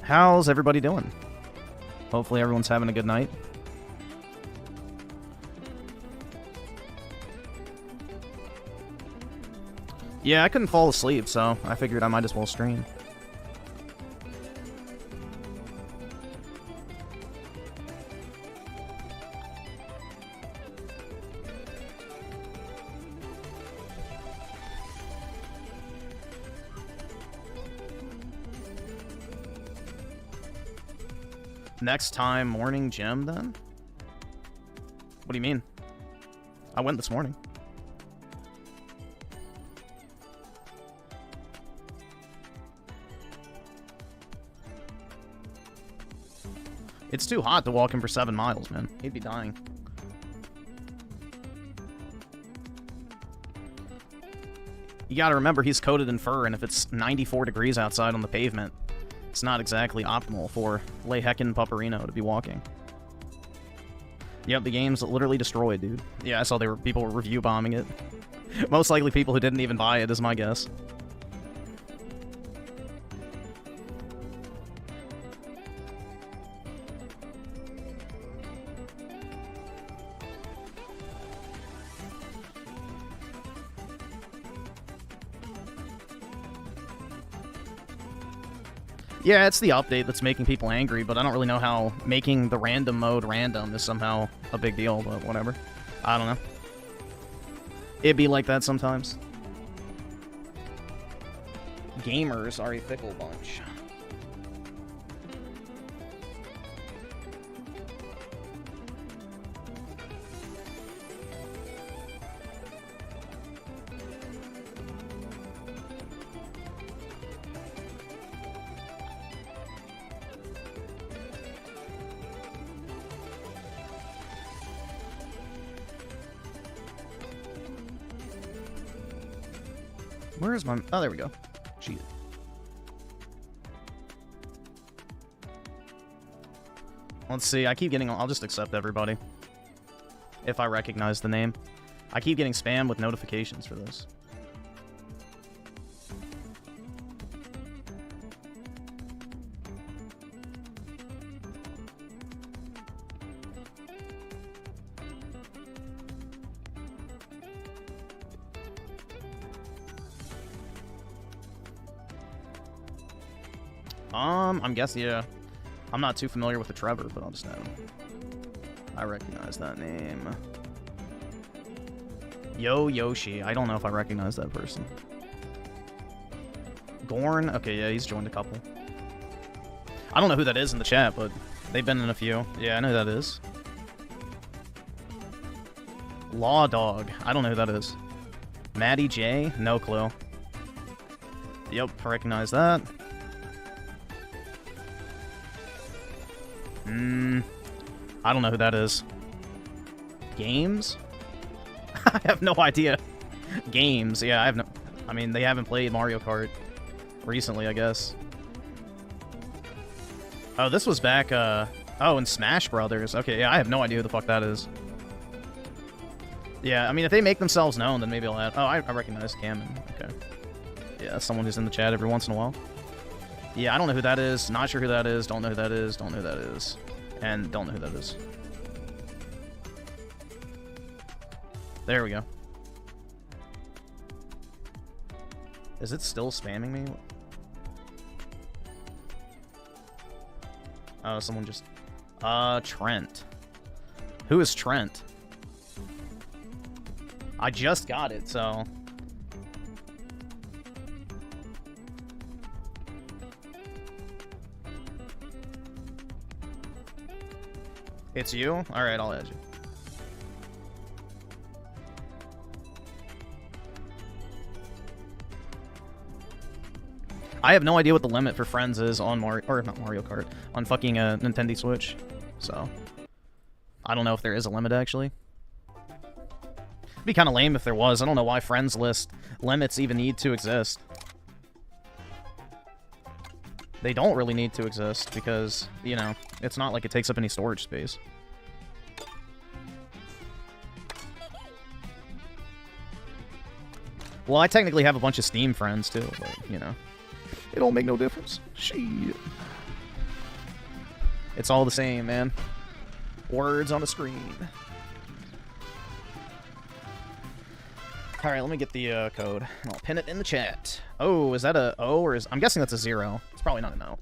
How's everybody doing? Hopefully everyone's having a good night. Yeah, I couldn't fall asleep, so I figured I might as well stream. Next time, morning gym, then? What do you mean? I went this morning. It's too hot to walk in for 7 miles, man. He'd be dying. You gotta remember, he's coated in fur, and if it's 94 degrees outside on the pavement, it's not exactly optimal for Leheckin Pupperino to be walking. Yep, the game's literally destroyed, dude. Yeah, I saw people were review bombing it. Most likely people who didn't even buy it is my guess. Yeah, it's the update that's making people angry, but I don't really know how making the random mode random is somehow a big deal, but whatever. I don't know. It'd be like that sometimes. Gamers are a fickle bunch. Where is my... Oh, there we go. Cheat. Let's see. I keep getting... I'll just accept everybody. If I recognize the name. I keep getting spam with notifications for this. I'm guessing, yeah. I'm not too familiar with the Trevor, but I'll just add him. I recognize that name. Yo Yoshi. I don't know if I recognize that person. Gorn. Okay, yeah, he's joined a couple. I don't know who that is in the chat, but they've been in a few. Yeah, I know who that is. Law Dog. I don't know who that is. Maddie J. No clue. Yep, I recognize that. I don't know who that is. Games? I have no idea. Games, yeah, I have no... I mean, they haven't played Mario Kart recently, I guess. Oh, this was back, Oh, in Smash Brothers. Okay, yeah, I have no idea who the fuck that is. Yeah, I mean, if they make themselves known, then maybe I'll add... Oh, I recognize Cameron. Okay. Yeah, that's someone who's in the chat every once in a while. Yeah, I don't know who that is. Not sure who that is. Don't know who that is. Don't know who that is. And don't know who that is. There we go. Is it still spamming me? Oh, someone just... Trent. Who is Trent? I just got it, so... It's you? Alright, I'll add you. I have no idea what the limit for friends is on Mario... Or, not Mario Kart. On fucking Nintendo Switch. So... I don't know if there is a limit, actually. It'd be kind of lame if there was. I don't know why friends list limits even need to exist. They don't really need to exist because, you know, it's not like it takes up any storage space. Well, I technically have a bunch of Steam friends, too, but, you know, it don't make no difference. Shit. It's all the same, man. Words on a screen. Alright, let me get the code. And I'll pin it in the chat. Oh, is that a O or is... I'm guessing that's a 0. It's probably not an O.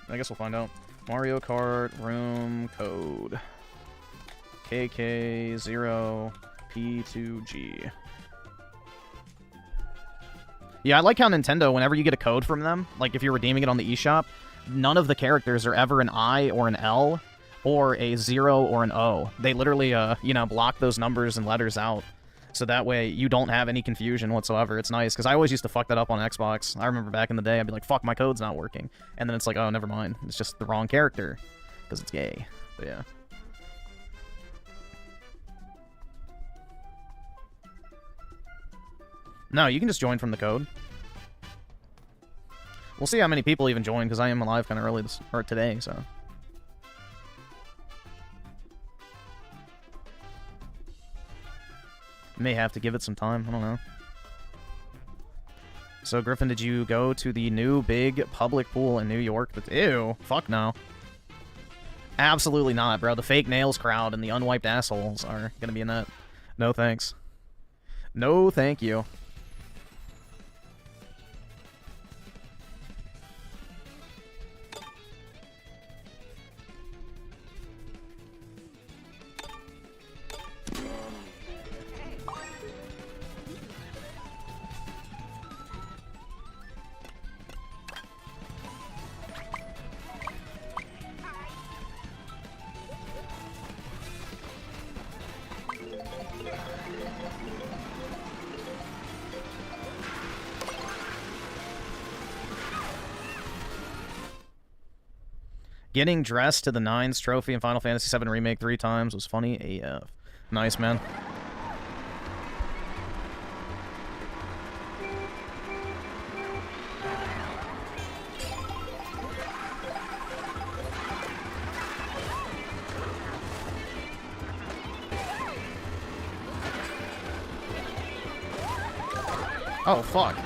I guess we'll find out. Mario Kart room code. KK0P2G. Yeah, I like how Nintendo, whenever you get a code from them, like if you're redeeming it on the eShop, none of the characters are ever an I or an L or a 0 or an O. They literally, you know, block those numbers and letters out. So that way you don't have any confusion whatsoever. It's nice, because I always used to fuck that up on Xbox. I remember back in the day, I'd be like, fuck, my code's not working. And then it's like, oh, never mind. It's just the wrong character, because it's gay. But yeah. No, you can just join from the code. We'll see how many people even join, because I am alive kind of early or today, so... May have to give it some time. I don't know. So, Griffin, did you go to the new big public pool in New York? Ew. Fuck no. Absolutely not, bro. The fake nails crowd and the unwiped assholes are gonna be in that. No thanks. No thank you. Getting dressed to the 9's trophy in Final Fantasy VII Remake 3 times was funny AF. Nice, man. Oh, fuck.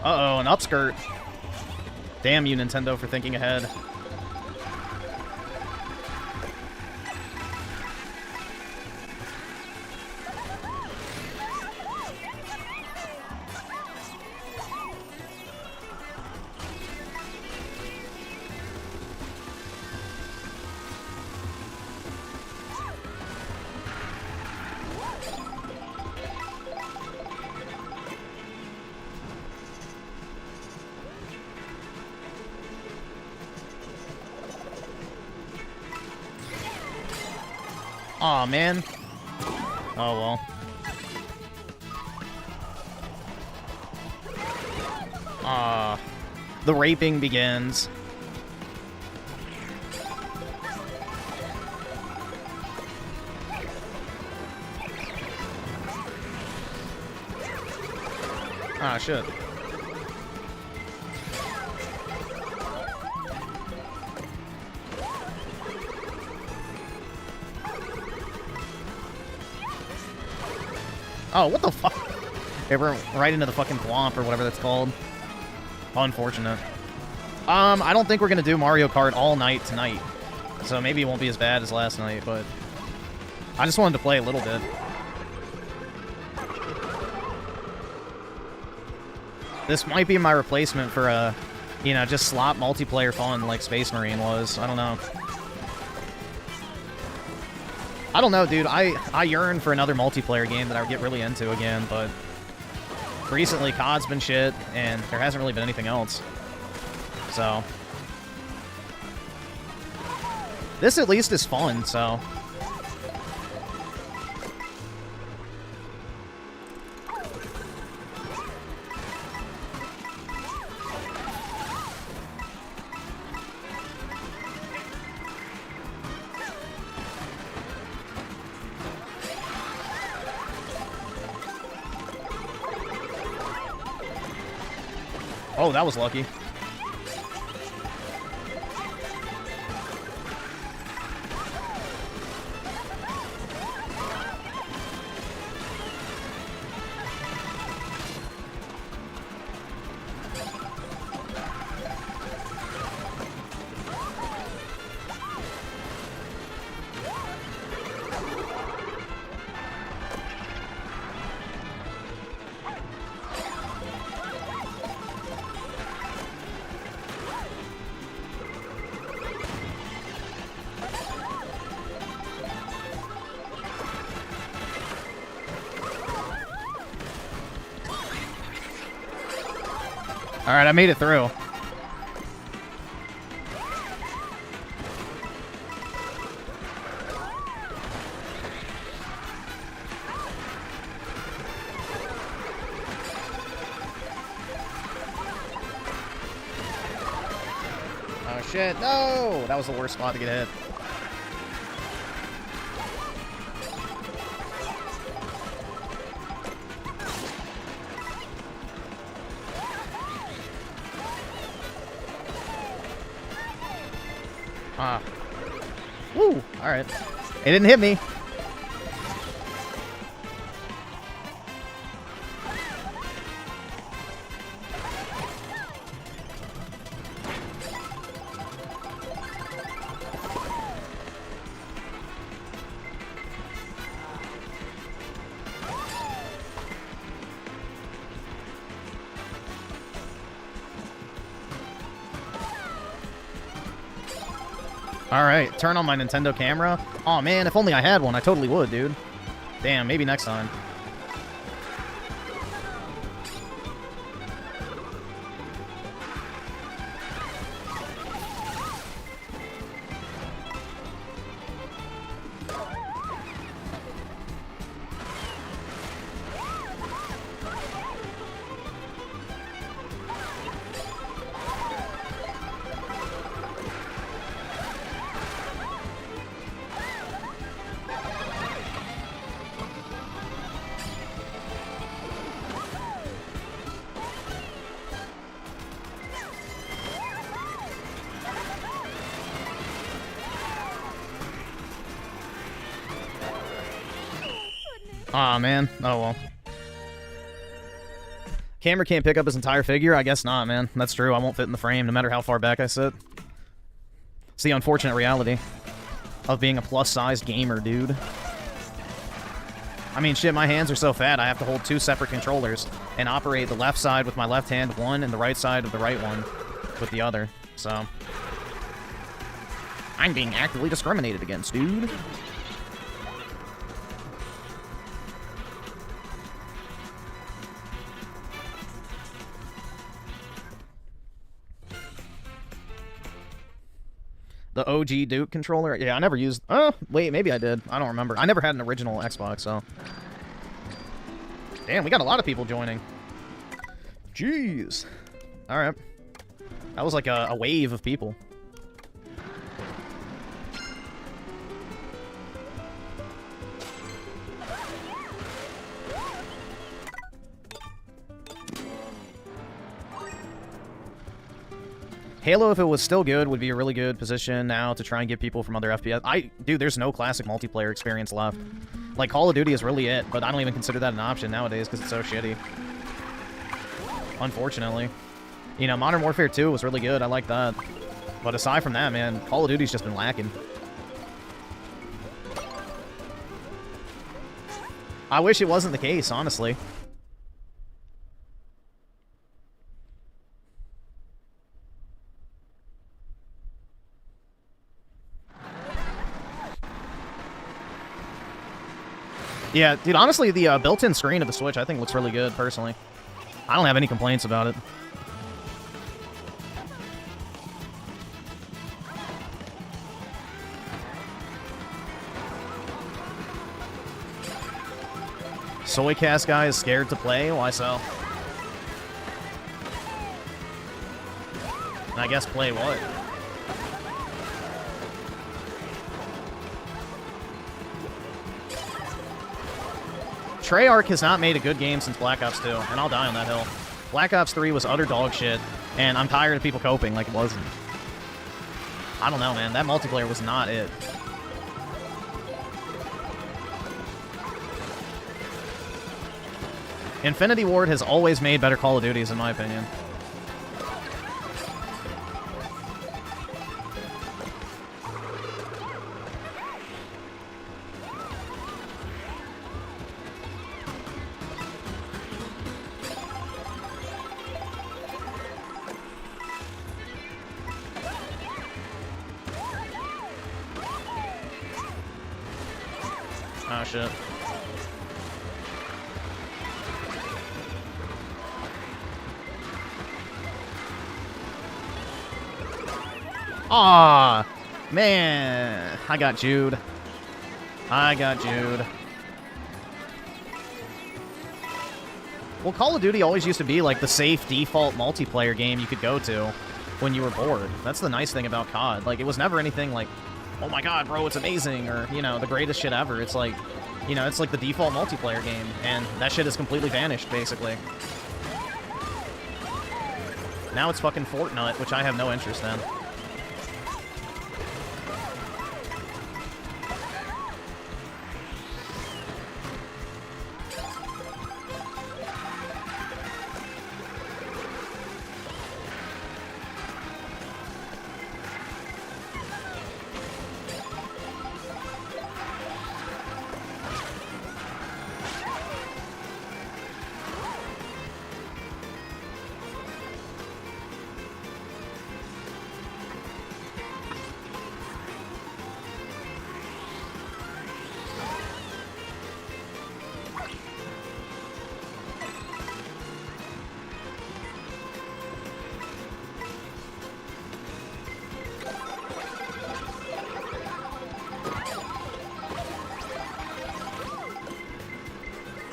Uh-oh, an upskirt. Damn you, Nintendo, for thinking ahead. Aw, man. Oh, well. The raping begins. Ah, shit. Oh, what the fuck? Okay, we're right into the fucking thwomp or whatever that's called. Unfortunate. I don't think we're gonna do Mario Kart all night tonight. So maybe it won't be as bad as last night, but... I just wanted to play a little bit. This might be my replacement for, you know, just slot multiplayer fun like Space Marine was. I don't know. I don't know, dude. I yearn for another multiplayer game that I would get really into again, but recently COD's been shit, and there hasn't really been anything else. So this at least is fun, so Oh, that was lucky. Alright, I made it through. Oh shit, no! That was the worst spot to get hit. Woo! Alright. It didn't hit me. Alright, turn on my Nintendo camera. Aw, man, if only I had one, I totally would, dude. Damn, maybe next time. Aw, man. Oh, well. Camera can't pick up his entire figure? I guess not, man. That's true. I won't fit in the frame, no matter how far back I sit. It's the unfortunate reality of being a plus-sized gamer, dude. I mean, shit, my hands are so fat, I have to hold two separate controllers and operate the left side with my left hand one and the right side of the right one with the other. So, I'm being actively discriminated against, dude. The OG Duke controller? Yeah, I never used... Oh, wait, maybe I did. I don't remember. I never had an original Xbox, so... Damn, we got a lot of people joining. Jeez. Alright. That was like a wave of people. Halo, if it was still good, would be a really good position now to try and get people from other FPS. Dude, there's no classic multiplayer experience left. Like, Call of Duty is really it, but I don't even consider that an option nowadays because it's so shitty. Unfortunately. You know, Modern Warfare 2 was really good. I like that. But aside from that, man, Call of Duty's just been lacking. I wish it wasn't the case, honestly. Yeah, dude, honestly, the built-in screen of the Switch, I think, looks really good, personally. I don't have any complaints about it. Soycast guy is scared to play? Why so? I guess play what? Treyarch has not made a good game since Black Ops 2, and I'll die on that hill. Black Ops 3 was utter dog shit, and I'm tired of people coping like it wasn't. I don't know, man. That multiplayer was not it. Infinity Ward has always made better Call of Duties, in my opinion. Oh, shit. Aw, man. I got Jude. I got Jude. Well, Call of Duty always used to be like the safe default multiplayer game you could go to when you were bored. That's the nice thing about COD. Like, it was never anything like, oh my god, bro, it's amazing, or, you know, the greatest shit ever. It's like, you know, it's like the default multiplayer game, and that shit has completely vanished, basically. Now it's fucking Fortnite, which I have no interest in.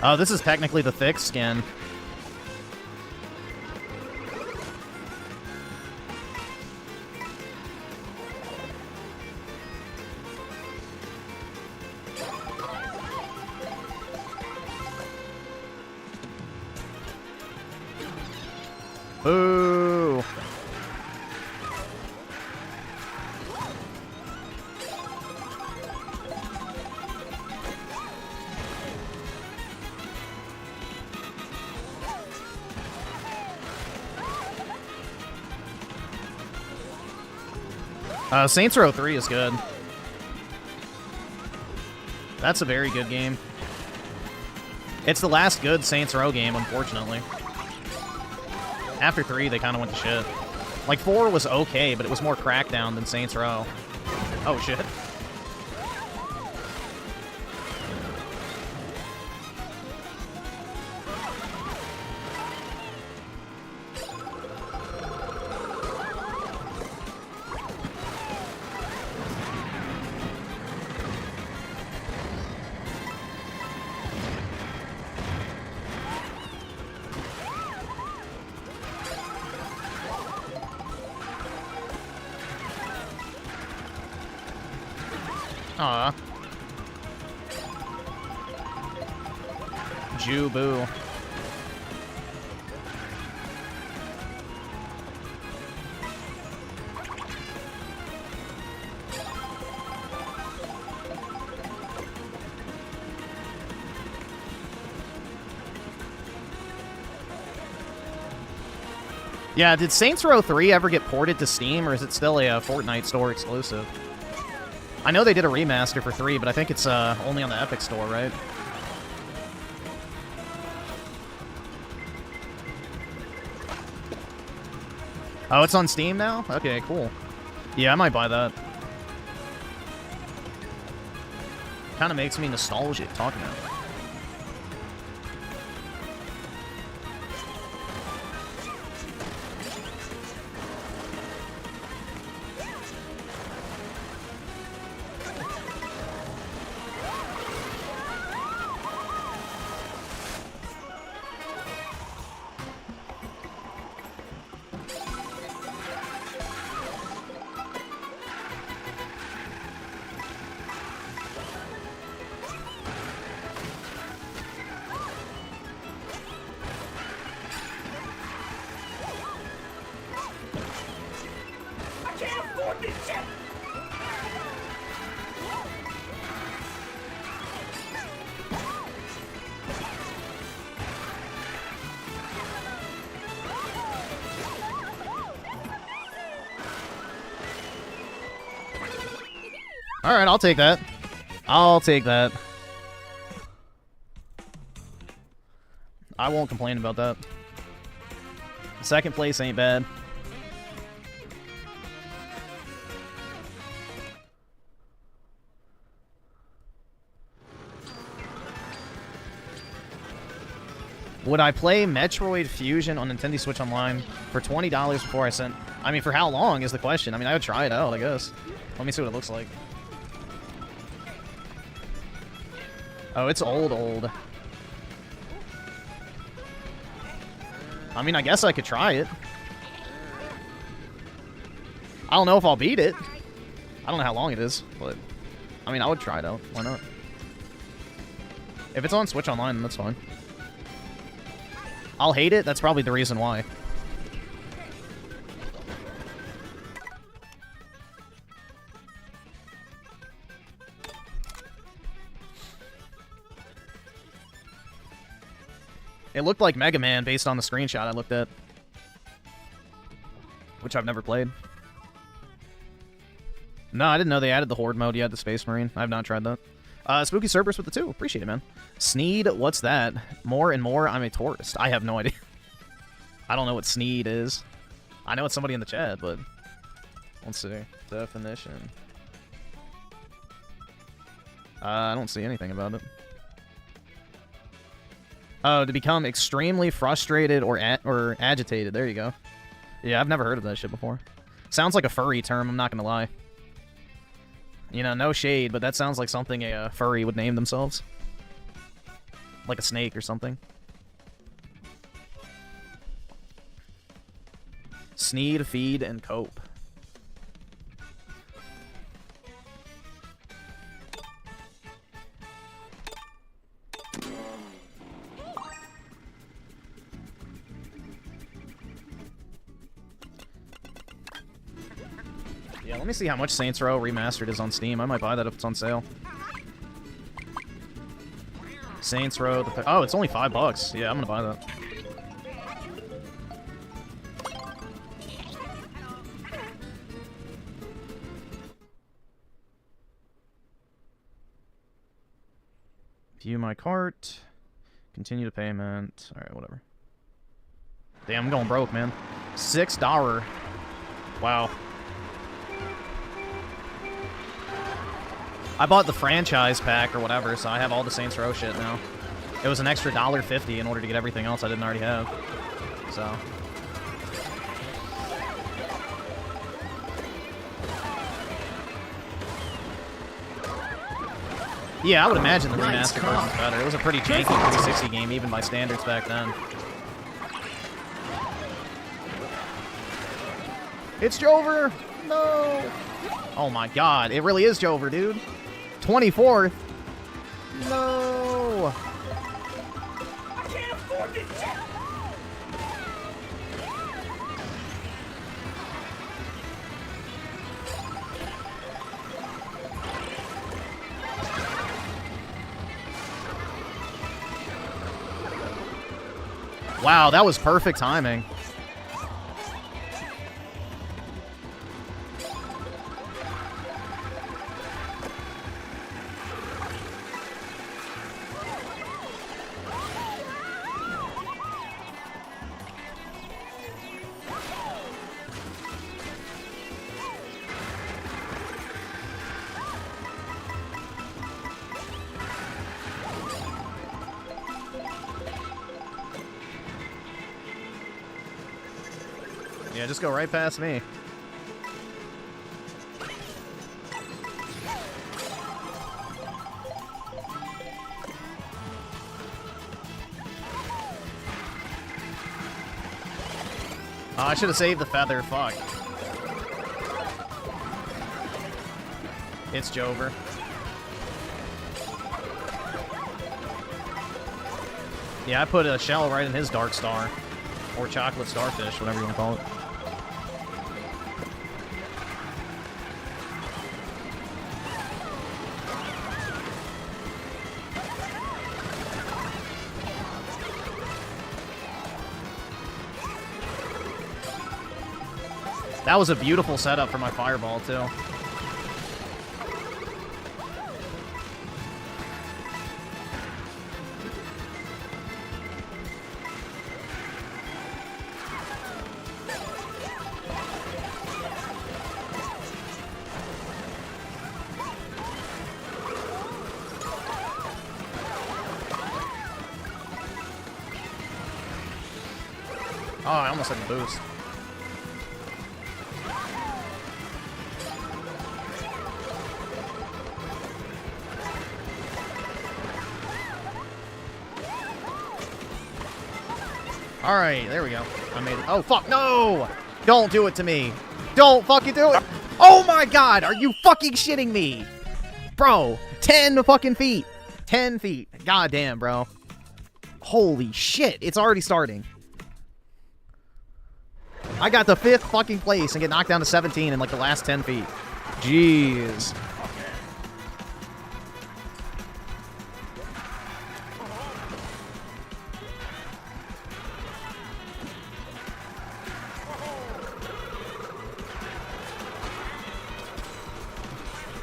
Oh, this is technically the thick skin. Boo! Saints Row 3 is good. That's a very good game. It's the last good Saints Row game, unfortunately. After 3, they kind of went to shit. Like, 4 was okay, but it was more Crackdown than Saints Row. Oh, shit. Aw. Jew-boo. Yeah, did Saints Row 3 ever get ported to Steam, or is it still a Fortnite store exclusive? I know they did a remaster for 3, but I think it's only on the Epic Store, right? Oh, it's on Steam now? Okay, cool. Yeah, I might buy that. Kind of makes me nostalgic talking about it. Alright, I'll take that. I'll take that. I won't complain about that. Second place ain't bad. Would I play Metroid Fusion on Nintendo Switch Online for $20 before I sent... I mean, for how long is the question? I mean, I would try it out, I guess. Let me see what it looks like. Oh, it's old. I mean, I guess I could try it. I don't know if I'll beat it. I don't know how long it is, but... I mean, I would try it out. Why not? If it's on Switch Online, then that's fine. I'll hate it. That's probably the reason why. It looked like Mega Man based on the screenshot I looked at. Which I've never played. No, I didn't know they added the Horde mode yet, the Space Marine. I have not tried that. Spooky Cerberus with the 2. Appreciate it, man. Sneed, what's that? More and more, I'm a tourist. I have no idea. I don't know what Sneed is. I know it's somebody in the chat, but... Let's see. Definition. I don't see anything about it. Oh, to become extremely frustrated or agitated. There you go. Yeah, I've never heard of that shit before. Sounds like a furry term, I'm not gonna lie. You know, no shade, but that sounds like something a furry would name themselves. Like a snake or something. Sneed, feed, and cope. Yeah, let me see how much Saints Row Remastered is on Steam. I might buy that if it's on sale. Saints Row... Oh, it's only $5. Yeah, I'm gonna buy that. View my cart. Continue to payment. Alright, whatever. Damn, I'm going broke, man. $6. Wow. I bought the franchise pack or whatever, so I have all the Saints Row shit now. It was an extra $1.50 in order to get everything else I didn't already have. So... Yeah, I would imagine the remastered version's better. It was a pretty janky 360 game, even by standards back then. It's Jover! No! Oh my god, it really is Jover, dude. 24th? No! I can't afford this shit! Wow, that was perfect timing. Yeah, just go right past me. Oh, I should have saved the feather. Fuck. It's Jover. Yeah, I put a shell right in his Dark Star. Or Chocolate Starfish, whatever you want to call it. That was a beautiful setup for my fireball, too. Oh, I almost had the boost. Alright, there we go. I made it. Oh, fuck, no! Don't do it to me. Don't fucking do it! Oh my god, are you fucking shitting me? Bro, 10 fucking feet. 10 feet. God damn, bro. Holy shit, it's already starting. I got the 5th fucking place and get knocked down to 17 in like the last 10 feet. Jeez.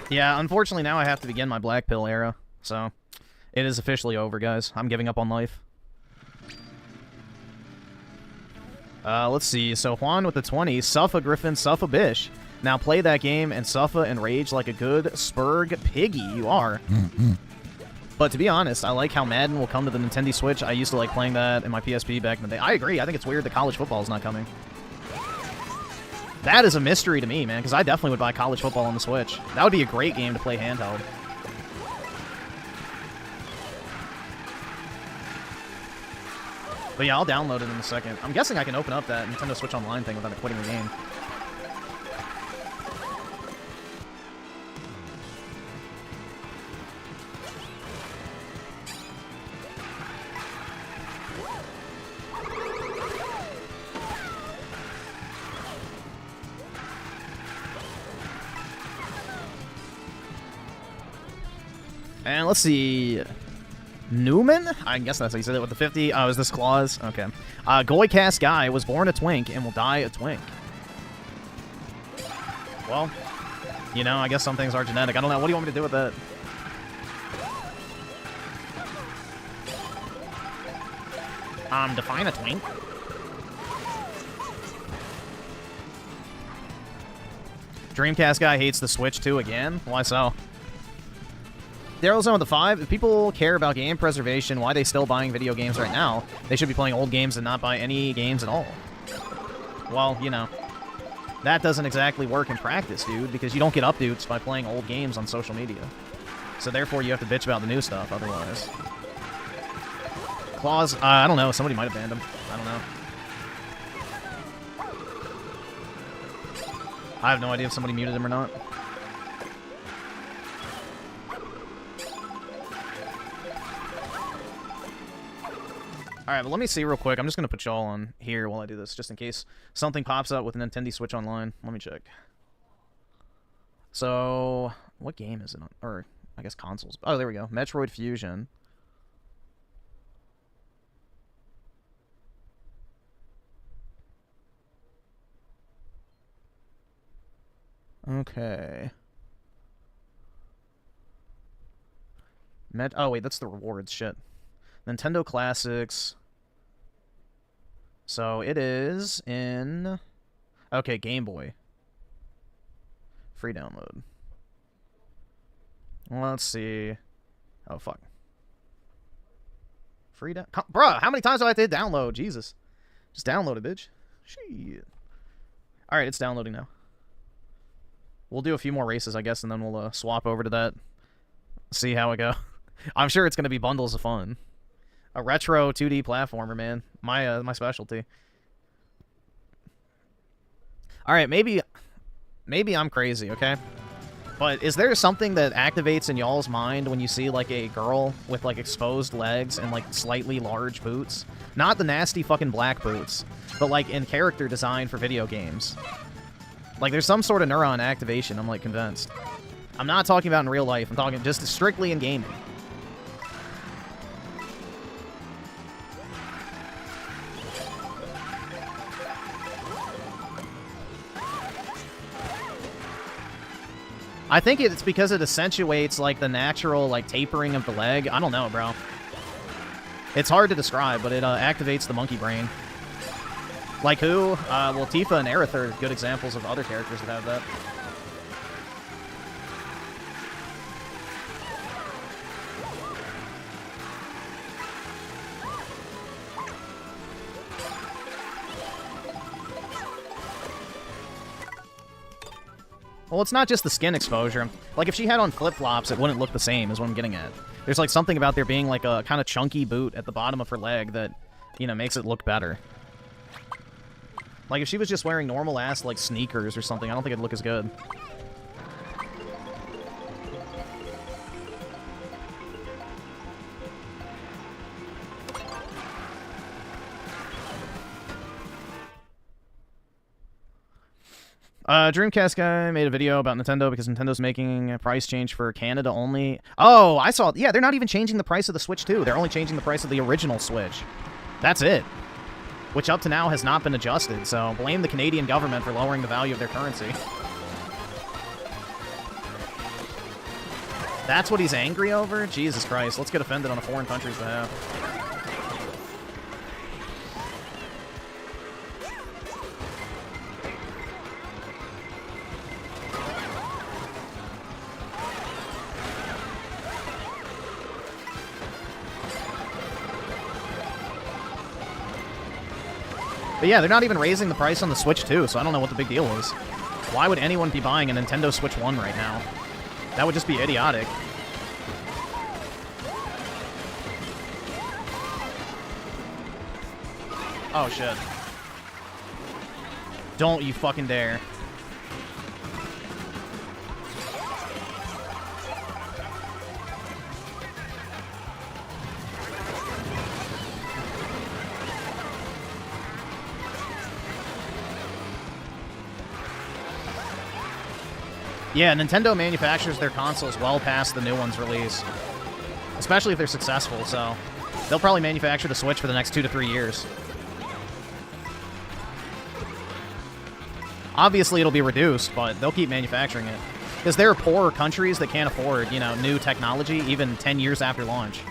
Yeah, unfortunately now I have to begin my black pill era, so it is officially over, guys. I'm giving up on life. Let's see. So Juan with the 20, Suffa Griffin, Suffa Bish. Now play that game and Suffa and rage like a good Spurg piggy you are. But to be honest, I like how Madden will come to the Nintendo Switch. I used to like playing that in my PSP back in the day. I agree. I think it's weird that college football is not coming. That is a mystery to me, man, because I definitely would buy college football on the Switch. That would be a great game to play handheld. But yeah, I'll download it in a second. I'm guessing I can open up that Nintendo Switch Online thing without quitting the game. And let's see. Newman? I guess that's how you said it with the 50. Oh, is this Claus? Okay. Goycast Guy was born a twink and will die a twink. Well, you know, I guess some things are genetic. I don't know. What do you want me to do with that? Define a twink. Dreamcast Guy hates the Switch too again? Why so? Daryl Zone with the 5. If people care about game preservation, why are they still buying video games right now? They should be playing old games and not buy any games at all. Well, you know, that doesn't exactly work in practice, dude, because you don't get updates by playing old games on social media. So therefore, you have to bitch about the new stuff otherwise. Claus, I don't know. Somebody might have banned him. I don't know. I have no idea if somebody muted him or not. Alright, but let me see real quick. I'm just going to put y'all on here while I do this, just in case something pops up with a Nintendo Switch Online. Let me check. So, what game is it on? Or, I guess consoles. Oh, there we go. Metroid Fusion. Okay. Oh, wait, that's the rewards. Shit. Nintendo Classics. So it is in... Okay, Game Boy. Free download. Let's see. Oh, fuck. Free down... Bruh, how many times do I have to hit download? Jesus. Just download it, bitch. Shit. Alright, it's downloading now. We'll do a few more races, I guess, and then we'll swap over to that. See how it go. I'm sure it's going to be bundles of fun. A retro 2D platformer, man. My specialty. All right, maybe I'm crazy, okay? But is there something that activates in y'all's mind when you see, like, a girl with, like, exposed legs and, like, slightly large boots? Not the nasty fucking black boots, but, like, in character design for video games. Like, there's some sort of neuron activation, I'm, like, convinced. I'm not talking about in real life. I'm talking just strictly in gaming. I think it's because it accentuates, like, the natural, like, tapering of the leg. I don't know, bro. It's hard to describe, but it activates the monkey brain. Like who? Well, Tifa and Aerith are good examples of other characters that have that. Well, it's not just the skin exposure. Like, if she had on flip-flops, it wouldn't look the same, is what I'm getting at. There's, like, something about there being, like, a kind of chunky boot at the bottom of her leg that, you know, makes it look better. Like, if she was just wearing normal-ass, like, sneakers or something, I don't think it'd look as good. Dreamcast guy made a video about Nintendo because Nintendo's making a price change for Canada only. Oh, I saw. Yeah, they're not even changing the price of the Switch 2. They're only changing the price of the original Switch. That's it. Which up to now has not been adjusted, so blame the Canadian government for lowering the value of their currency. That's what he's angry over? Jesus Christ, let's get offended on a foreign country's behalf. But yeah, they're not even raising the price on the Switch 2, so I don't know what the big deal is. Why would anyone be buying a Nintendo Switch 1 right now? That would just be idiotic. Oh, shit. Don't you fucking dare. Yeah, Nintendo manufactures their consoles well past the new one's release. Especially if they're successful, so they'll probably manufacture the Switch for the next 2 to 3 years. Obviously, it'll be reduced, but they'll keep manufacturing it. Because there are poorer countries that can't afford, you know, new technology even 10 years after launch.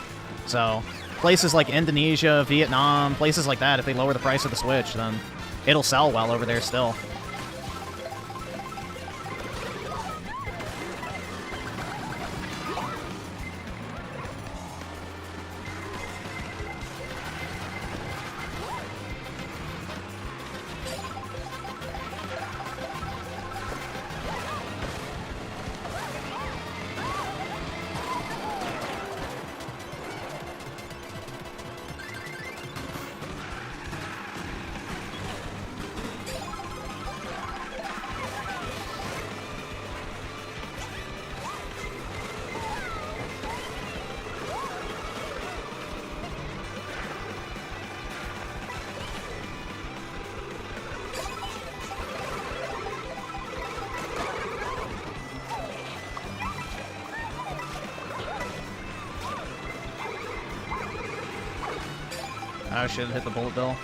So, places like Indonesia, Vietnam, places like that, if they lower the price of the Switch, then it'll sell well over there still. I should have hit the bullet bill.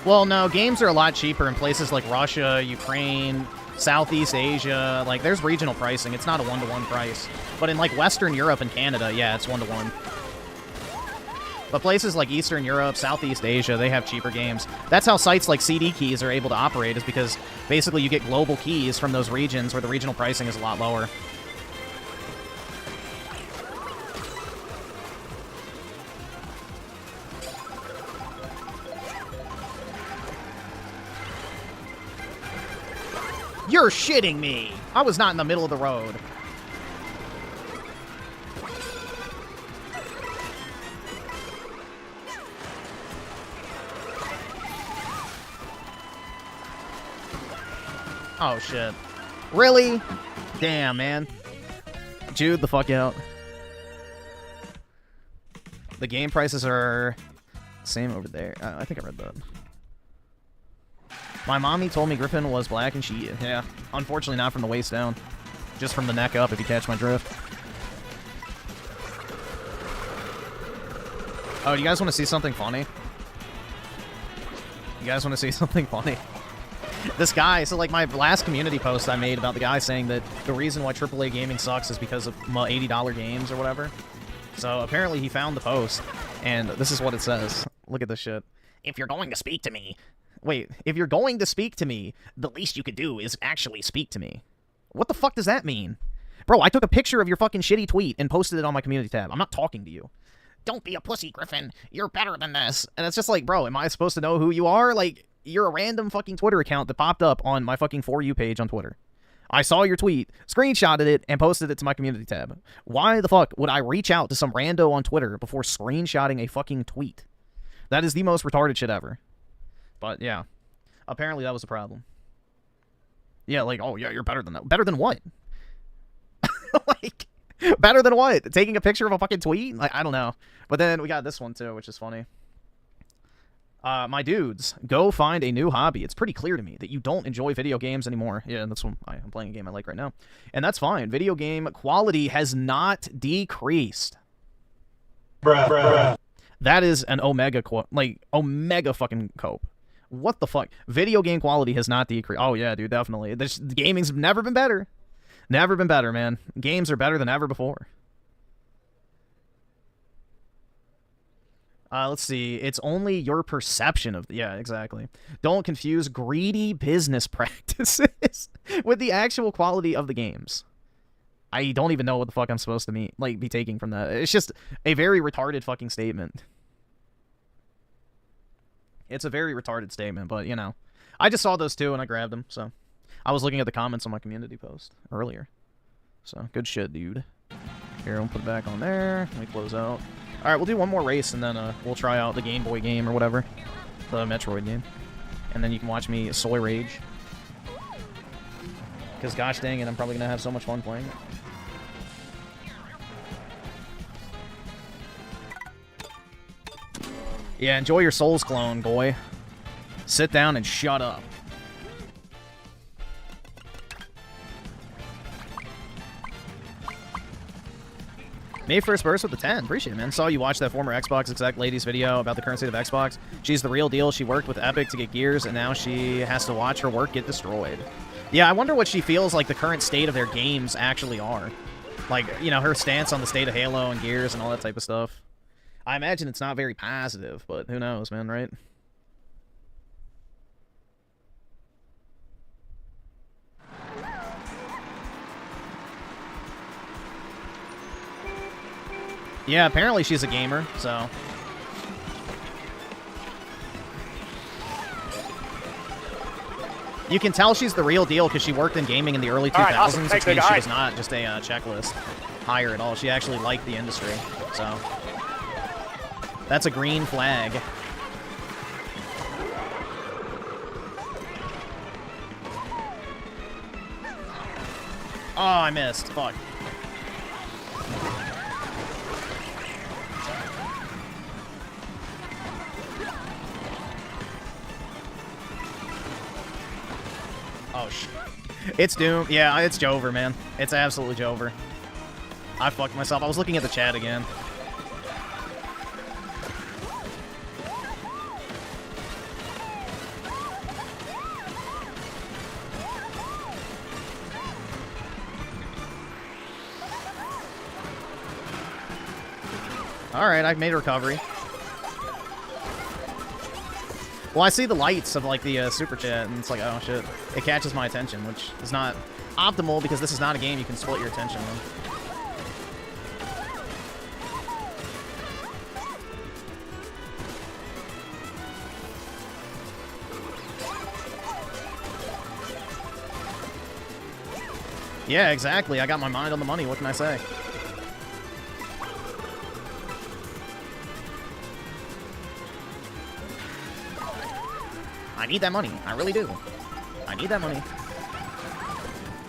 Well, no, games are a lot cheaper in places like Russia, Ukraine, Southeast Asia. Like, there's regional pricing. It's not a one-to-one price. But in, like, Western Europe and Canada, yeah, it's one-to-one. But places like Eastern Europe, Southeast Asia, they have cheaper games. That's how sites like CD Keys are able to operate, is because basically you get global keys from those regions where the regional pricing is a lot lower. You're shitting me! I was not in the middle of the road. Oh, shit. Really? Damn, man. Jude the fuck out. The game prices are same over there. I think I read that. My mommy told me Griffin was black and she... Yeah, unfortunately not from the waist down. Just from the neck up, if you catch my drift. Oh, do you guys want to see something funny? You guys want to see something funny? This guy, so like my last community post I made about the guy saying that the reason why AAA gaming sucks is because of $80 games or whatever. So apparently he found the post, and this is what it says. Look at this shit. If you're going to speak to me... Wait, if you're going to speak to me, the least you could do is actually speak to me. What the fuck does that mean? Bro, I took a picture of your fucking shitty tweet and posted it on my community tab. I'm not talking to you. Don't be a pussy, Griffin. You're better than this. And it's just like, bro, am I supposed to know who you are? Like, you're a random fucking Twitter account that popped up on my fucking For You page on Twitter. I saw your tweet, screenshotted it, and posted it to my community tab. Why the fuck would I reach out to some rando on Twitter before screenshotting a fucking tweet? That is the most retarded shit ever. But, yeah. Apparently that was a problem. Yeah, like, oh, yeah, you're better than that. Better than what? Like, better than what? Taking a picture of a fucking tweet? Like, I don't know. But then we got this one, too, which is funny. My dudes, go find a new hobby. It's pretty clear to me that you don't enjoy video games anymore. Yeah, that's one. I'm playing a game I like right now. And that's fine. Video game quality has not decreased. Bruh. That is an omega fucking cope. What the fuck? Video game quality has not decreased. Oh, yeah, dude, definitely. Gaming's never been better. Never been better, man. Games are better than ever before. Let's see. It's only your perception of... Yeah, exactly. Don't confuse greedy business practices with the actual quality of the games. I don't even know what the fuck I'm supposed to be taking from that. It's just a very retarded fucking statement. It's a very retarded statement, but, you know. I just saw those two and I grabbed them, so. I was looking at the comments on my community post earlier. So, good shit, dude. Here, we'll put it back on there. Let me close out. Alright, we'll do one more race, and then we'll try out the Game Boy game or whatever. The Metroid game. And then you can watch me soy rage. Because, gosh dang it, I'm probably going to have so much fun playing it. Yeah, enjoy your Souls clone, boy. Sit down and shut up. May first burst with the 10. Appreciate it, man. Saw you watch that former Xbox exec lady's video about the current state of Xbox. She's the real deal. She worked with Epic to get gears, and now she has to watch her work get destroyed. Yeah, I wonder what she feels like the current state of their games actually are. Like, you know, her stance on the state of Halo and Gears and all that type of stuff. I imagine it's not very positive, but who knows, man, right? Yeah, apparently she's a gamer, so... You can tell she's the real deal because she worked in gaming in the early 2000s. Right, awesome. She was not just a checklist hire at all. She actually liked the industry, so... That's a green flag. Oh, I missed. Fuck. Oh, shit. It's Doom. Yeah, it's Jover, man. It's absolutely Jover. I fucked myself. I was looking at the chat again. Alright, I've made a recovery. Well, I see the lights of, like, the super chat, and it's like, oh, shit. It catches my attention, which is not optimal, because this is not a game you can split your attention on. Yeah, exactly. I got my mind on the money. What can I say? I need that money. I really do. I need that money.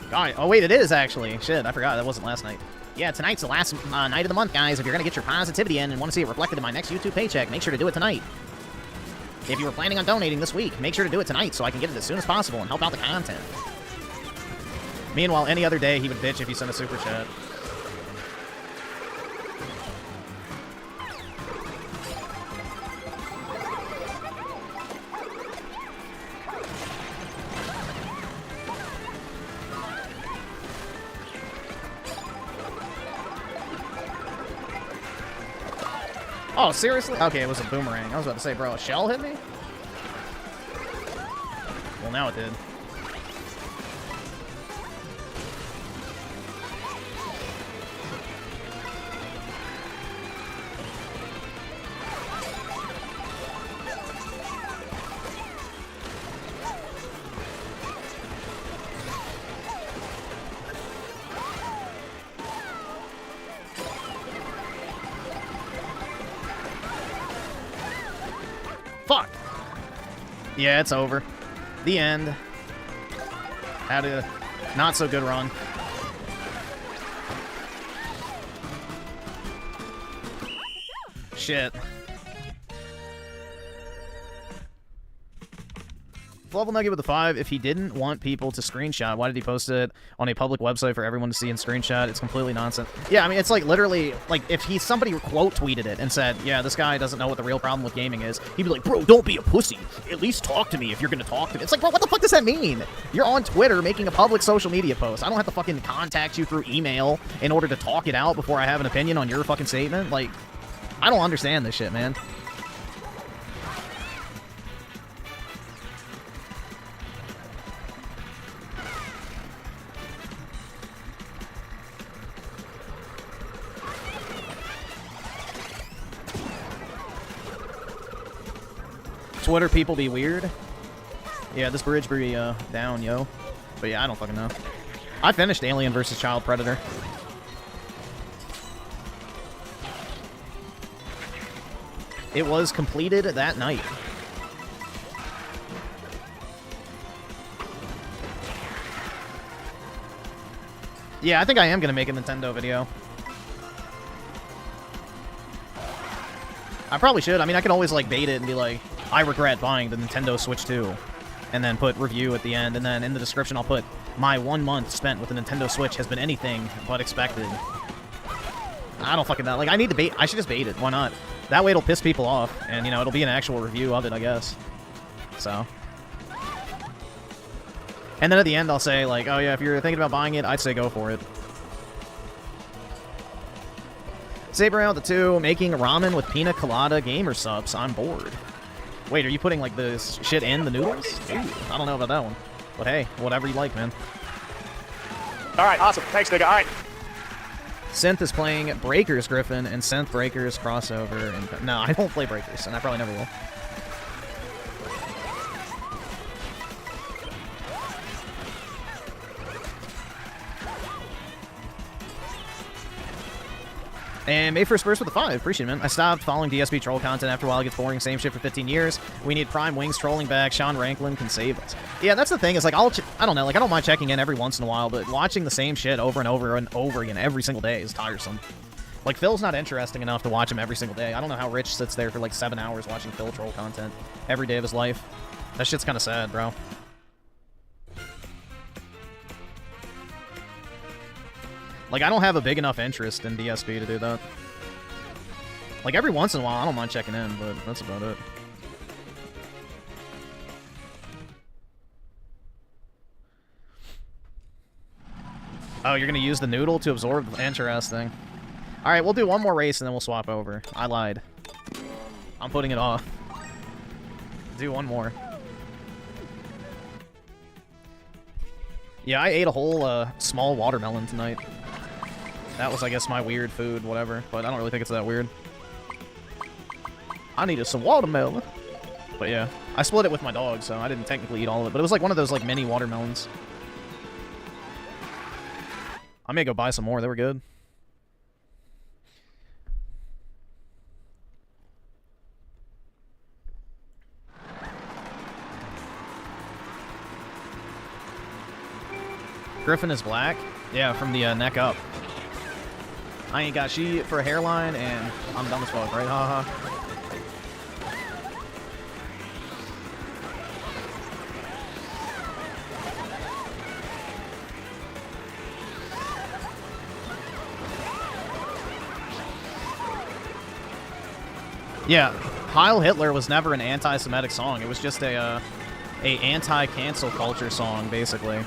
God, oh, wait, it is, actually. Shit, I forgot. That wasn't last night. Yeah, tonight's the last night of the month, guys. If you're going to get your positivity in and want to see it reflected in my next YouTube paycheck, make sure to do it tonight. If you were planning on donating this week, make sure to do it tonight so I can get it as soon as possible and help out the content. Meanwhile, any other day, he would bitch if you sent a super chat. Oh, seriously? Okay, it was a boomerang. I was about to say, bro, a shell hit me? Well, now it did. Fuck! Yeah, it's over. The end. Had a not so good run. Shit. Level Nugget with the 5, if he didn't want people to screenshot, why did he post it on a public website for everyone to see and screenshot? It's completely nonsense. Yeah, I mean, it's like literally, like, if somebody quote tweeted it and said, yeah, this guy doesn't know what the real problem with gaming is, he'd be like, bro, don't be a pussy. At least talk to me if you're gonna talk to me. It's like, bro, what the fuck does that mean? You're on Twitter making a public social media post. I don't have to fucking contact you through email in order to talk it out before I have an opinion on your fucking statement. Like, I don't understand this shit, man. Twitter people be weird. Yeah, this bridge be down, yo. But yeah, I don't fucking know. I finished Alien vs. Child Predator. It was completed that night. Yeah, I think I am gonna make a Nintendo video. I probably should. I mean, I can always, like, bait it and be like, I regret buying the Nintendo Switch 2. And then put review at the end. And then in the description, I'll put, my 1 month spent with the Nintendo Switch has been anything but expected. I don't fucking know. Like, I need to bait. I should just bait it. Why not? That way it'll piss people off. And, you know, it'll be an actual review of it, I guess. So. And then at the end, I'll say, like, oh, yeah, if you're thinking about buying it, I'd say go for it. Saber out the 2, making ramen with pina colada gamer subs. I'm bored. Wait, are you putting, like, the shit in the noodles? Ooh, I don't know about that one. But hey, whatever you like, man. Alright, awesome. Thanks, nigga. Alright. Synth is playing Breakers, Griffin, and Synth Breakers crossover. And no, I don't play Breakers, and I probably never will. And May 1st burst with a 5. Appreciate it, man. I stopped following DSP troll content after a while. It gets boring. Same shit for 15 years. We need Prime Wings trolling back. Sean Ranklin can save us. Yeah, that's the thing. Is like, I don't know. Like, I don't mind checking in every once in a while, but watching the same shit over and over and over again every single day is tiresome. Like, Phil's not interesting enough to watch him every single day. I don't know how Rich sits there for like 7 hours watching Phil troll content every day of his life. That shit's kind of sad, bro. Like, I don't have a big enough interest in DSP to do that. Like, every once in a while, I don't mind checking in, but that's about it. Oh, you're gonna use the noodle to absorb? Interesting. Alright, we'll do one more race and then we'll swap over. I lied. I'm putting it off. Do one more. Yeah, I ate a whole small watermelon tonight. That was, I guess, my weird food, whatever. But I don't really think it's that weird. I needed some watermelon. But yeah, I split it with my dog, so I didn't technically eat all of it. But it was like one of those like mini watermelons. I may go buy some more. They were good. Griffin is black? Yeah, from the neck up. I ain't got shit for a hairline, and I'm dumb as fuck, right? Haha. Yeah, Heil Hitler was never an anti-Semitic song. It was just a anti-cancel culture song, basically.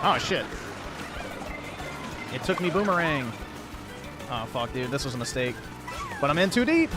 Oh, shit. It took me boomerang. Oh, fuck, dude. This was a mistake. But I'm in too deep.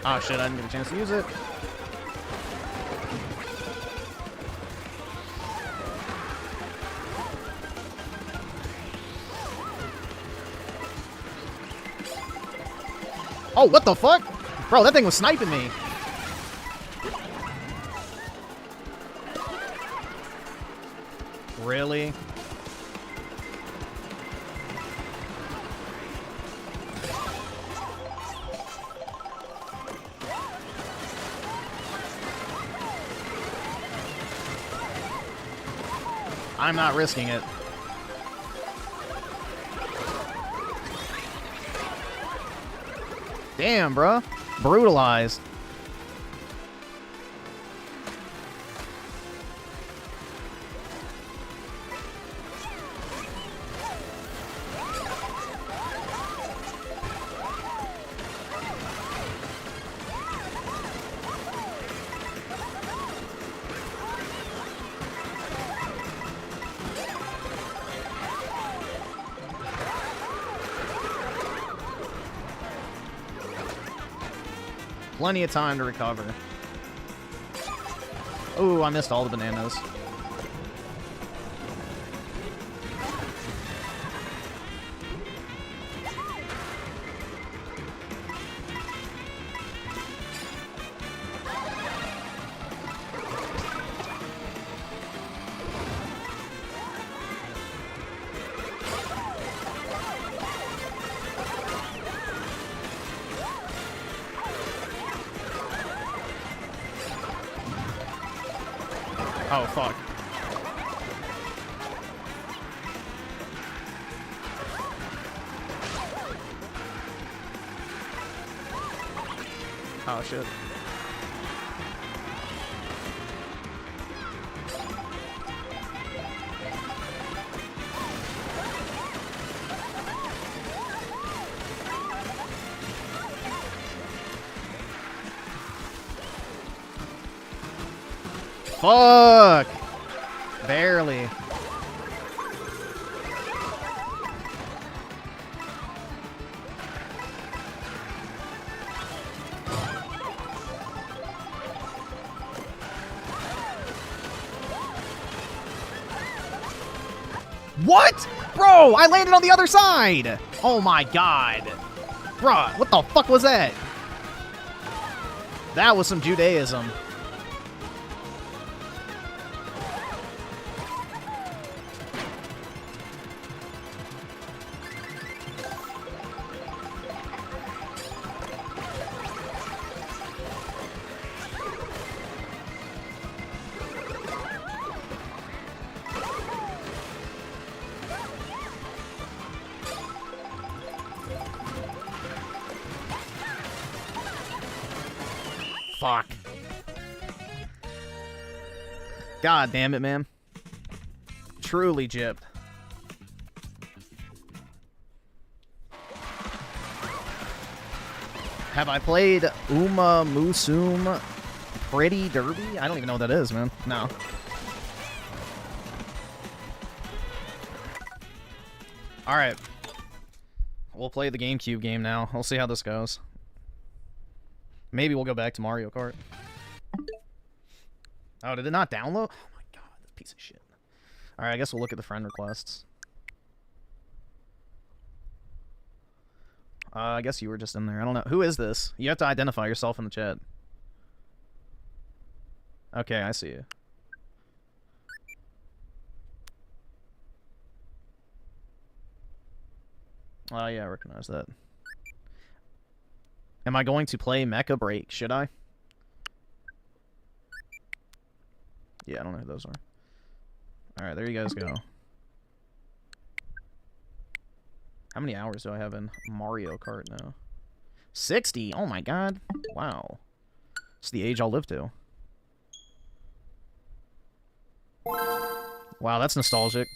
Oh shit, I didn't get a chance to use it. Oh, what the fuck? Bro, that thing was sniping me. Really? I'm not risking it. Damn, bruh. Brutalized. Plenty of time to recover. Ooh, I missed all the bananas. Oh, fuck. Oh, shit. Fuck! Barely. What? Bro, I landed on the other side! Oh my god. Bruh, what the fuck was that? That was some Judaism. Fuck. God damn it, man. Truly gypped. Have I played Uma Musum Pretty Derby? I don't even know what that is, man. No. Alright. We'll play the GameCube game now. We'll see how this goes. Maybe we'll go back to Mario Kart. Oh, did it not download? Oh my god, this piece of shit. Alright, I guess we'll look at the friend requests. I guess you were just in there. I don't know. Who is this? You have to identify yourself in the chat. Okay, I see you. Oh, yeah, I recognize that. Am I going to play Mecha Break? Should I? Yeah, I don't know who those are. Alright, there you guys go. How many hours do I have in Mario Kart now? 60? Oh my god. Wow. It's the age I'll live to. Wow, that's nostalgic.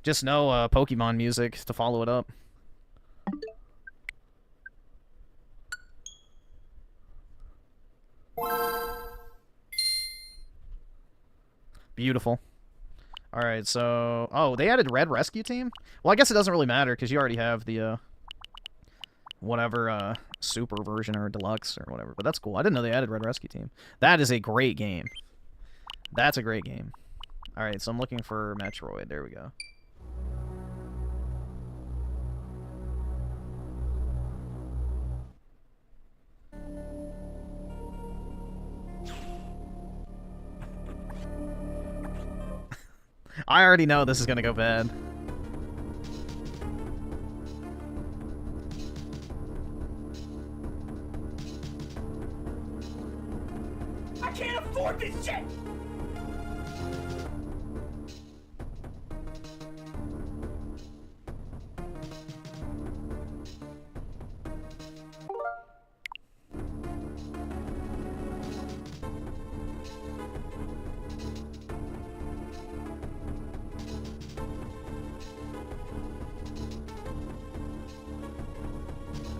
Just no Pokemon music to follow it up. Beautiful. Alright, so... Oh, they added Red Rescue Team? Well, I guess it doesn't really matter, because you already have the, whatever, Super version or Deluxe or whatever. But that's cool. I didn't know they added Red Rescue Team. That is a great game. That's a great game. Alright, so I'm looking for Metroid. There we go. I already know this is gonna go bad. I can't afford this shit!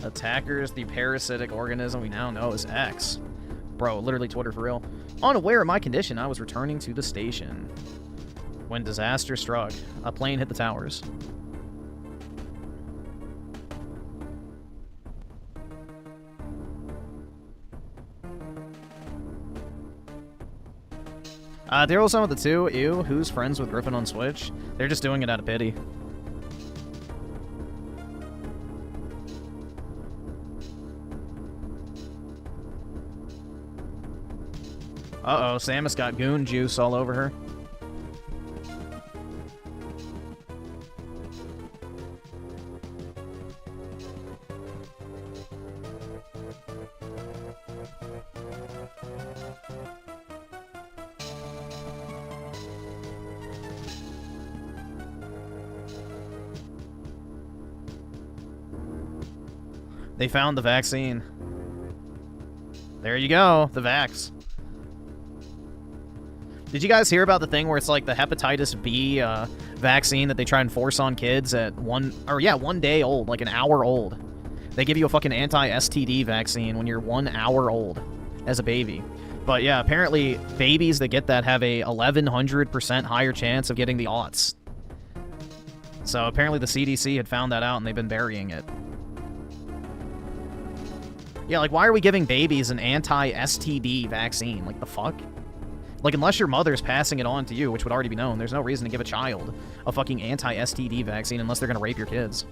Attackers, the parasitic organism we now know as X. Bro, literally Twitter for real. Unaware of my condition, I was returning to the station when disaster struck. A plane hit the towers. Daryl's on with the two. Ew, who's friends with Griffin on Switch? They're just doing it out of pity. Uh-oh, Samus got goon juice all over her. They found the vaccine. There you go, the vax. Did you guys hear about the thing where it's like the hepatitis B vaccine that they try and force on kids at one day old, like an hour old? They give you a fucking anti-STD vaccine when you're 1 hour old as a baby. But yeah, apparently babies that get that have a 1100% higher chance of getting the aughts. So apparently the CDC had found that out and they've been burying it. Yeah, like why are we giving babies an anti-STD vaccine? Like the fuck? Like, unless your mother's passing it on to you, which would already be known, there's no reason to give a child a fucking anti-STD vaccine unless they're gonna rape your kids.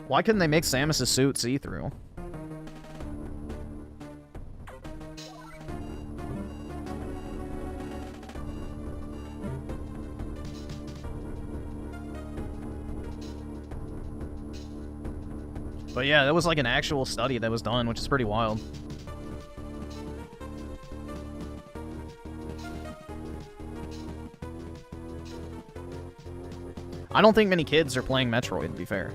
Why couldn't they make Samus's suit see-through? But yeah, that was like an actual study that was done, which is pretty wild. I don't think many kids are playing Metroid, to be fair.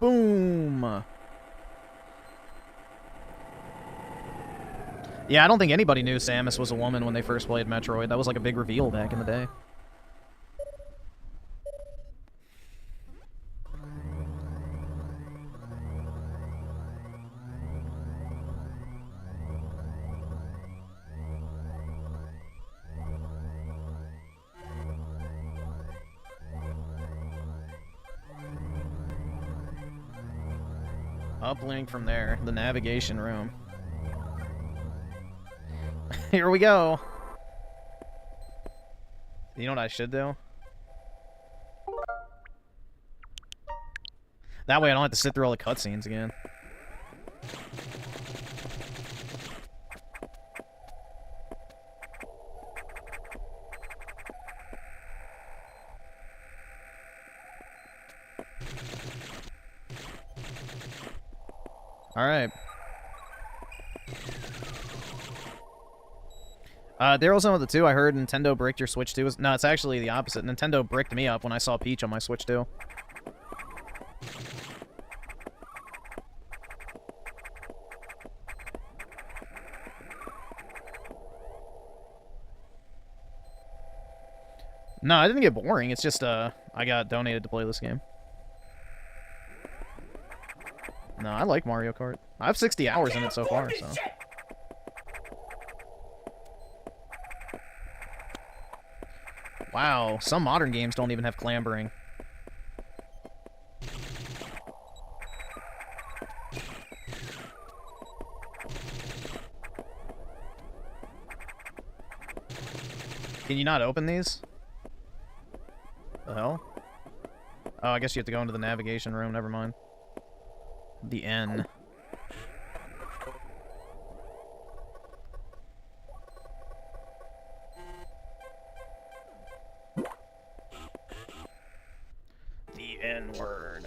Boom! Yeah, I don't think anybody knew Samus was a woman when they first played Metroid. That was like a big reveal back in the day. Uplink from there. The navigation room. Here we go. You know what I should do? That way I don't have to sit through all the cutscenes again. Alright. Daryl some of the two. I heard Nintendo bricked your Switch 2. No, it's actually the opposite. Nintendo bricked me up when I saw Peach on my Switch 2. No, I didn't get boring. It's just, I got donated to play this game. No, I like Mario Kart. I have 60 hours in it so far, so... Wow, some modern games don't even have clambering. Can you not open these? The hell? Oh, I guess you have to go into the navigation room. Never mind. The N. The N-word.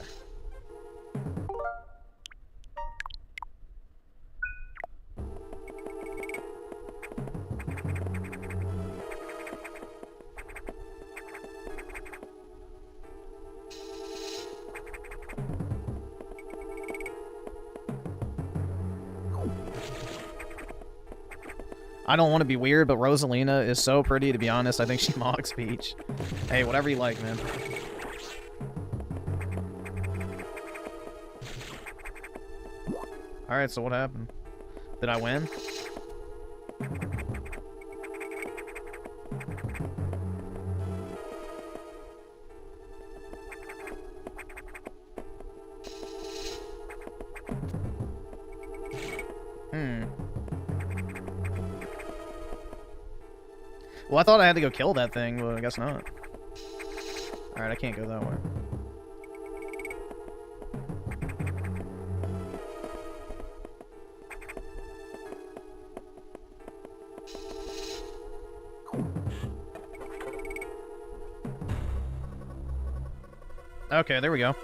I don't want to be weird, but Rosalina is so pretty, to be honest. I think she mocks Peach. Hey, whatever you like, man. Alright, so what happened? Did I win? Well, I thought I had to go kill that thing, but I guess not. Alright, I can't go that way. Okay, there we go.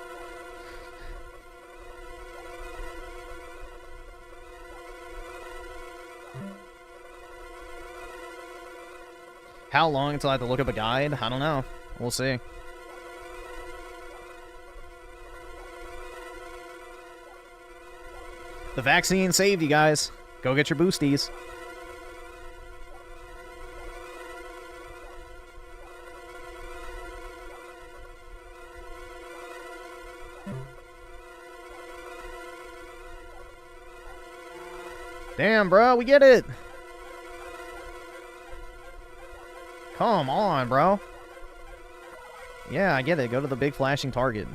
How long until I have to look up a guide? I don't know. We'll see. The vaccine saved you guys. Go get your boosties. Damn, bro, we get it. Come on, bro. Yeah, I get it. Go to the big flashing target.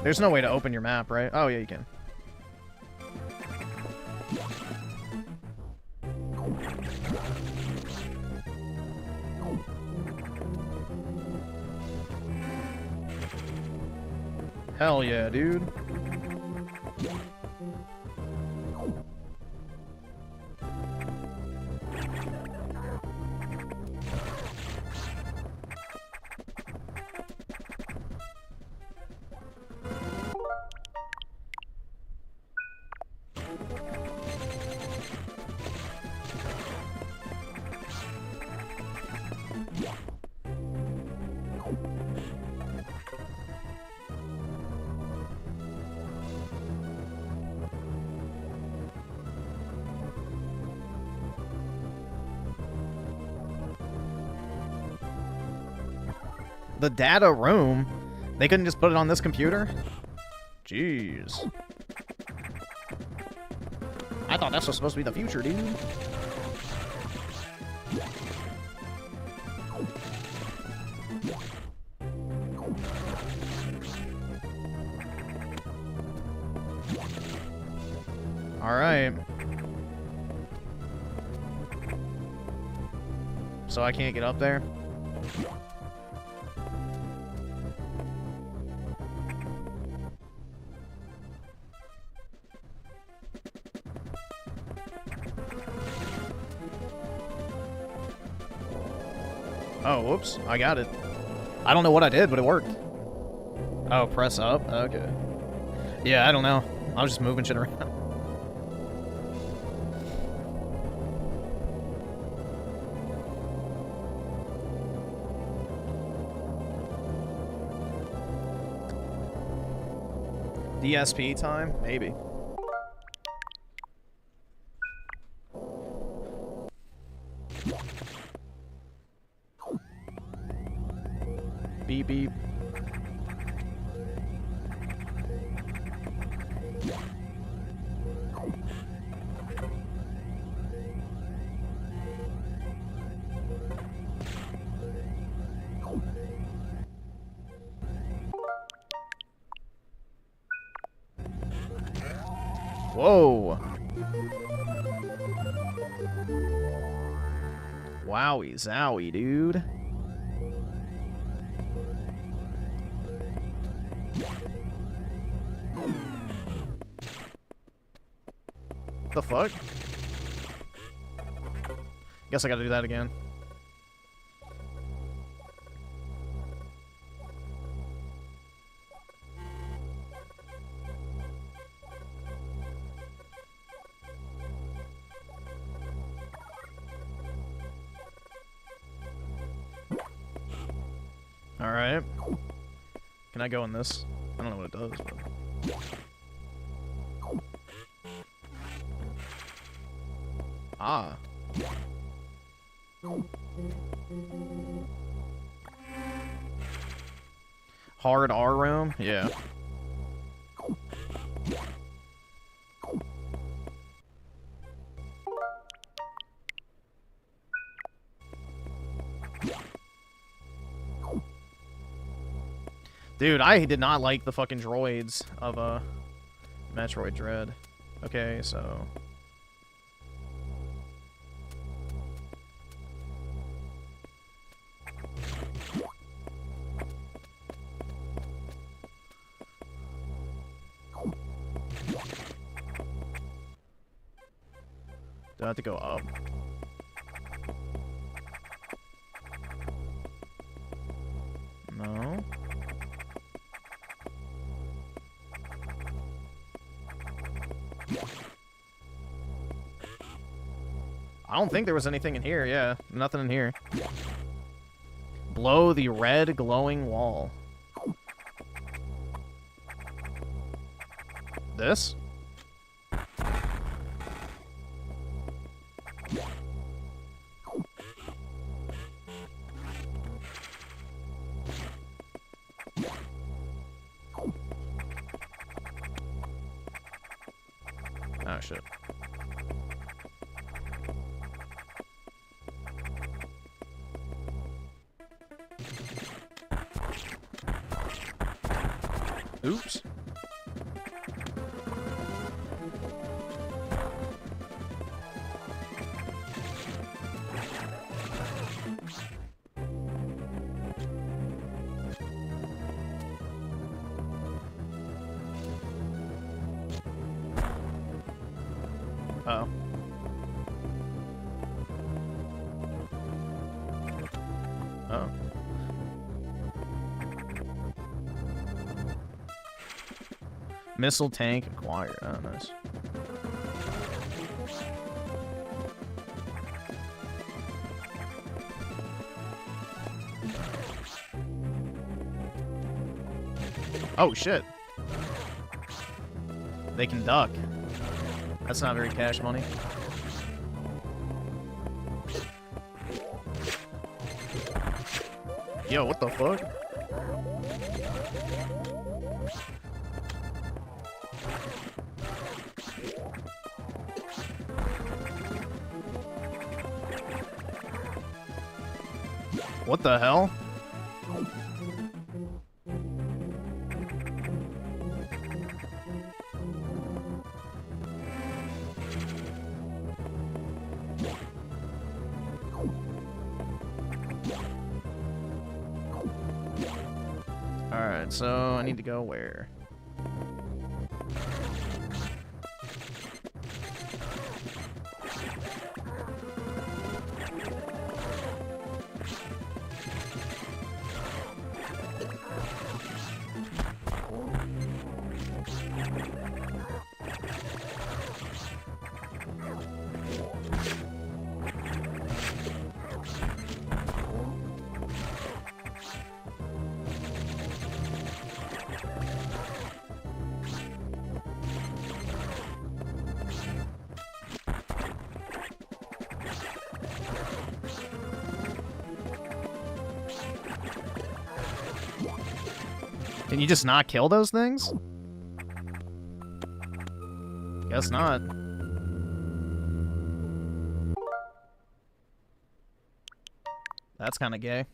There's no way to open your map, right? Oh, yeah, you can. Hell yeah, dude. The data room? They couldn't just put it on this computer? Jeez. I thought this was supposed to be the future, dude. Alright. So I can't get up there? Oh, whoops. I got it. I don't know what I did, but it worked. Oh, press up? Okay. Yeah, I don't know. I was just moving shit around. DSP time? Maybe. Beep beep. Whoa. Wowie zowie, dude. What the fuck? Guess I gotta do that again. Alright. Can I go in this? I don't know what it does, but... Ah. Hard R room? Yeah. Dude, I did not like the fucking droids of Metroid Dread. Okay, so... Do I have to go up? No. I don't think there was anything in here, yeah. Nothing in here. Blow the red glowing wall. This? Oh, shit. Oops. Uh-oh. Oh. Missile tank acquired. Oh, nice. Oh, shit. They can duck. That's not very cash money. Yo, what the fuck? What the hell? Alright, so I need to go where? Can you just not kill those things? Guess not. That's kind of gay.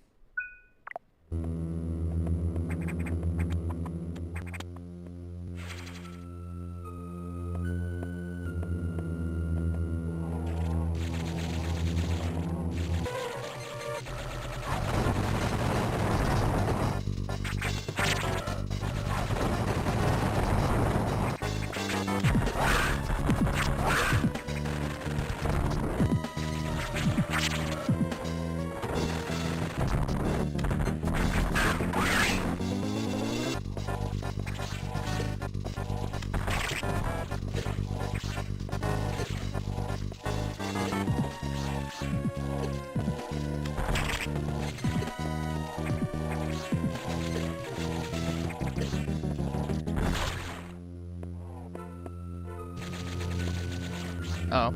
Oh.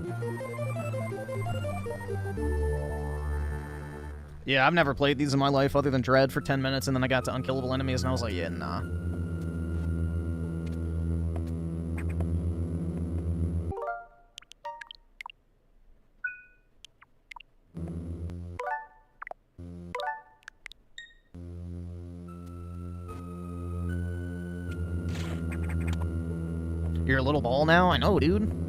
Yeah, I've never played these in my life other than Dread for 10 minutes, and then I got to unkillable enemies, and I was like, yeah, nah. You're a little ball now? I know, dude.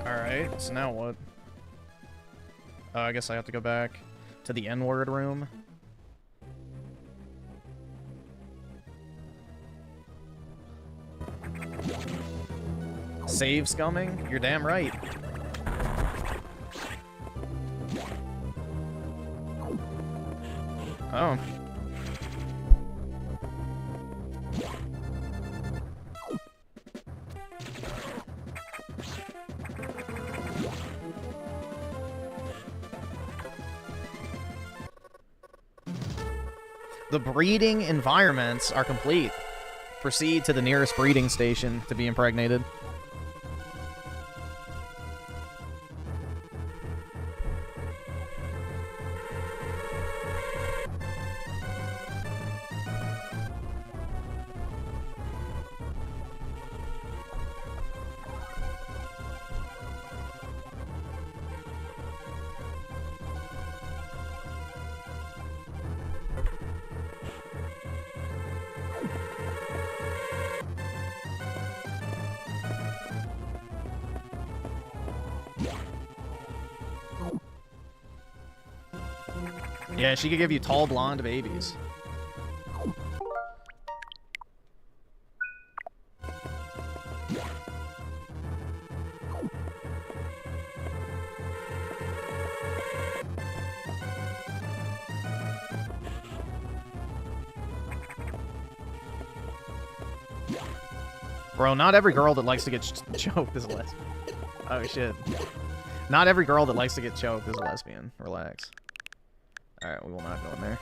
Alright, so now what? I guess I have to go back to the N-word room. Save scumming? You're damn right. Oh. The breeding environments are complete. Proceed to the nearest breeding station to be impregnated. Yeah, she could give you tall blonde babies. Bro, not every girl that likes to get choked is a lesbian. Oh, shit. Not every girl that likes to get choked is a lesbian. Relax. Alright, we will not go in there.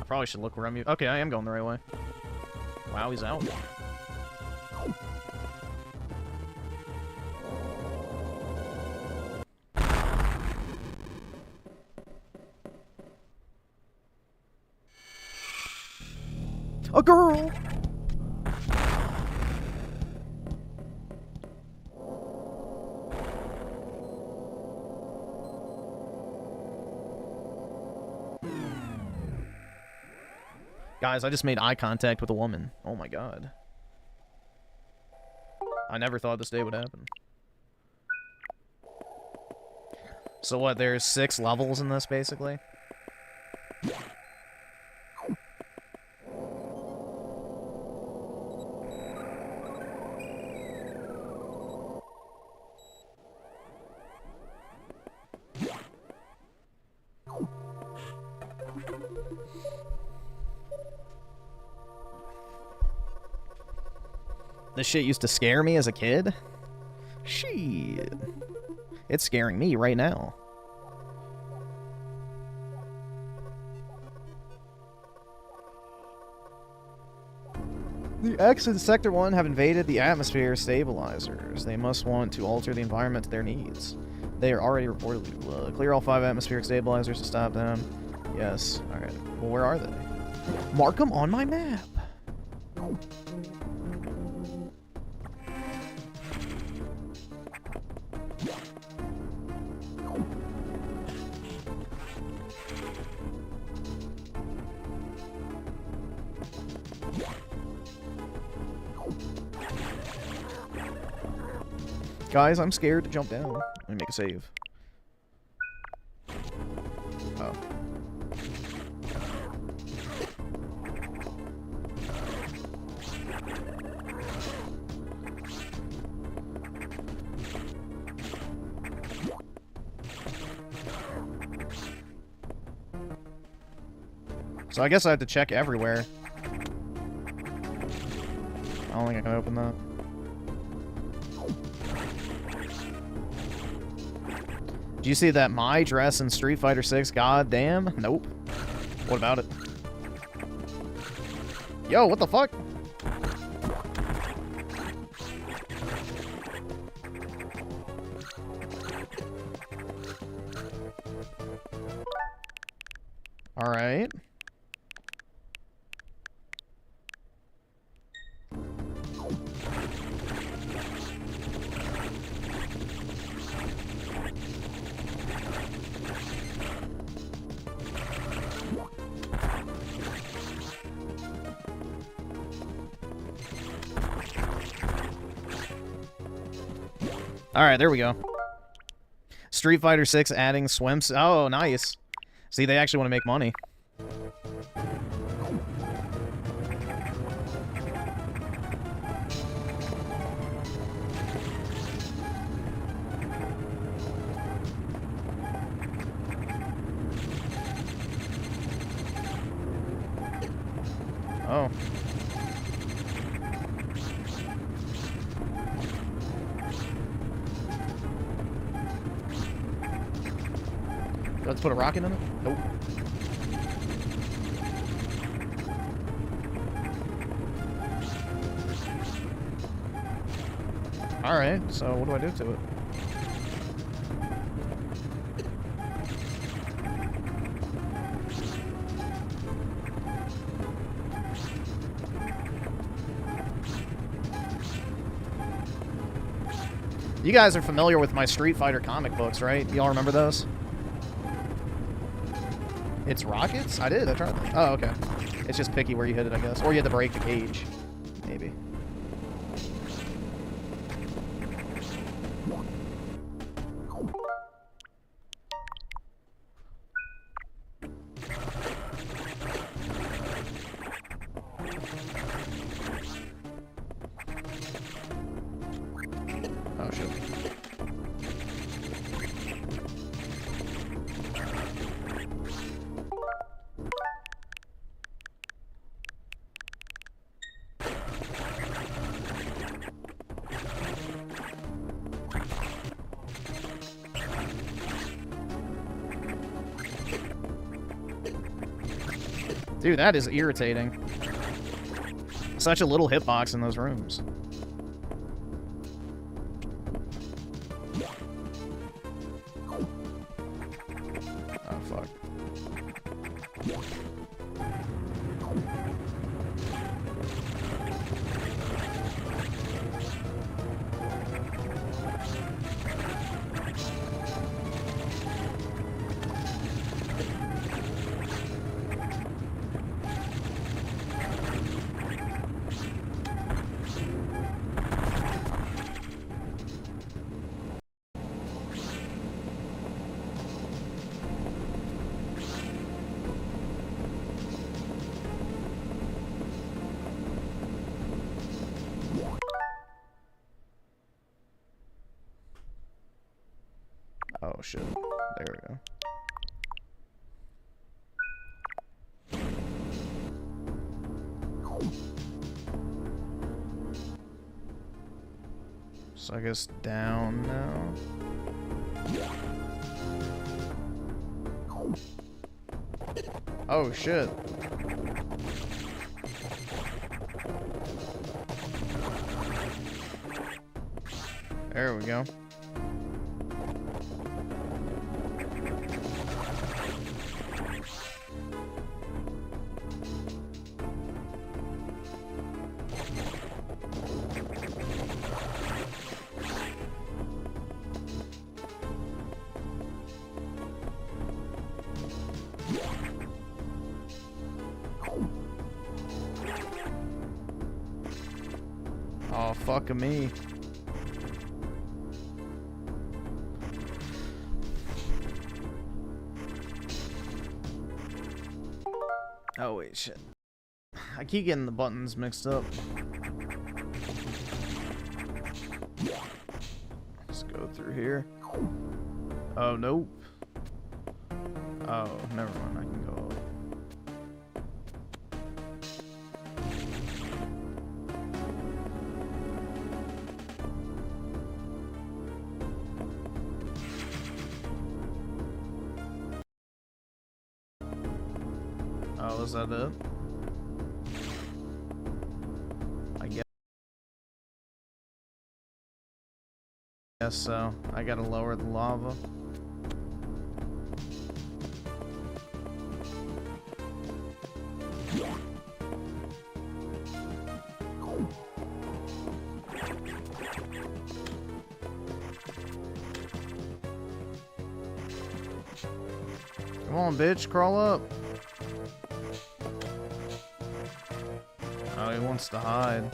I probably should look where I'm... Okay, I am going the right way. Wow, he's out. A girl! Guys, I just made eye contact with a woman. Oh my god. I never thought this day would happen. So what, there's 6 levels in this, basically? This shit used to scare me as a kid? Shit. It's scaring me right now. The X in Sector 1 have invaded the atmosphere stabilizers. They must want to alter the environment to their needs. They are already reportedly clear all 5 atmospheric stabilizers to stop them. Yes. Alright. Well, where are they? Mark them on my map. Guys, I'm scared to jump down. Let me make a save. Oh. So I guess I have to check everywhere. I don't think I can open that. Do you see that my dress in Street Fighter 6? God damn. Nope. What about it? Yo, what the fuck? Alright. Alright, there we go. Street Fighter 6 adding swims. Oh, nice. See, they actually want to make money. Oh. Let's put a rocket in it? Nope. Alright, so what do I do to it? You guys are familiar with my Street Fighter comic books, right? Y'all remember those? It's rockets? I did, I tried that. Oh, okay. It's just picky where you hit it, I guess. Or you had to break the cage. Maybe. Dude, that is irritating. Such a little hitbox in those rooms. Oh, fuck. Oh shit. There we go. So I guess down now. Oh shit. There we go. Oh, fuck me. Oh, wait, shit. I keep getting the buttons mixed up. Let's go through here. Oh, nope. Oh, never mind. I can go up. Oh, is that it? I guess so. I gotta lower the lava. Come on, bitch, crawl up. Oh, he wants to hide.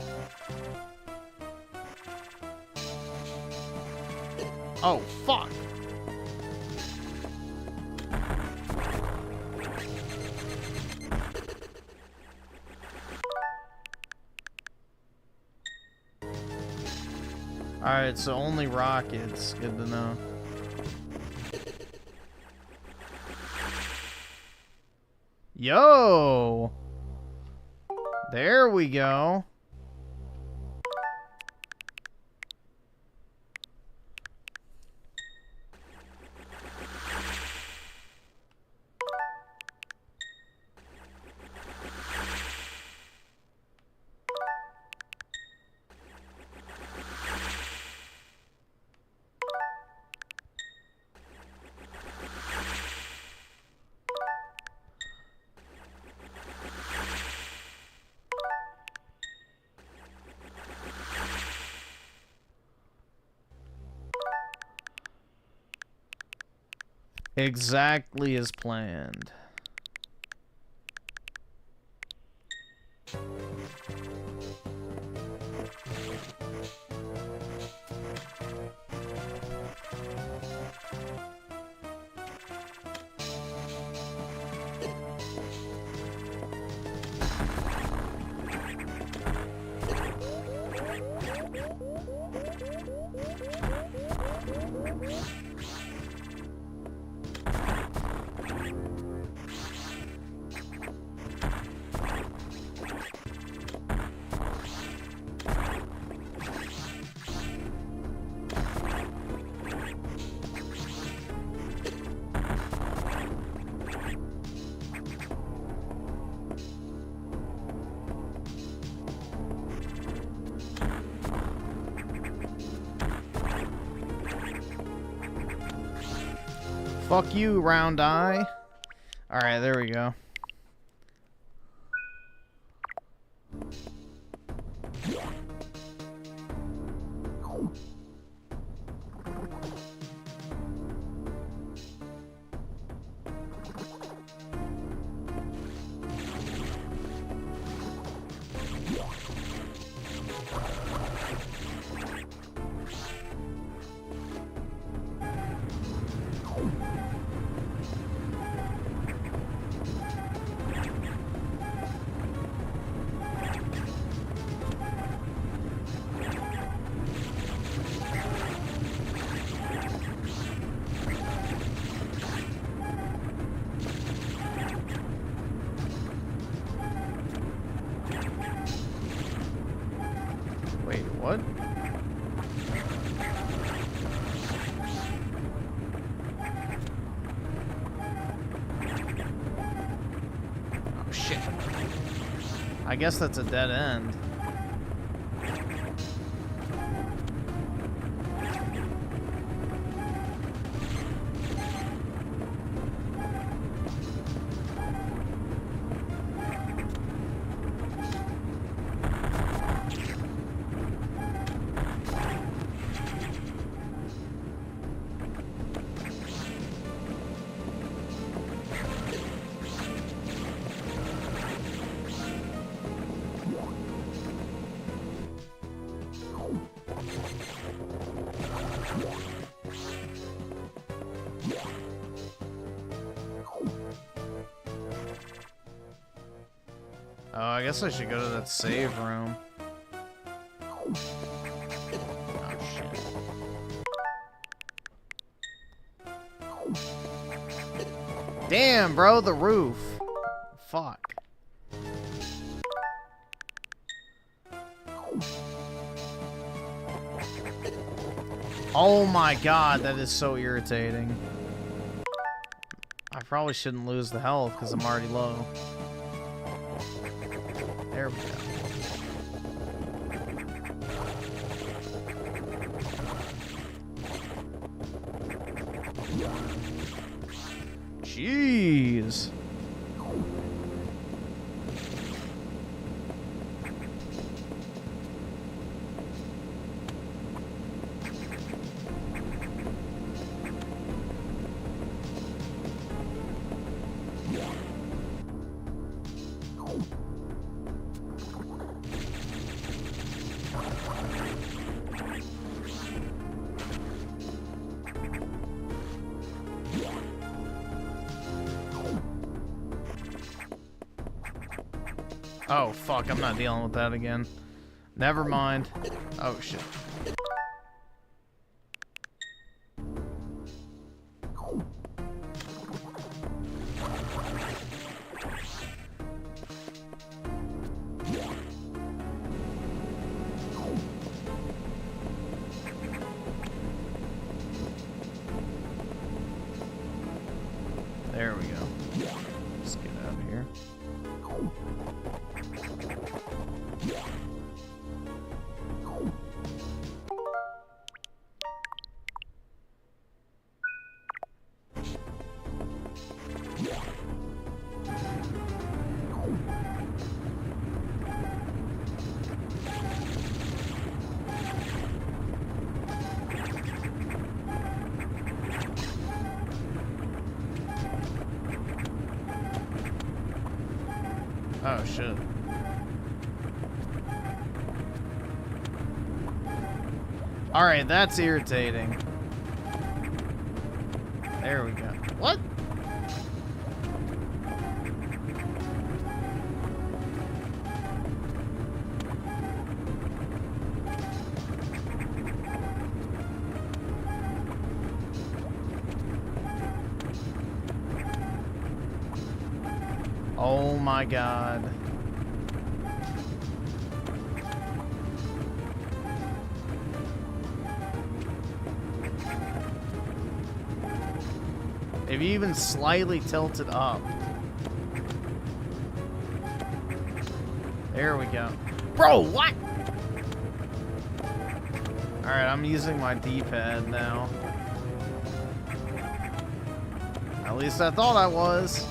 Oh, fuck! Alright, so only rockets. Good to know. Yo! There we go. Exactly as planned. Fuck you, round eye. Alright, there we go. Wait, what? Oh, shit. I guess that's a dead end. Oh, I guess I should go to that save room. Oh, shit. Damn, bro, the roof. Fuck. Oh my god, that is so irritating. I probably shouldn't lose the health because I'm already low. There we go. Jeez. Oh, fuck, I'm not dealing with that again. Never mind. Oh, shit. There we go. Let's get out of here. Oh, shit. Alright, that's irritating. There we go. What? Oh my god. If you even slightly tilt it up. There we go. Bro, what? Alright, I'm using my D-pad now. At least I thought I was.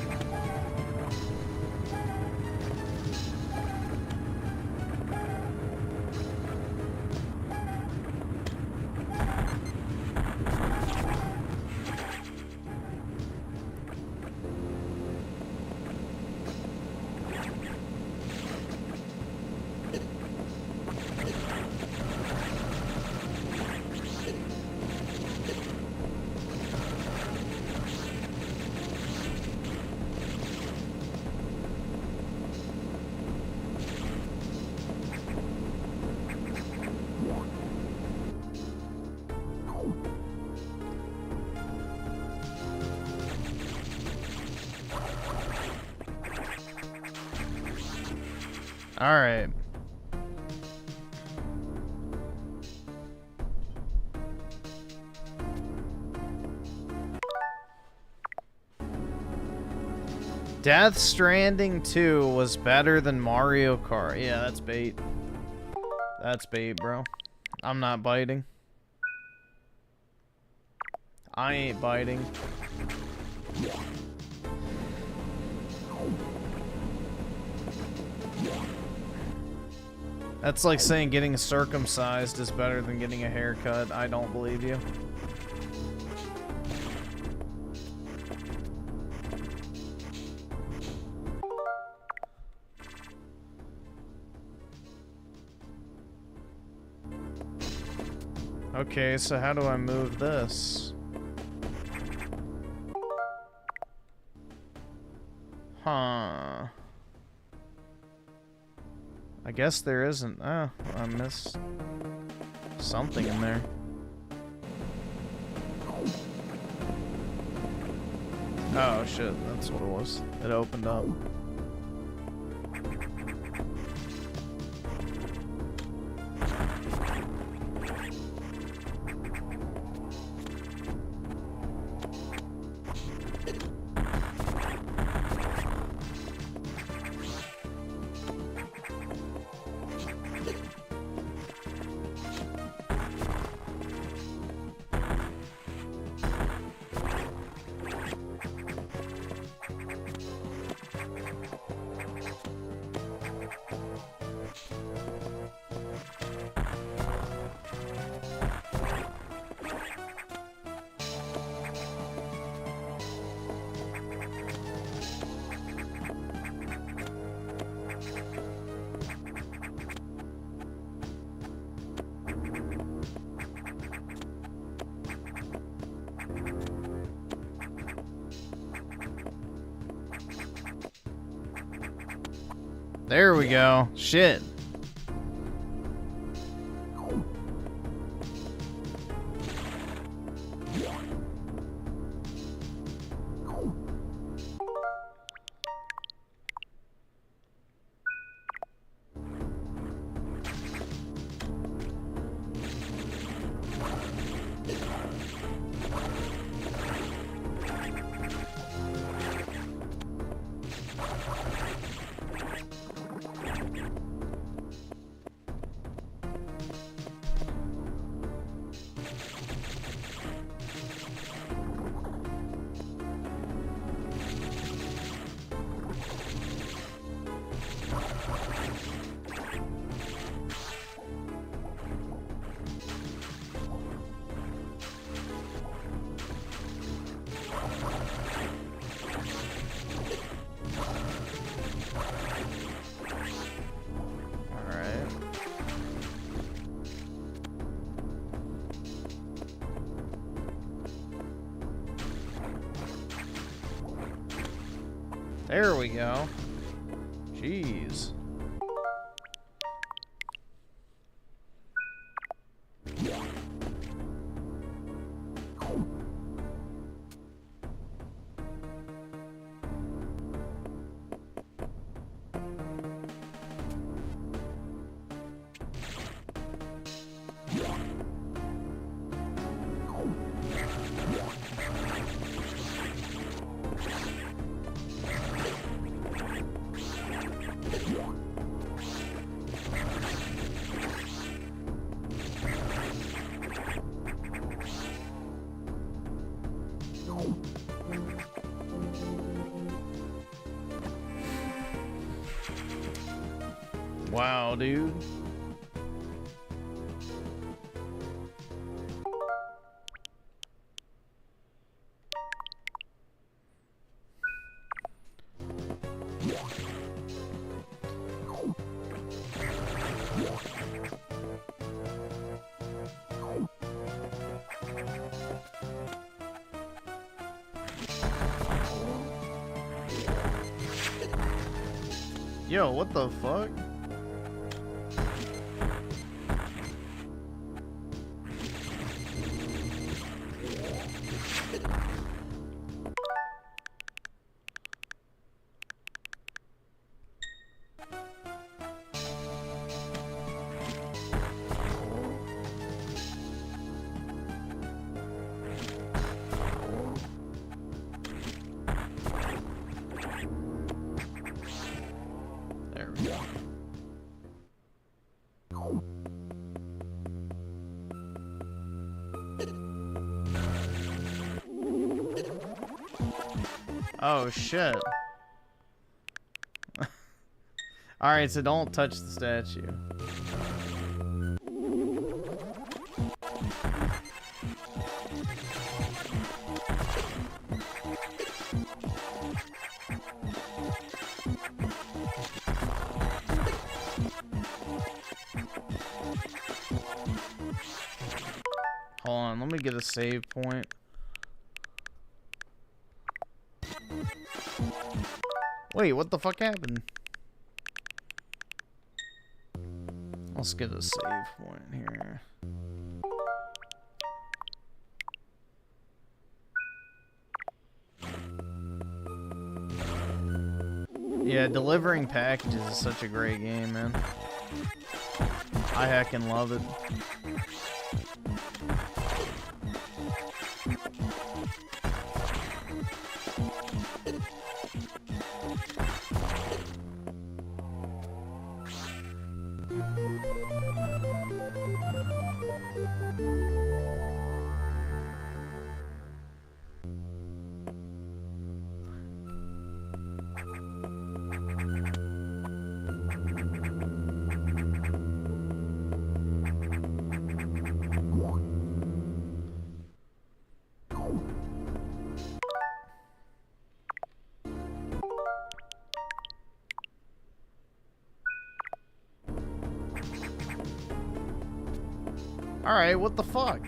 All right. Death Stranding 2 was better than Mario Kart. Yeah, that's bait. That's bait, bro. I'm not biting. I ain't biting. That's like saying getting circumcised is better than getting a haircut. I don't believe you. Okay, so how do I move this? Huh. I guess there isn't. Oh, I missed something in there. Oh shit, that's what it was. It opened up. There we go. Shit. There we go. Jeez. Wow, dude. Yo, what the fuck? There we go. Oh shit. Alright, so don't touch the statue. Hold on, let me get a save point. Wait, what the fuck happened? Let's get a save point here. Yeah, delivering packages is such a great game, man. I heckin' love it. Alright, what the fuck?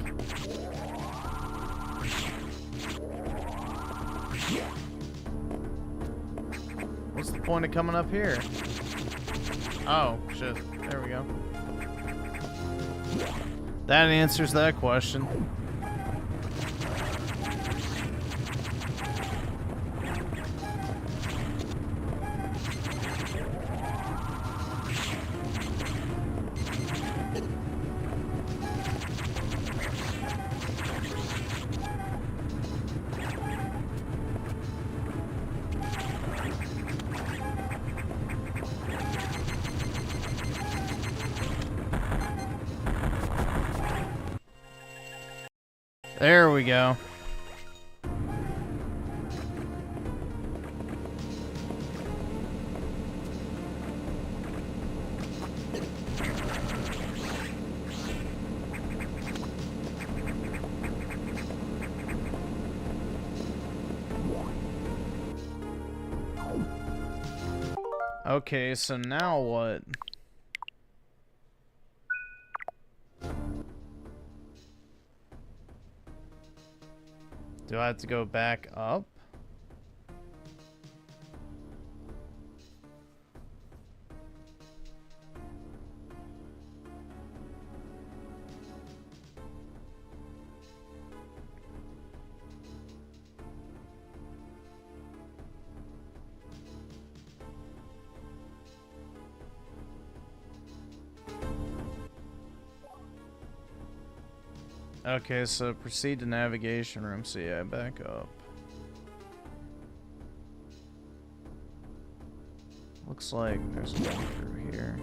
What's the point of coming up here? Oh, shit. There we go. That answers that question. There we go. Okay, so now what? Do I have to go back up? Okay, so proceed to navigation room. So yeah, back up. Looks like there's a way through here.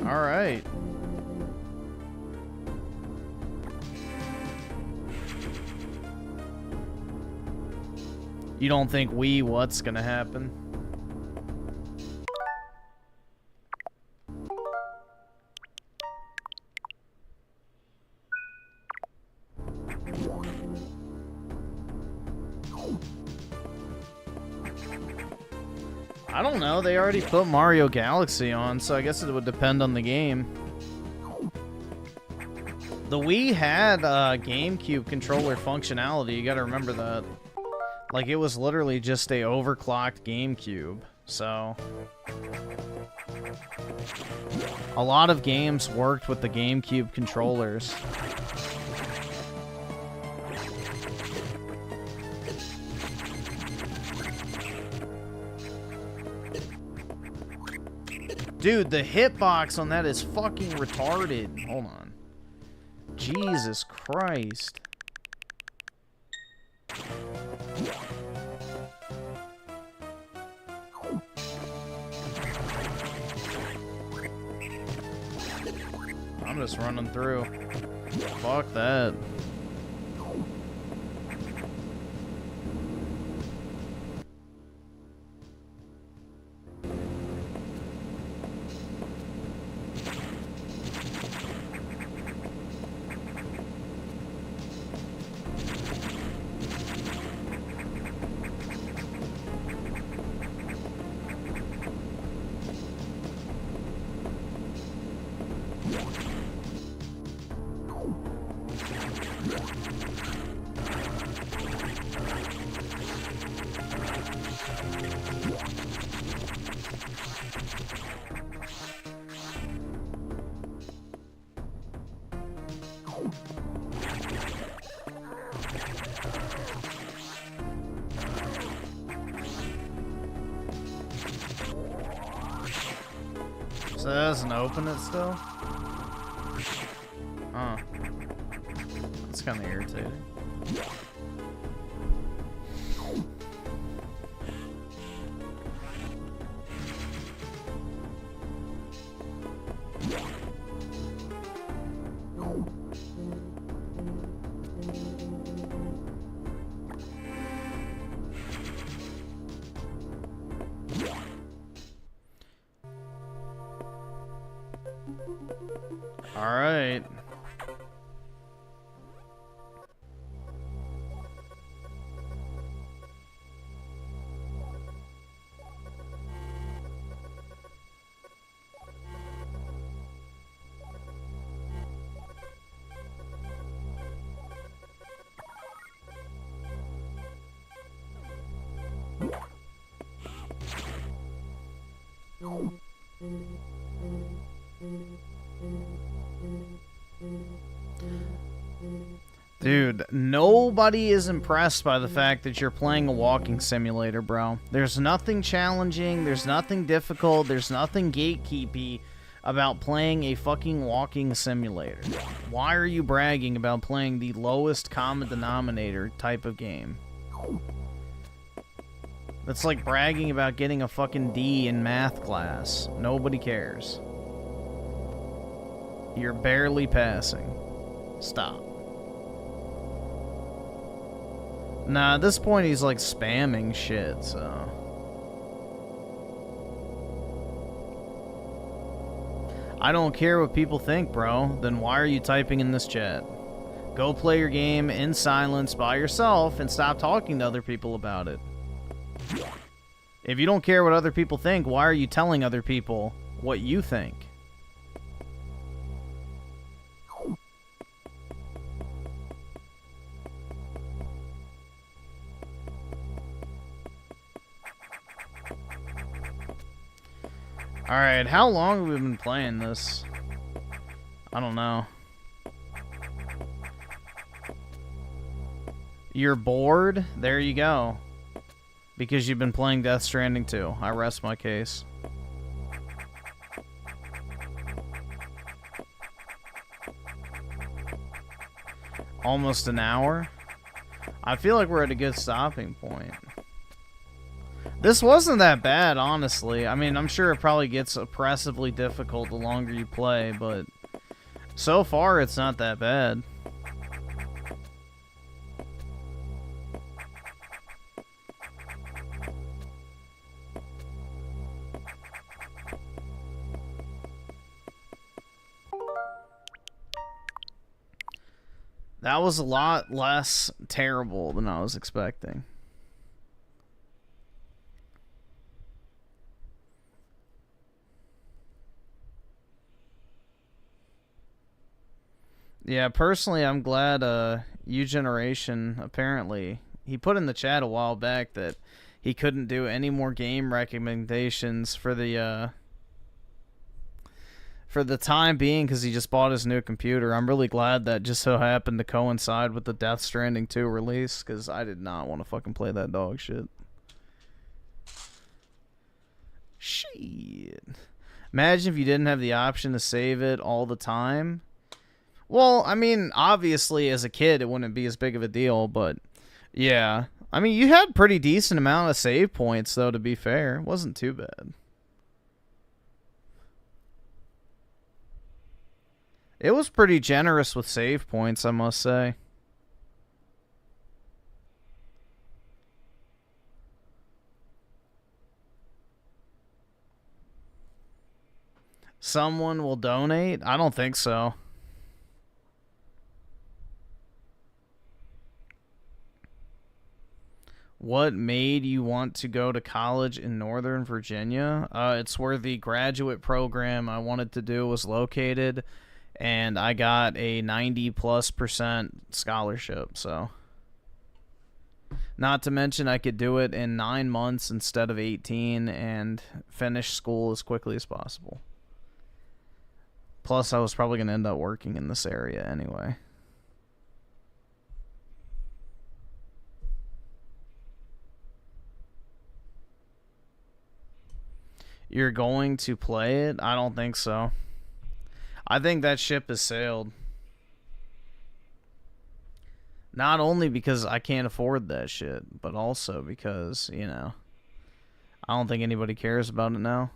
Alright. You don't think what's gonna happen? I don't know, they already put Mario Galaxy on, so I guess it would depend on the game. The Wii had GameCube controller functionality, you gotta remember that. Like, it was literally just a overclocked GameCube, so... A lot of games worked with the GameCube controllers. Dude, the hitbox on that is fucking retarded. Hold on. Jesus Christ. I'm just running through. Fuck that. So that doesn't open it still? Huh. That's kind of irritating. Alright. Dude, nobody is impressed by the fact that you're playing a walking simulator, bro. There's nothing challenging, there's nothing difficult, there's nothing gatekeepy about playing a fucking walking simulator. Why are you bragging about playing the lowest common denominator type of game? That's like bragging about getting a fucking D in math class. Nobody cares. You're barely passing. Stop. Nah, at this point he's like spamming shit, so... I don't care what people think, bro. Then why are you typing in this chat? Go play your game in silence by yourself and stop talking to other people about it. If you don't care what other people think, why are you telling other people what you think? Alright, how long have we been playing this? I don't know. You're bored? There you go. Because you've been playing Death Stranding 2. I rest my case. Almost an hour? I feel like we're at a good stopping point. This wasn't that bad, honestly. I mean, I'm sure it probably gets oppressively difficult the longer you play, but so far it's not that bad. That was a lot less terrible than I was expecting. Yeah, personally, I'm glad U-Generation, apparently, he put in the chat a while back that he couldn't do any more game recommendations for the time being because he just bought his new computer. I'm really glad that just so happened to coincide with the Death Stranding 2 release because I did not want to fucking play that dog shit. Shit. Imagine if you didn't have the option to save it all the time. Well, I mean, obviously, as a kid, it wouldn't be as big of a deal, but yeah. I mean, you had pretty decent amount of save points, though, to be fair. It wasn't too bad. It was pretty generous with save points, I must say. Someone will donate? I don't think so. What made you want to go to college in Northern Virginia? It's where the graduate program I wanted to do was located, and I got a 90+% scholarship, so. Not to mention I could do it in 9 months instead of 18 and finish school as quickly as possible. Plus, I was probably going to end up working in this area anyway. You're going to play it? I don't think so. I think that ship has sailed. Not only because I can't afford that shit, but also because, you know, I don't think anybody cares about it now.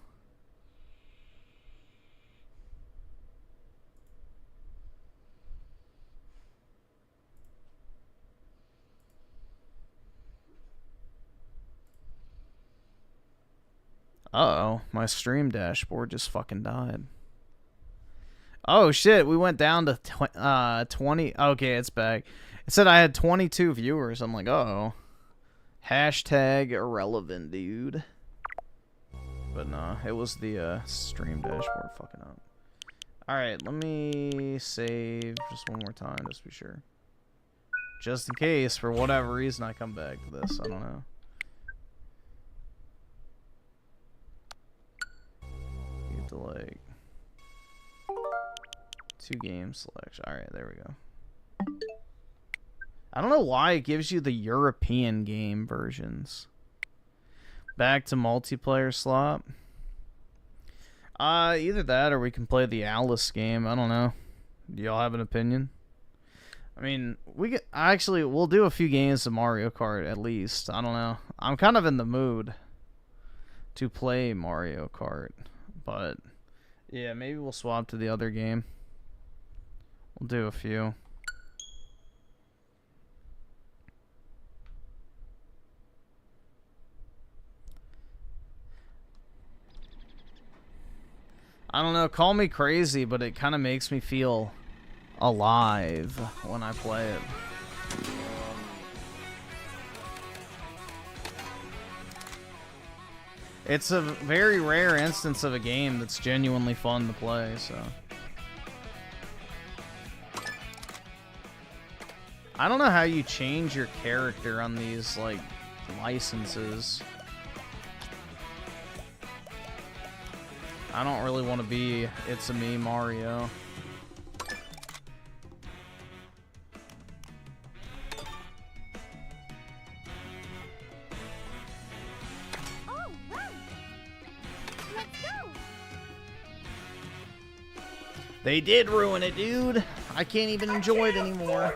Uh-oh, my stream dashboard just fucking died. Oh, shit, we went down to 20. Okay, it's back. It said I had 22 viewers. I'm like, uh-oh. Hashtag irrelevant, dude. But no, it was the stream dashboard fucking up. Alright, let me save just one more time, just to be sure. Just in case, for whatever reason, I come back to this. I don't know. To like 2 game selection. Alright, there we go. I don't know why it gives you the European game versions. Back to multiplayer slot. Either that or we can play the Alice game. I don't know. Do y'all have an opinion? I mean, we'll do a few games of Mario Kart at least. I don't know. I'm kind of in the mood to play Mario Kart. But, yeah, maybe we'll swap to the other game. We'll do a few. I don't know, call me crazy, but it kind of makes me feel alive when I play it. It's a very rare instance of a game that's genuinely fun to play, so. I don't know how you change your character on these, like, licenses. I don't really want to be It's-a-me Mario. They did ruin it, dude. I can't even enjoy it anymore.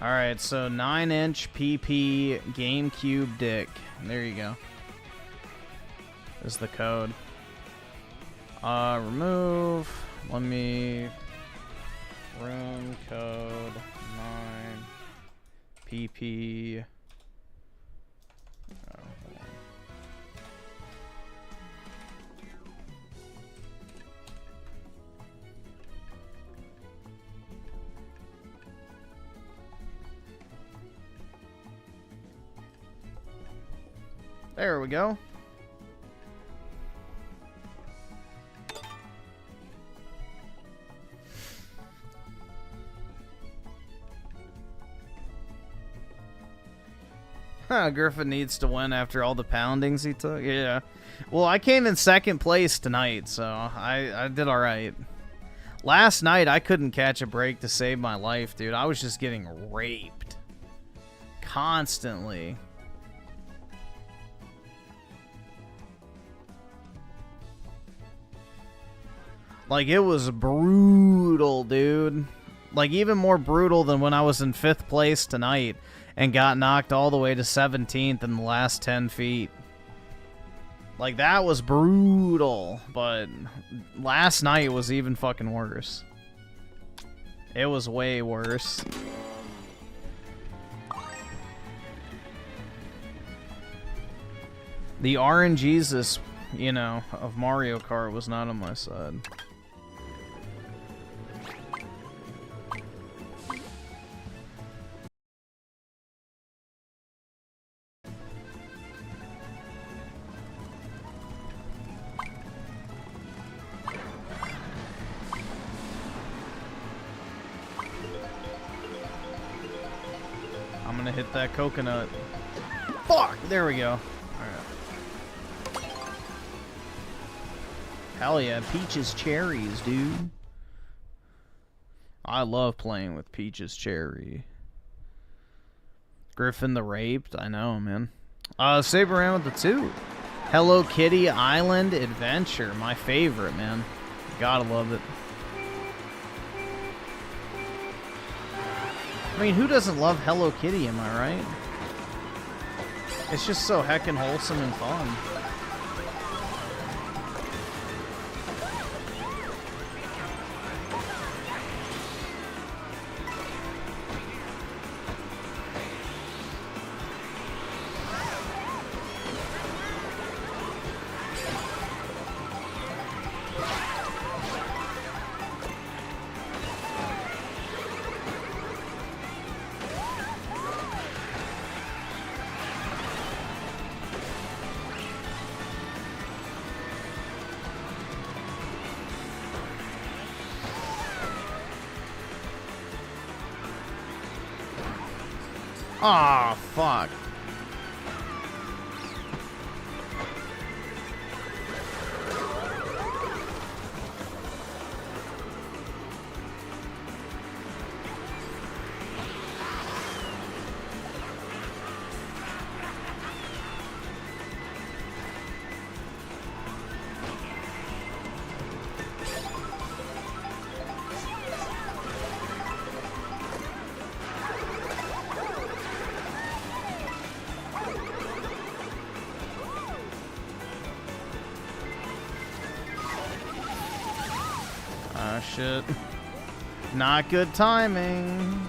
Alright, so 9-inch PP GameCube dick. There you go. Is the code. Remove. Let me... Room code 9 PP... Oh, hold on. There we go. Griffin needs to win after all the poundings he took. Yeah. Well, I came in second place tonight, so I did all right. Last night, I couldn't catch a break to save my life, dude. I was just getting raped. Constantly. Like, it was brutal, dude. Like, even more brutal than when I was in 5th place tonight and got knocked all the way to 17th in the last 10 feet. Like, that was brutal, but last night was even fucking worse. It was way worse. The RNGesus, you know, of Mario Kart was not on my side. I'm gonna hit that coconut. Fuck! There we go. Alright. Hell yeah, peaches cherries, dude. I love playing with peaches cherry. Griffin the Raped, I know, man. Saber Ram with the 2. Hello Kitty Island Adventure, my favorite, man. Gotta love it. I mean, who doesn't love Hello Kitty, am I right? It's just so heckin' wholesome and fun. Aw, oh, fuck. Shit. Not good timing.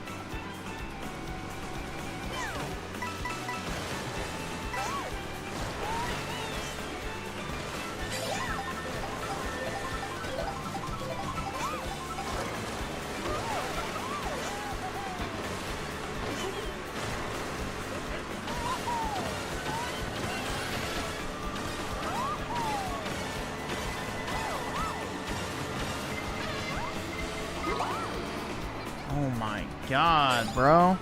Oh my god, bro.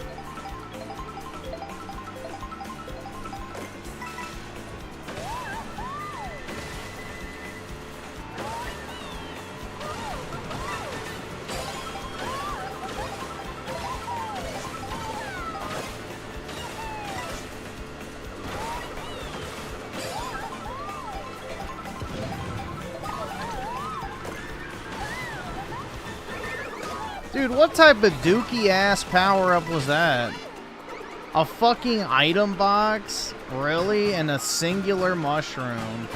Dude, what type of dookie-ass power-up was that? A fucking item box? Really? And a singular mushroom?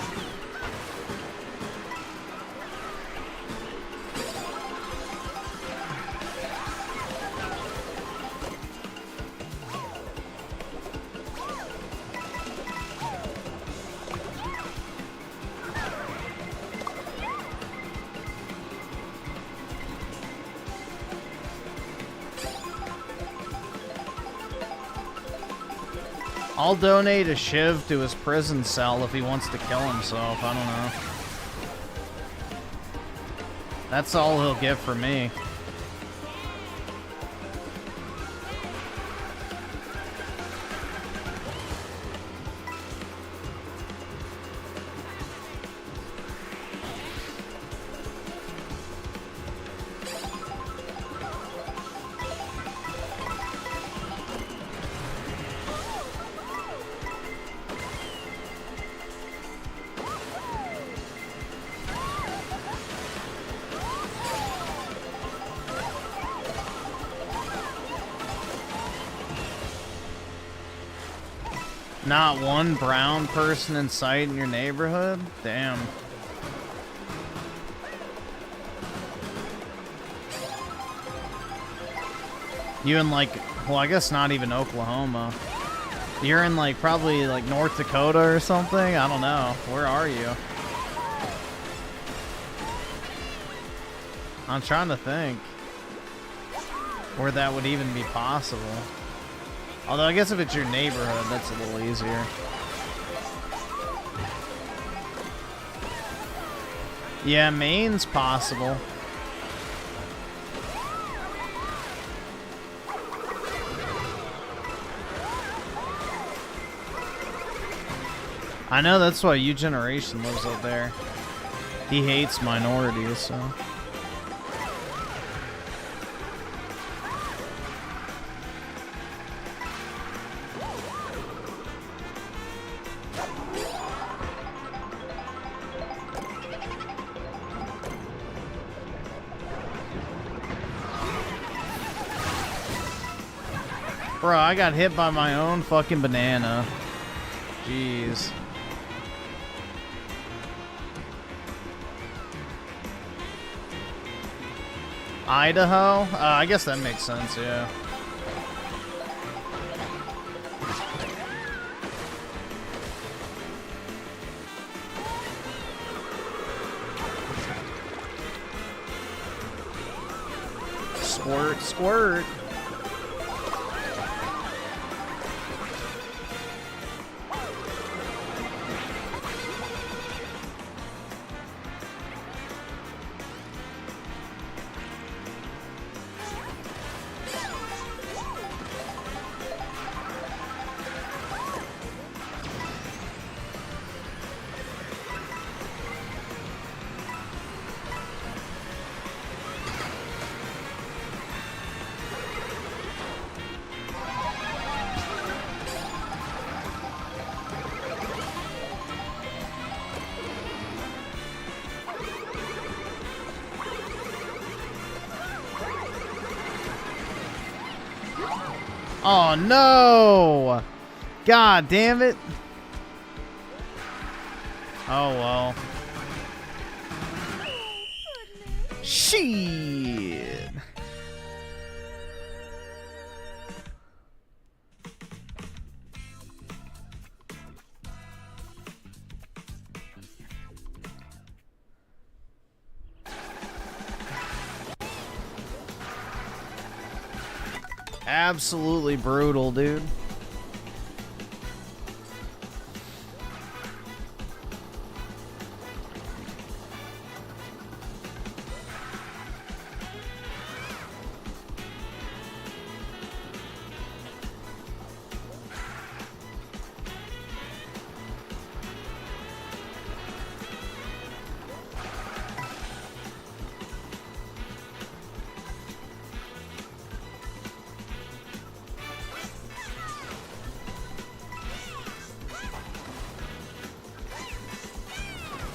I'll donate a shiv to his prison cell if he wants to kill himself. I don't know. That's all he'll get from me. Not one brown person in sight in your neighborhood? Damn. You in like, well, I guess not even Oklahoma. You're in like probably like North Dakota or something? I don't know. Where are you? I'm trying to think where that would even be possible. Although I guess if it's your neighborhood, that's a little easier. Yeah, Maine's possible. I know, that's why U-Generation lives up there. He hates minorities, so... Bro, I got hit by my own fucking banana. Jeez. Idaho? I guess that makes sense, yeah. Squirt, squirt. Oh no! God damn it! Oh well. Shit! Absolutely brutal, dude.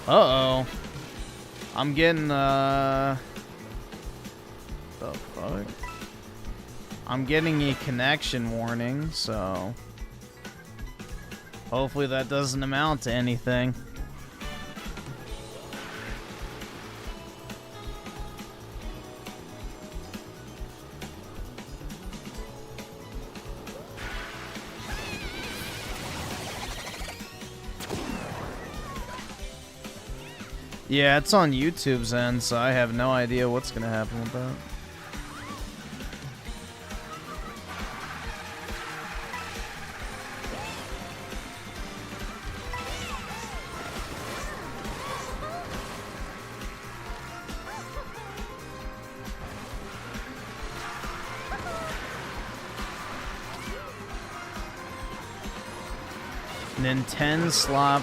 Uh-oh. I'm getting, the fuck? I'm getting a connection warning, so hopefully that doesn't amount to anything. Yeah, it's on YouTube's end, so I have no idea what's gonna happen with that. Nintendo slap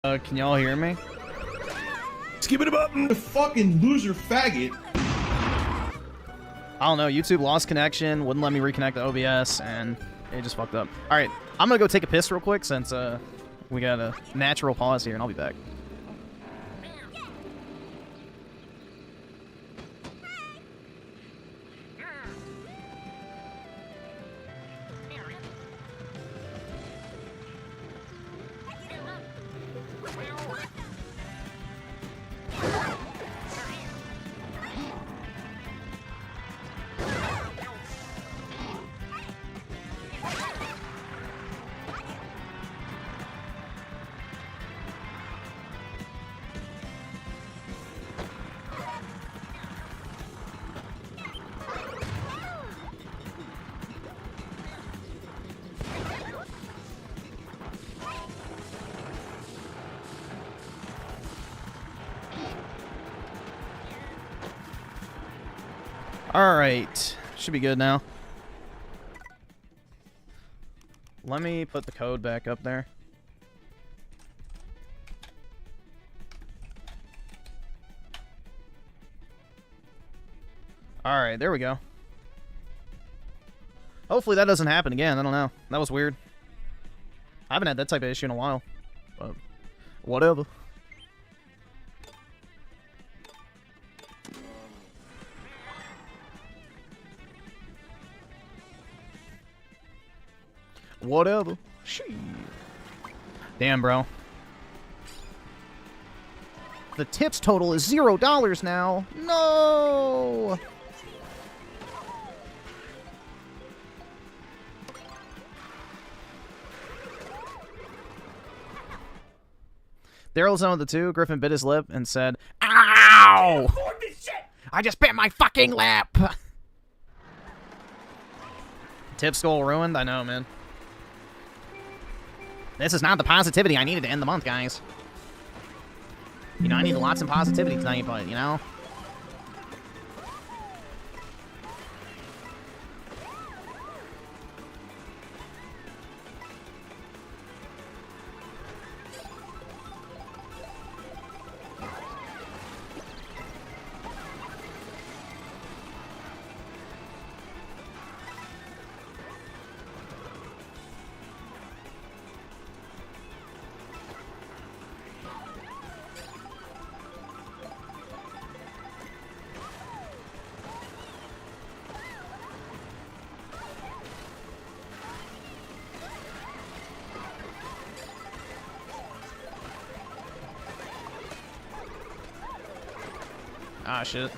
Can y'all hear me? Skip it up. The fucking loser faggot. I don't know. YouTube lost connection, wouldn't let me reconnect to OBS, and it just fucked up. All right, I'm gonna go take a piss real quick since we got a natural pause here, and I'll be back. Alright, should be good now. Let me put the code back up there. Alright, there we go. Hopefully that doesn't happen again, I don't know. That was weird. I haven't had that type of issue in a while. But whatever. Whatever. Shit. Damn, bro. The tips total is $0 now. No. Daryl's on the two. Griffin bit his lip and said, "Ow! I just bit my fucking lip." Tips goal ruined. I know, man. This is not the positivity I needed to end the month, guys. You know, I needed lots of positivity tonight, but, you know. Ah, shit.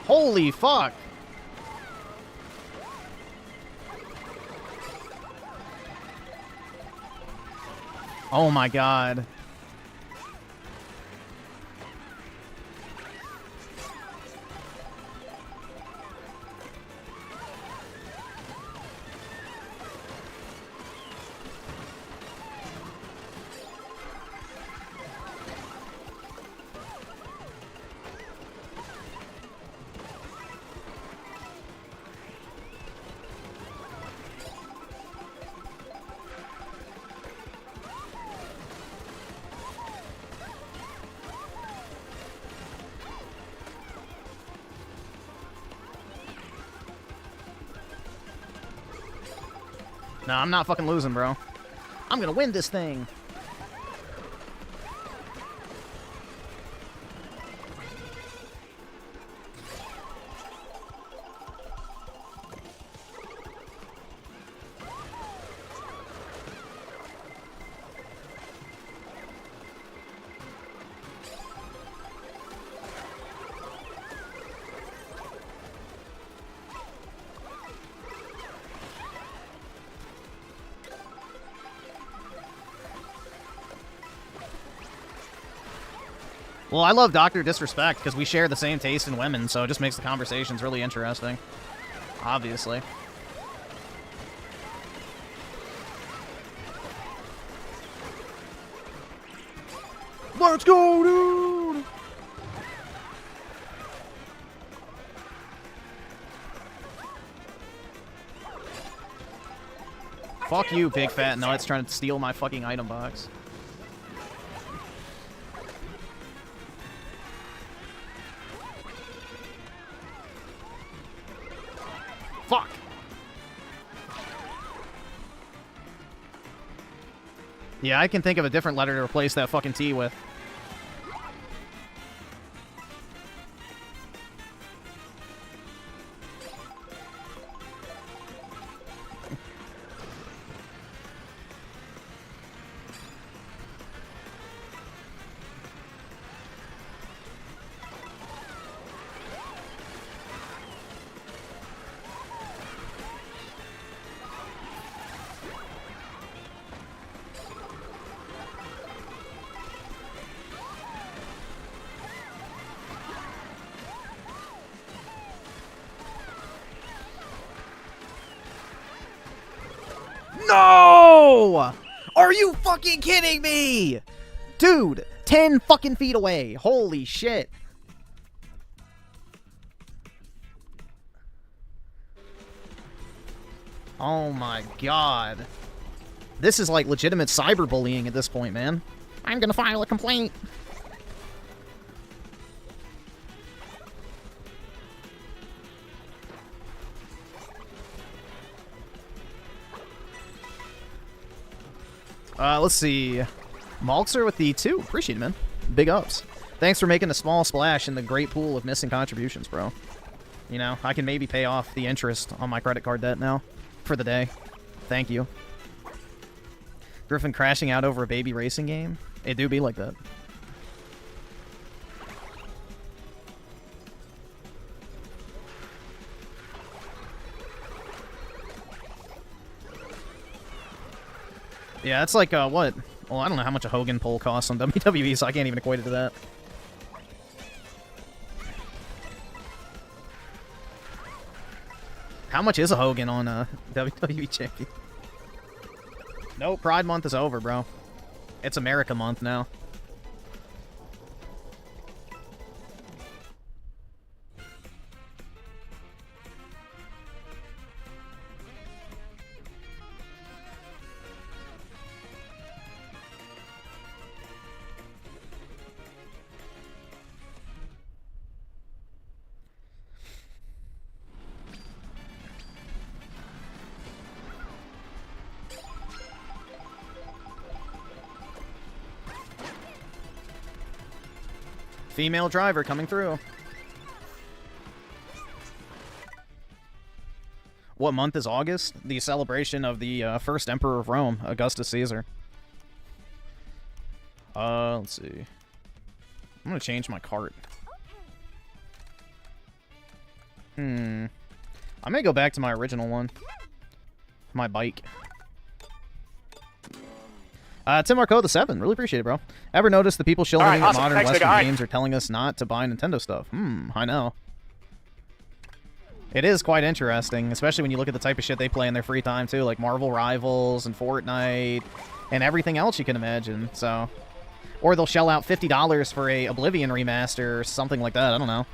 Holy fuck! Oh my god. No, I'm not fucking losing, bro. I'm gonna win this thing. Well, I love Dr. Disrespect because we share the same taste in women, so it just makes the conversations really interesting. Obviously. Let's go, dude! Fuck you, big fat nuts, trying to steal my fucking item box. Fuck! Yeah, I can think of a different letter to replace that fucking T with. No! Are you fucking kidding me? Dude, 10 fucking feet away. Holy shit. Oh my god. This is like legitimate cyberbullying at this point, man. I'm gonna file a complaint. Let's see. Malkser with the 2. Appreciate it, man. Big ups. Thanks for making a small splash in the great pool of missing contributions, bro. You know, I can maybe pay off the interest on my credit card debt now for the day. Thank you. Griffin crashing out over a baby racing game? It do be like that. Yeah, it's like, what? Well, I don't know how much a Hogan pull costs on WWE, so I can't even equate it to that. How much is a Hogan on a WWE champion? No, Pride Month is over, bro. It's America Month now. Female driver coming through. What month is August? The celebration of the first emperor of Rome, Augustus Caesar. Let's see. I'm gonna change my cart. I may go back to my original one. My bike. Tim Marco the 7. Really appreciate it, bro. Ever notice the people shilling at modern Western games are telling us not to buy Nintendo stuff? I know. It is quite interesting, especially when you look at the type of shit they play in their free time, too, like Marvel Rivals and Fortnite and everything else you can imagine, so... Or they'll shell out $50 for a Oblivion remaster or something like that, I don't know.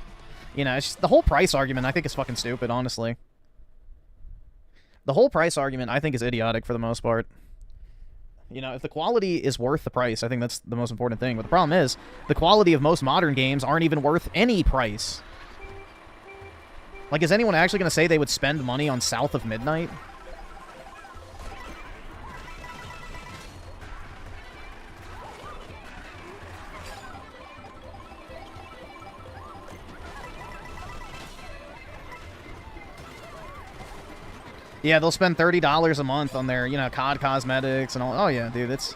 You know, it's just, the whole price argument I think is fucking stupid, honestly. The whole price argument I think is idiotic for the most part. You know, if the quality is worth the price, I think that's the most important thing. But the problem is, the quality of most modern games aren't even worth any price. Like, is anyone actually going to say they would spend money on South of Midnight? Yeah, they'll spend $30 a month on their, you know, COD cosmetics and all. Oh, yeah, dude, it's...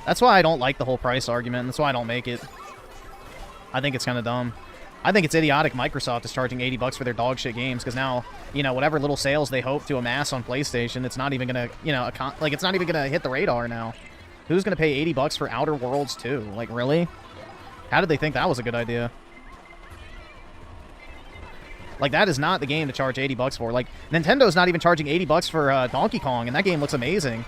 That's why I don't like the whole price argument. That's why I don't make it. I think it's kind of dumb. I think it's idiotic Microsoft is charging $80 for their dog shit games, because now, you know, whatever little sales they hope to amass on PlayStation, it's not even going to, you know, like, it's not even going to hit the radar now. Who's gonna pay 80 bucks for Outer Worlds 2? Like, really? How did they think that was a good idea? Like, that is not the game to charge 80 bucks for. Like, Nintendo's not even charging 80 bucks for Donkey Kong, and that game looks amazing.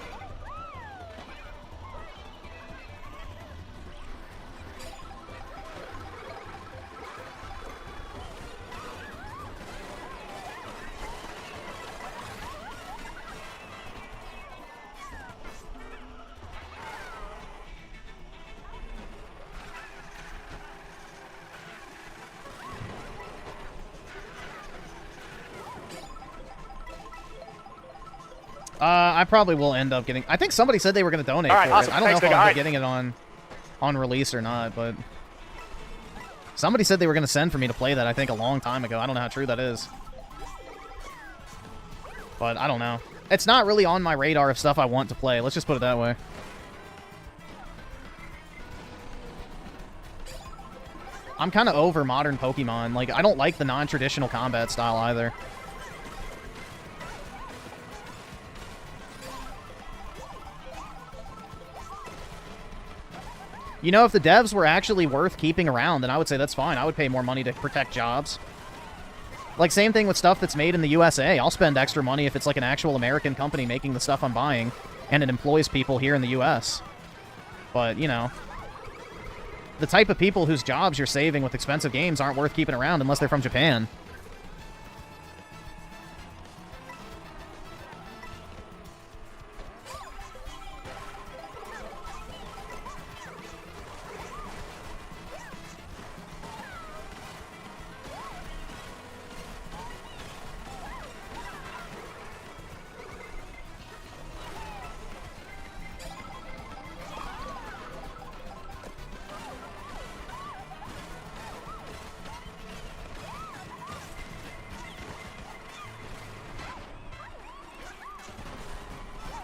I probably will end up getting... I think somebody said they were going to donate for it. Awesome. I don't know Thanks, if nigga. I'll be getting it on release or not, but... Somebody said they were going to send for me to play that, I think, a long time ago. I don't know how true that is. But I don't know. It's not really on my radar of stuff I want to play. Let's just put it that way. I'm kind of over modern Pokemon. Like, I don't like the non-traditional combat style either. You know, if the devs were actually worth keeping around, then I would say that's fine. I would pay more money to protect jobs. Like, same thing with stuff that's made in the USA. I'll spend extra money if it's like an actual American company making the stuff I'm buying, and it employs people here in the US. But, you know, the type of people whose jobs you're saving with expensive games aren't worth keeping around unless they're from Japan.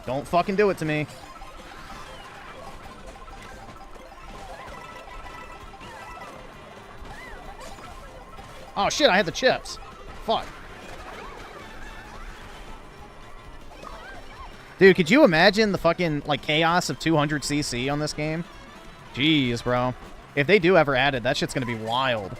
Don't fucking do it to me. Oh shit, I had the chips. Fuck. Dude, could you imagine the fucking, like, chaos of 200cc on this game? Jeez, bro. If they do ever add it, that shit's gonna be wild.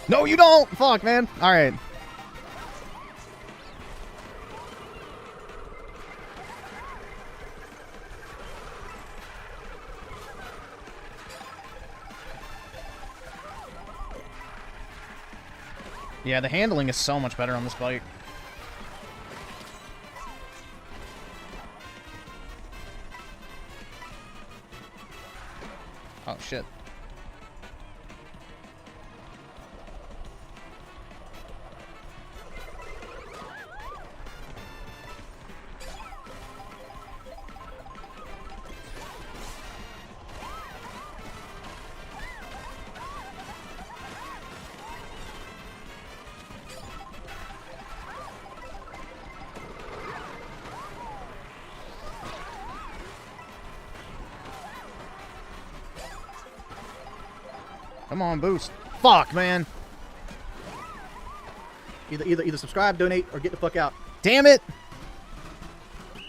No, you don't! Fuck, man. Alright. Yeah, the handling is so much better on this bike. Oh, shit. Come on, boost. Fuck, man. Either subscribe, donate, or get the fuck out. Damn it.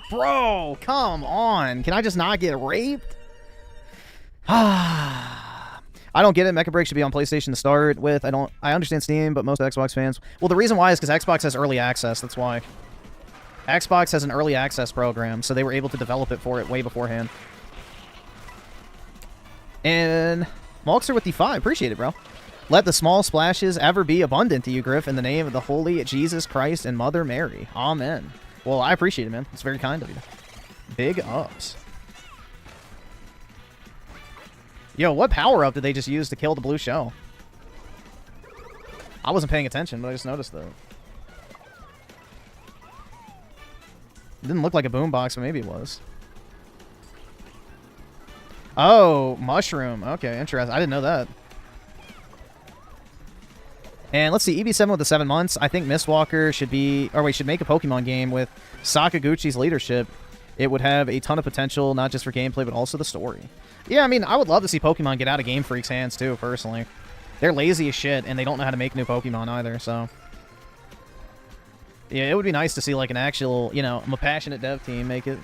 Bro, come on. Can I just not get raped? I don't get it. Mecha Break should be on PlayStation to start with. I understand Steam, but most Xbox fans... Well, the reason why is because Xbox has early access. That's why. Xbox has an early access program, so they were able to develop it for it way beforehand. And... Malkster with the 5. Appreciate it, bro. Let the small splashes ever be abundant to you, Griff, in the name of the Holy Jesus Christ and Mother Mary. Amen. Well, I appreciate it, man. It's very kind of you. Big ups. Yo, what power-up did they just use to kill the blue shell? I wasn't paying attention, but I just noticed that. It didn't look like a boombox, but maybe it was. Oh, mushroom. Okay, interesting. I didn't know that. And let's see, EB7 with the 7 months. I think Mistwalker should be... Or wait, should make a Pokemon game with Sakaguchi's leadership. It would have a ton of potential, not just for gameplay, but also the story. Yeah, I mean, I would love to see Pokemon get out of Game Freak's hands, too, personally. They're lazy as shit, and they don't know how to make new Pokemon either, so... Yeah, it would be nice to see, like, an actual, you know, a passionate dev team make it.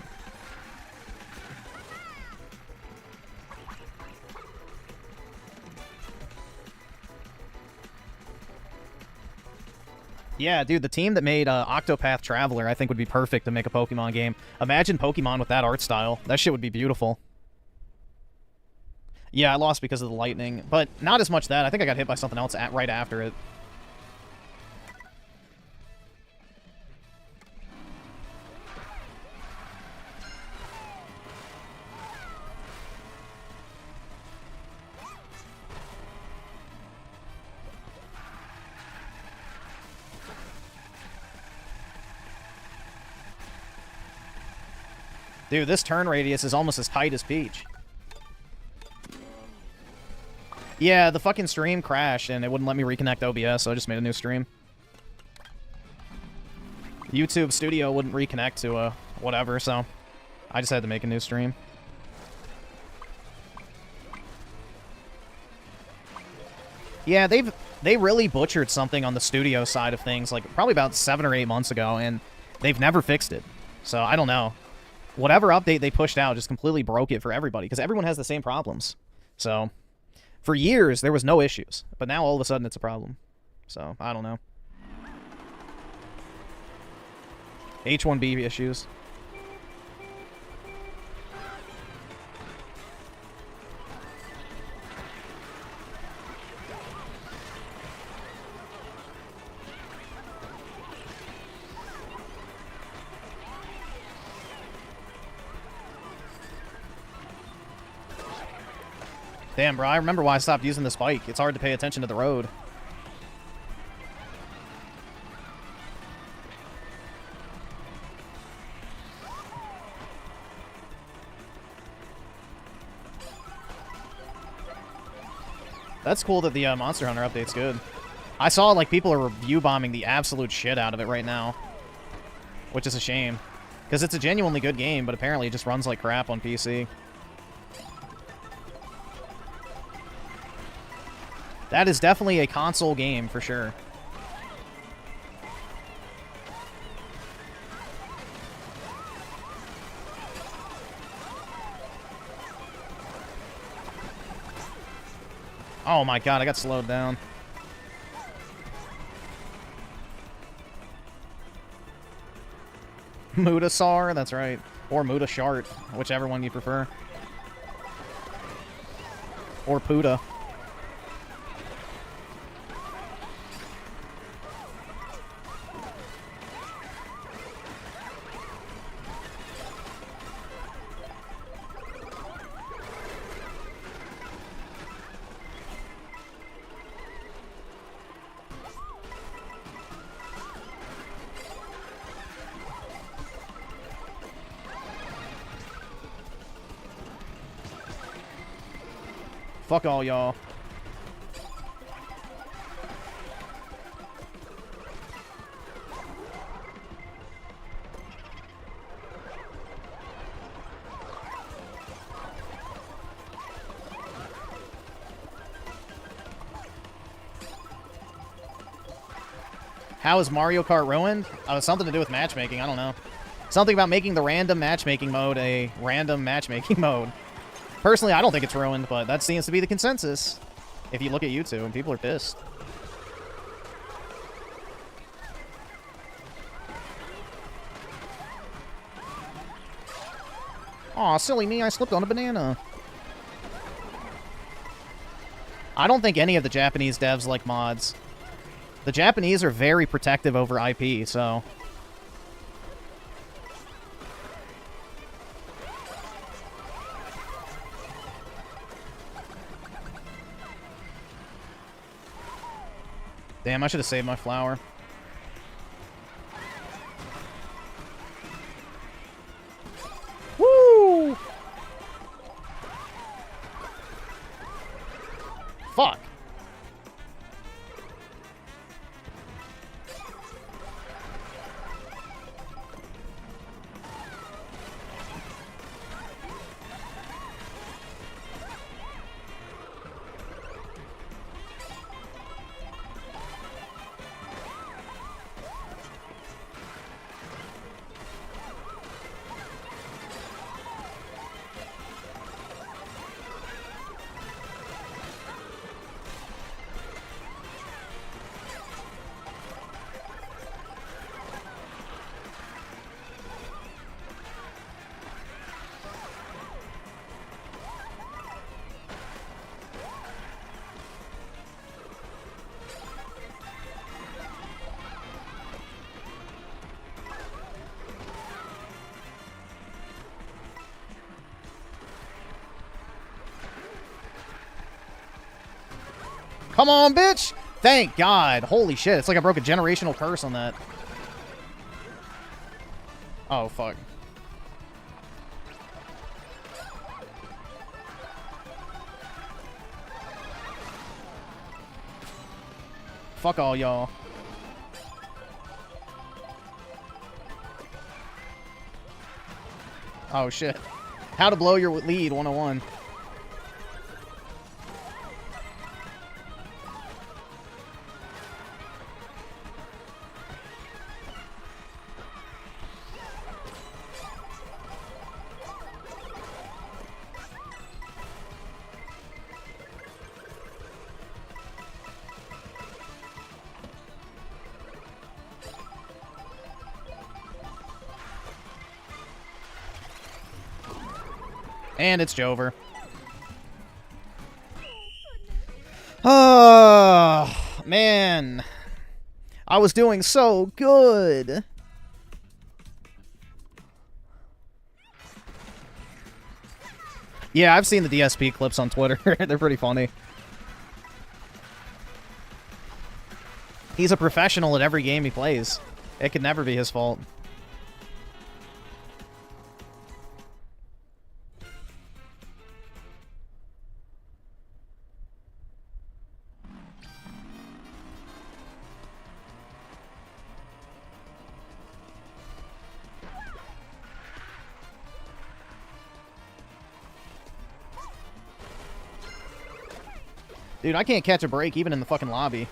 Yeah, dude, the team that made Octopath Traveler, I think, would be perfect to make a Pokemon game. Imagine Pokemon with that art style. That shit would be beautiful. Yeah, I lost because of the lightning, but not as much that. I think I got hit by something else right after it. Dude, this turn radius is almost as tight as Peach. Yeah, the fucking stream crashed, and it wouldn't let me reconnect OBS, so I just made a new stream. YouTube Studio wouldn't reconnect to, whatever, so I just had to make a new stream. Yeah, they really butchered something on the studio side of things, like, probably about 7 or 8 months ago, and they've never fixed it. So, I don't know. Whatever update they pushed out just completely broke it for everybody, because everyone has the same problems. So, for years, there was no issues, but now all of a sudden it's a problem. So, I don't know. H1B issues. Damn, bro, I remember why I stopped using this bike. It's hard to pay attention to the road. That's cool that the Monster Hunter update's good. I saw, like, people are review bombing the absolute shit out of it right now. Which is a shame. Because it's a genuinely good game, but apparently it just runs like crap on PC. That is definitely a console game, for sure. Oh my god, I got slowed down. Mudasar, that's right. Or Mudashart, whichever one you prefer. Or Puda. Fuck all y'all. How is Mario Kart ruined? Something to do with matchmaking, I don't know. Something about making the random matchmaking mode a random matchmaking mode. Personally, I don't think it's ruined, but that seems to be the consensus. If you look at YouTube, and people are pissed. Aw, silly me, I slipped on a banana. I don't think any of the Japanese devs like mods. The Japanese are very protective over IP, so... Damn, I should have saved my flower. Woo! fuck? Come on, bitch! Thank God. Holy shit, it's like I broke a generational curse on that. Oh, fuck. Fuck all y'all. Oh, shit. How to blow your lead 101. And it's Jover. Oh, man. I was doing so good. Yeah, I've seen the DSP clips on Twitter. They're pretty funny. He's a professional at every game he plays. It could never be his fault. Dude, I can't catch a break even in the fucking lobby.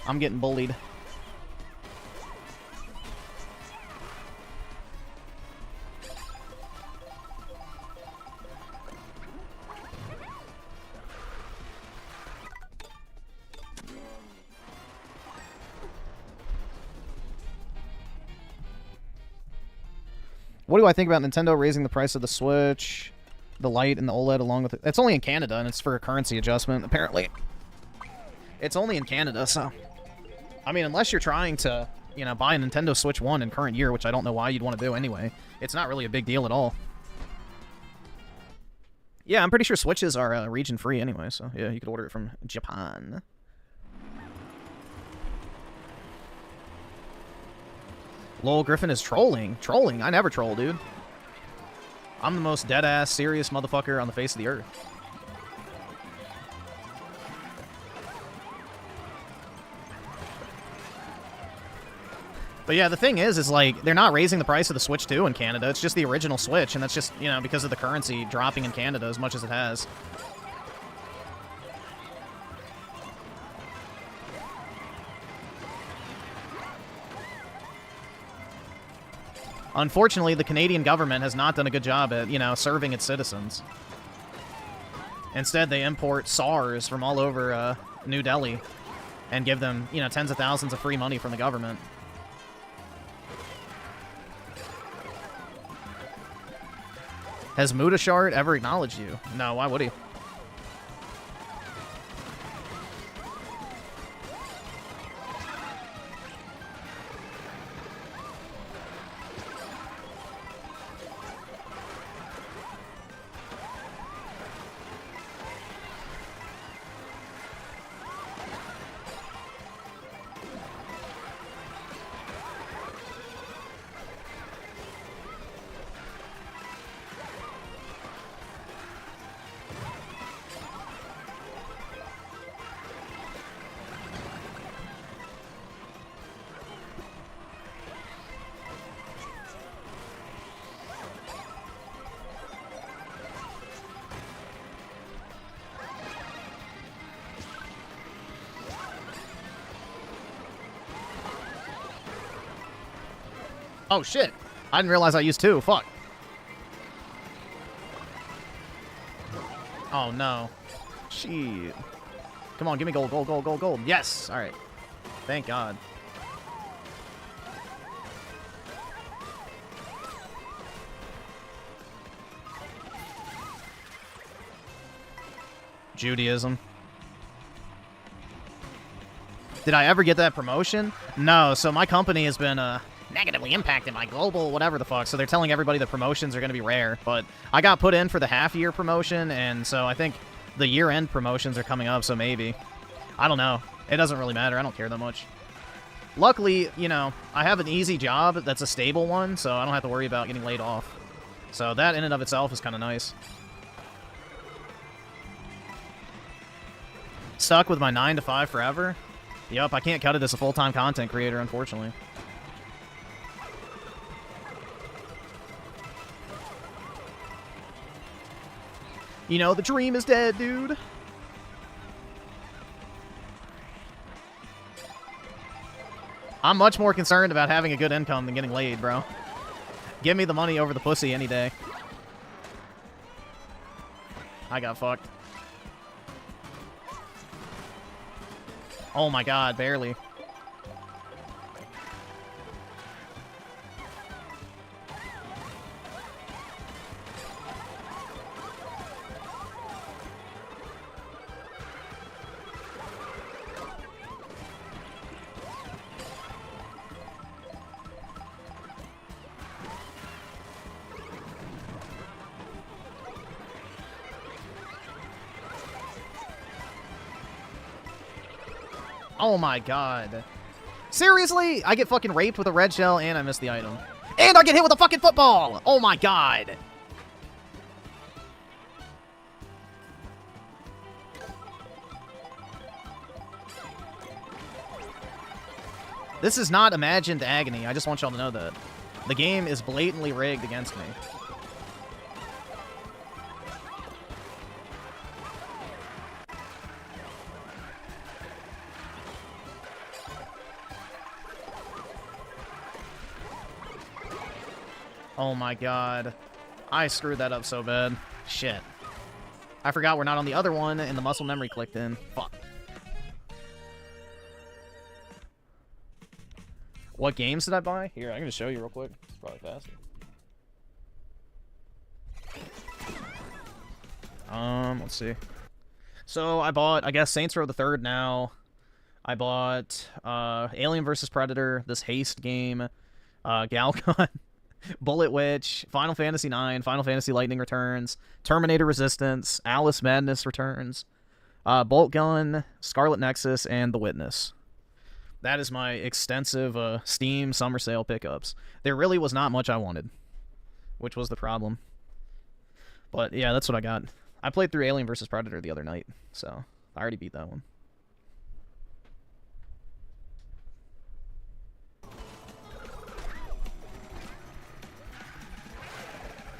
I'm getting bullied. What do I think about Nintendo raising the price of the Switch, the Lite, and the OLED along with it? It's only in Canada, and it's for a currency adjustment, apparently. It's only in Canada, so... I mean, unless you're trying to, you know, buy a Nintendo Switch 1 in current year, which I don't know why you'd want to do anyway, it's not really a big deal at all. Yeah, I'm pretty sure Switches are region-free anyway, so yeah, you could order it from Japan. Lol, Griffin is trolling. Trolling? I never troll, dude. I'm the most dead-ass, serious motherfucker on the face of the earth. But yeah, the thing is like, they're not raising the price of the Switch 2 in Canada. It's just the original Switch, and that's just, you know, because of the currency dropping in Canada as much as it has. Unfortunately, the Canadian government has not done a good job at, you know, serving its citizens. Instead, they import SARS from all over New Delhi and give them, you know, tens of thousands of free money from the government. Has Mudashart ever acknowledged you? No, why would he? Oh, shit. I didn't realize I used 2. Fuck. Oh, no. Shit. Come on, give me gold, gold, gold, gold, gold. Yes! Alright. Thank God. Judaism. Did I ever get that promotion? No, so my company has been negatively impacted by global whatever the fuck, so they're telling everybody the promotions are going to be rare, but I got put in for the half-year promotion, and so I think the year-end promotions are coming up, so maybe. I don't know. It doesn't really matter. I don't care that much. Luckily, you know, I have an easy job that's a stable one, so I don't have to worry about getting laid off. So that in and of itself is kind of nice. Stuck with my 9 to 5 forever? Yup, I can't cut it as a full-time content creator, unfortunately. You know, the dream is dead, dude. I'm much more concerned about having a good income than getting laid, bro. Give me the money over the pussy any day. I got fucked. Oh my God, barely. Oh my God. Seriously? I get fucking raped with a red shell and I miss the item. And I get hit with a fucking football! Oh my God. This is not imagined agony. I just want y'all to know that. The game is blatantly rigged against me. Oh my God. I screwed that up so bad. Shit. I forgot we're not on the other one and the muscle memory clicked in. Fuck. What games did I buy? Here, I'm gonna show you real quick. It's probably faster. Let's see. So I bought, I guess, Saints Row the Third now. I bought Alien vs. Predator, this Haste game, Galcon, Bullet Witch, Final Fantasy IX, Final Fantasy Lightning Returns, Terminator Resistance, Alice Madness Returns, Bolt Gun, Scarlet Nexus, and The Witness. That is my extensive Steam summer sale pickups. There really was not much I wanted, which was the problem. But yeah, that's what I got. I played through Alien vs. Predator the other night, so I already beat that one.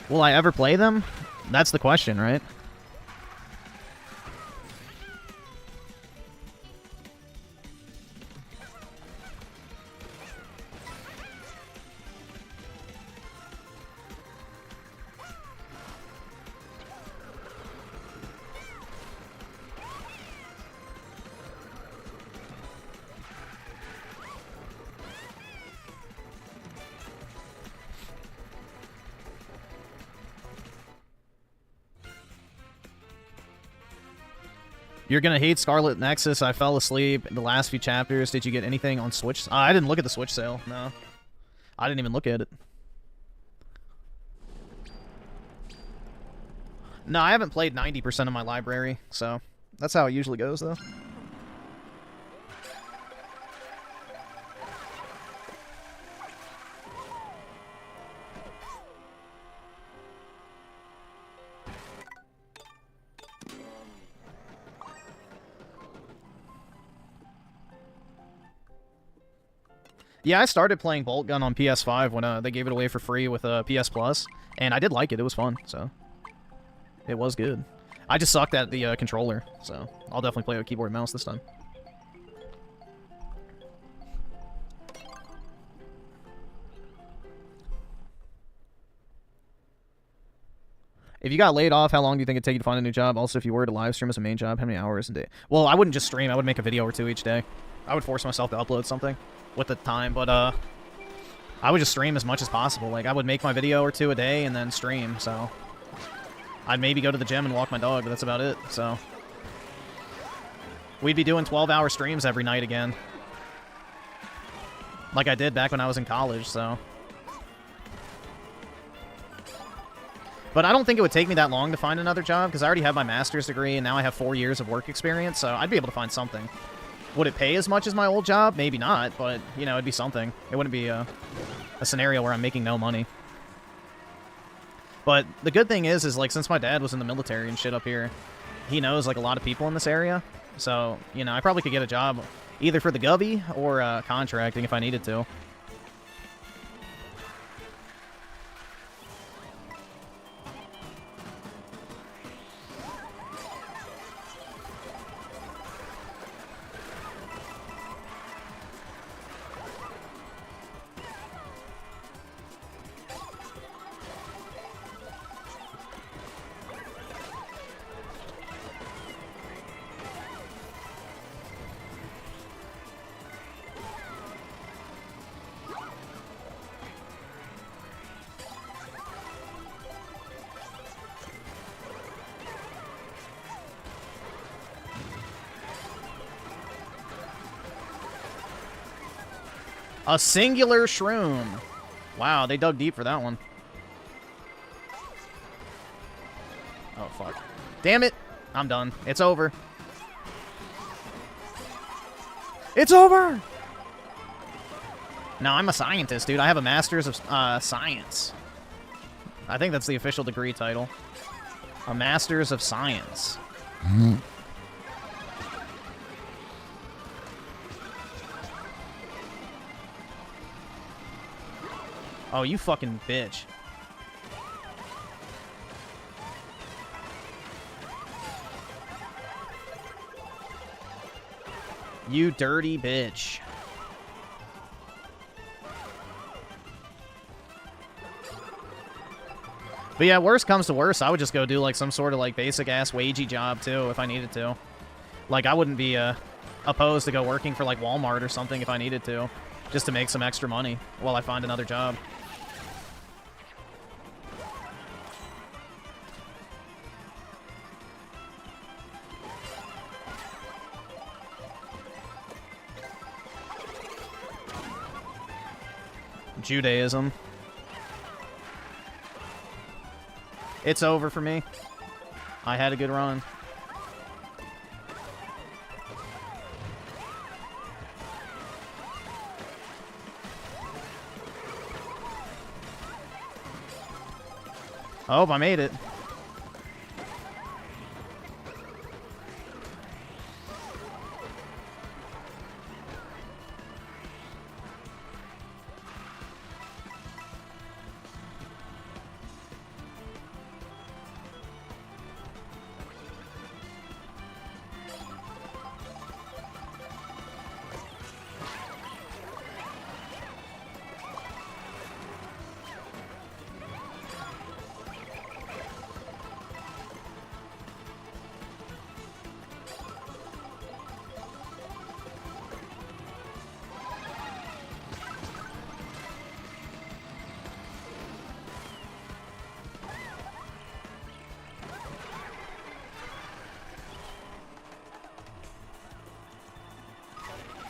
Will I ever play them? That's the question, right? You're gonna hate Scarlet Nexus. I fell asleep in the last few chapters. Did you get anything on Switch? I didn't look at the Switch sale. No. I didn't even look at it. No, I haven't played 90% of my library, so that's how it usually goes, though. Yeah, I started playing Bolt Gun on PS5 when they gave it away for free with PS Plus, and I did like it. It was fun, so it was good. I just sucked at the controller, so I'll definitely play with keyboard and mouse this time. If you got laid off, how long do you think it'd take you to find a new job? Also, if you were to live stream as a main job, how many hours a day? Well, I wouldn't just stream. I would make a video or two each day. I would force myself to upload something with the time, but I would just stream as much as possible. Like, I would make my video or two a day and then stream, so... I'd maybe go to the gym and walk my dog, but that's about it, so... We'd be doing 12-hour streams every night again. Like I did back when I was in college, so... But I don't think it would take me that long to find another job, because I already have my master's degree, and now I have 4 years of work experience, so I'd be able to find something. Would it pay as much as my old job? Maybe not, but, you know, it'd be something. It wouldn't be a scenario where I'm making no money. But the good thing is, like, since my dad was in the military and shit up here, he knows, like, a lot of people in this area. So, you know, I probably could get a job either for the Gubby or contracting if I needed to. A singular shroom. Wow, they dug deep for that one. Oh, fuck. Damn it. I'm done. It's over. It's over! No, I'm a scientist, dude. I have a master's of science. I think that's the official degree title. A master's of science. Oh, you fucking bitch. You dirty bitch. But yeah, worst comes to worst, I would just go do like some sort of like basic-ass wagey job too if I needed to. Like, I wouldn't be opposed to go working for like Walmart or something if I needed to, just to make some extra money while I find another job. Judaism. It's over for me. I had a good run. Oh, I made it.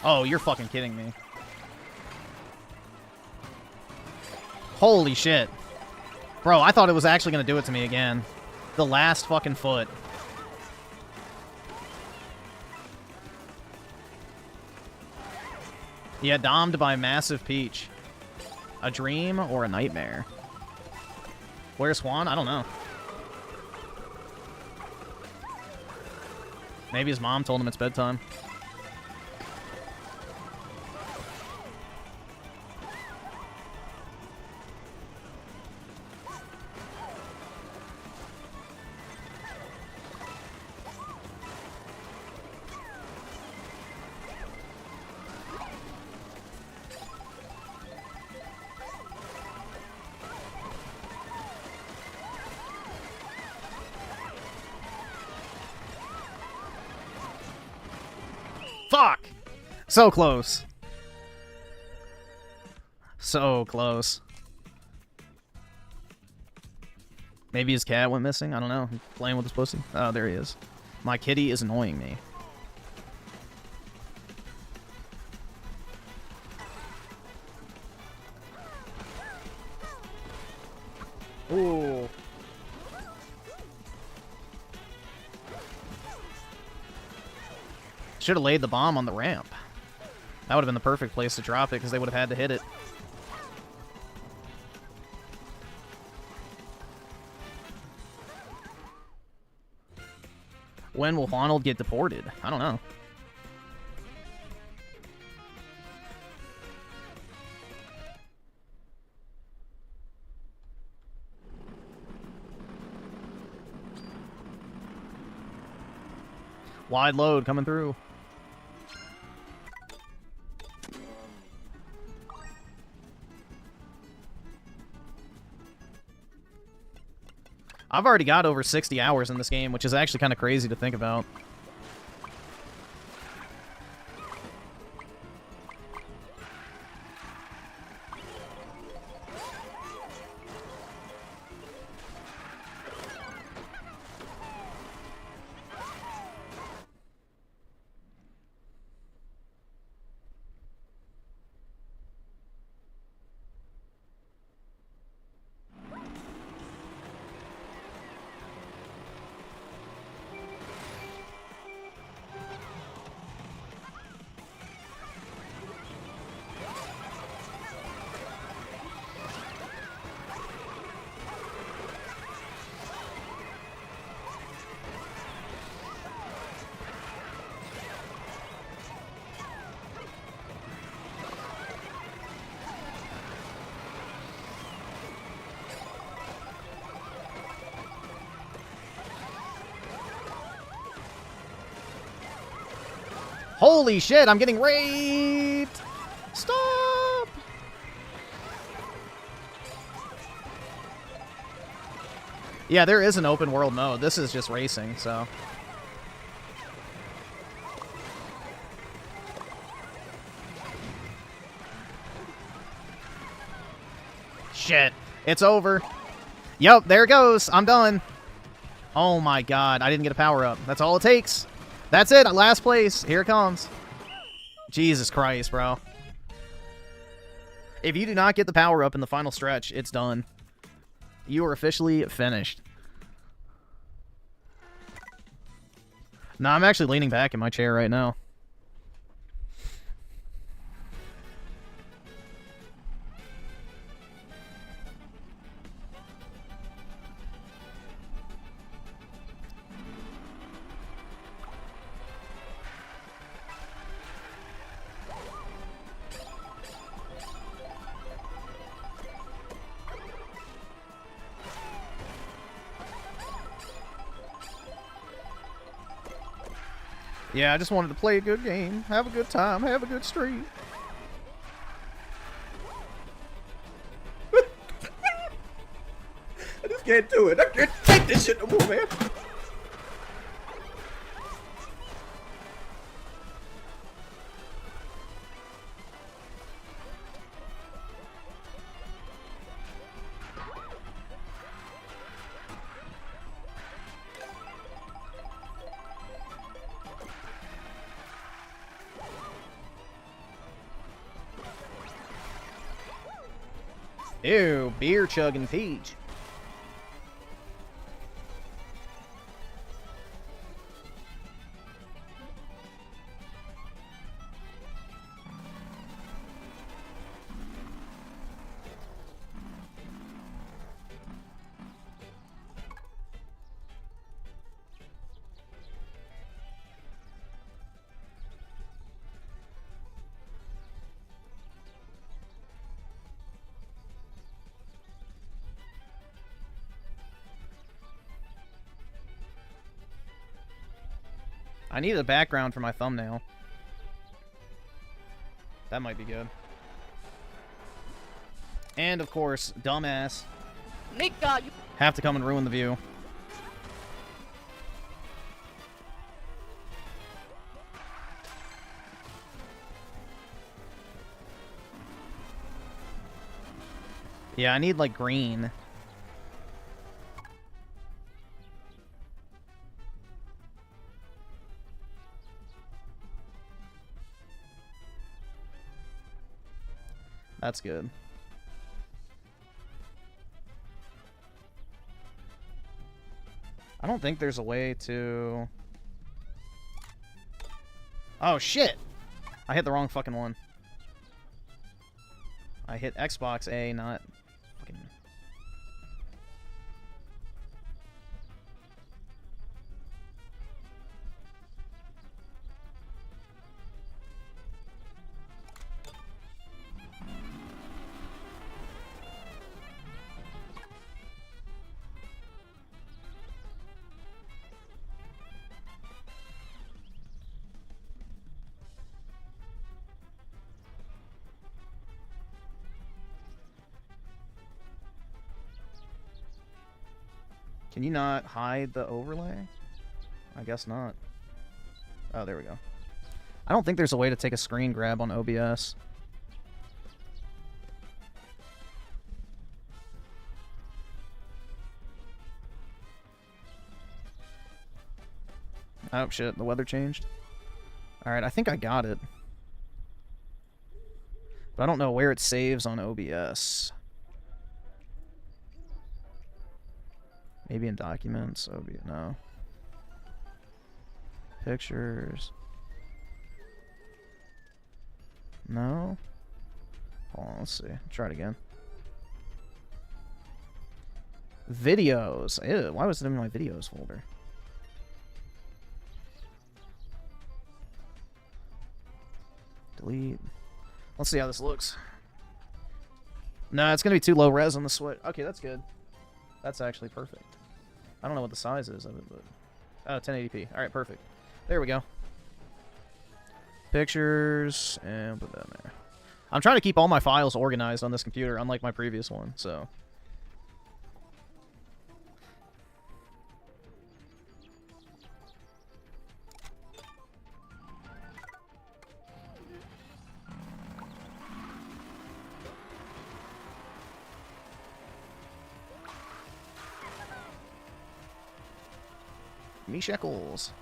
Oh, you're fucking kidding me. Holy shit. Bro, I thought it was actually going to do it to me again. The last fucking foot. Yeah, domed by Massive Peach. A dream or a nightmare? Where's Juan? I don't know. Maybe his mom told him it's bedtime. So close. So close. Maybe his cat went missing. I don't know. Playing with his pussy. Oh, there he is. My kitty is annoying me. Ooh. Should have laid the bomb on the ramp. That would have been the perfect place to drop it because they would have had to hit it. When will Ronald get deported? I don't know. Wide load coming through. I've already got over 60 hours in this game, which is actually kind of crazy to think about. Holy shit, I'm getting raped! Stop! Yeah, there is an open world mode. This is just racing, so... Shit. It's over. Yep, there it goes. I'm done. Oh my god, I didn't get a power-up. That's all it takes. That's it, last place. Here it comes. Jesus Christ, bro. If you do not get the power-up in the final stretch, it's done. You are officially finished. No, I'm actually leaning back in my chair right now. Yeah, I just wanted to play a good game, have a good time, have a good stream. I just can't do it. I can't take this shit no more, man. Ew, beer chugging Peach. I need a background for my thumbnail. That might be good. And, of course, dumbass. Nika, you... Have to come and ruin the view. Yeah, I need, like, green. That's good. I don't think there's a way to... Oh, shit! I hit the wrong fucking one. I hit Xbox A, not... fucking... Can you not hide the overlay? I guess not. Oh, there we go. I don't think there's a way to take a screen grab on OBS. Oh, shit. The weather changed. Alright, I think I got it. But I don't know where it saves on OBS. Maybe in documents. No. Pictures. No. Hold on, let's see. Try it again. Videos. Ew, why was it in my videos folder? Delete. Let's see how this looks. No, it's gonna be too low res on the Switch. Okay, that's good. That's actually perfect. I don't know what the size is of it, but... Oh, 1080p. Alright, perfect. There we go. Pictures, and put that in there. I'm trying to keep all my files organized on this computer, unlike my previous one, so... Me shekels.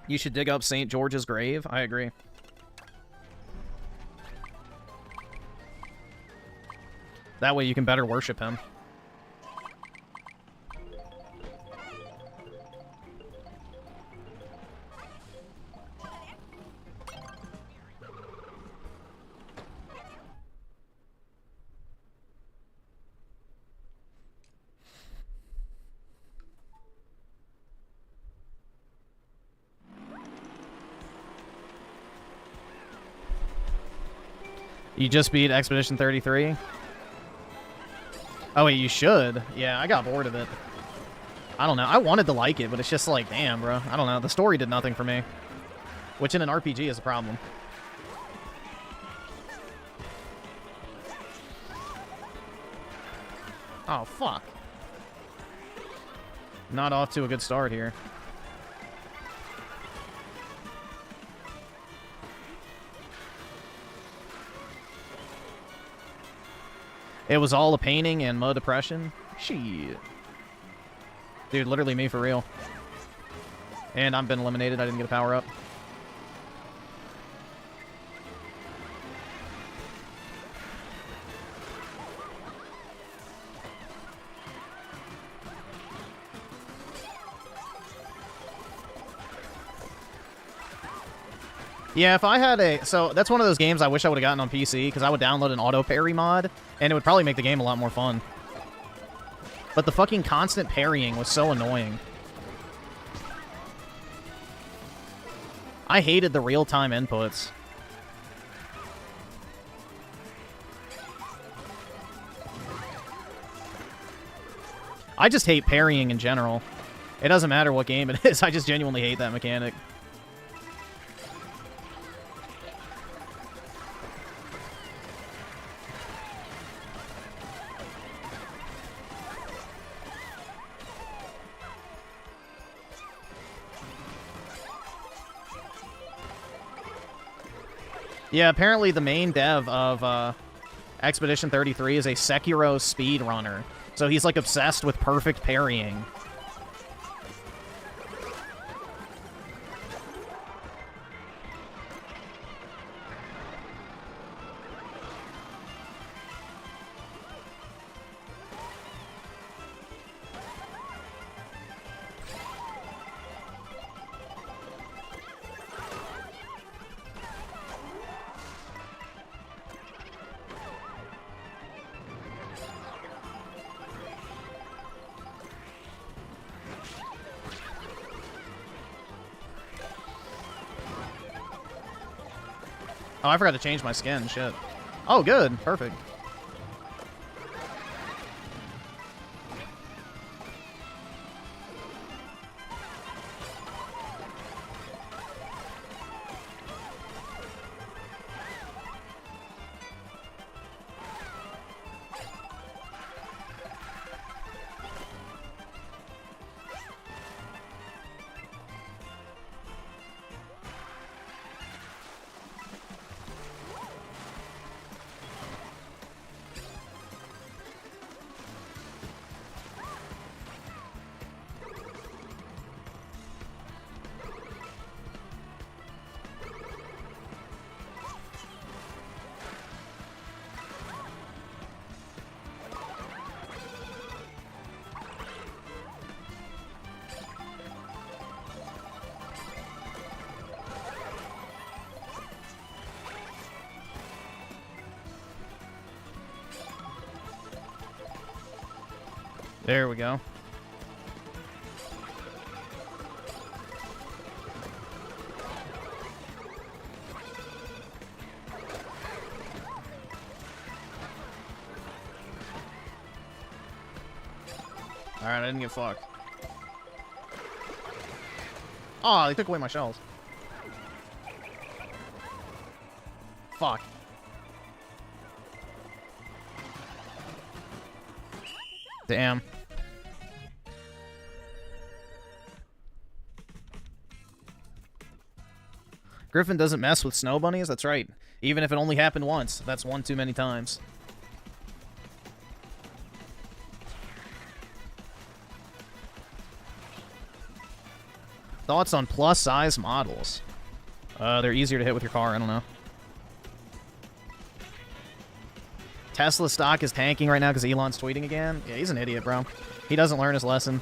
You should dig up St. George's grave. I agree. That way you can better worship him. You just beat Expedition 33? Oh, wait, you should. Yeah, I got bored of it. I don't know. I wanted to like it, but it's just like, damn, bro. I don't know. The story did nothing for me. Which in an RPG is a problem. Oh, fuck. Not off to a good start here. It was all a painting and mud depression. Shit. Dude, literally me for real. And I've been eliminated. I didn't get a power up. Yeah, if I had a... So, that's one of those games I wish I would have gotten on PC, because I would download an auto parry mod, and it would probably make the game a lot more fun. But the fucking constant parrying was so annoying. I hated the real-time inputs. I just hate parrying in general. It doesn't matter what game it is, I just genuinely hate that mechanic. Yeah, apparently the main dev of Expedition 33 is a Sekiro speedrunner. So he's like obsessed with perfect parrying. Oh, I forgot to change my skin. Shit. Oh, good. Perfect. There we go. Alright, I didn't get fucked. Oh, they took away my shells. Fuck. Damn. Griffin doesn't mess with snow bunnies? That's right. Even if it only happened once. That's one too many times. Thoughts on plus-size models? They're easier to hit with your car. I don't know. Tesla stock is tanking right now because Elon's tweeting again? Yeah, he's an idiot, bro. He doesn't learn his lesson.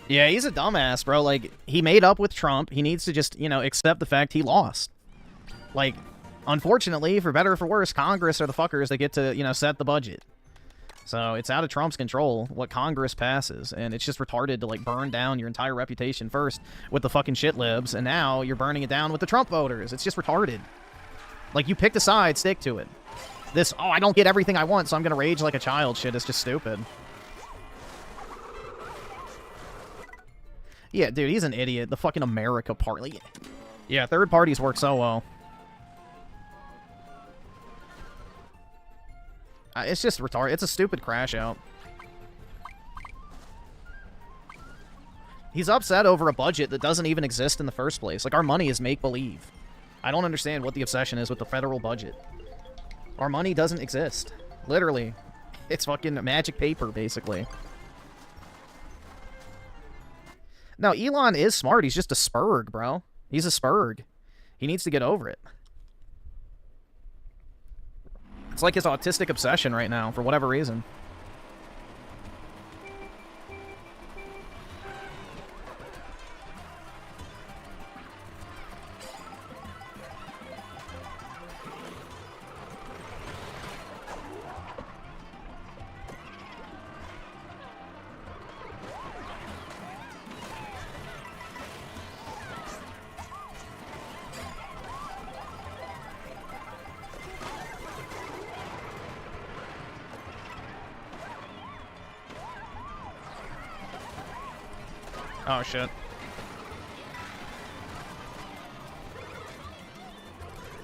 Yeah, he's a dumbass, bro. Like, he made up with Trump. He needs to just, you know, accept the fact he lost. Like, unfortunately, for better or for worse, Congress are the fuckers that get to, you know, set the budget. So it's out of Trump's control what Congress passes, and it's just retarded to, like, burn down your entire reputation first with the fucking shit libs, and now you're burning it down with the Trump voters. It's just retarded. Like, you picked a side, stick to it. This, oh, I don't get everything I want, so I'm gonna rage like a child shit is just stupid. Yeah, dude, he's an idiot. The fucking America party. Yeah, third parties work so well. It's just retarded. It's a stupid crash out. He's upset over a budget that doesn't even exist in the first place. Like, our money is make-believe. I don't understand what the obsession is with the federal budget. Our money doesn't exist. Literally. It's fucking magic paper, basically. No, Elon is smart. He's just a spurg, bro. He's a spurg. He needs to get over it. It's like his autistic obsession right now, for whatever reason. Oh, shit.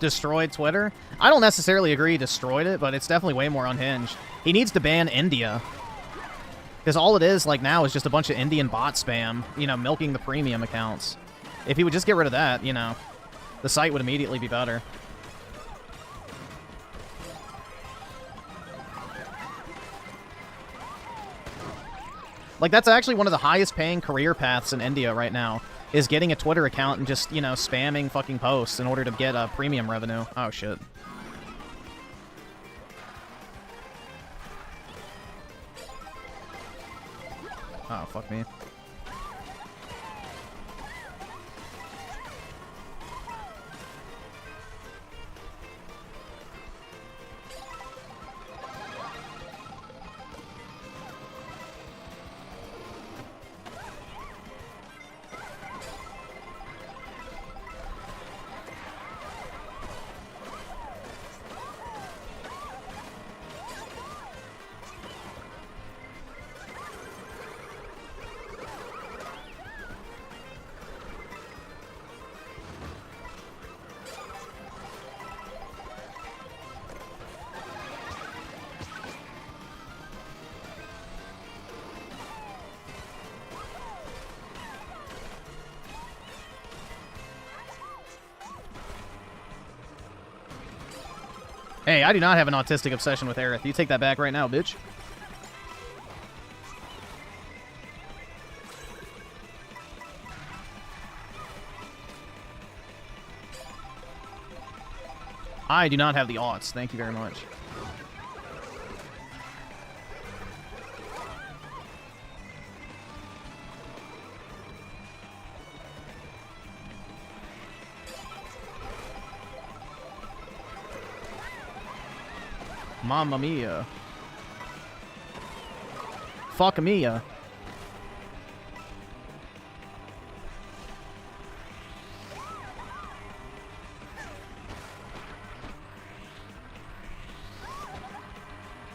Destroyed Twitter? I don't necessarily agree he destroyed it, but it's definitely way more unhinged. He needs to ban India. Because all it is, like, now is just a bunch of Indian bot spam, you know, milking the premium accounts. If he would just get rid of that, you know, the site would immediately be better. Like, that's actually one of the highest paying career paths in India right now, is getting a Twitter account and just, you know, spamming fucking posts in order to get premium revenue. Oh, shit. Oh, fuck me. Hey, I do not have an autistic obsession with Aerith. You take that back right now, bitch. I do not have the aughts. Thank you very much. Mamma mia. Fuck mia.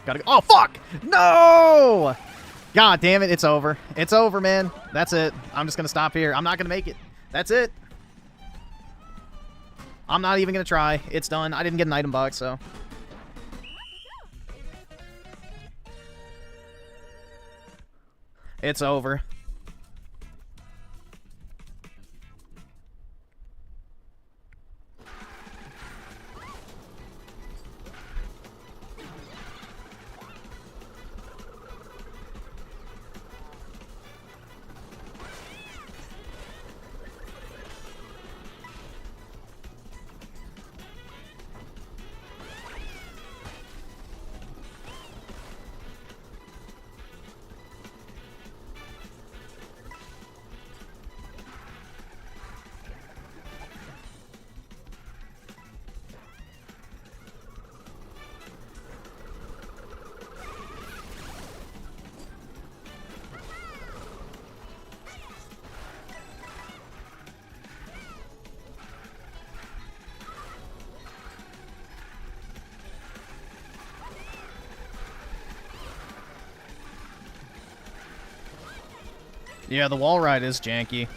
Gotta go. Oh, fuck! No! God damn it, it's over. It's over, man. That's it. I'm just gonna stop here. I'm not gonna make it. That's it. I'm not even gonna try. It's done. I didn't get an item box, so... It's over. Yeah, the wall ride is janky.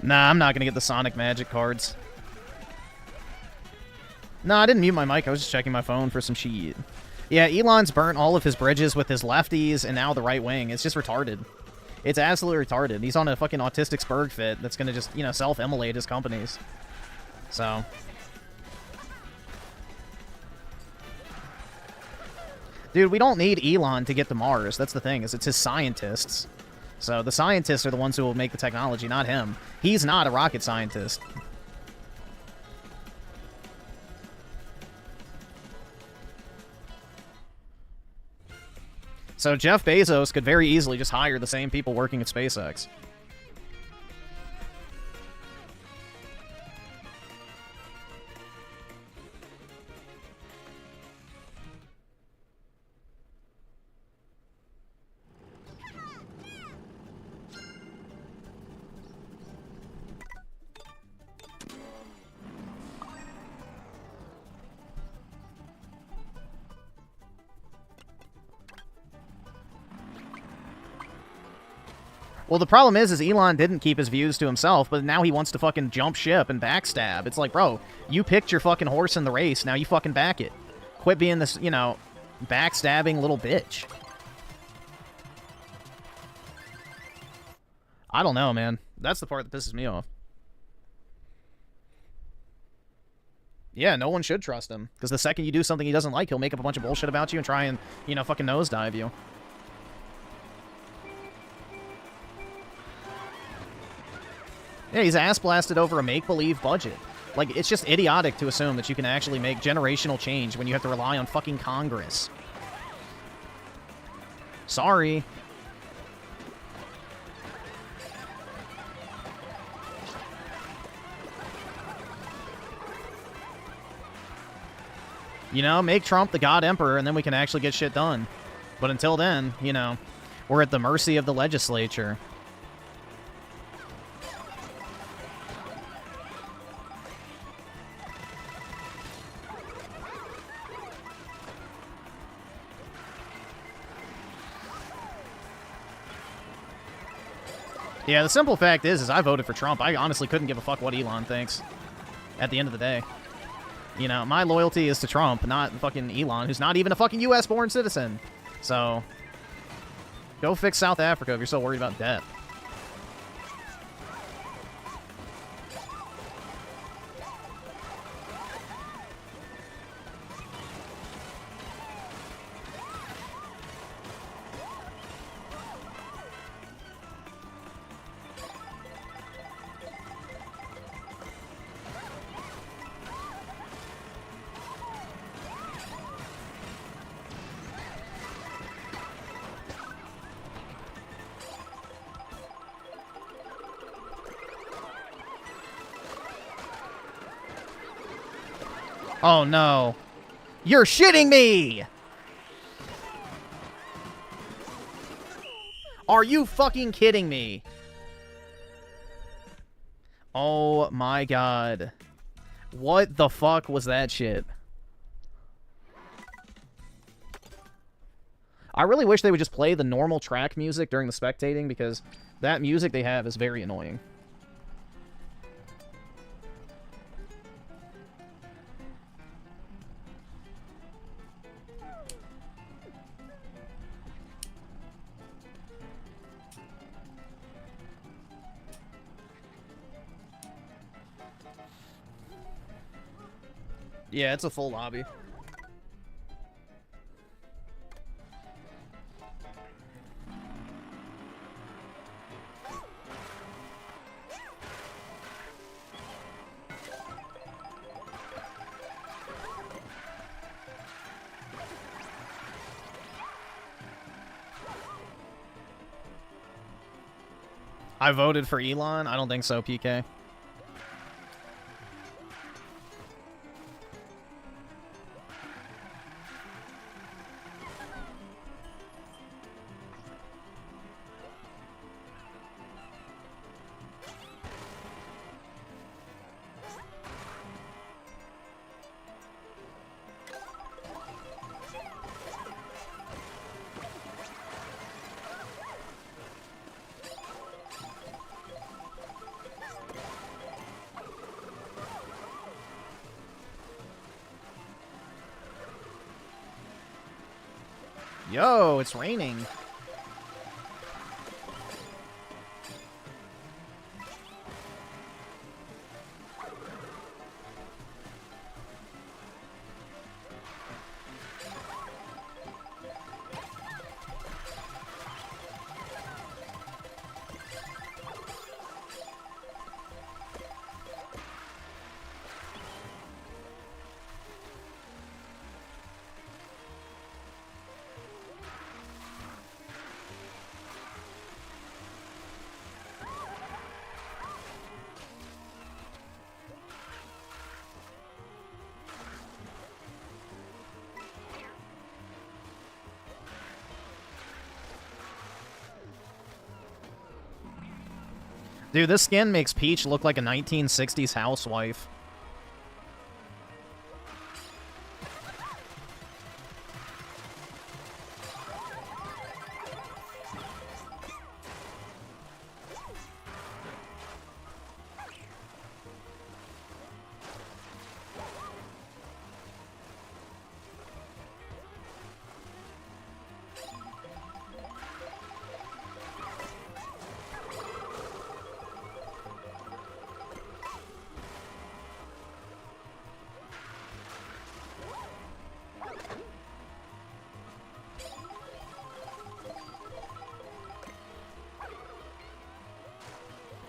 Nah, I'm not gonna get the Sonic Magic cards. No, I didn't mute my mic. I was just checking my phone for some shit. Yeah, Elon's burnt all of his bridges with his lefties and now the right wing. It's just retarded. It's absolutely retarded. He's on a fucking autistic spurg fit that's gonna just, you know, self-immolate his companies. So... Dude, we don't need Elon to get to Mars. That's the thing, is it's his scientists. So the scientists are the ones who will make the technology, not him. He's not a rocket scientist. So Jeff Bezos could very easily just hire the same people working at SpaceX. Well, the problem is Elon didn't keep his views to himself, but now he wants to fucking jump ship and backstab. It's like, bro, you picked your fucking horse in the race, now you fucking back it. Quit being this, you know, backstabbing little bitch. I don't know, man. That's the part that pisses me off. Yeah, no one should trust him, because the second you do something he doesn't like, he'll make up a bunch of bullshit about you and try and, you know, fucking nosedive you. Yeah, he's ass-blasted over a make-believe budget. Like, it's just idiotic to assume that you can actually make generational change when you have to rely on fucking Congress. Sorry. You know, make Trump the God Emperor, and then we can actually get shit done. But until then, you know, we're at the mercy of the legislature. Yeah, the simple fact is I voted for Trump. I honestly couldn't give a fuck what Elon thinks at the end of the day. You know, my loyalty is to Trump, not fucking Elon, who's not even a fucking U.S.-born citizen. So, go fix South Africa if you're so worried about debt. Oh, no. You're shitting me! Are you fucking kidding me? Oh, my God. What the fuck was that shit? I really wish they would just play the normal track music during the spectating, because that music they have is very annoying. Yeah, it's a full lobby. I voted for Elon. I don't think so, PK. Yo, it's raining. Dude, this skin makes Peach look like a 1960s housewife.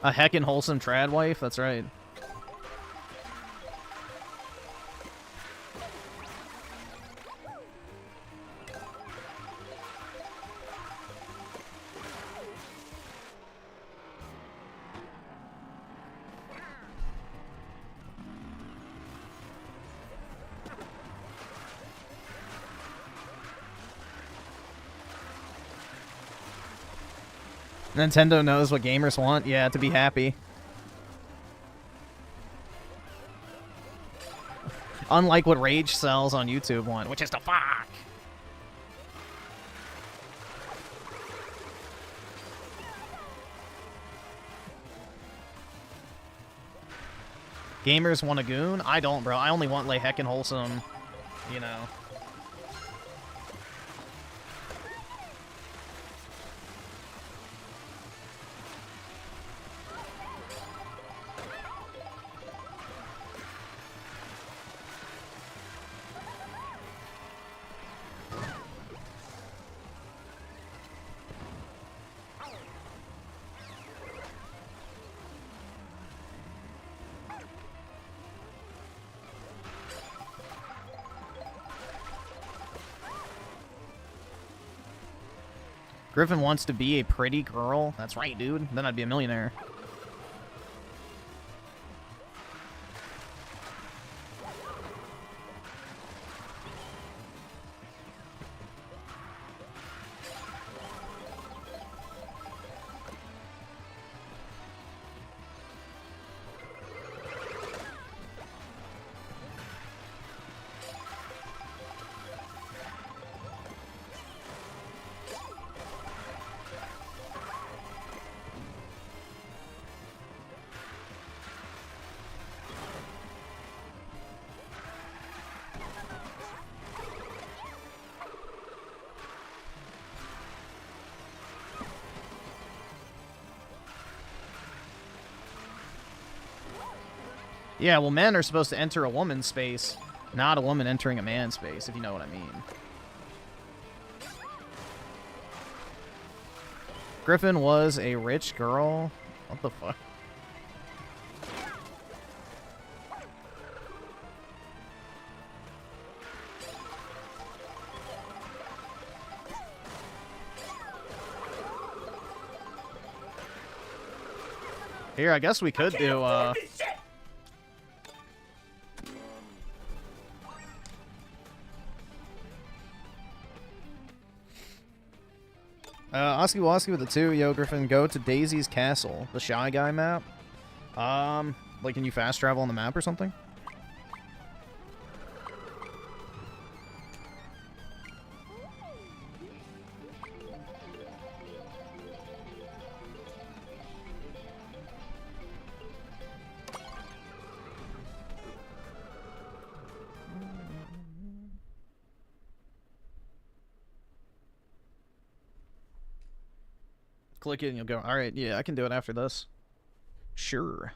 A heckin' wholesome trad wife? That's right. Nintendo knows what gamers want, yeah, to be happy. Unlike what Rage sells on YouTube want, which is to fuck. Gamers want a goon? I don't, bro. I only want, like, heckin' wholesome, you know. Griffin wants to be a pretty girl. That's right, dude. Then I'd be a millionaire. Yeah, well, men are supposed to enter a woman's space. Not a woman entering a man's space, if you know what I mean. Griffin was a rich girl. What the fuck? Here, I guess we could do, Oski Woski with the 2. Yo, Griffin, go to Daisy's Castle, the Shy Guy map. Like, can you fast travel on the map or something? Click it and you'll go, alright, yeah, I can do it after this. Sure.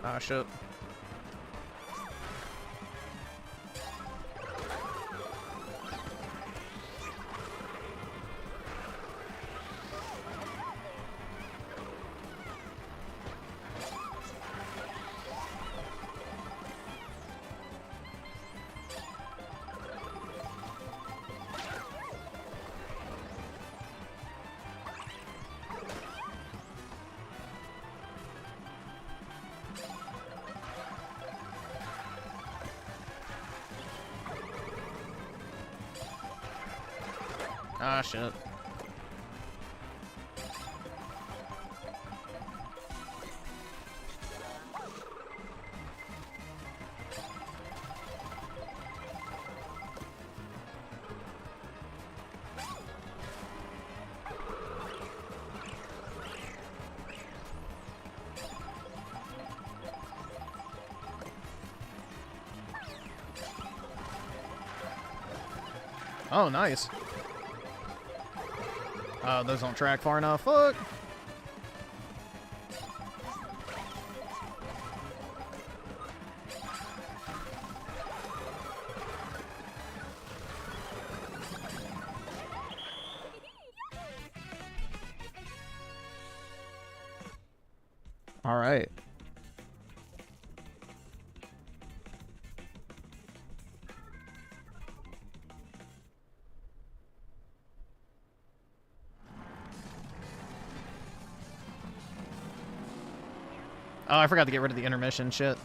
Ah, shit. Ah, shit. Oh, nice. Oh, those don't track far enough. Fuck. All right. Oh, I forgot to get rid of the intermission shit.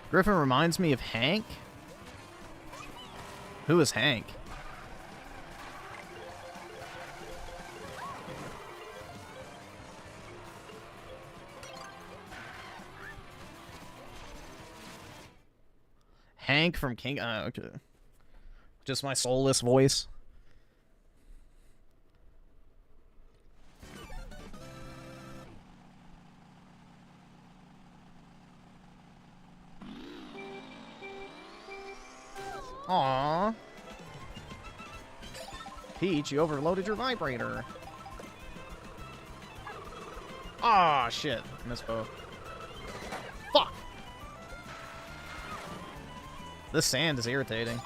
Griffin reminds me of Hank. Who is Hank? Hank from King. Okay. Just my soulless voice. Aww. Peach, you overloaded your vibrator. Aw, shit. Missed both. Fuck! This sand is irritating.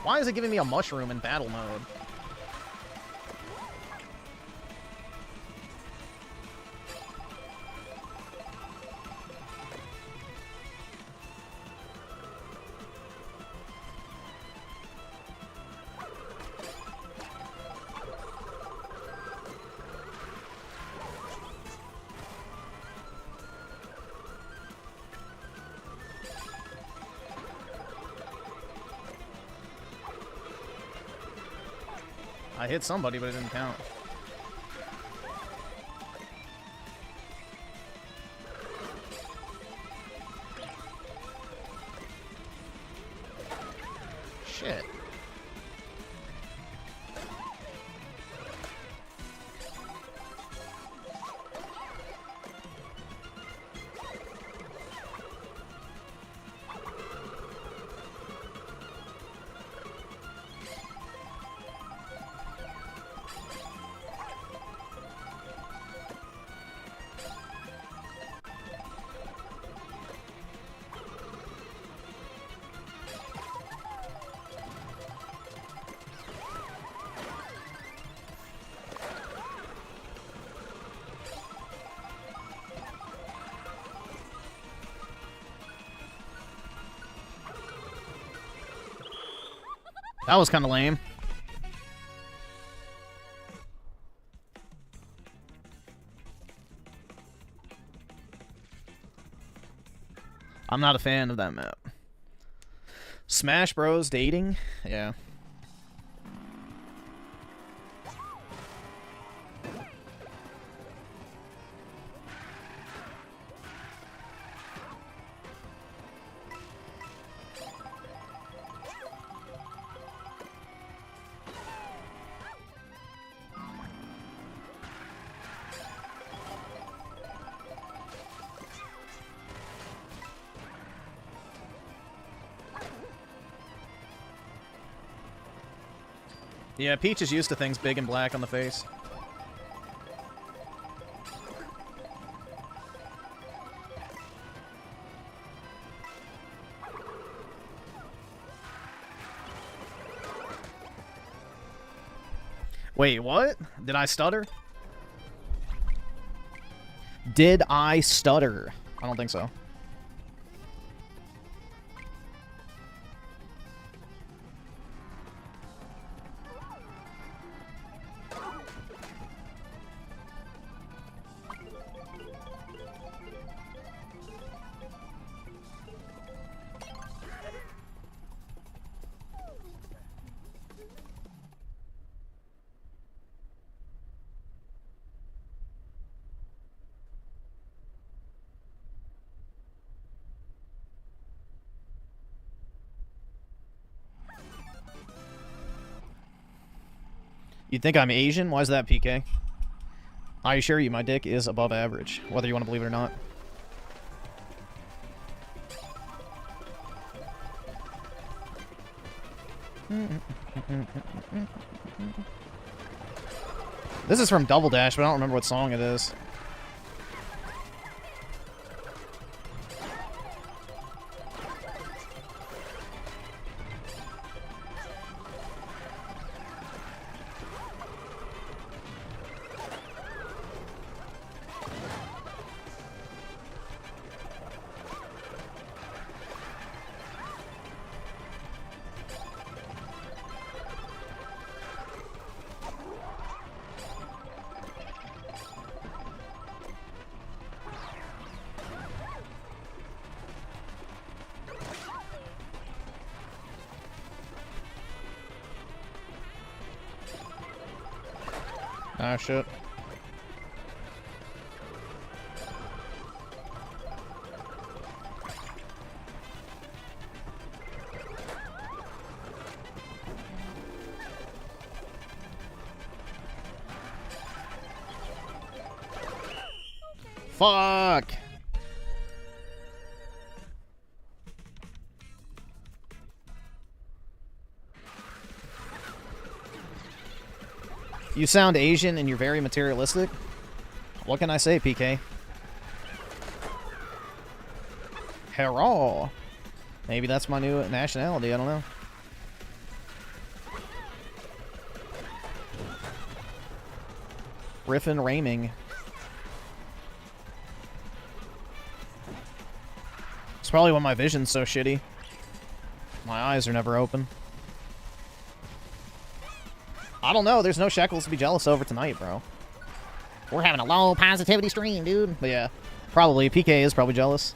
Why is it giving me a mushroom in battle mode? I hit somebody, but it didn't count. Shit. That was kind of lame. I'm not a fan of that map. Smash Bros. Dating? Yeah. Yeah, Peach is used to things big and black on the face. Wait, what? Did I stutter? Did I stutter? I don't think so. You think I'm Asian? Why is that, PK? I assure you, my dick is above average, whether you want to believe it or not. This is from Double Dash, but I don't remember what song it is. Ah, shit. Fuck! You sound Asian and you're very materialistic. What can I say, PK? Hurrah! Maybe that's my new nationality, I don't know. Griffin Raming. It's probably why my vision's so shitty. My eyes are never open. I don't know, there's no shekels to be jealous over tonight, bro. We're having a low positivity stream, dude. But yeah, probably. PK is probably jealous.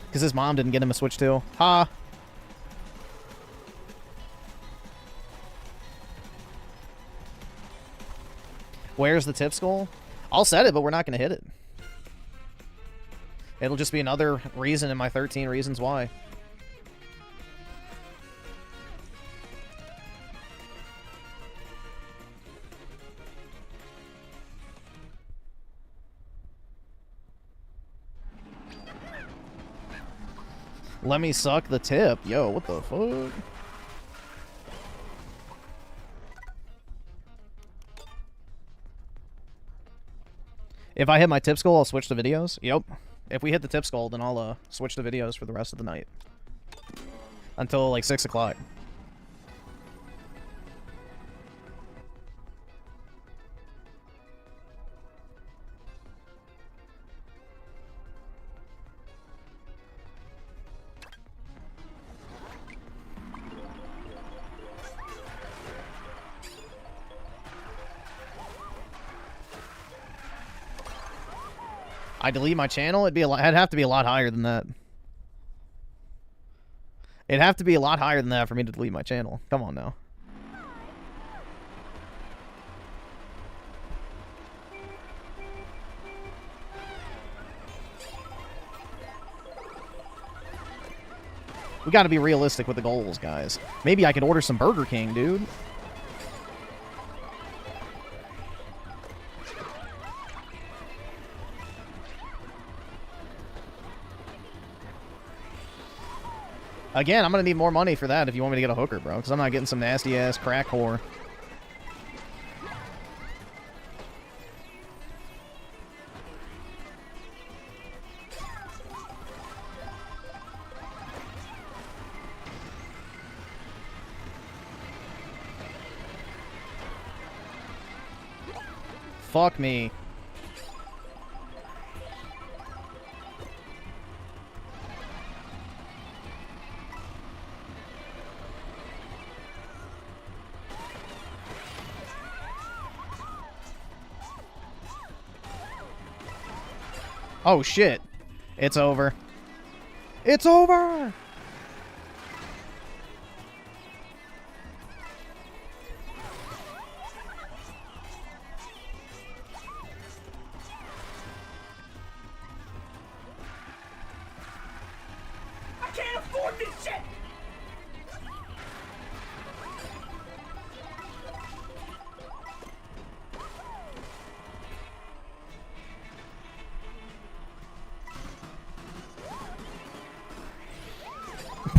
Because his mom didn't get him a Switch too. Ha! Where's the tip skull? I'll set it, but we're not going to hit it. It'll just be another reason in my 13 reasons why. Let me suck the tip. Yo, what the fuck? If I hit my tip skull, I'll switch to videos. Yep. If we hit the tip skull, then I'll switch to videos for the rest of the night. Until like 6 o'clock. I delete my channel, it'd have to be a lot higher than that. It'd have to be a lot higher than that for me to delete my channel. Come on now. We gotta be realistic with the goals, guys. Maybe I could order some Burger King, dude. Again, I'm gonna need more money for that if you want me to get a hooker, bro. Because I'm not getting some nasty-ass crack whore. Fuck me. Oh shit. It's over. It's over! I can't afford this shit!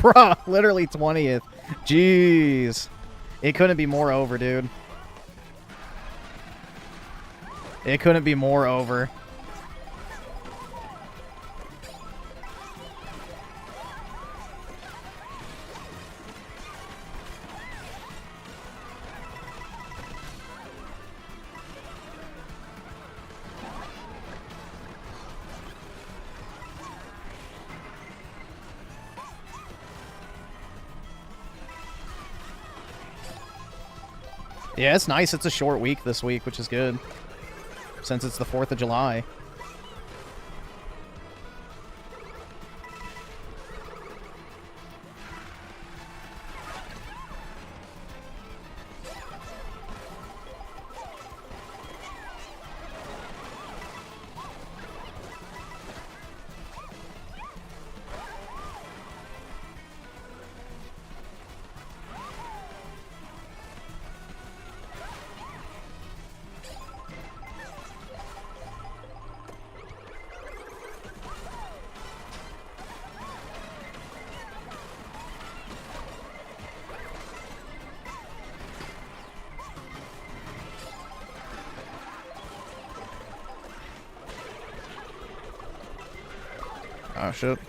Bruh, literally 20th. Jeez. It couldn't be more over, dude. It couldn't be more over. Yeah, it's nice. It's a short week this week, which is good. Since it's the 4th of July. Oh, shit.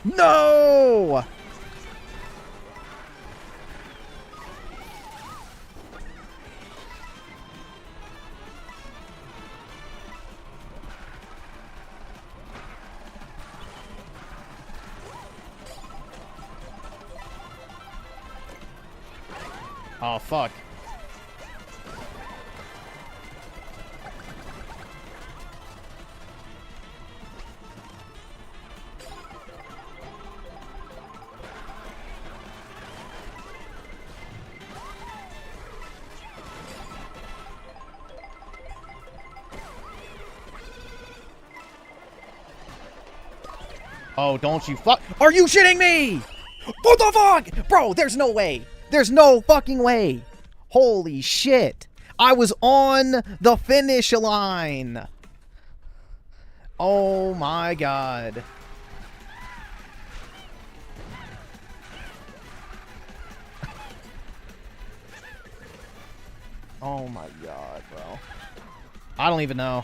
No! Oh, fuck. Oh, don't you fuck- Are you shitting me? What the fuck? Bro, there's no way. There's no fucking way. Holy shit. I was on the finish line. Oh my god. Oh my god, bro. I don't even know.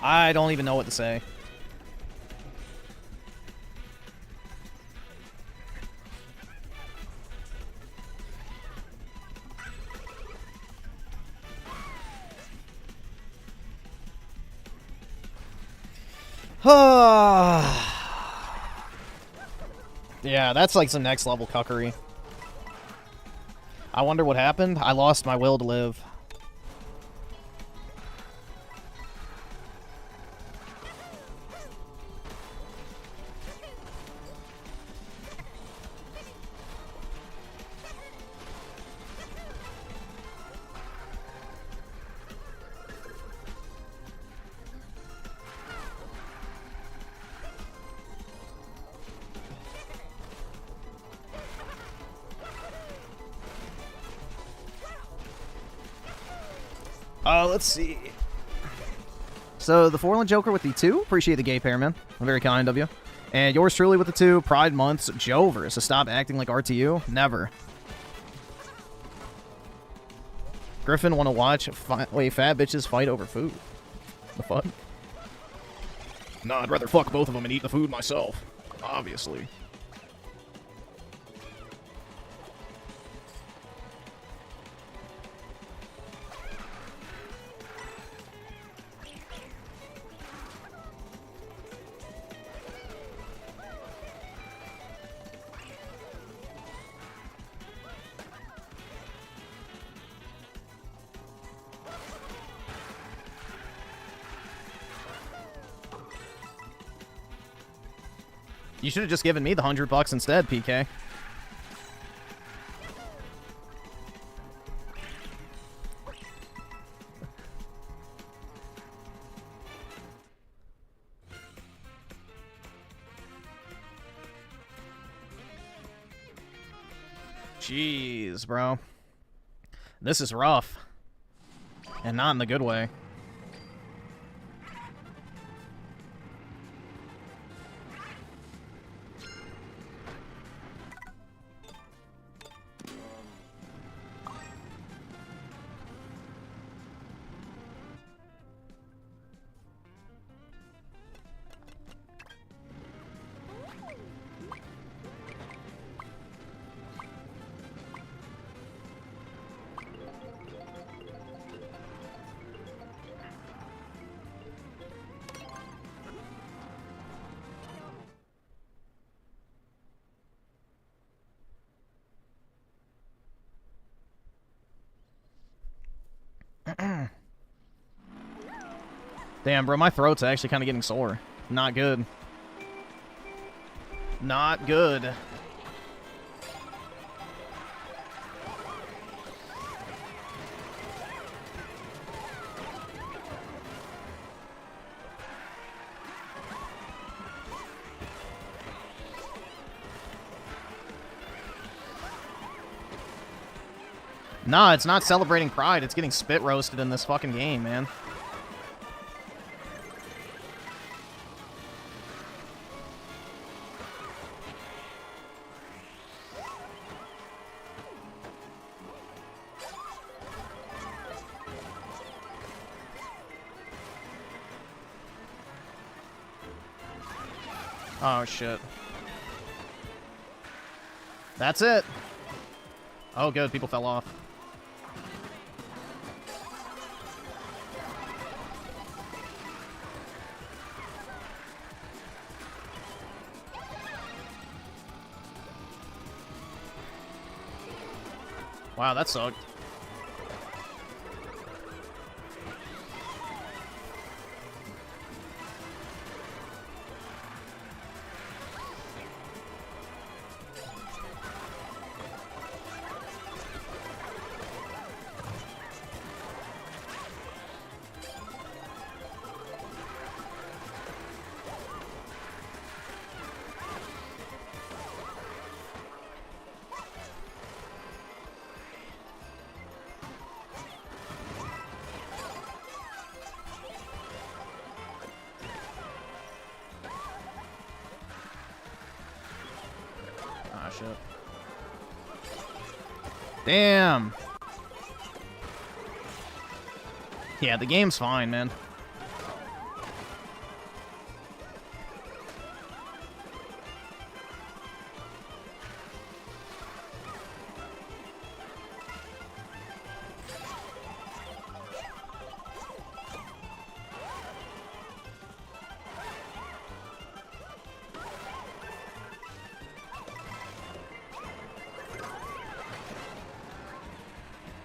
I don't even know what to say. Yeah, that's like some next level cuckery. I wonder what happened. I lost my will to live. Let's see. So, the Forlorn Joker with the 2. Appreciate the gay pair, man. Very kind of you. And yours truly with the 2. Pride Months, Jover. So stop acting like RTU. Never. Griffin want to watch fat bitches fight over food. The fuck? Nah, I'd rather fuck both of them and eat the food myself. Obviously. You should have just given me the $100 instead, PK. Jeez, bro. This is rough. And not in the good way. Damn, bro, my throat's actually kind of getting sore. Not good. Not good. Nah, it's not celebrating Pride. It's getting spit roasted in this fucking game, man. Oh, shit. That's it. Oh, good. People fell off. Wow, that sucked. Ah, shit. Damn. Yeah, the game's fine, man.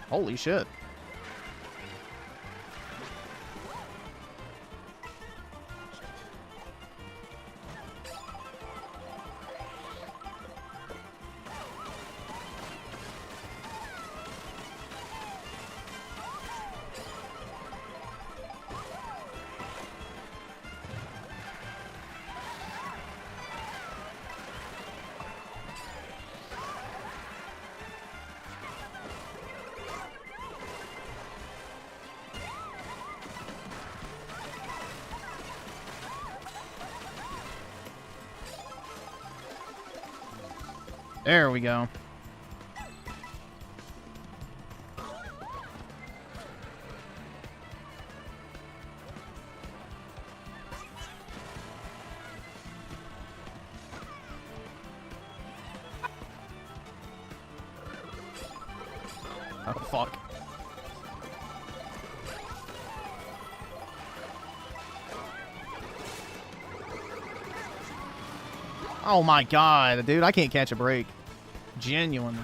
Holy shit. There we go. Oh, fuck. Oh my god, dude, I can't catch a break. Genuinely.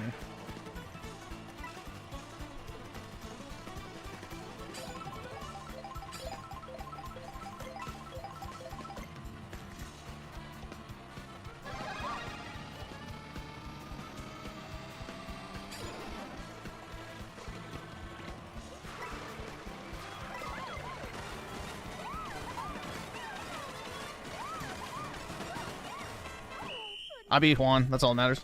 I beat Juan. That's all that matters.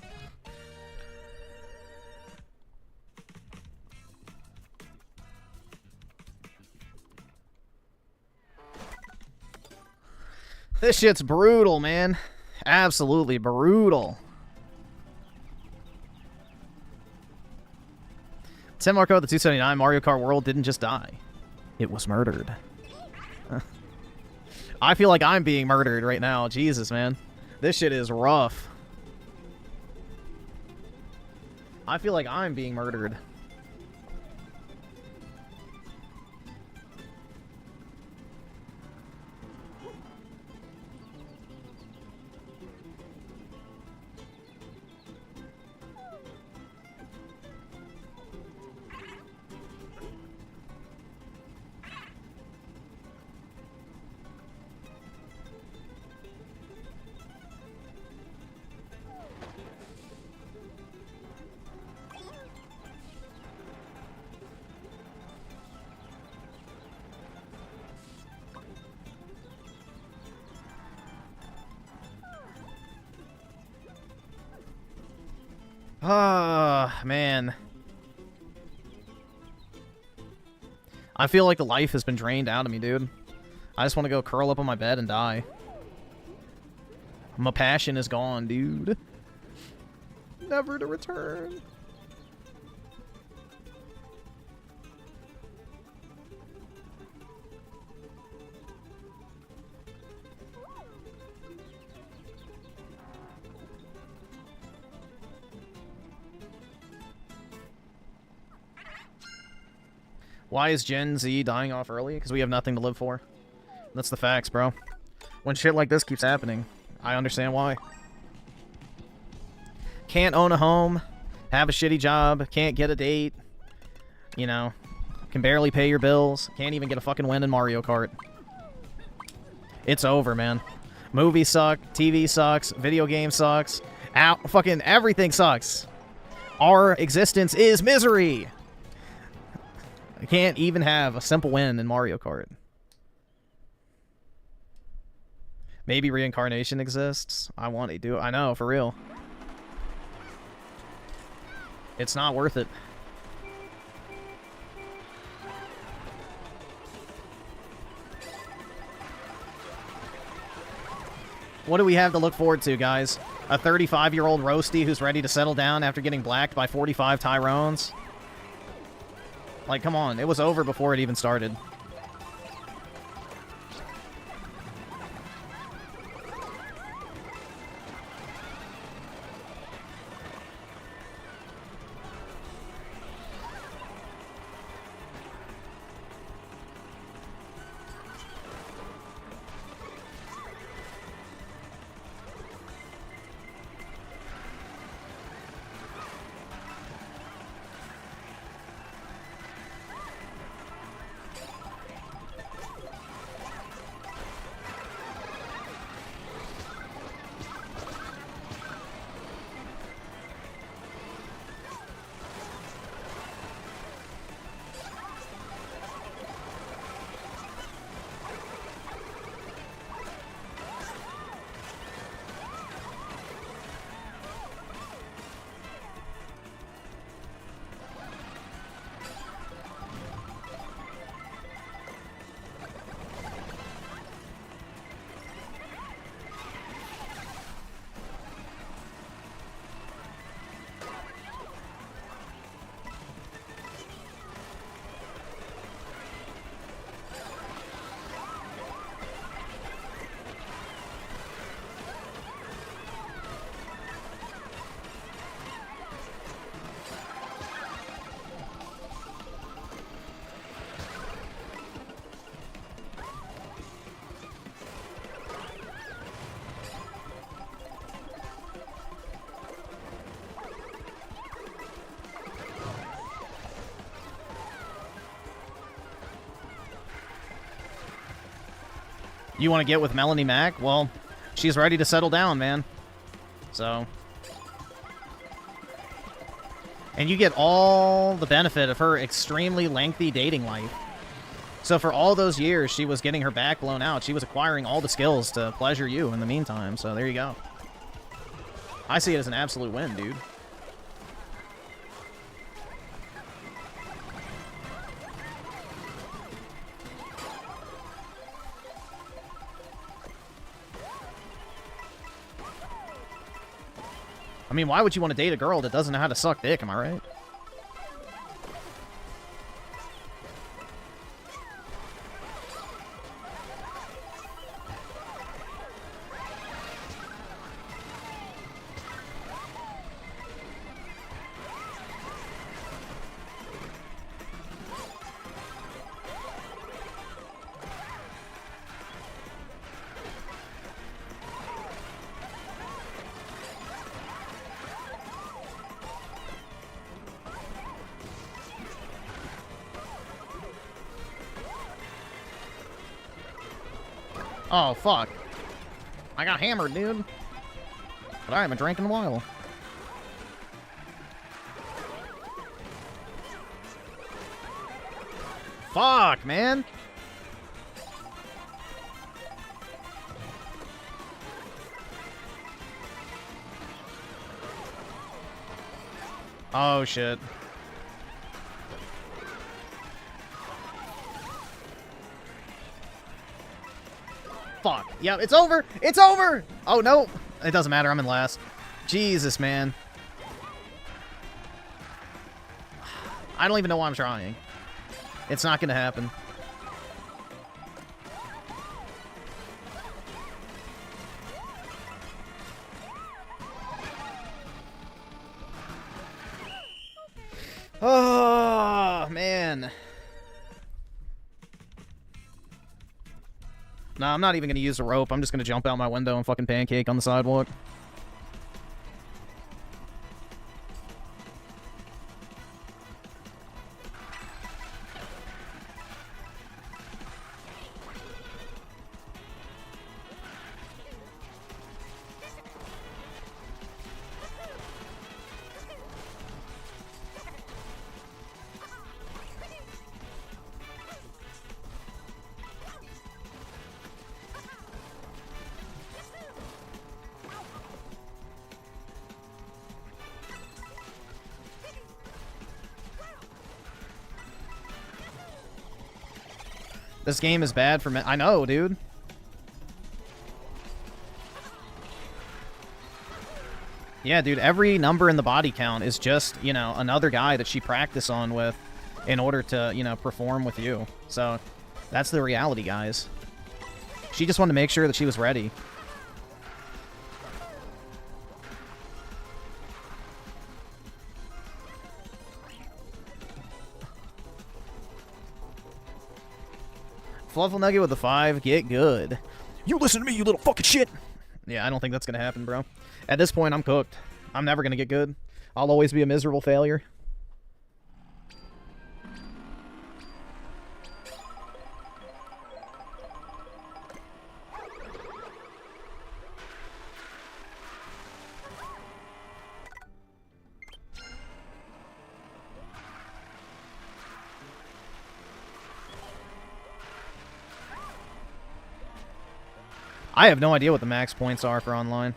This shit's brutal, man. Absolutely brutal. Tim Marco, the 279 Mario Kart World didn't just die. It was murdered. I feel like I'm being murdered right now. Jesus, man. This shit is rough. I feel like I'm being murdered. Ah, man. I feel like the life has been drained out of me, dude. I just want to go curl up on my bed and die. My passion is gone, dude. Never to return. Why is Gen Z dying off early? Because we have nothing to live for. That's the facts, bro. When shit like this keeps happening, I understand why. Can't own a home, have a shitty job, can't get a date, you know, can barely pay your bills, can't even get a fucking win in Mario Kart. It's over, man. Movies suck, TV sucks, video game sucks, fucking everything sucks. Our existence is misery. I can't even have a simple win in Mario Kart. Maybe reincarnation exists. I want to do it. I know, for real. It's not worth it. What do we have to look forward to, guys? A 35-year-old roasty who's ready to settle down after getting blacked by 45 Tyrones? Like, come on. It was over before it even started. You want to get with Melanie Mac? Well, she's ready to settle down, man. So. And you get all the benefit of her extremely lengthy dating life. So for all those years, she was getting her back blown out. She was acquiring all the skills to pleasure you in the meantime. So there you go. I see it as an absolute win, dude. I mean, why would you want to date a girl that doesn't know how to suck dick, am I right? Oh, fuck. I got hammered, dude. But I haven't drank in a while. Fuck, man. Oh, shit. Fuck. Yeah, it's over! It's over! Oh, no. It doesn't matter. I'm in last. Jesus, man. I don't even know why I'm trying. It's not gonna happen. Oh, man. Nah, I'm not even gonna use the rope. I'm just gonna jump out my window and fucking pancake on the sidewalk. This game is bad for me. I know, dude. Yeah, dude, every number in the body count is just, you know, another guy that she practiced on with in order to, you know, perform with you. So, that's the reality, guys. She just wanted to make sure that she was ready. Fluffle Nugget with the 5, get good. You listen to me, you little fucking shit! Yeah, I don't think that's gonna happen, bro. At this point, I'm cooked. I'm never gonna get good. I'll always be a miserable failure. I have no idea what the max points are for online.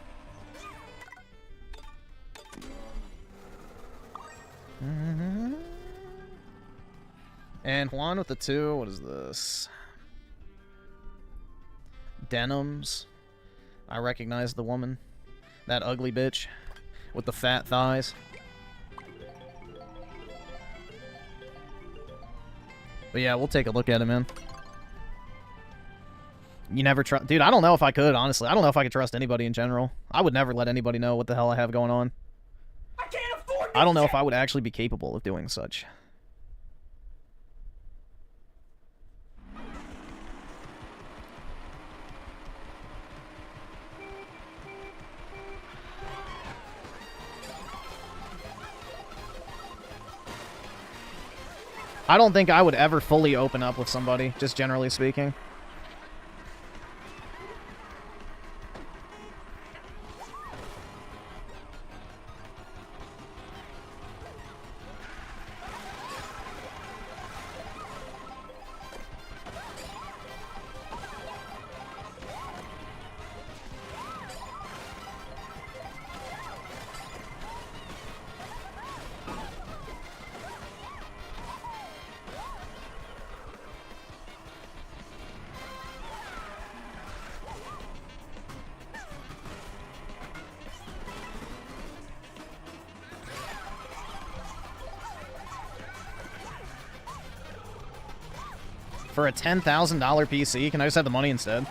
And Juan with the 2. What is this? Denims. I recognize the woman. That ugly bitch with the fat thighs. But yeah, we'll take a look at it, man. You never trust... Dude, I don't know if I could, honestly. I don't know if I could trust anybody in general. I would never let anybody know what the hell I have going on. I can't afford this I don't know shit. if I would actually be capable of doing such. I don't think I would ever fully open up with somebody, just generally speaking. For a $10,000 PC, can I just have the money instead?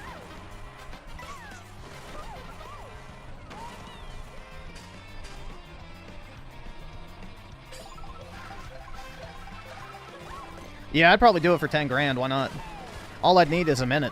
Yeah, I'd probably do it for 10 grand, why not? All I'd need is a minute.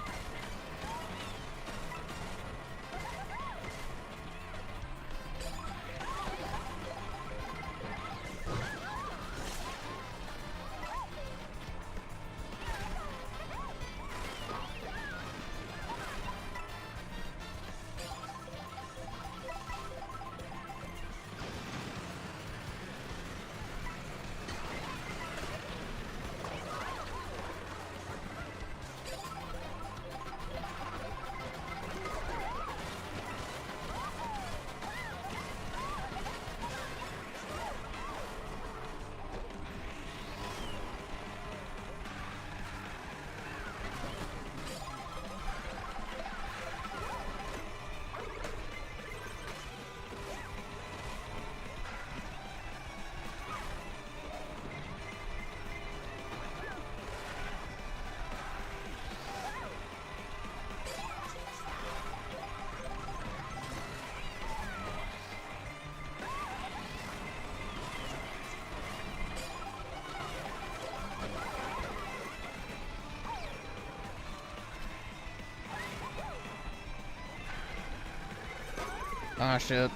Ah, shit.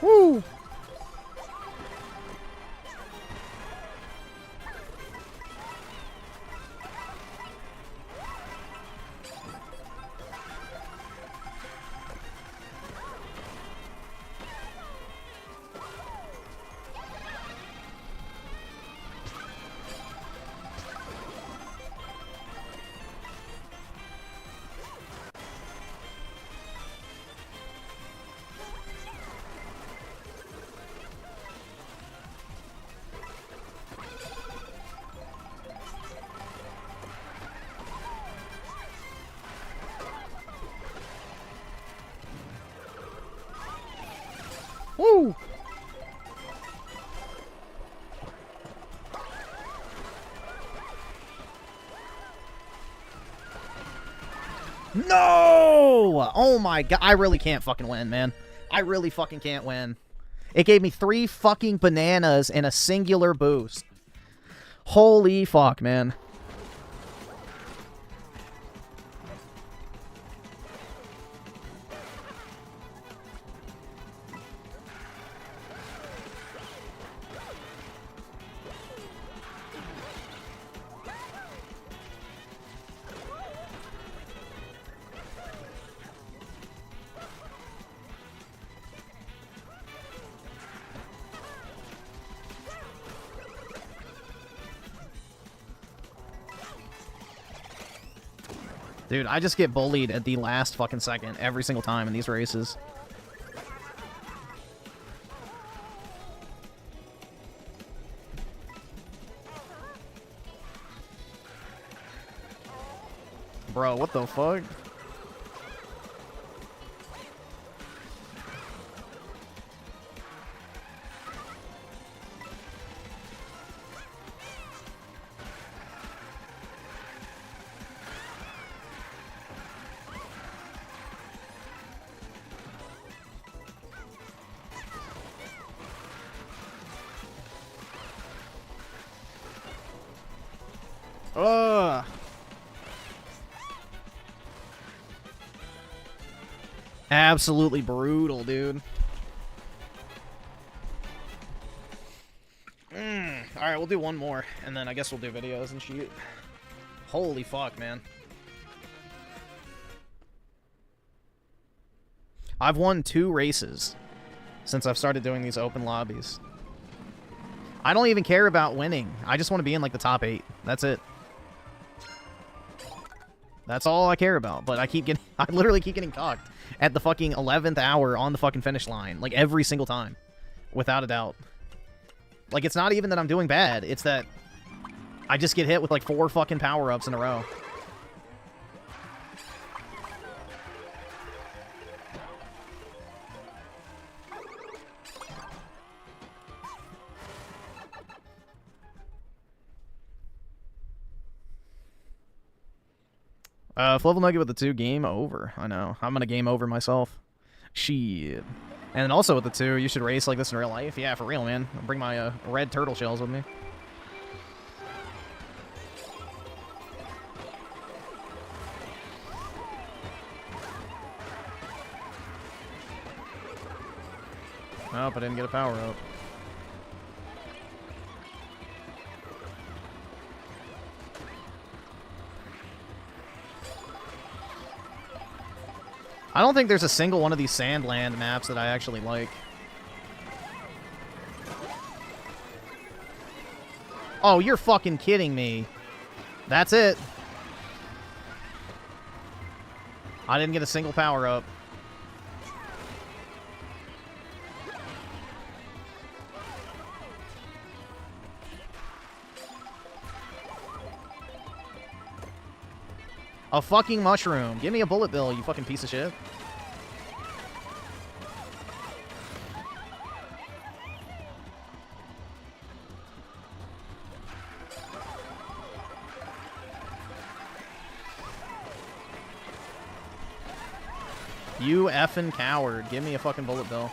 Woo! Woo! No! Oh my god, I really can't fucking win, man. I really fucking can't win. It gave me 3 fucking bananas and a singular boost. Holy fuck, man. Dude, I just get bullied at the last fucking second every single time in these races. Bro, what the fuck? Ugh. Absolutely brutal, dude. Alright, we'll do one more, and then I guess we'll do videos and shit. Holy fuck, man. I've won 2 races since I've started doing these open lobbies. I don't even care about winning. I just want to be in, like, the top 8. That's it. That's all I care about, but I literally keep getting cocked at the fucking 11th hour on the fucking finish line, like every single time, without a doubt. Like, it's not even that I'm doing bad, it's that I just get hit with like 4 fucking power-ups in a row. Level Nugget with the 2, game over. I know. I'm gonna game over myself. Shit. And also with the 2, you should race like this in real life. Yeah, for real, man. I'll bring my red turtle shells with me. Nope, I didn't get a power-up. I don't think there's a single one of these Sandland maps that I actually like. Oh, you're fucking kidding me. That's it. I didn't get a single power-up. A fucking mushroom. Give me a bullet bill, you fucking piece of shit. You effing coward. Give me a fucking bullet bill.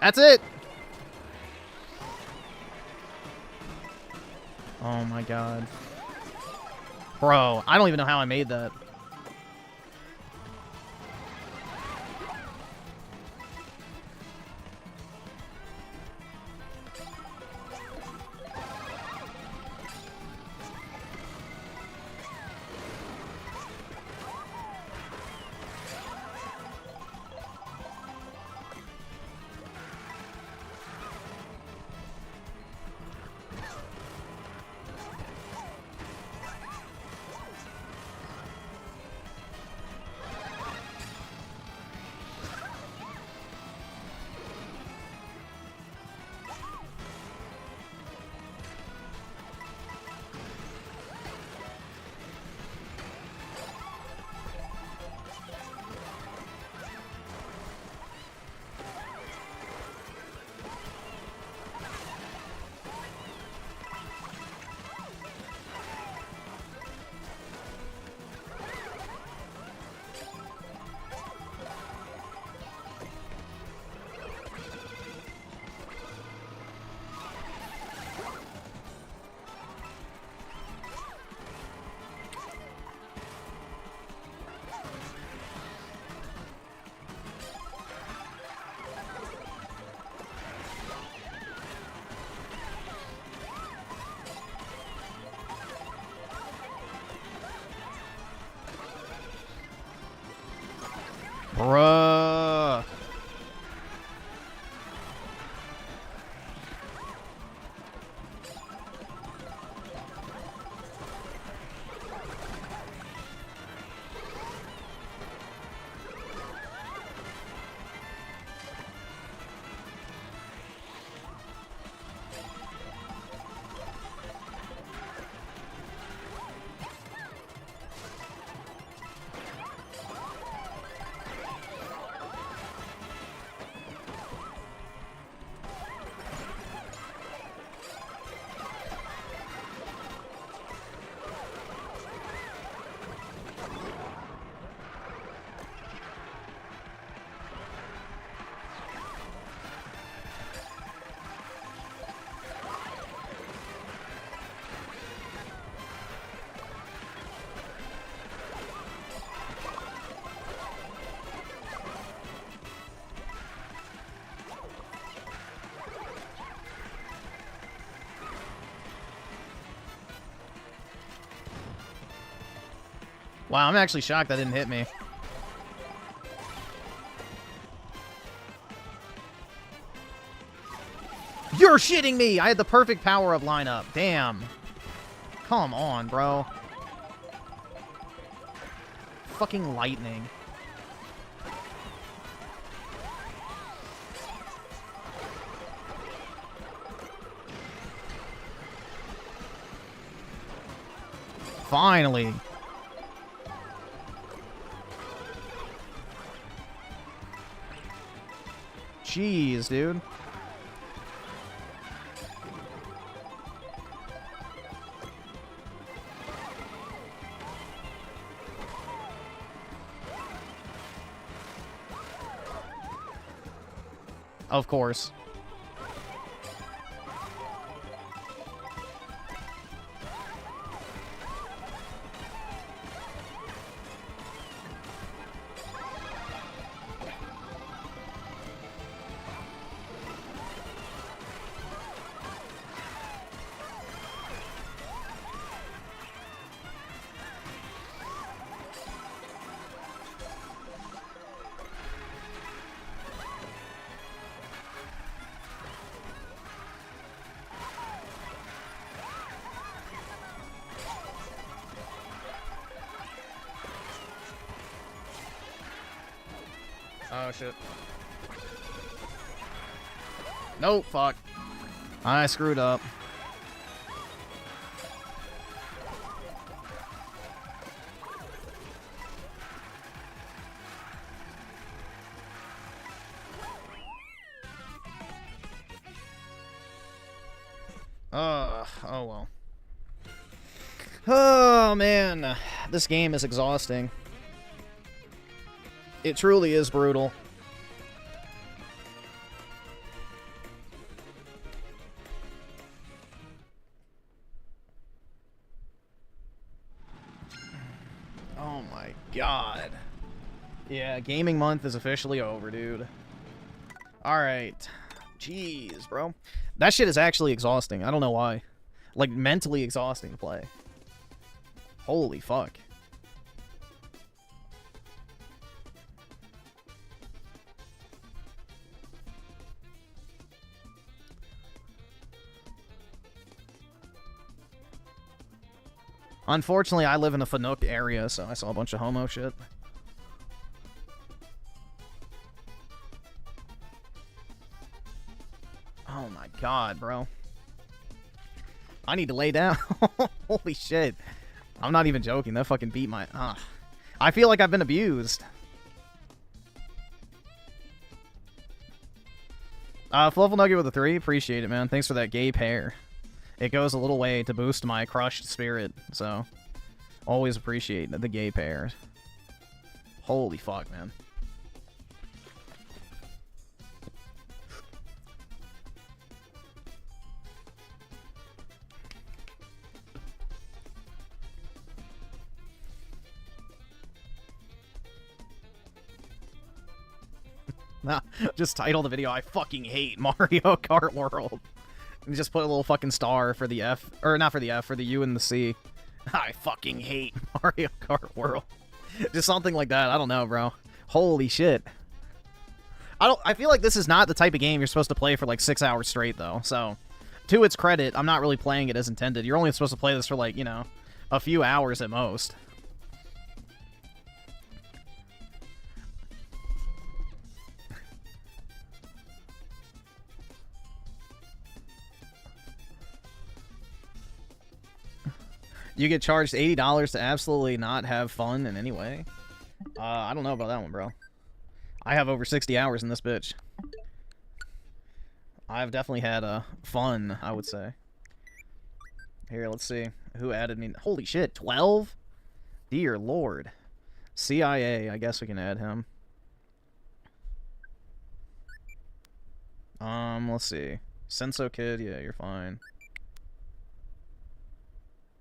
That's it! Oh my god. Bro, I don't even know how I made that. Bruh. Wow, I'm actually shocked that didn't hit me. You're shitting me! I had the perfect power-up lineup. Damn. Come on, bro. Fucking lightning. Finally. Jeez, dude. Of course. Oh, shit. Nope, fuck. I screwed up. Oh well. Oh, man. This game is exhausting. It truly is brutal. Yeah, gaming month is officially over, dude. Alright. Jeez, bro. That shit is actually exhausting. I don't know why. Like, mentally exhausting to play. Holy fuck. Unfortunately, I live in a Fanuc area, so I saw a bunch of homo shit. Oh my god, bro. I need to lay down. Holy shit. I'm not even joking. That fucking beat my... I feel like I've been abused. Fluffle Nugget with a 3. Appreciate it, man. Thanks for that gay pair. It goes a little way to boost my crushed spirit, so... Always appreciate the gay pair. Holy fuck, man. Nah, just title the video, I fucking hate Mario Kart World. And just put a little fucking star for the F. Or not for the F, for the U and the C. I fucking hate Mario Kart World. Just something like that. I don't know, bro. Holy shit. I feel like this is not the type of game you're supposed to play for like 6 hours straight, though. So, to its credit, I'm not really playing it as intended. You're only supposed to play this for like, you know, a few hours at most. You get charged $80 to absolutely not have fun in any way? I don't know about that one, bro. I have over 60 hours in this bitch. I've definitely had fun, I would say. Here, let's see. Who added me? Holy shit, 12? Dear lord. CIA, I guess we can add him. Let's see. Senso Kid, yeah, you're fine.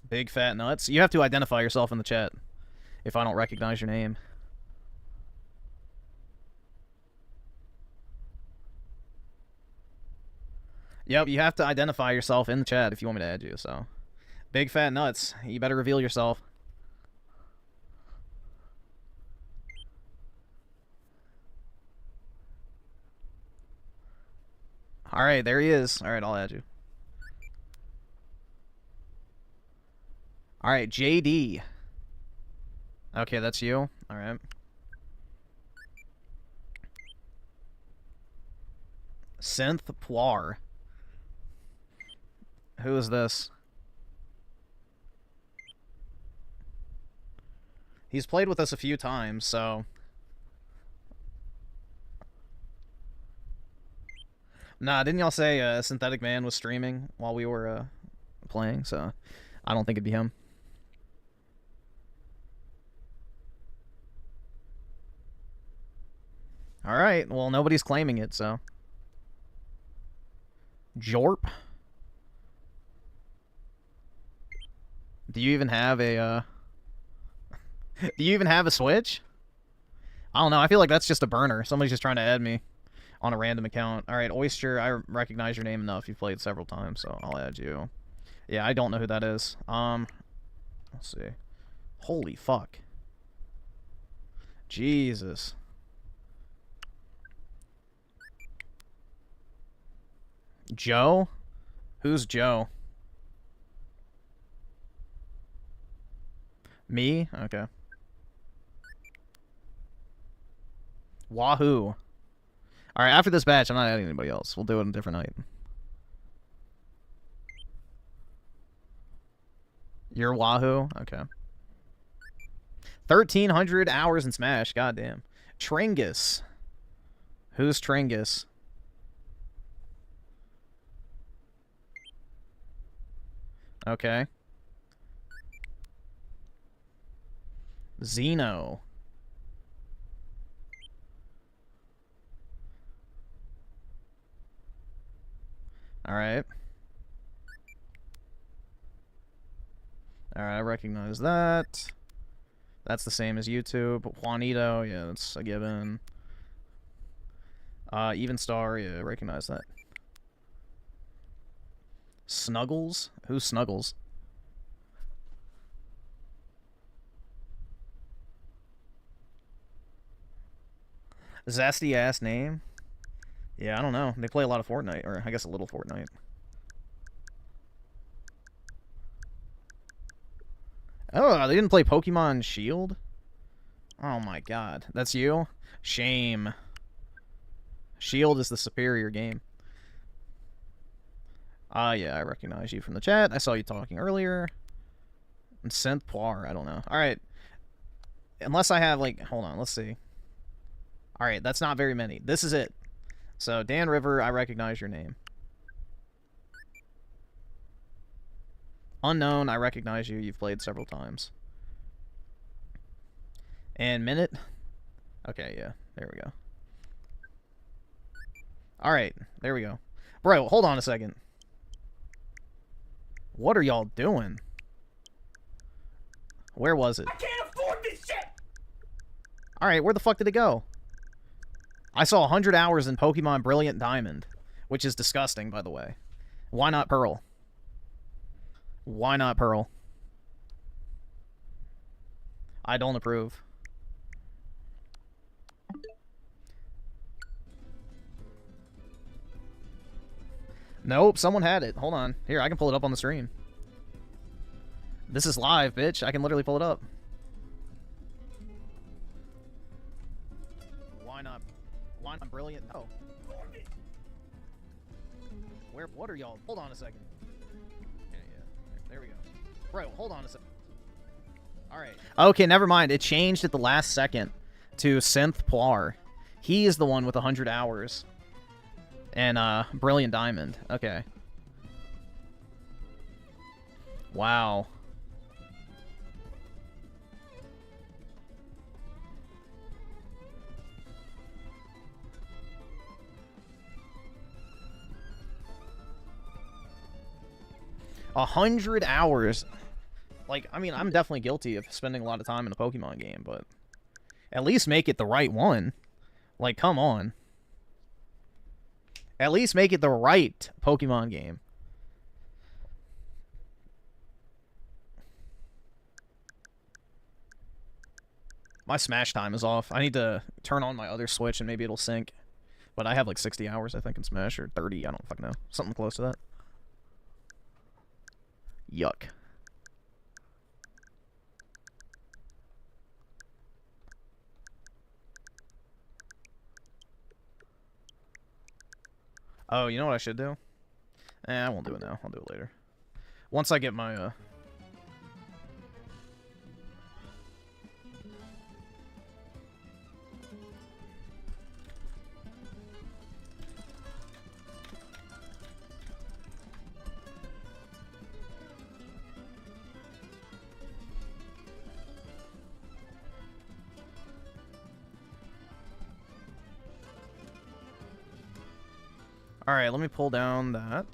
Big fat nuts. You have to identify yourself in the chat if I don't recognize your name. Yep, you have to identify yourself in the chat if you want me to add you, so. Big fat nuts. You better reveal yourself. Alright, there he is. Alright, I'll add you. Alright, JD. Okay, that's you. Alright. Synth Poir. Who is this? He's played with us a few times, so... Nah, didn't y'all say Synthetic Man was streaming while we were playing? So I don't think it'd be him. Alright, well, nobody's claiming it, so... Jorp? Do you even have a, Do you even have a Switch? I don't know, I feel like that's just a burner. Somebody's just trying to add me on a random account. Alright, Oyster, I recognize your name enough. You've played several times, so I'll add you. Yeah, I don't know who that is. Let's see. Holy fuck. Jesus. Joe? Who's Joe? Me? Okay. Wahoo. Alright, after this batch, I'm not adding anybody else. We'll do it on a different night. You're Wahoo? Okay. 1,300 hours in Smash. Goddamn. Tringus. Who's Tringus? Okay. Xeno. Alright. Alright, I recognize that. That's the same as YouTube. Juanito, yeah, that's a given. Even Star, yeah, recognize that. Snuggles? Who's Snuggles? Zesty ass name? Yeah, I don't know. They play a lot of Fortnite, or I guess a little Fortnite. Oh, they didn't play Pokemon Shield? Oh my god. That's you? Shame. Shield is the superior game. Yeah, I recognize you from the chat. I saw you talking earlier. And Synth Poir, I don't know. Alright. Unless I have, like, hold on, let's see. Alright, that's not very many. This is it. So, Dan River, I recognize your name. Unknown, I recognize you. You've played several times. And Minute? Okay, yeah. There we go. Alright, there we go. Bro, hold on a second. What are y'all doing? Where was it? I can't afford this shit! Alright, where the fuck did it go? I saw 100 hours in Pokemon Brilliant Diamond, which is disgusting, by the way. Why not Pearl? Why not Pearl? I don't approve. Nope, someone had it. Hold on. Here, I can pull it up on the stream. This is live, bitch. I can literally pull it up. Why not? Why not Brilliant? Oh. Where? What are y'all? Hold on a second. Yeah. There we go. Bro, hold on a second. Alright. Okay, never mind. It changed at the last second to Synth Poir. He is the one with 100 hours. And, Brilliant Diamond. Okay. Wow. A 100 hours. Like, I mean, I'm definitely guilty of spending a lot of time in a Pokemon game, but at least make it the right one. Like, come on. At least make it the right Pokemon game. My Smash time is off. I need to turn on my other Switch and maybe it'll sync. But I have like 60 hours, I think, in Smash, or 30, I don't fucking know. Something close to that. Yuck. Oh, you know what I should do? I won't do it now. I'll do it later. Once I get my, Alright, let me pull down that.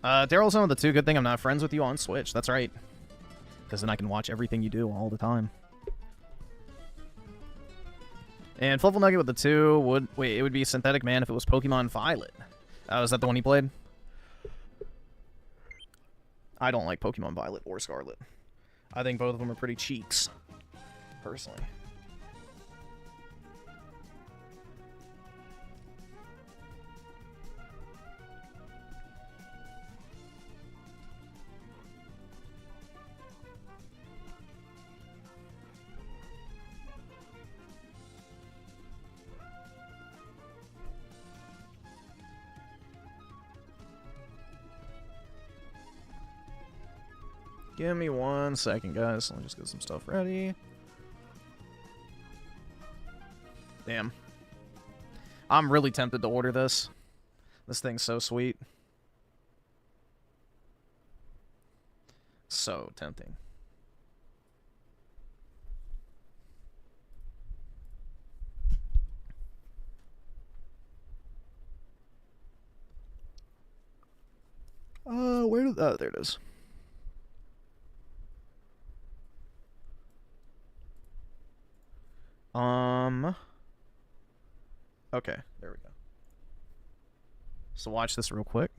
Daryl's on the 2. Good thing I'm not friends with you on Switch. That's right. Because then I can watch everything you do all the time. And Fluffle Nugget with the 2 would... Wait, it would be Synthetic Man if it was Pokemon Violet. Is that the one he played? I don't like Pokemon Violet or Scarlet. I think both of them are pretty cheeks. Personally. Give me 1 second, guys. Let me just get some stuff ready. Damn. I'm really tempted to order this. This thing's so sweet. So tempting. Where did... Oh, there it is. Okay, there we go. So watch this real quick.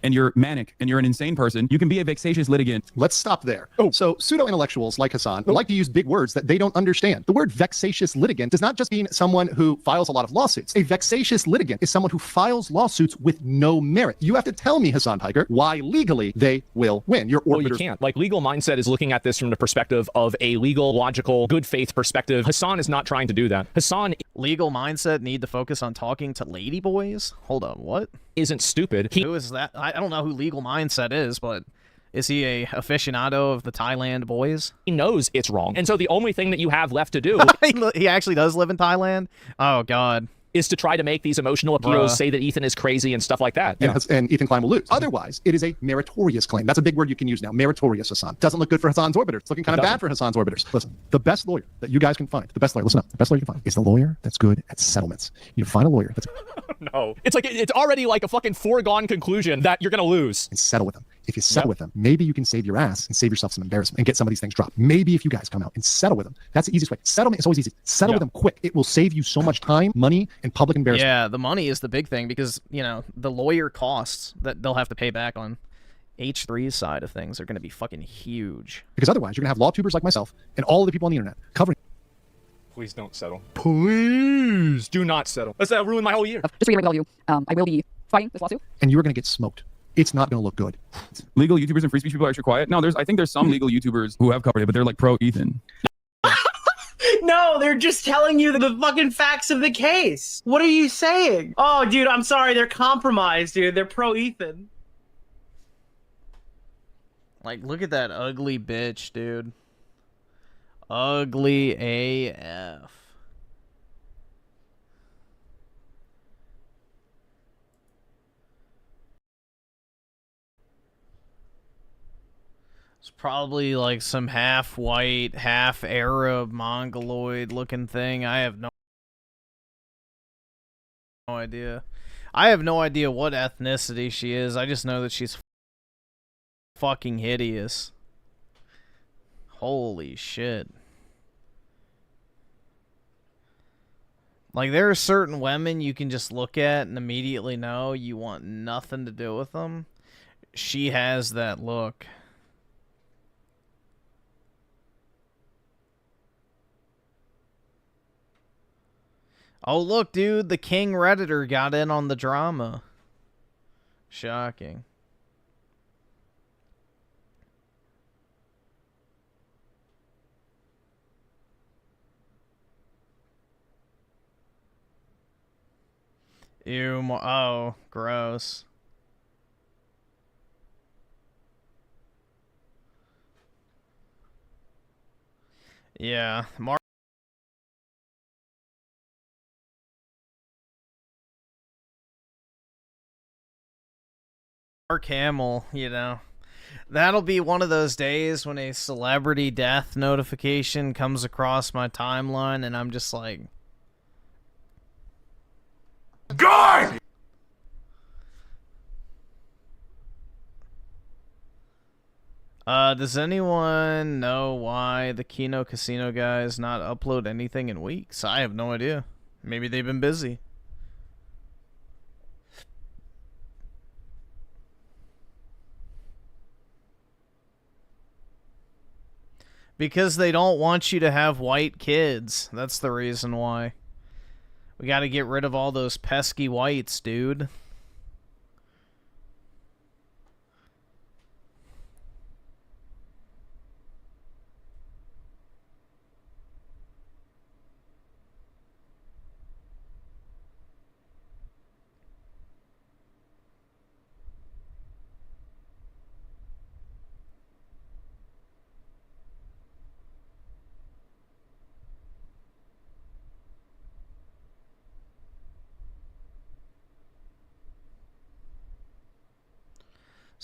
And you're manic and you're an insane person, you can be a vexatious litigant. Let's stop there. So pseudo-intellectuals like Hassan like to use big words that they don't understand. The word vexatious litigant does not just mean someone who files a lot of lawsuits. A vexatious litigant is someone who files lawsuits with no merit. You have to tell me, Hassan Tiger, why legally they will win. Your Well, you can't. Like, legal mindset is looking at this from the perspective of a legal, logical, good faith perspective. Hassan is not trying to do that. Hassan Legal mindset need to focus on talking to ladyboys? Hold on, what? isn't stupid. Who is that? I don't know who legal mindset is, but is he a aficionado of the Thailand boys? He knows it's wrong. And so the only thing that you have left to do He actually does live in Thailand? Oh, God. is to try to make these emotional appeals, say that Ethan is crazy and stuff like that. And Ethan Klein will lose. Otherwise, it is a meritorious claim. That's a big word you can use now. Meritorious, Hassan. Doesn't look good for Hassan's orbiters. It's looking kind of bad for Hassan's orbiters. Listen, the best lawyer that you guys can find, the best lawyer, listen up, the best lawyer you can find is the lawyer that's good at settlements. You find a lawyer that's No. It's like, it's already like a fucking foregone conclusion that you're going to lose. and settle with them. If you settle with them, maybe you can save your ass and save yourself some embarrassment and get some of these things dropped. Maybe if you guys come out and settle with them, that's the easiest way. Settlement is always easy. Settle with them quick. It will save you so much time, money, and public embarrassment. Yeah, the money is the big thing because, you know, the lawyer costs that they'll have to pay back on H3's side of things are going to be fucking huge. Because otherwise, you're going to have law tubers like myself and all of the people on the internet covering. Please don't settle. Please do not settle. Let's ruin my whole year. Just to reiterate with all of you, I will be fighting this lawsuit. And you're going to get smoked. It's not going to look good. Legal YouTubers and free speech people are actually quiet. No, I think there's some legal YouTubers who have covered it, but they're like pro Ethan. No, they're just telling you the fucking facts of the case. What are you saying? Oh, dude, I'm sorry. They're compromised, dude. They're pro Ethan. Like, look at that ugly bitch, dude. Ugly AF. It's probably like some half-white, half-Arab, Mongoloid-looking thing. I have no idea. I have no idea what ethnicity she is. I just know that she's fucking hideous. Holy shit. Like, there are certain women you can just look at and immediately know you want nothing to do with them. She has that look. Oh, look, dude, the King Redditor got in on the drama. Shocking. Ew, oh, gross. Yeah, Mark Hamill, you know. That'll be one of those days when a celebrity death notification comes across my timeline and I'm just like, God! Does anyone know why the Kino Casino guys not upload anything in weeks? I have no idea. Maybe they've been busy. Because they don't want you to have white kids. That's the reason why. We gotta get rid of all those pesky whites, dude.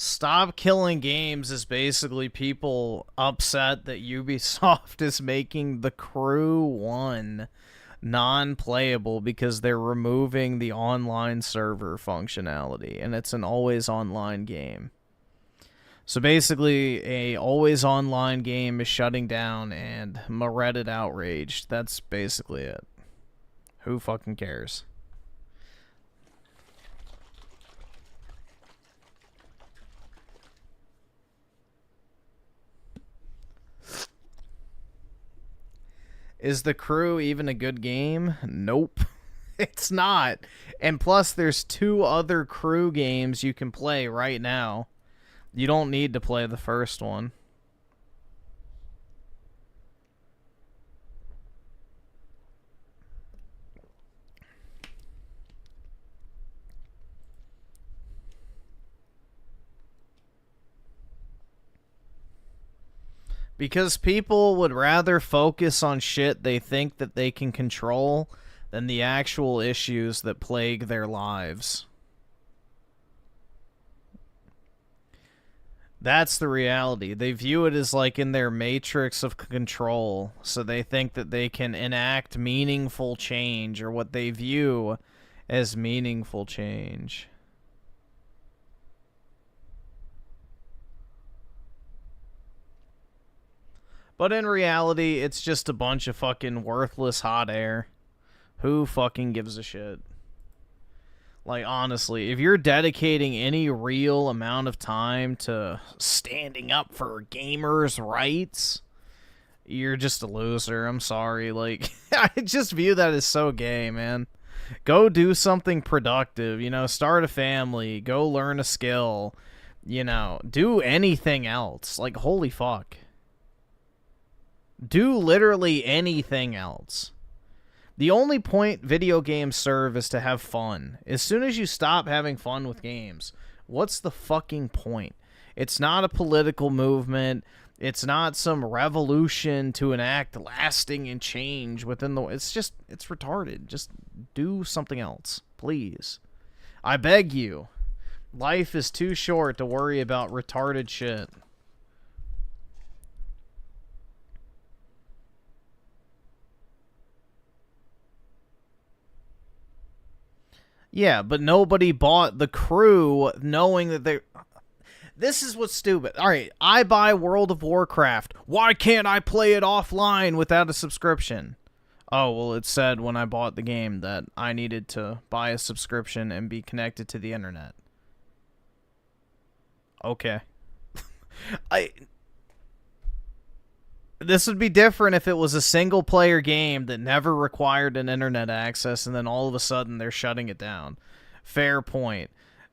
Stop Killing Games is basically people upset that Ubisoft is making The Crew 1 non-playable because they're removing the online server functionality, and it's an always online game. So basically, a always online game is shutting down and Reddit outraged. That's basically it. Who fucking cares? Is The Crew even a good game? Nope. It's not. And plus, there's 2 other Crew games you can play right now. You don't need to play the first one. Because people would rather focus on shit they think that they can control than the actual issues that plague their lives. That's the reality. They view it as like in their matrix of control, so they think that they can enact meaningful change, or what they view as meaningful change. But in reality, it's just a bunch of fucking worthless hot air. Who fucking gives a shit? Like, honestly, if you're dedicating any real amount of time to standing up for gamers' rights, you're just a loser. I'm sorry. Like, I just view that as so gay, man. Go do something productive. You know, start a family. Go learn a skill. You know, do anything else. Like, holy fuck. Do literally anything else. The only point video games serve is to have fun. As soon as you stop having fun with games, what's the fucking point? It's not a political movement. It's not some revolution to enact lasting and change within the... It's retarded. Just do something else, please. I beg you. Life is too short to worry about retarded shit. Yeah, but nobody bought The Crew knowing that they... This is what's stupid. Alright, I buy World of Warcraft. Why can't I play it offline without a subscription? Oh, well, it said when I bought the game that I needed to buy a subscription and be connected to the internet. Okay. This would be different if it was a single-player game that never required an internet access, and then all of a sudden they're shutting it down. Fair point.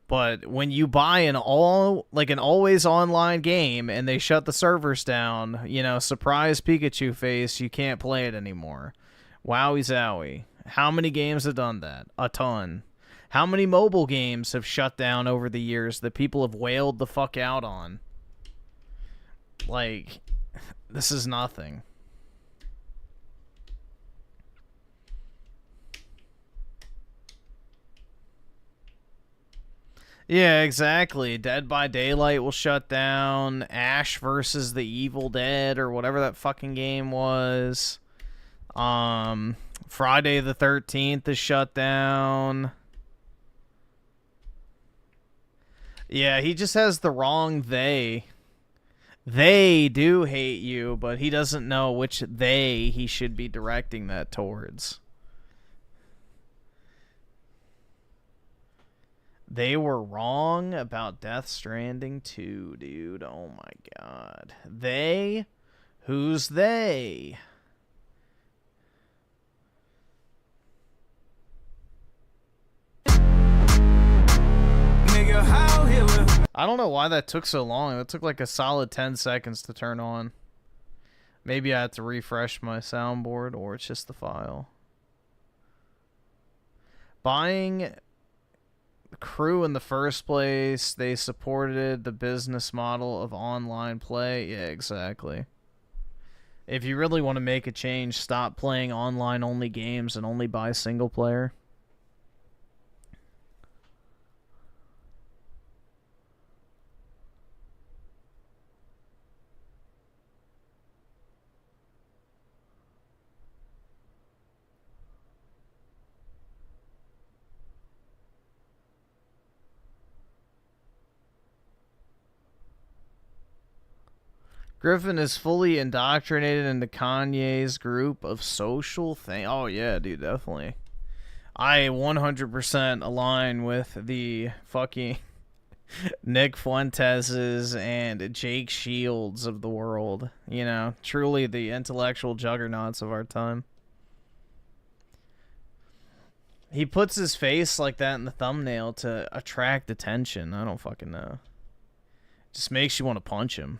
But when you buy an always online game and they shut the servers down, you know, surprise Pikachu face, you can't play it anymore. Wowie zowie. How many games have done that? A ton. How many mobile games have shut down over the years that people have wailed the fuck out on? Like... This is nothing. Yeah, exactly. Dead by Daylight will shut down. Ash versus the Evil Dead, or whatever that fucking game was. Friday the 13th is shut down. Yeah, he just has the wrong they. They do hate you, but he doesn't know which they he should be directing that towards. They were wrong about Death Stranding 2, dude. Oh my god. They? Who's they? I don't know why that took so long. It took like a solid 10 seconds to turn on. Maybe I have to refresh my soundboard, or it's just the file. Buying Crew in the first place, they supported the business model of online play. Yeah, exactly. If you really want to make a change, stop playing online-only games and only buy single player. Griffin is fully indoctrinated into Kanye's group of social thing. Oh, yeah, dude, definitely. I 100% align with the fucking Nick Fuenteses and Jake Shields of the world. You know, truly the intellectual juggernauts of our time. He puts his face like that in the thumbnail to attract attention. I don't fucking know. Just makes you want to punch him.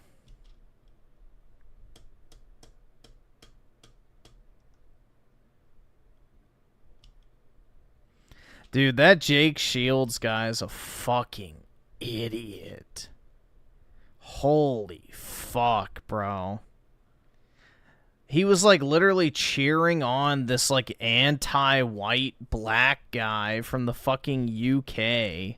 Dude, that Jake Shields guy is a fucking idiot. Holy fuck, bro. He was like literally cheering on this like anti-white black guy from the fucking UK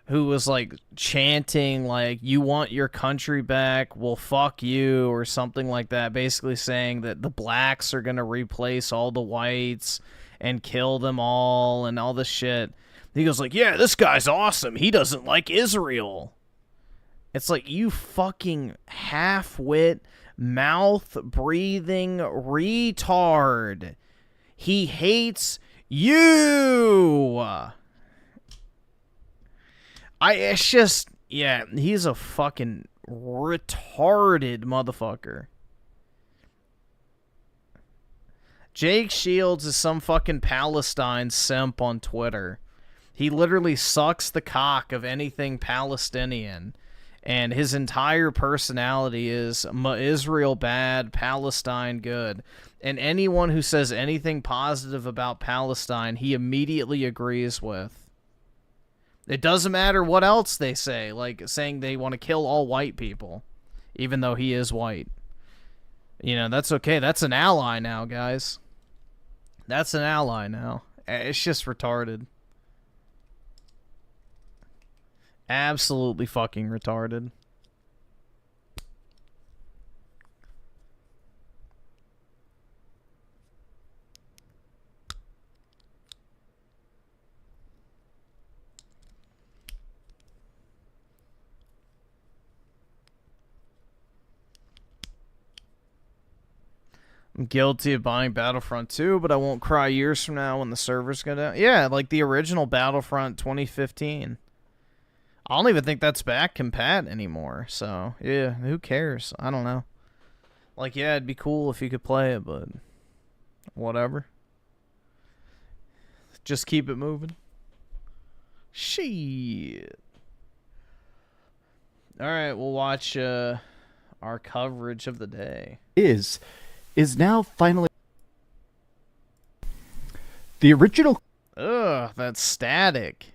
who was like chanting like, you want your country back, well fuck you, or something like that, basically saying that the blacks are gonna replace all the whites and kill them all and all this shit. He goes like, yeah, this guy's awesome, he doesn't like Israel. It's like, you fucking half-wit, mouth-breathing retard. He hates you. It's just, yeah, he's a fucking retarded motherfucker. Jake Shields is some fucking Palestine simp on Twitter. He literally sucks the cock of anything Palestinian. And his entire personality is Israel bad, Palestine good. And anyone who says anything positive about Palestine, he immediately agrees with. It doesn't matter what else they say, like saying they want to kill all white people, even though he is white. You know, that's okay. That's an ally now, guys. That's an ally now. It's just retarded. Absolutely fucking retarded. I'm guilty of buying Battlefront 2, but I won't cry years from now when the servers go down. Yeah, like the original Battlefront 2015. I don't even think that's back compat anymore, so, yeah, who cares? I don't know. Like, yeah, it'd be cool if you could play it, but whatever. Just keep it moving. Shit. Alright, we'll watch our coverage of the day. Is now finally the original that's static.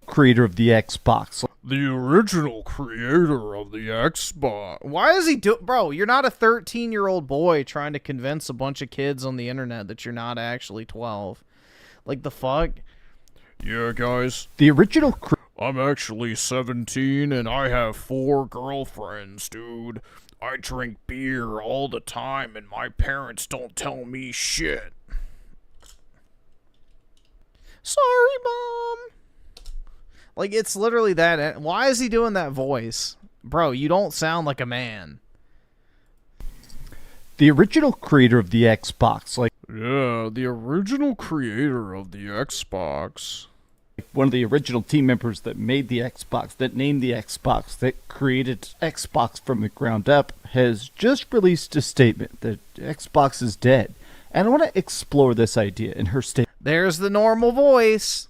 creator of the Xbox. The original creator of the Xbox. Why is he bro, you're not a 13-year-old boy trying to convince a bunch of kids on the internet that you're not actually 12. Like, the fuck? Yeah, guys. The original I'm actually 17 and I have 4 girlfriends, dude. I drink beer all the time and my parents don't tell me shit. Sorry, Mom. Like, it's literally that. Why is he doing that voice? Bro, you don't sound like a man. The original creator of the Xbox. Like, yeah, the original creator of the Xbox. One of the original team members that made the Xbox, that named the Xbox, that created Xbox from the ground up, has just released a statement that Xbox is dead. And I want to explore this idea in her statement. There's the normal voice.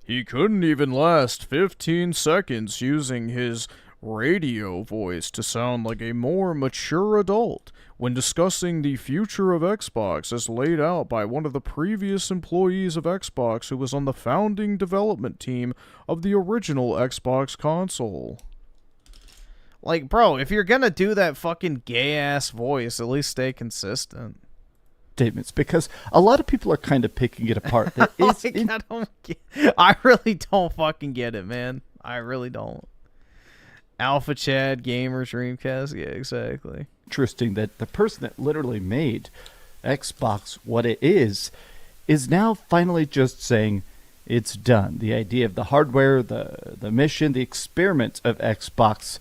He couldn't even last 15 seconds using his radio voice to sound like a more mature adult when discussing the future of Xbox as laid out by one of the previous employees of Xbox who was on the founding development team of the original Xbox console. Like, bro, if you're gonna do that fucking gay-ass voice, at least stay consistent. Statements, because a lot of people are kind of picking it apart. I really don't fucking get it, man. I really don't. Alpha Chad, Gamers, Dreamcast, yeah, exactly. Interesting that the person that literally made Xbox what it is now finally just saying it's done. The idea of the hardware, the mission, the experiment of Xbox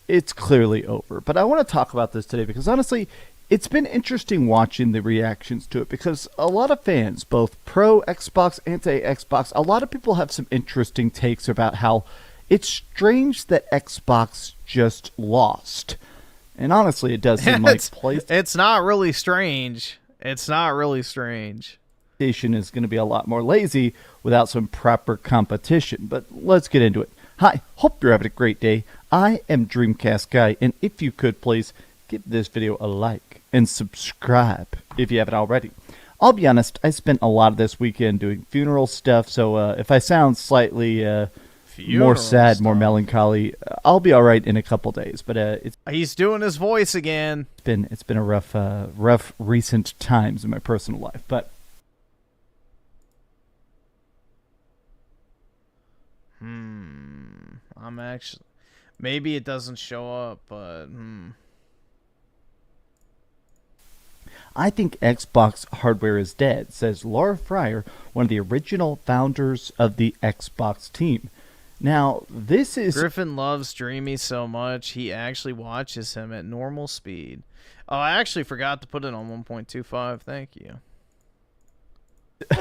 it's clearly over. But I want to talk about this today because honestly, it's been interesting watching the reactions to it because a lot of fans, both pro Xbox, anti-Xbox, a lot of people have some interesting takes about how it's strange that Xbox just lost. And honestly, it does seem like it's not really strange. It's not really strange. PlayStation is going to be a lot more lazy without some proper competition. But let's get into it. Hi, hope you're having a great day. I am Dreamcast Guy, and if you could please give this video a like and subscribe if you haven't already. I'll be honest, I spent a lot of this weekend doing funeral stuff, so if I sound slightly more sad, more melancholy, I'll be all right in a couple days. But he's doing his voice again. It's been a rough recent times in my personal life, but. I'm actually... Maybe it doesn't show up, but... I think Xbox hardware is dead, says Laura Fryer, one of the original founders of the Xbox team. Now, this is... Griffin loves Dreamy so much, he actually watches him at normal speed. Oh, I actually forgot to put it on 1.25. Thank you.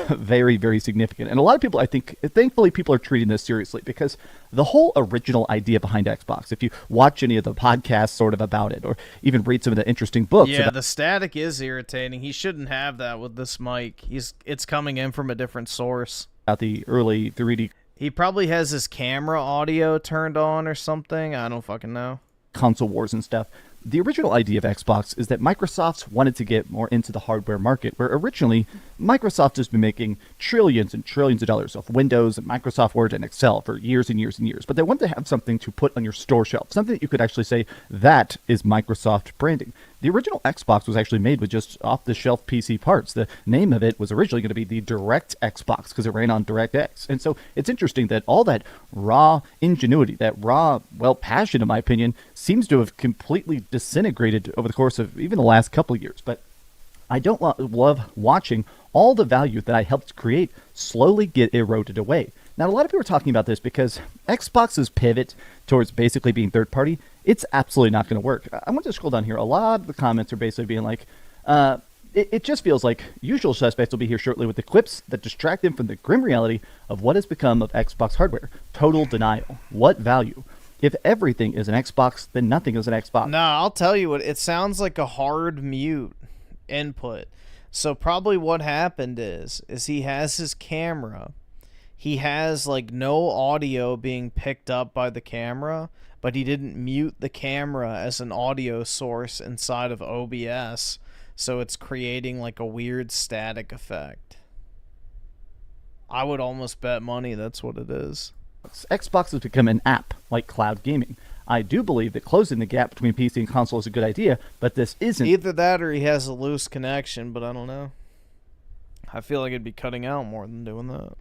Very, very significant. And a lot of people, I think, thankfully, people are treating this seriously because the whole original idea behind Xbox, if you watch any of the podcasts sort of about it or even read some of the interesting books. Yeah, the static is irritating. He shouldn't have that with this mic. It's coming in from a different source. About the early 3D. He probably has his camera audio turned on or something. I don't fucking know. Console wars and stuff. The original idea of Xbox is that Microsoft wanted to get more into the hardware market, where originally Microsoft has been making trillions and trillions of dollars off Windows and Microsoft Word and Excel for years and years and years. But they wanted to have something to put on your store shelf, something that you could actually say, that is Microsoft branding. The original Xbox was actually made with just off-the-shelf PC parts. The name of it was originally going to be the Direct Xbox because it ran on DirectX. And so it's interesting that all that raw ingenuity, that raw, passion, in my opinion, seems to have completely disintegrated over the course of even the last couple of years. But I don't love watching all the value that I helped create slowly get eroded away. Now, a lot of people are talking about this because Xbox's pivot towards basically being third-party, it's absolutely not going to work. I want to scroll down here. A lot of the comments are basically being like, it just feels like usual suspects will be here shortly with the clips that distract them from the grim reality of what has become of Xbox hardware. Total denial. What value? If everything is an Xbox, then nothing is an Xbox. No, I'll tell you what, it sounds like a hard mute input. So probably what happened is he has his camera. He has like no audio being picked up by the camera, but he didn't mute the camera as an audio source inside of OBS, so it's creating like a weird static effect. I would almost bet money that's what it is. Xbox has become an app like cloud gaming. I do believe that closing the gap between PC and console is a good idea, but this isn't. Either that or he has a loose connection, but I don't know. I feel like it'd be cutting out more than doing that.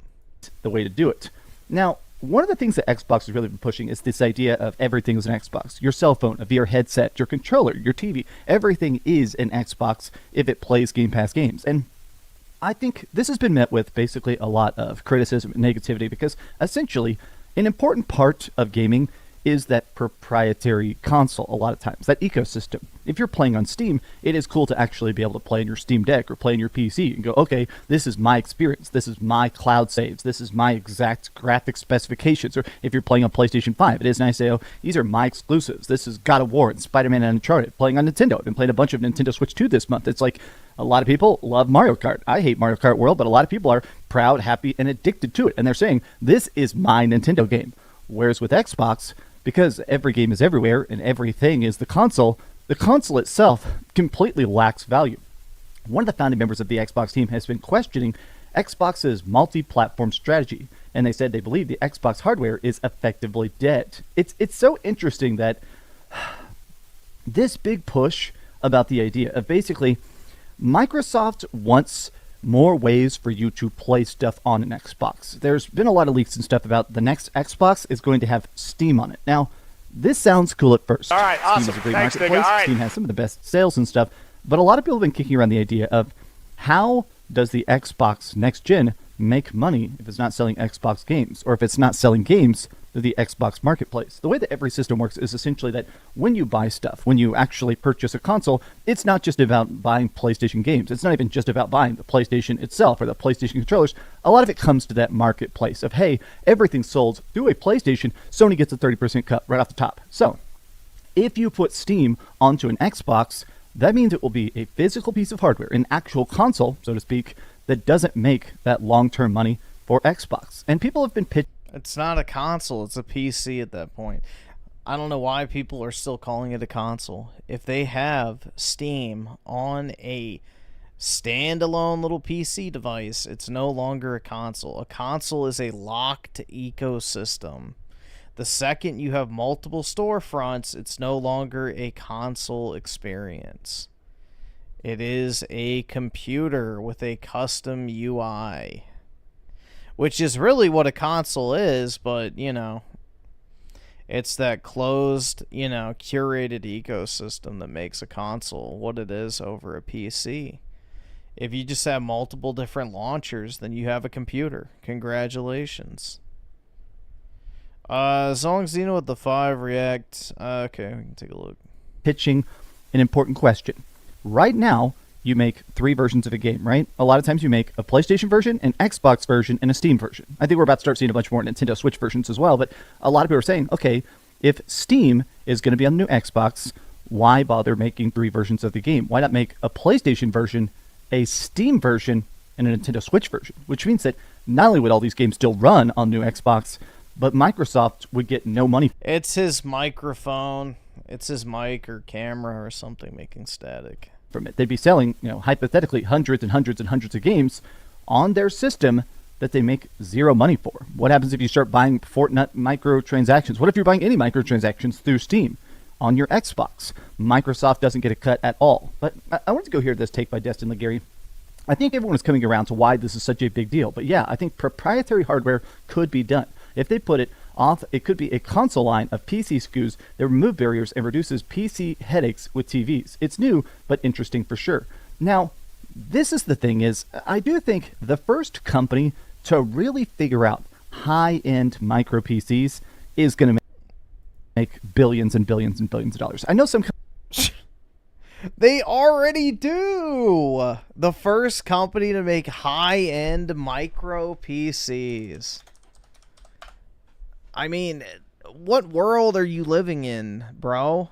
The way to do it. Now, one of the things that Xbox has really been pushing is this idea of everything is an Xbox. Your cell phone, a VR headset, your controller, your TV, everything is an Xbox if it plays Game Pass games. And I think this has been met with basically a lot of criticism and negativity because essentially an important part of gaming is that proprietary console a lot of times, that ecosystem. If you're playing on Steam, it is cool to actually be able to play in your Steam Deck or play in your PC and go, okay, this is my experience, this is my cloud saves, this is my exact graphic specifications. Or if you're playing on PlayStation 5, it is nice to say, oh, these are my exclusives. This is God of War and Spider-Man and Uncharted. Playing on Nintendo. I've been playing a bunch of Nintendo Switch 2 this month. It's like a lot of people love Mario Kart. I hate Mario Kart World, but a lot of people are proud, happy, and addicted to it. And they're saying, this is my Nintendo game. Whereas with Xbox, because every game is everywhere and everything is the console itself completely lacks value. One of the founding members of the Xbox team has been questioning Xbox's multi-platform strategy, and they said they believe the Xbox hardware is effectively dead. It's so interesting that this big push about the idea of basically Microsoft wants more ways for you to play stuff on an Xbox. There's been a lot of leaks and stuff about the next Xbox is going to have Steam on it. Now, this sounds cool at first. All right, awesome. Steam is a great Thanks, marketplace. All right. Steam has some of the best sales and stuff. But a lot of people have been kicking around the idea of how does the Xbox next gen make money if it's not selling Xbox games? Or if it's not selling games, the Xbox marketplace. The way that every system works is essentially that when you buy stuff, when you actually purchase a console, it's not just about buying PlayStation games. It's not even just about buying the PlayStation itself or the PlayStation controllers. A lot of it comes to that marketplace of, hey, everything's sold through a PlayStation, Sony gets a 30% cut right off the top. So if you put Steam onto an Xbox, that means it will be a physical piece of hardware, an actual console, so to speak, that doesn't make that long-term money for Xbox. And people have been pitching. It's not a console, it's a PC at that point. I don't know why people are still calling it a console. If they have Steam on a standalone little PC device, it's no longer a console. A console is a locked ecosystem. The second you have multiple storefronts, it's no longer a console experience. It is a computer with a custom UI. Which is really what a console is, but, you know, it's that closed, you know, curated ecosystem that makes a console what it is over a PC. If you just have multiple different launchers, then you have a computer. Congratulations. As long as you know what the 5 React... okay, we can take a look. Pitching an important question. Right now, you make 3 versions of a game, right? A lot of times you make a PlayStation version, an Xbox version, and a Steam version. I think we're about to start seeing a bunch more Nintendo Switch versions as well, but a lot of people are saying, okay, if Steam is going to be on the new Xbox, why bother making 3 versions of the game? Why not make a PlayStation version, a Steam version, and a Nintendo Switch version? Which means that not only would all these games still run on new Xbox, but Microsoft would get no money. It's his microphone. It's his mic or camera or something making static. From it. They'd be selling, you know, hypothetically hundreds and hundreds and hundreds of games on their system that they make zero money for. What happens if you start buying Fortnite microtransactions? What if you're buying any microtransactions through Steam on your Xbox? Microsoft doesn't get a cut at all. But I wanted to go hear this take by Destin Legary. I think everyone is coming around to why this is such a big deal. But yeah, I think proprietary hardware could be done. If they put it off, it could be a console line of PC SKUs that remove barriers and reduces PC headaches with TVs. It's new, but interesting for sure. Now, this is the thing is, I do think the first company to really figure out high-end micro PCs is going to make billions and billions and billions of dollars. I know some... They already do! The first company to make high-end micro PCs. I mean, what world are you living in, bro?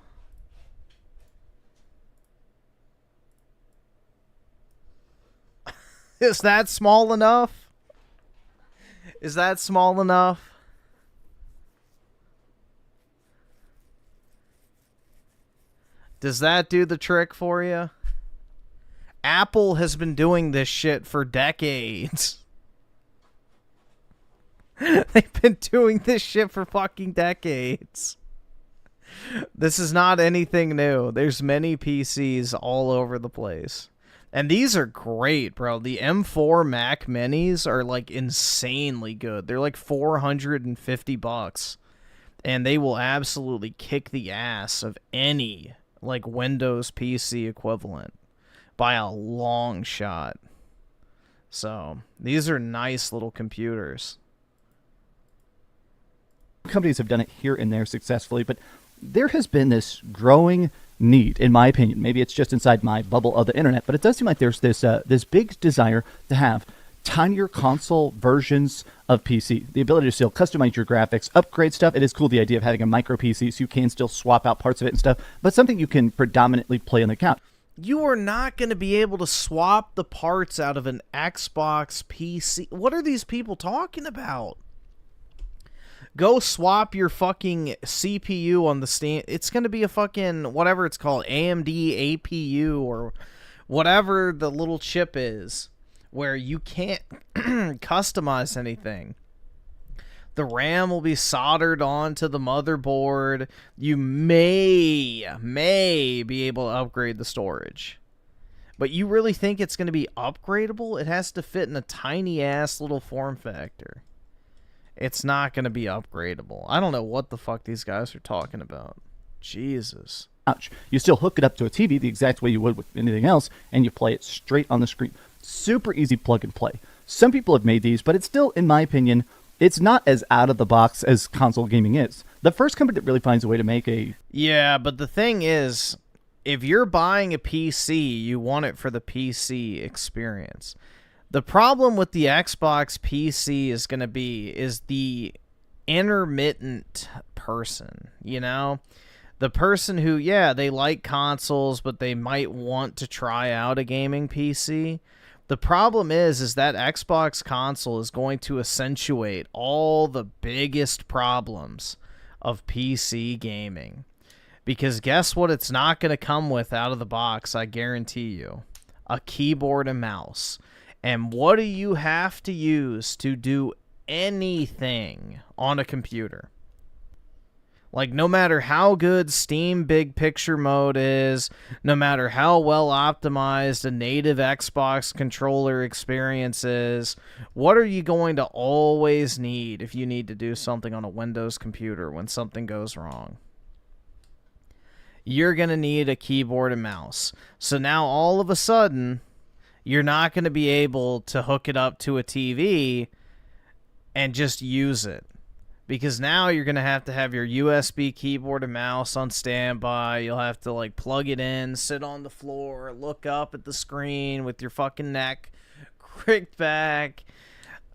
Is that small enough? Is that small enough? Does that do the trick for you? Apple has been doing this shit for decades. They've been doing this shit for fucking decades. This is not anything new. There's many PCs all over the place. And these are great, bro. The M4 Mac Minis are like insanely good. They're like $450. And they will absolutely kick the ass of any like Windows PC equivalent by a long shot. So, these are nice little computers. Companies have done it here and there successfully, but there has been this growing need, in my opinion. Maybe it's just inside my bubble of the internet, but it does seem like there's this big desire to have tinier console versions of PC. The ability to still customize your graphics, upgrade stuff. It is cool, the idea of having a micro PC so you can still swap out parts of it and stuff, but something you can predominantly play on the couch. You are not going to be able to swap the parts out of an Xbox PC. What are these people talking about? Go swap your fucking CPU on the stand. It's going to be a fucking, whatever it's called, AMD APU or whatever the little chip is, where you can't customize anything. The RAM will be soldered onto the motherboard. You may be able to upgrade the storage. But you really think it's going to be upgradable? It has to fit in a tiny-ass little form factor. It's not going to be upgradable. I don't know what the fuck these guys are talking about. Jesus. You still hook it up to a TV the exact way you would with anything else, and you play it straight on the screen. Super easy plug and play. Some people have made these, but it's still, in my opinion, It's not as out of the box as console gaming is. The first company that really finds a way to make a... Yeah, but the thing is, if you're buying a PC, you want it for the PC experience. The problem with the Xbox PC is going to be is the intermittent person, you know? The person who, yeah, they like consoles, but they might want to try out a gaming PC. The problem is that Xbox console is going to accentuate all the biggest problems of PC gaming. Because guess what it's not going to come with out of the box, I guarantee you? A keyboard and mouse. And what do you have to use to do anything on a computer? Like, no matter how good Steam Big Picture Mode is, no matter how well optimized a native Xbox controller experience is, what are you going to always need if you need to do something on a Windows computer when something goes wrong? You're going to need a keyboard and mouse. So now all of a sudden, you're not going to be able to hook it up to a TV and just use it. Because now you're going to have your USB keyboard and mouse on standby. You'll have to, like, plug it in, sit on the floor, look up at the screen with your fucking neck cricked back.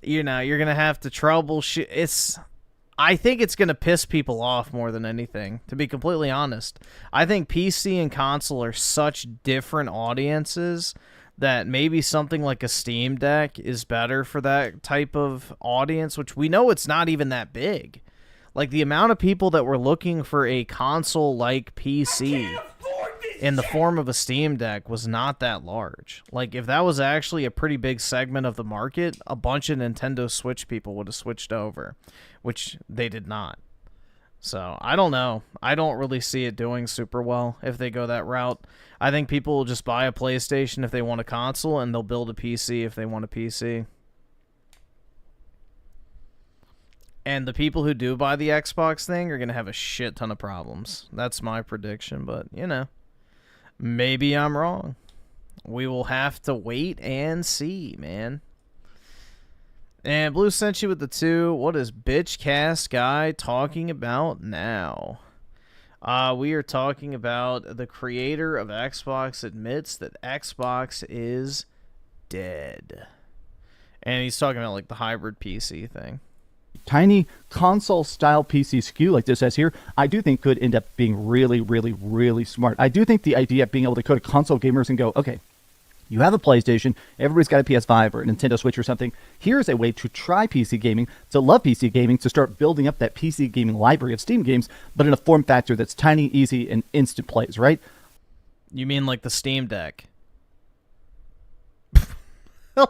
You know, you're going to have to troubleshoot. I think it's going to piss people off more than anything, to be completely honest. I think PC and console are such different audiences that maybe something like a Steam Deck is better for that type of audience, which we know it's not even that big. Like, the amount of people that were looking for a console-like PC in the form of a Steam Deck was not that large. Like, if that was actually a pretty big segment of the market, a bunch of Nintendo Switch people would have switched over, which they did not. So, I don't know. I don't really see it doing super well if they go that route. I think people will just buy a PlayStation if they want a console, and they'll build a PC if they want a PC. And the people who do buy the Xbox thing are going to have a shit ton of problems. That's my prediction, but, you know, maybe I'm wrong. We will have to wait and see, man. And Blue sent you with the 2. What is Bitchcast Guy talking about now? We are talking about the creator of Xbox admits that Xbox is dead. And he's talking about, like, the hybrid PC thing. Tiny console-style PC SKU like this says here, I do think could end up being really, really, really smart. I do think the idea of being able to go to console gamers and go, okay, you have a PlayStation, everybody's got a PS5 or a Nintendo Switch or something. Here's a way to try PC gaming, to love PC gaming, to start building up that PC gaming library of Steam games, but in a form factor that's tiny, easy, and instant plays, right? You mean like the Steam Deck?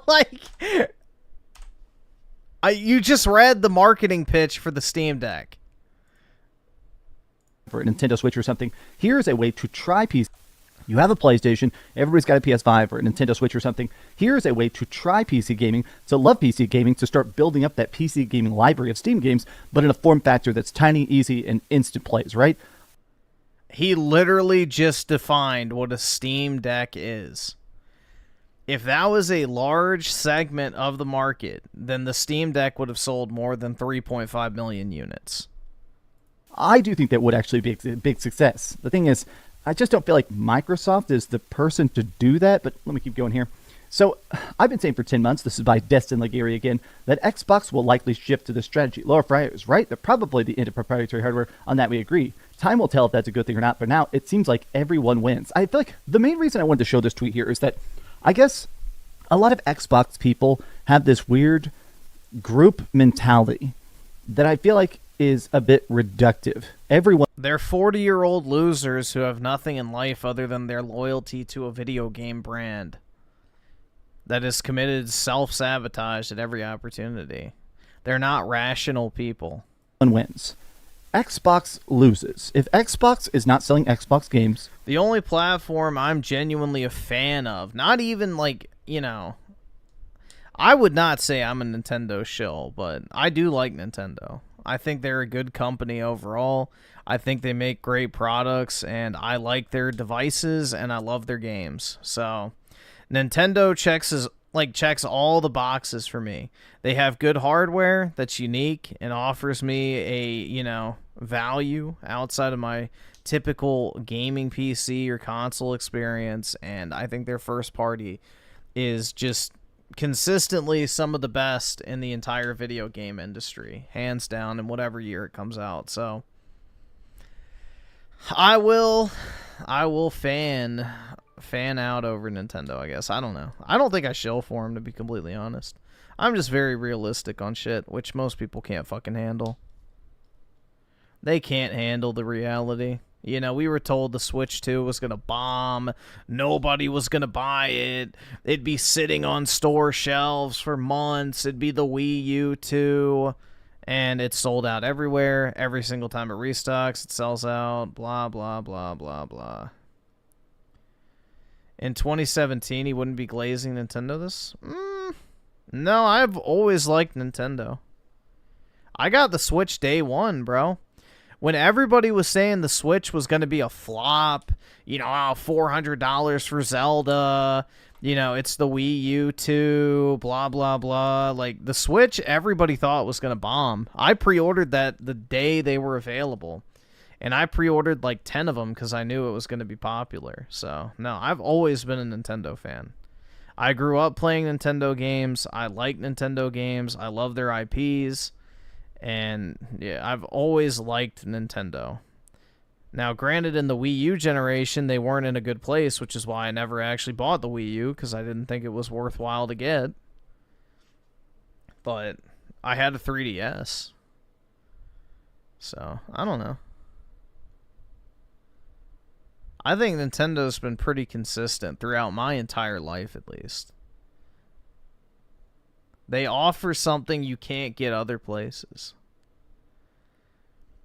Like, you just read the marketing pitch for the Steam Deck. For a Nintendo Switch or something. Here's a way to try PC. You have a PlayStation, everybody's got a PS5 or a Nintendo Switch or something. Here's a way to try PC gaming, to love PC gaming, to start building up that PC gaming library of Steam games, but in a form factor that's tiny, easy, and instant plays, right? He literally just defined what a Steam Deck is. If that was a large segment of the market, then the Steam Deck would have sold more than 3.5 million units. I do think that would actually be a big success. The thing is, I just don't feel like Microsoft is the person to do that, but let me keep going here. So, I've been saying for 10 months, this is by Destin Liguri again, that Xbox will likely shift to this strategy. Laura Fryer is right, they're probably the end of proprietary hardware. On that we agree. Time will tell if that's a good thing or not, but now it seems like everyone wins. I feel like the main reason I wanted to show this tweet here is that I guess a lot of Xbox people have this weird group mentality that I feel like is a bit reductive. They're 40-year-old losers who have nothing in life other than their loyalty to a video game brand that is committed self-sabotage at every opportunity. They're not rational people. One wins. Xbox loses. If Xbox is not selling Xbox games... The only platform I'm genuinely a fan of, not even like, you know... I would not say I'm a Nintendo shill, but I do like Nintendo. I think they're a good company overall. I think they make great products, and I like their devices, and I love their games. So, Nintendo checks like checks all the boxes for me. They have good hardware that's unique and offers me a, you know, value outside of my typical gaming PC or console experience, and I think their first party is just consistently some of the best in the entire video game industry, hands down, in whatever year it comes out. So I will fan out over Nintendo, I guess. I don't know. I don't think I shill for them, to be completely honest. I'm just very realistic on shit, which most people can't fucking handle. They can't handle the reality. You know, we were told the Switch 2 was going to bomb. Nobody was going to buy it. It'd be sitting on store shelves for months. It'd be the Wii U 2. And it's sold out everywhere. Every single time it restocks, it sells out. Blah, blah, blah, blah, blah. In 2017, he wouldn't be glazing Nintendo this? No, I've always liked Nintendo. I got the Switch day one, bro. When everybody was saying the Switch was going to be a flop, you know, $400 for Zelda, you know, it's the Wii U 2, blah, blah, blah. Like, the Switch, everybody thought was going to bomb. I pre-ordered that the day they were available. And I pre-ordered like 10 of them because I knew it was going to be popular. So, no, I've always been a Nintendo fan. I grew up playing Nintendo games. I like Nintendo games. I love their IPs. And, yeah, I've always liked Nintendo. Now, granted, in the Wii U generation, they weren't in a good place, which is why I never actually bought the Wii U, because I didn't think it was worthwhile to get. But I had a 3DS. So, I don't know. I think Nintendo's been pretty consistent throughout my entire life, at least. They offer something you can't get other places.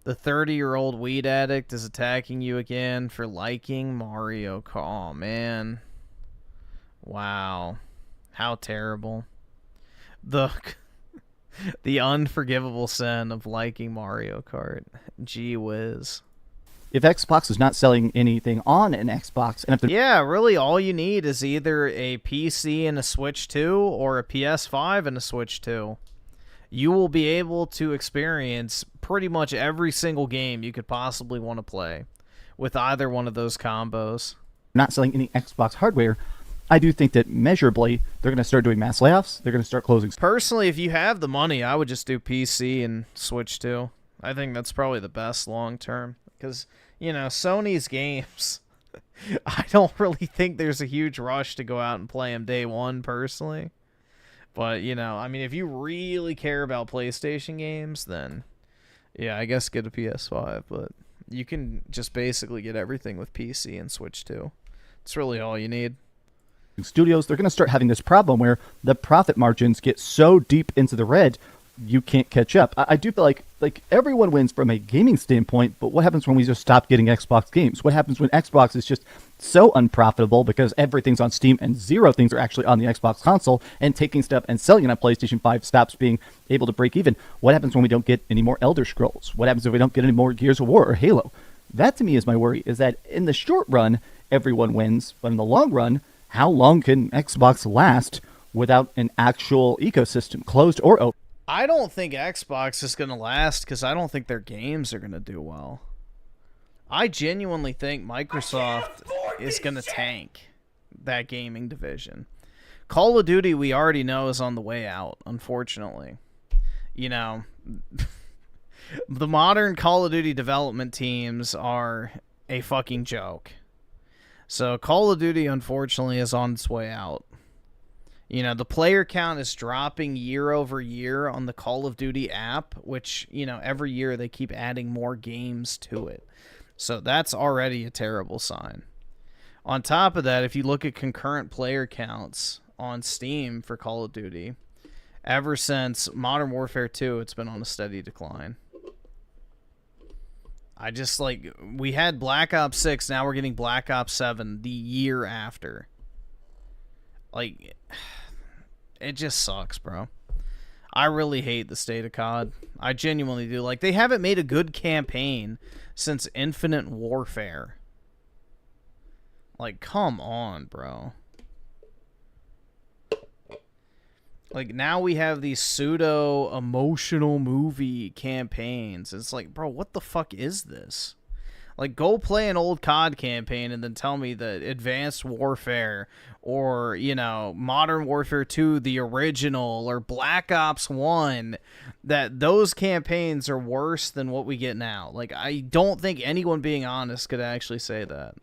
The 30-year-old weed addict is attacking you again for liking Mario Kart. Oh, man. Wow. How terrible. The unforgivable sin of liking Mario Kart. Gee whiz. If Xbox is not selling anything on an Xbox, and if yeah, really all you need is either a PC and a Switch 2 or a PS5 and a Switch 2. You will be able to experience pretty much every single game you could possibly want to play with either one of those combos. Not selling any Xbox hardware, I do think that measurably they're going to start doing mass layoffs. They're going to start closing. Personally, if you have the money, I would just do PC and Switch 2. I think that's probably the best long term because, you know, Sony's games, I don't really think there's a huge rush to go out and play them day one, personally. But, you know, I mean, if you really care about PlayStation games, then, yeah, I guess get a PS5. But you can just basically get everything with PC and Switch 2. It's really all you need. Studios, they're going to start having this problem where the profit margins get so deep into the red, you can't catch up. I do feel like everyone wins from a gaming standpoint, but what happens when we just stop getting Xbox games? What happens when Xbox is just so unprofitable because everything's on Steam and zero things are actually on the Xbox console, and taking stuff and selling it on PlayStation 5 stops being able to break even? What happens when we don't get any more Elder Scrolls? What happens if we don't get any more Gears of War or Halo? That to me is my worry, is that in the short run, everyone wins, but in the long run, how long can Xbox last without an actual ecosystem, closed or open? I don't think Xbox is going to last because I don't think their games are going to do well. I genuinely think Microsoft is going to tank that gaming division. Call of Duty, we already know, is on the way out, unfortunately. You know, the modern Call of Duty development teams are a fucking joke. So Call of Duty, unfortunately, is on its way out. You know, the player count is dropping year over year on the Call of Duty app, which, you know, every year they keep adding more games to it. So that's already a terrible sign. On top of that, if you look at concurrent player counts on Steam for Call of Duty, ever since Modern Warfare 2, it's been on a steady decline. I just, like, we had Black Ops 6, now we're getting Black Ops 7 the year after. Like, it just sucks, bro. I really hate the state of COD. I genuinely do. Like, they haven't made a good campaign since Infinite Warfare. Like, come on, bro. Like, now we have these pseudo-emotional movie campaigns. It's like, bro, what the fuck is this? Like, go play an old COD campaign and then tell me that Advanced Warfare or, you know, Modern Warfare 2, the original, or Black Ops 1, that those campaigns are worse than what we get now. Like, I don't think anyone being honest could actually say that.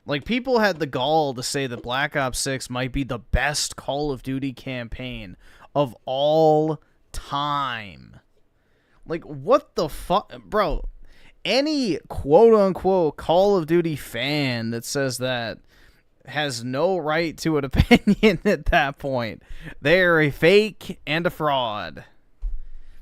Like, people had the gall to say that Black Ops 6 might be the best Call of Duty campaign of all time. Like, what the fuck? Bro, any quote-unquote Call of Duty fan that says that has no right to an opinion at that point. They are a fake and a fraud.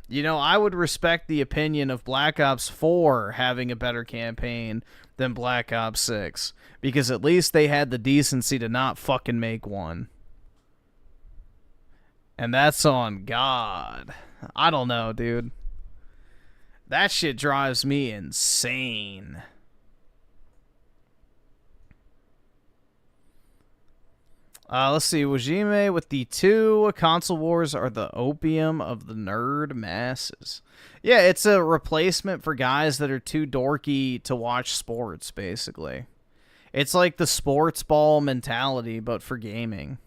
You know, I would respect the opinion of Black Ops 4 having a better campaign than Black Ops 6, because at least they had the decency to not fucking make one. And that's on God. I don't know, dude. That shit drives me insane. Let's see. Wajime with the 2 console wars are the opium of the nerd masses. Yeah, it's a replacement for guys that are too dorky to watch sports, basically. It's like the sports ball mentality, but for gaming.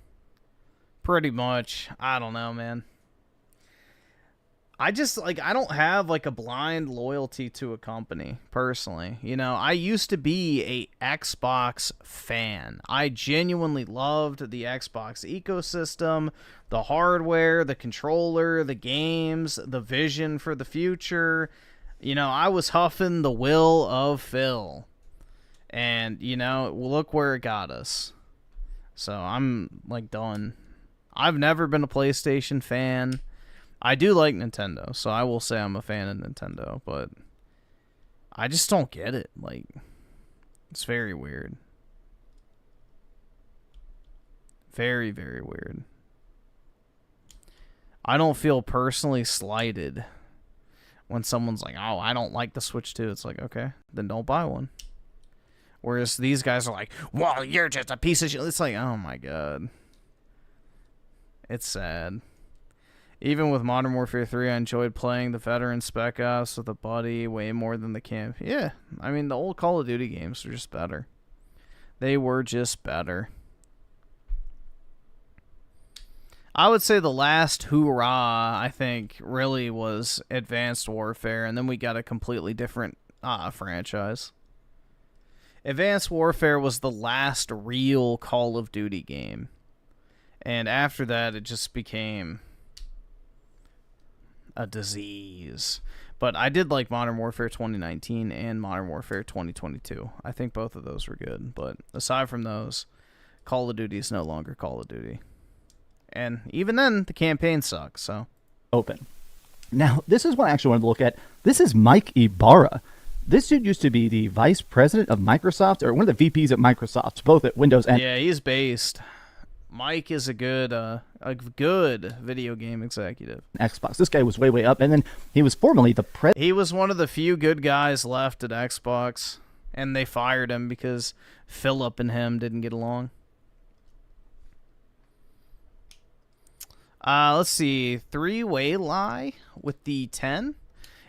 Pretty much. I don't know, man. I just, like, I don't have, like, a blind loyalty to a company, personally. You know, I used to be a Xbox fan. I genuinely loved the Xbox ecosystem, the hardware, the controller, the games, the vision for the future. You know, I was huffing the will of Phil. And, you know, look where it got us. So, I'm, like, done. I've never been a PlayStation fan. I do like Nintendo, so I will say I'm a fan of Nintendo, but I just don't get it. Like, it's very weird. Very, very weird. I don't feel personally slighted when someone's like, oh, I don't like the Switch 2. It's like, okay, then don't buy one. Whereas these guys are like, well, you're just a piece of shit. It's like, oh my God. It's sad. Even with Modern Warfare 3, I enjoyed playing the veteran Spec Ops with a buddy way more than the camp. Yeah, I mean, the old Call of Duty games were just better. They were just better. I would say the last hoorah, I think, really was Advanced Warfare, and then we got a completely different franchise. Advanced Warfare was the last real Call of Duty game. And after that, it just became a disease. But I did like Modern Warfare 2019 and Modern Warfare 2022. I think both of those were good. But aside from those, Call of Duty is no longer Call of Duty. And even then, the campaign sucks, so. Open. Now, this is what I actually wanted to look at. This is Mike Ibarra. This dude used to be the vice president of Microsoft, or one of the VPs at Microsoft, both at Windows and... Yeah, he's based. Mike is a good video game executive. Xbox. This guy was way, way up, and then he was formerly the president. He was one of the few good guys left at Xbox, and they fired him because Philip and him didn't get along. Let's see. Three-way lie with the 10.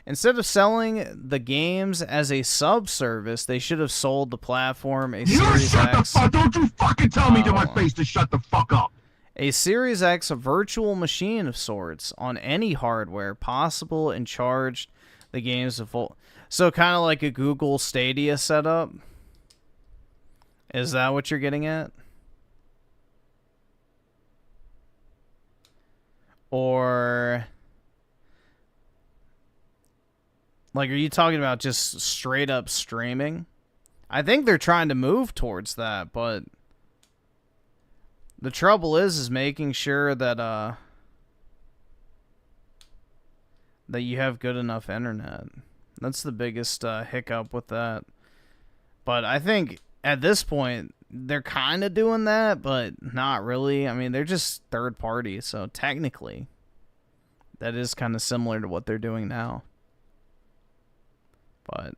Instead of selling the games as a sub-service, they should have sold the platform a Series X. Don't you fucking tell me to my face to shut the fuck up. A Series X virtual machine of sorts on any hardware possible and charged the games of full. So kind of like a Google Stadia setup. Is that what you're getting at? Or... like, are you talking about just straight up streaming? I think they're trying to move towards that, but the trouble is making sure that that you have good enough internet. That's the biggest hiccup with that. But I think at this point they're kind of doing that, but not really. I mean, they're just third party, so technically that is kind of similar to what they're doing now. But,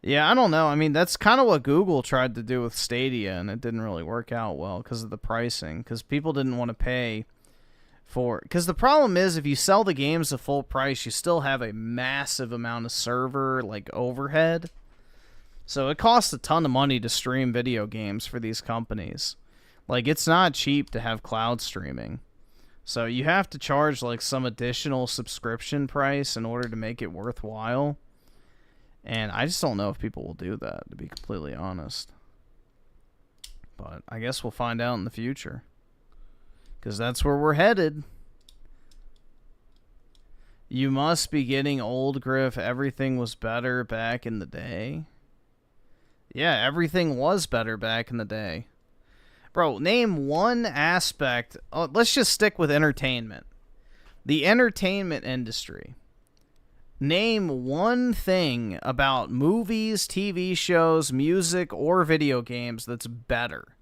yeah, I don't know. I mean, that's kind of what Google tried to do with Stadia, and it didn't really work out well because of the pricing. Because people didn't want to pay Because the problem is, if you sell the games at full price, you still have a massive amount of server like overhead. So it costs a ton of money to stream video games for these companies. Like, it's not cheap to have cloud streaming. So you have to charge like some additional subscription price in order to make it worthwhile. And I just don't know if people will do that, to be completely honest. But I guess we'll find out in the future. Because that's where we're headed. You must be getting old, Griff. Everything was better back in the day. Yeah, everything was better back in the day. Bro, name one aspect. Oh, let's just stick with entertainment. The entertainment industry. Name one thing about movies, TV shows, music, or video games that's better.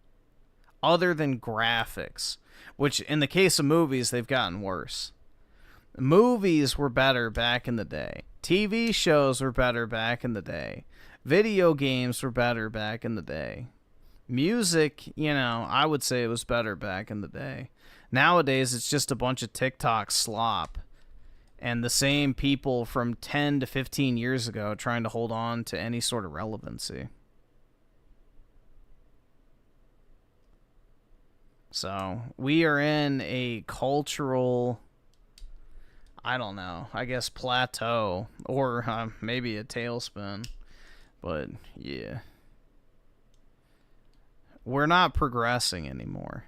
Other than graphics. Which, in the case of movies, they've gotten worse. Movies were better back in the day. TV shows were better back in the day. Video games were better back in the day. Music, you know, I would say it was better back in the day. Nowadays, it's just a bunch of TikTok slop. And the same people from 10 to 15 years ago trying to hold on to any sort of relevancy. So, we are in a cultural, I don't know, I guess plateau. Or maybe a tailspin. But, yeah. We're not progressing anymore.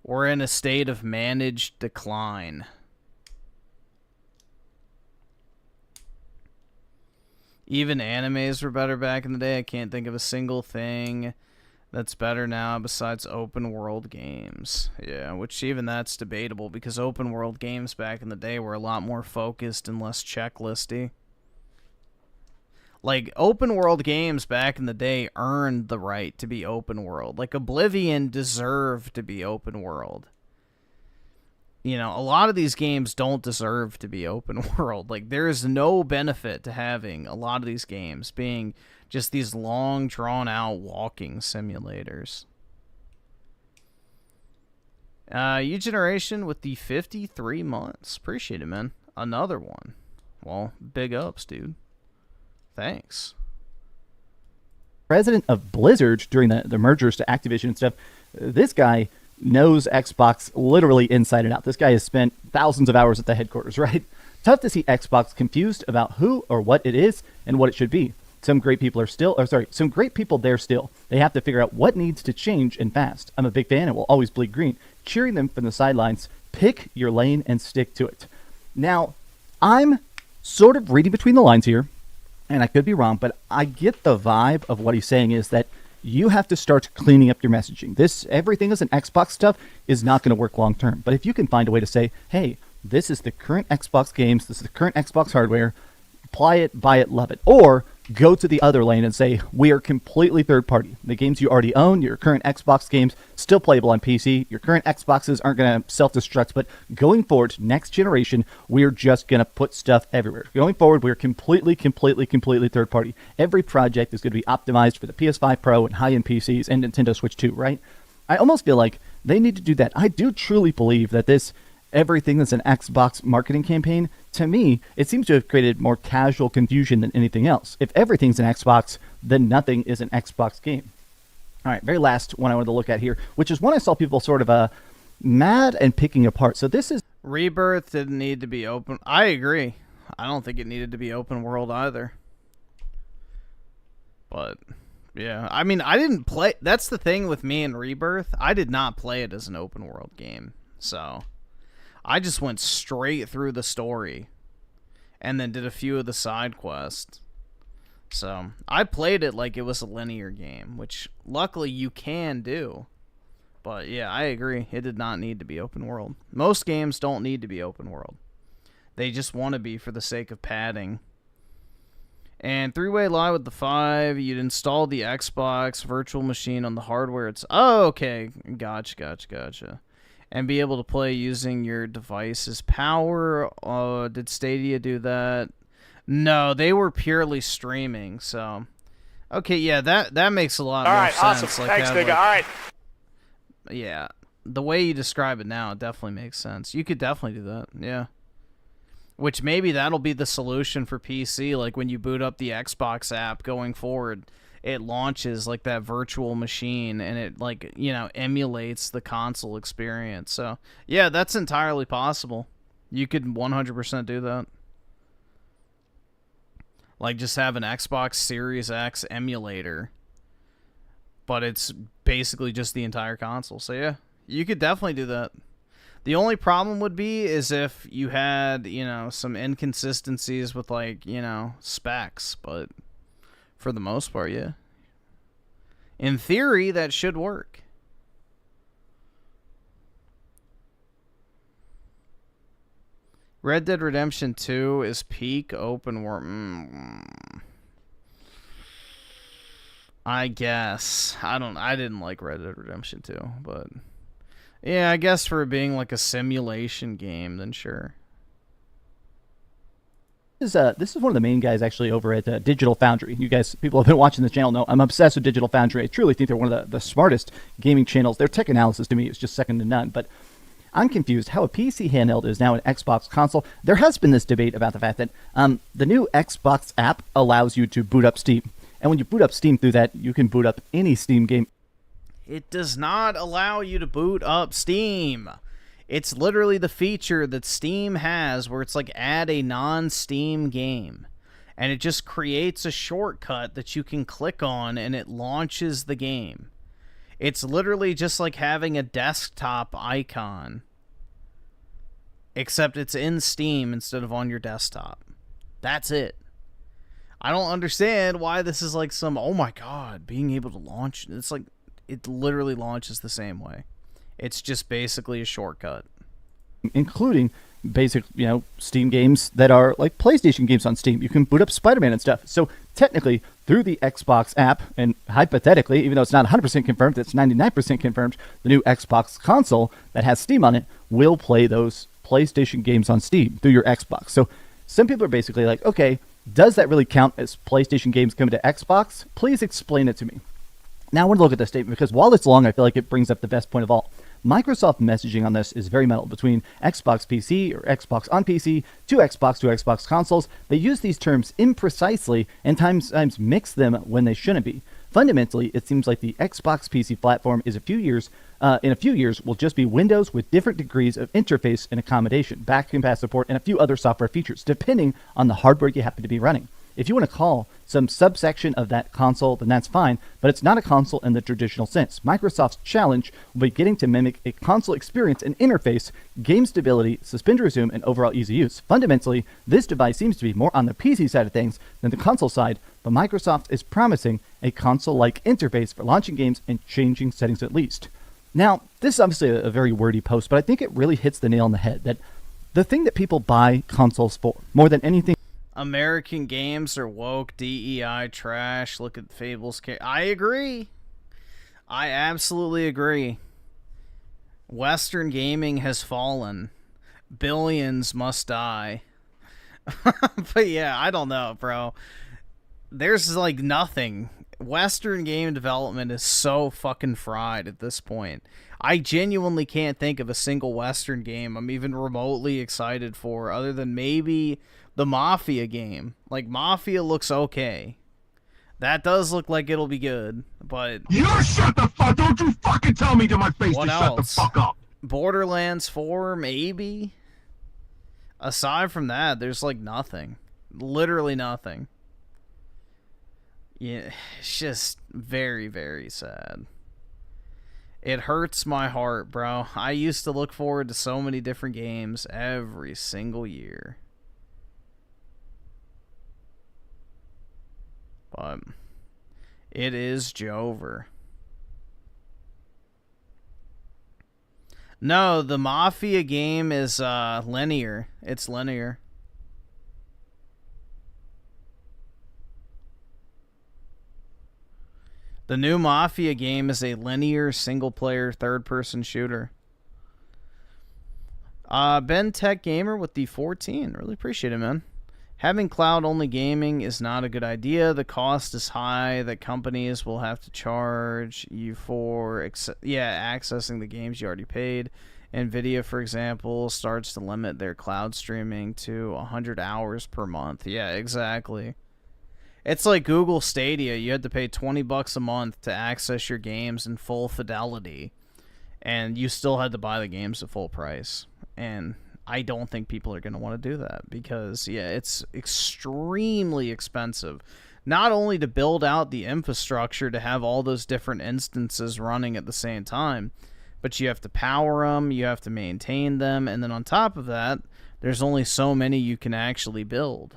We're in a state of managed decline. Even animes were better back in the day. I can't think of a single thing that's better now besides open world games. Yeah, which even that's debatable because open world games back in the day were a lot more focused and less checklisty. Like, open world games back in the day earned the right to be open world. Like, Oblivion deserved to be open world. You know, a lot of these games don't deserve to be open world. Like, there is no benefit to having a lot of these games being just these long, drawn-out walking simulators. U-Generation with the 53 months. Appreciate it, man. Another one. Well, big ups, dude. Thanks. President of Blizzard during the mergers to Activision and stuff, this guy knows Xbox literally inside and out. This guy has spent thousands of hours at the headquarters, right? Tough to see Xbox confused about who or what it is and what it should be. Some great people there still. They have to figure out what needs to change and fast. I'm a big fan and will always bleed green. Cheering them from the sidelines. Pick your lane and stick to it. Now, I'm sort of reading between the lines here, and I could be wrong, but I get the vibe of what he's saying is that you have to start cleaning up your messaging. Everything as an Xbox stuff is not going to work long term. But if you can find a way to say, hey, this is the current Xbox games, this is the current Xbox hardware, apply it, buy it, love it. Or go to the other lane and say, we are completely third party. The games you already own, your current Xbox games, still playable on PC. Your current Xboxes aren't going to self-destruct, but going forward, next generation, we're just going to put stuff everywhere. Going forward, we're completely third party. Every project is going to be optimized for the PS5 Pro and high-end PCs and Nintendo Switch 2, right? I almost feel like they need to do that. I do truly believe that this everything that's an Xbox marketing campaign, to me, it seems to have created more casual confusion than anything else. If everything's an Xbox, then nothing is an Xbox game. All right, very last one I wanted to look at here, which is one I saw people sort of mad and picking apart. So this is... Rebirth didn't need to be open. I agree. I don't think it needed to be open world either. But, yeah. I mean, I didn't play... That's the thing with me and Rebirth. I did not play it as an open world game. So... I just went straight through the story and then did a few of the side quests. So, I played it like it was a linear game, which luckily you can do. But yeah, I agree. It did not need to be open world. Most games don't need to be open world. They just want to be for the sake of padding. And three-way lie with the 5, you'd install the Xbox virtual machine on the hardware. Oh, okay. Gotcha. And be able to play using your device's power. Did Stadia do that? No, they were purely streaming. So, okay, yeah, that makes a lot more sense. Awesome. Like Thanks, that, nigga. All right. Yeah, the way you describe it now, it definitely makes sense. You could definitely do that, yeah. Which maybe that'll be the solution for PC. Like when you boot up the Xbox app going forward, it launches like that virtual machine and it like, you know, emulates the console experience. So yeah, that's entirely possible. You could 100% do that. Like just have an Xbox Series X emulator, but it's basically just the entire console. So yeah, you could definitely do that. The only problem would be is if you had, you know, some inconsistencies with like, you know, specs, but for the most part, yeah. In theory, that should work. Red Dead Redemption 2 is peak open world. I guess. I didn't like Red Dead Redemption 2, but yeah, I guess for it being like a simulation game, then sure. This is one of the main guys actually over at Digital Foundry. You guys, people have been watching this channel know I'm obsessed with Digital Foundry. I truly think they're one of the smartest gaming channels. Their tech analysis to me is just second to none, but I'm confused how a PC handheld is now an Xbox console. There has been this debate about the fact that the new Xbox app allows you to boot up Steam. And when you boot up Steam through that, you can boot up any Steam game. It does not allow you to boot up Steam. It's literally the feature that Steam has where it's like add a non-Steam game. And it just creates a shortcut that you can click on and it launches the game. It's literally just like having a desktop icon. Except it's in Steam instead of on your desktop. That's it. I don't understand why this is like some, oh my god, being able to launch. It's like, it literally launches the same way. It's just basically a shortcut. Including basic, you know, Steam games that are like PlayStation games on Steam. You can boot up Spider-Man and stuff. So technically, through the Xbox app, and hypothetically, even though it's not 100% confirmed, it's 99% confirmed, the new Xbox console that has Steam on it will play those PlayStation games on Steam through your Xbox. So some people are basically like, okay, does that really count as PlayStation games coming to Xbox? Please explain it to me. Now I want to look at this statement because while it's long, I feel like it brings up the best point of all. Microsoft messaging on this is very muddled between Xbox PC or Xbox on PC to Xbox consoles. They use these terms imprecisely and times mix them when they shouldn't be. Fundamentally, it seems like the Xbox PC platform is in a few years will just be Windows with different degrees of interface and accommodation, back-compat support, and a few other software features, depending on the hardware you happen to be running. If you want to call some subsection of that console, then that's fine, but it's not a console in the traditional sense. Microsoft's challenge will be getting to mimic a console experience and interface, game stability, suspend resume, and overall easy use. Fundamentally, this device seems to be more on the PC side of things than the console side, but Microsoft is promising a console-like interface for launching games and changing settings at least. Now, this is obviously a very wordy post, but I think it really hits the nail on the head that the thing that people buy consoles for, more than anything, American games are woke, DEI trash. Look at Fable's case. I agree. I absolutely agree. Western gaming has fallen. Billions must die. But yeah, I don't know, bro. There's like nothing. Western game development is so fucking fried at this point. I genuinely can't think of a single Western game I'm even remotely excited for other than maybe the Mafia game. Like, Mafia looks okay. That does look like it'll be good, but... You shut the fuck... Don't you fucking tell me to my face what to else? Shut the fuck up. Borderlands 4, maybe? Aside from that, there's, like, nothing. Literally nothing. Yeah, it's just very, very sad. It hurts my heart, bro. I used to look forward to so many different games every single year. But it is Jover. No, the Mafia game is linear. It's linear. The new Mafia game is a linear single-player third-person shooter. Ben Tech Gamer with the 14. Really appreciate it, man. Having cloud-only gaming is not a good idea. The cost is high that companies will have to charge you for accessing the games you already paid. NVIDIA, for example, starts to limit their cloud streaming to 100 hours per month. Yeah, exactly. It's like Google Stadia. You had to pay $20 a month to access your games in full fidelity, and you still had to buy the games at full price. And I don't think people are going to want to do that because, yeah, it's extremely expensive. Not only to build out the infrastructure to have all those different instances running at the same time, but you have to power them, you have to maintain them, and then on top of that, there's only so many you can actually build.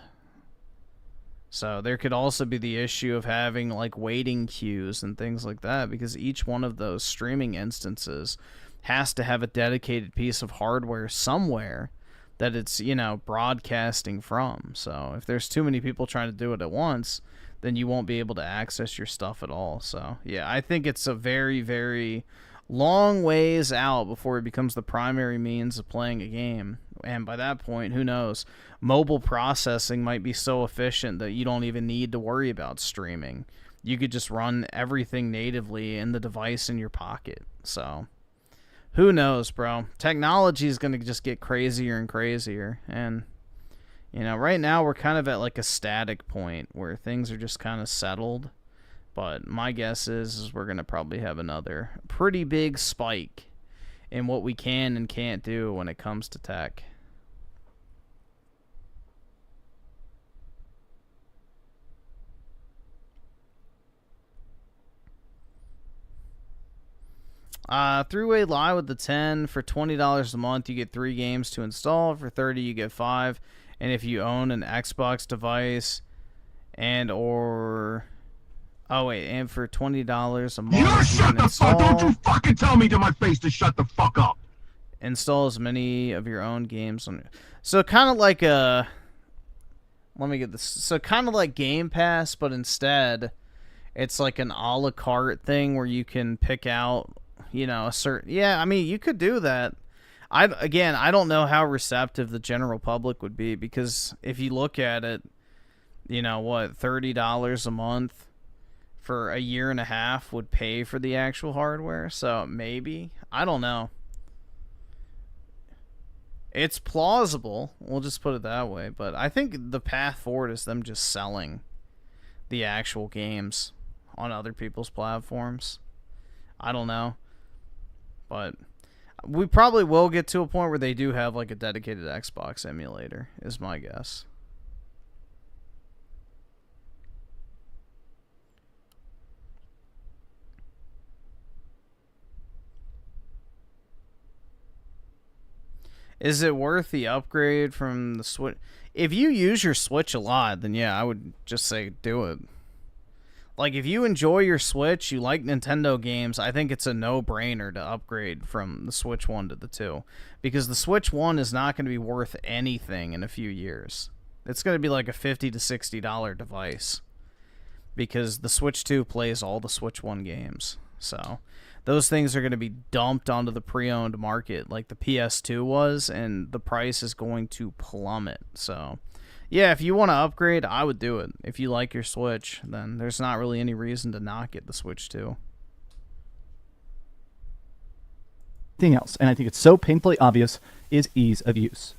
So there could also be the issue of having like waiting queues and things like that because each one of those streaming instances has to have a dedicated piece of hardware somewhere that it's, broadcasting from. So if there's too many people trying to do it at once, then you won't be able to access your stuff at all. So yeah, I think it's a very, very long ways out before it becomes the primary means of playing a game. And by that point, who knows? Mobile processing might be so efficient that you don't even need to worry about streaming. You could just run everything natively in the device in your pocket. So who knows, bro? Technology is going to just get crazier and crazier. And, right now we're kind of at like a static point where things are just kind of settled. But my guess is we're going to probably have another pretty big spike in what we can and can't do when it comes to tech. Three-way lie with the 10 for $20 a month. You get 3 games to install. For $30, you get 5. And if you own an Xbox device and for $20 a month, You shut the fuck! Don't you fucking tell me to my face to shut the fuck up! Install as many of your own games on. So kind of like let me get this. So kind of like Game Pass, but instead, it's like an a la carte thing where you can pick out, a certain. Yeah, I mean, you could do that. I don't know how receptive the general public would be because if you look at it, $30 a month for a year and a half would pay for the actual hardware. So maybe, I don't know. It's plausible. We'll just put it that way. But I think the path forward is them just selling the actual games on other people's platforms. I don't know. But we probably will get to a point where they do have like a dedicated Xbox emulator, is my guess. Is it worth the upgrade from the Switch? If you use your Switch a lot, then yeah, I would just say do it. Like, if you enjoy your Switch, you like Nintendo games, I think it's a no-brainer to upgrade from the Switch 1 to the 2. Because the Switch 1 is not going to be worth anything in a few years. It's going to be like a $50 to $60 device. Because the Switch 2 plays all the Switch 1 games. So those things are going to be dumped onto the pre-owned market like the PS2 was, and the price is going to plummet. So yeah, if you want to upgrade, I would do it. If you like your Switch, then there's not really any reason to not get the Switch 2. Thing else, and I think it's so painfully obvious, is ease of use.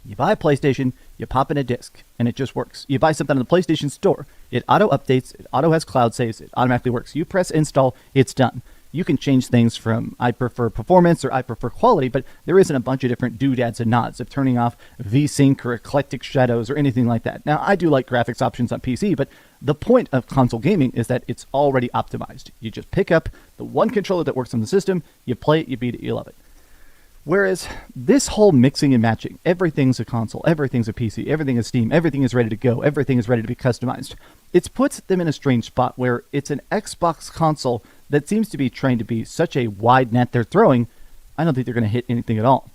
You buy a PlayStation, you pop in a disc, and it just works. You buy something on the PlayStation Store, it auto-updates, it auto has cloud saves, it automatically works. You press install, it's done. You can change things from I prefer performance or I prefer quality, but there isn't a bunch of different doodads and nods of turning off VSync or eclectic shadows or anything like that. Now, I do like graphics options on PC, but the point of console gaming is that it's already optimized. You just pick up the one controller that works on the system, you play it, you beat it, you love it. Whereas this whole mixing and matching, everything's a console, everything's a PC, everything is Steam, everything is ready to go, everything is ready to be customized. It puts them in a strange spot where it's an Xbox console that seems to be trying to be such a wide net they're throwing, I don't think they're going to hit anything at all.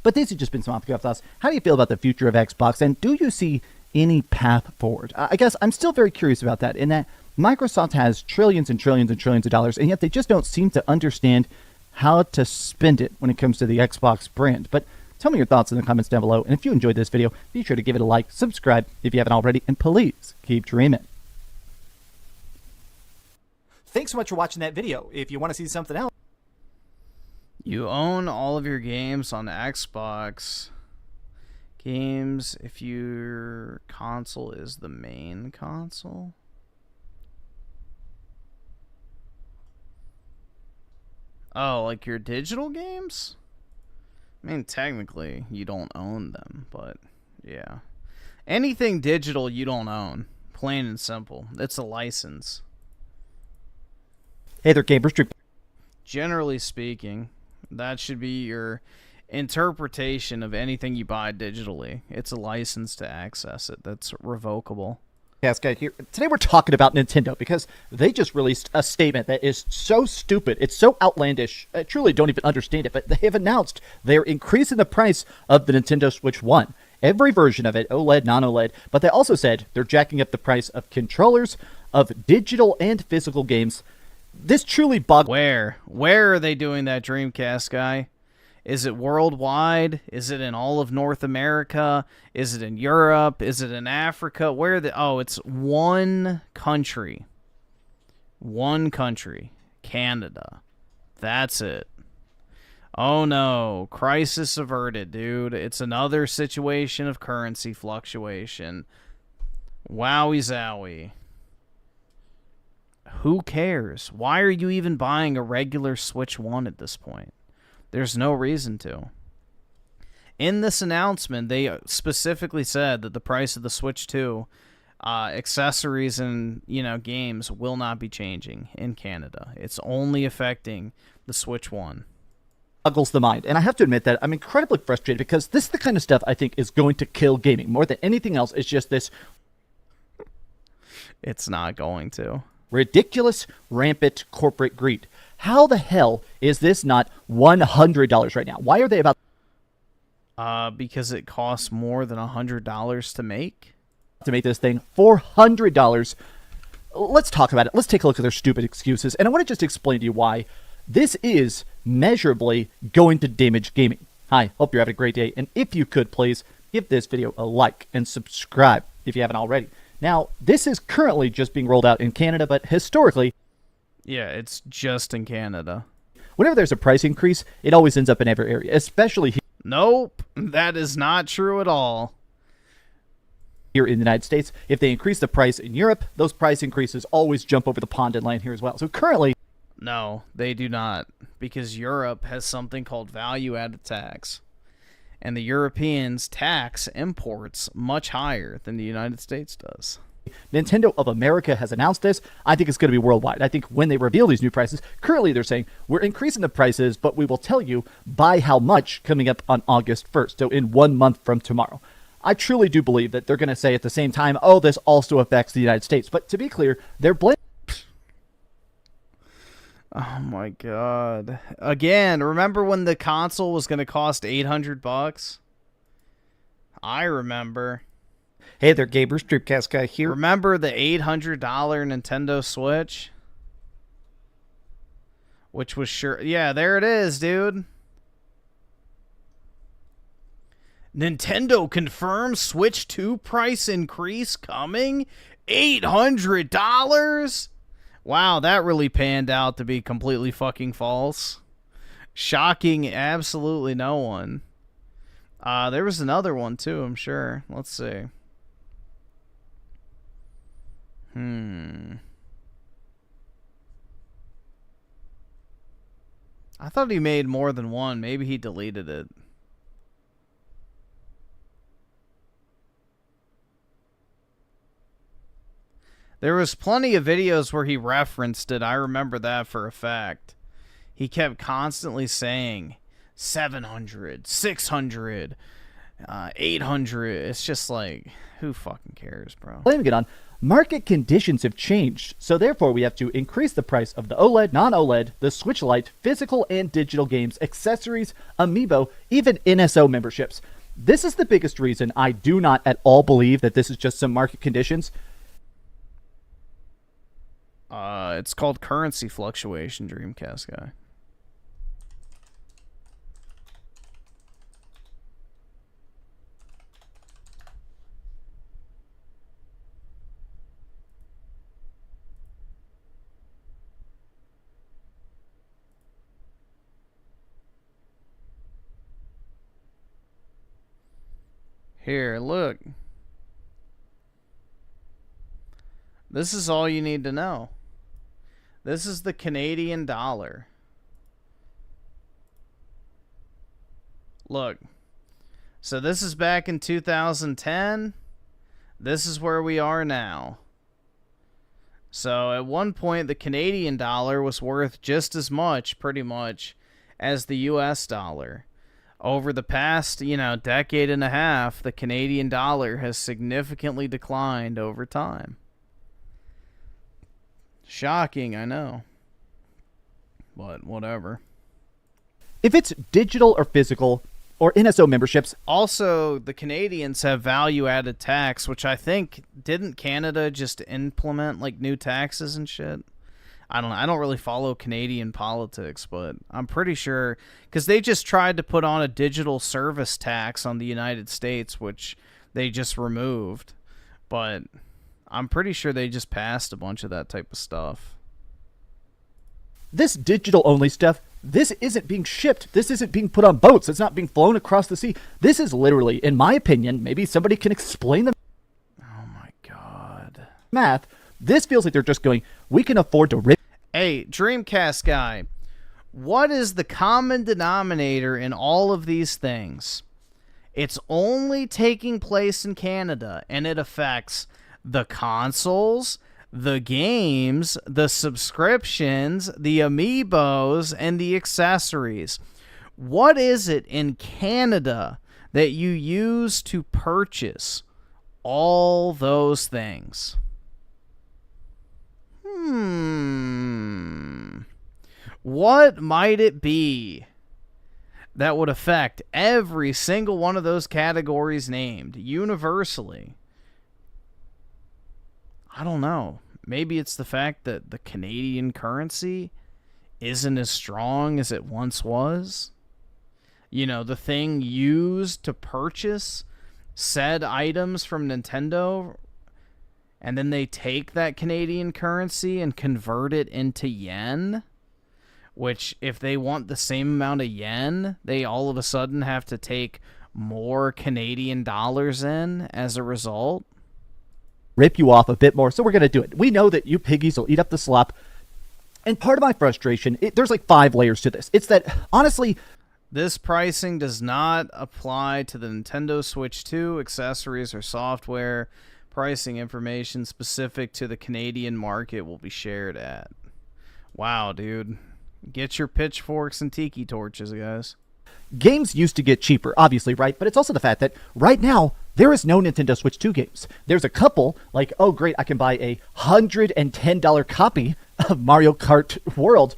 But these have just been some off-the-cuff thoughts. How do you feel about the future of Xbox, and do you see any path forward? I guess I'm still very curious about that, in that Microsoft has trillions and trillions and trillions of dollars, and yet they just don't seem to understand how to spend it when it comes to the Xbox brand. But Tell me your thoughts in the comments down below, and if you enjoyed this video, be sure to give it a like, subscribe if you haven't already, and please keep dreaming. Thanks so much for watching that video. If you want to see something else, You own all of your games on Xbox. Games if your console is the main console. Oh, like your digital games? I mean, technically, you don't own them, but yeah. Anything digital you don't own. Plain and simple. It's a license. Hey there, gamers. Generally speaking, that should be your interpretation of anything you buy digitally. It's a license to access it. That's revocable. Yes, guy here. Today we're talking about Nintendo because they just released a statement that is so stupid. It's so outlandish. I truly don't even understand it, but they have announced they're increasing the price of the Nintendo Switch 1. Every version of it, OLED, non-OLED, but they also said they're jacking up the price of controllers, of digital and physical games. This truly boggles. Where are they doing that, Dreamcast guy? Is it worldwide? Is it in all of North America? Is it in Europe? Is it in Africa? Oh, it's one country. One country. Canada. That's it. Oh no. Crisis averted, dude. It's another situation of currency fluctuation. Wowie zowie. Who cares? Why are you even buying a regular Switch 1 at this point? There's no reason to. In this announcement, they specifically said that the price of the Switch 2, accessories and, games will not be changing in Canada. It's only affecting the Switch 1. Boggles the mind. And I have to admit that I'm incredibly frustrated because this is the kind of stuff I think is going to kill gaming. More than anything else, it's just this. It's not going to. Ridiculous, rampant corporate greed. How the hell is this not $100 right now? Why are they about... Because it costs more than $100 to make? To make this thing $400. Let's talk about it. Let's take a look at their stupid excuses. And I want to just explain to you why this is measurably going to damage gaming. Hi, hope you're having a great day. And if you could, please give this video a like and subscribe if you haven't already. Now, this is currently just being rolled out in Canada, but historically... Yeah, it's just in Canada. Whenever there's a price increase, it always ends up in every area, especially here. Nope, that is not true at all. Here in the United States, if they increase the price in Europe, those price increases always jump over the pond and land here as well. So currently... No, they do not, because Europe has something called value-added tax. And the Europeans tax imports much higher than the United States does. Nintendo of America has announced this. I think it's going to be worldwide. I think when they reveal these new prices, currently they're saying, we're increasing the prices, but we will tell you by how much coming up on August 1st, so in 1 month from tomorrow. I truly do believe that they're going to say at the same time, oh, this also affects the United States. But to be clear, they're blaming... Oh my god. Again, remember when the console was going to cost $800? I remember. Hey there, gamers. Dreamcast guy here. Remember the $800 Nintendo Switch? Which was sure... Yeah, there it is, dude. Nintendo confirms Switch 2 price increase coming? $800? Wow, that really panned out to be completely fucking false. Shocking absolutely no one. There was another one too, I'm sure. Let's see. I thought he made more than one. Maybe he deleted it. There was plenty of videos where he referenced it. I remember that for a fact. He kept constantly saying 700, 600, 800. It's just like, who fucking cares, bro? Blaming it on market conditions have changed, so therefore we have to increase the price of the OLED, non-OLED, the Switch Lite, physical and digital games, accessories, amiibo, even NSO memberships. This is the biggest reason I do not at all believe that this is just some market conditions. It's called currency fluctuation, Dreamcast guy. Here, look. This is all you need to know. This is the Canadian dollar. Look. So this is back in 2010. This is where we are now. So at one point, the Canadian dollar was worth just as much, pretty much, as the US dollar. Over the past, decade and a half, the Canadian dollar has significantly declined over time. Shocking, I know. But whatever. If it's digital or physical, or NSO memberships. Also, the Canadians have value-added tax, which I think, didn't Canada just implement, like, new taxes and shit? I don't know. I don't really follow Canadian politics, but I'm pretty sure, because they just tried to put on a digital service tax on the United States, which they just removed. But I'm pretty sure they just passed a bunch of that type of stuff. This digital-only stuff, this isn't being shipped. This isn't being put on boats. It's not being flown across the sea. This is literally, in my opinion, maybe somebody can explain the math. This feels like they're just going, we can afford to rip. Hey, Dreamcast guy, what is the common denominator in all of these things? It's only taking place in Canada, and it affects the consoles, the games, the subscriptions, the amiibos, and the accessories. What is it in Canada that you use to purchase all those things? What might it be that would affect every single one of those categories named universally? I don't know. Maybe it's the fact that the Canadian currency isn't as strong as it once was. You know, the thing used to purchase said items from Nintendo, and then they take that Canadian currency and convert it into yen, which if they want the same amount of yen, they all of a sudden have to take more Canadian dollars in as a result. Rip you off a bit more, so we're going to do it. We know that you piggies will eat up the slop. And part of my frustration, there's like 5 layers to this. It's that, honestly, this pricing does not apply to the Nintendo Switch 2 accessories or software. Pricing information specific to the Canadian market will be shared at. Wow, dude. Get your pitchforks and tiki torches, guys. Games used to get cheaper, obviously, right? But it's also the fact that right now, there is no Nintendo Switch 2 games. There's a couple, like, oh great, I can buy a $110 copy of Mario Kart World.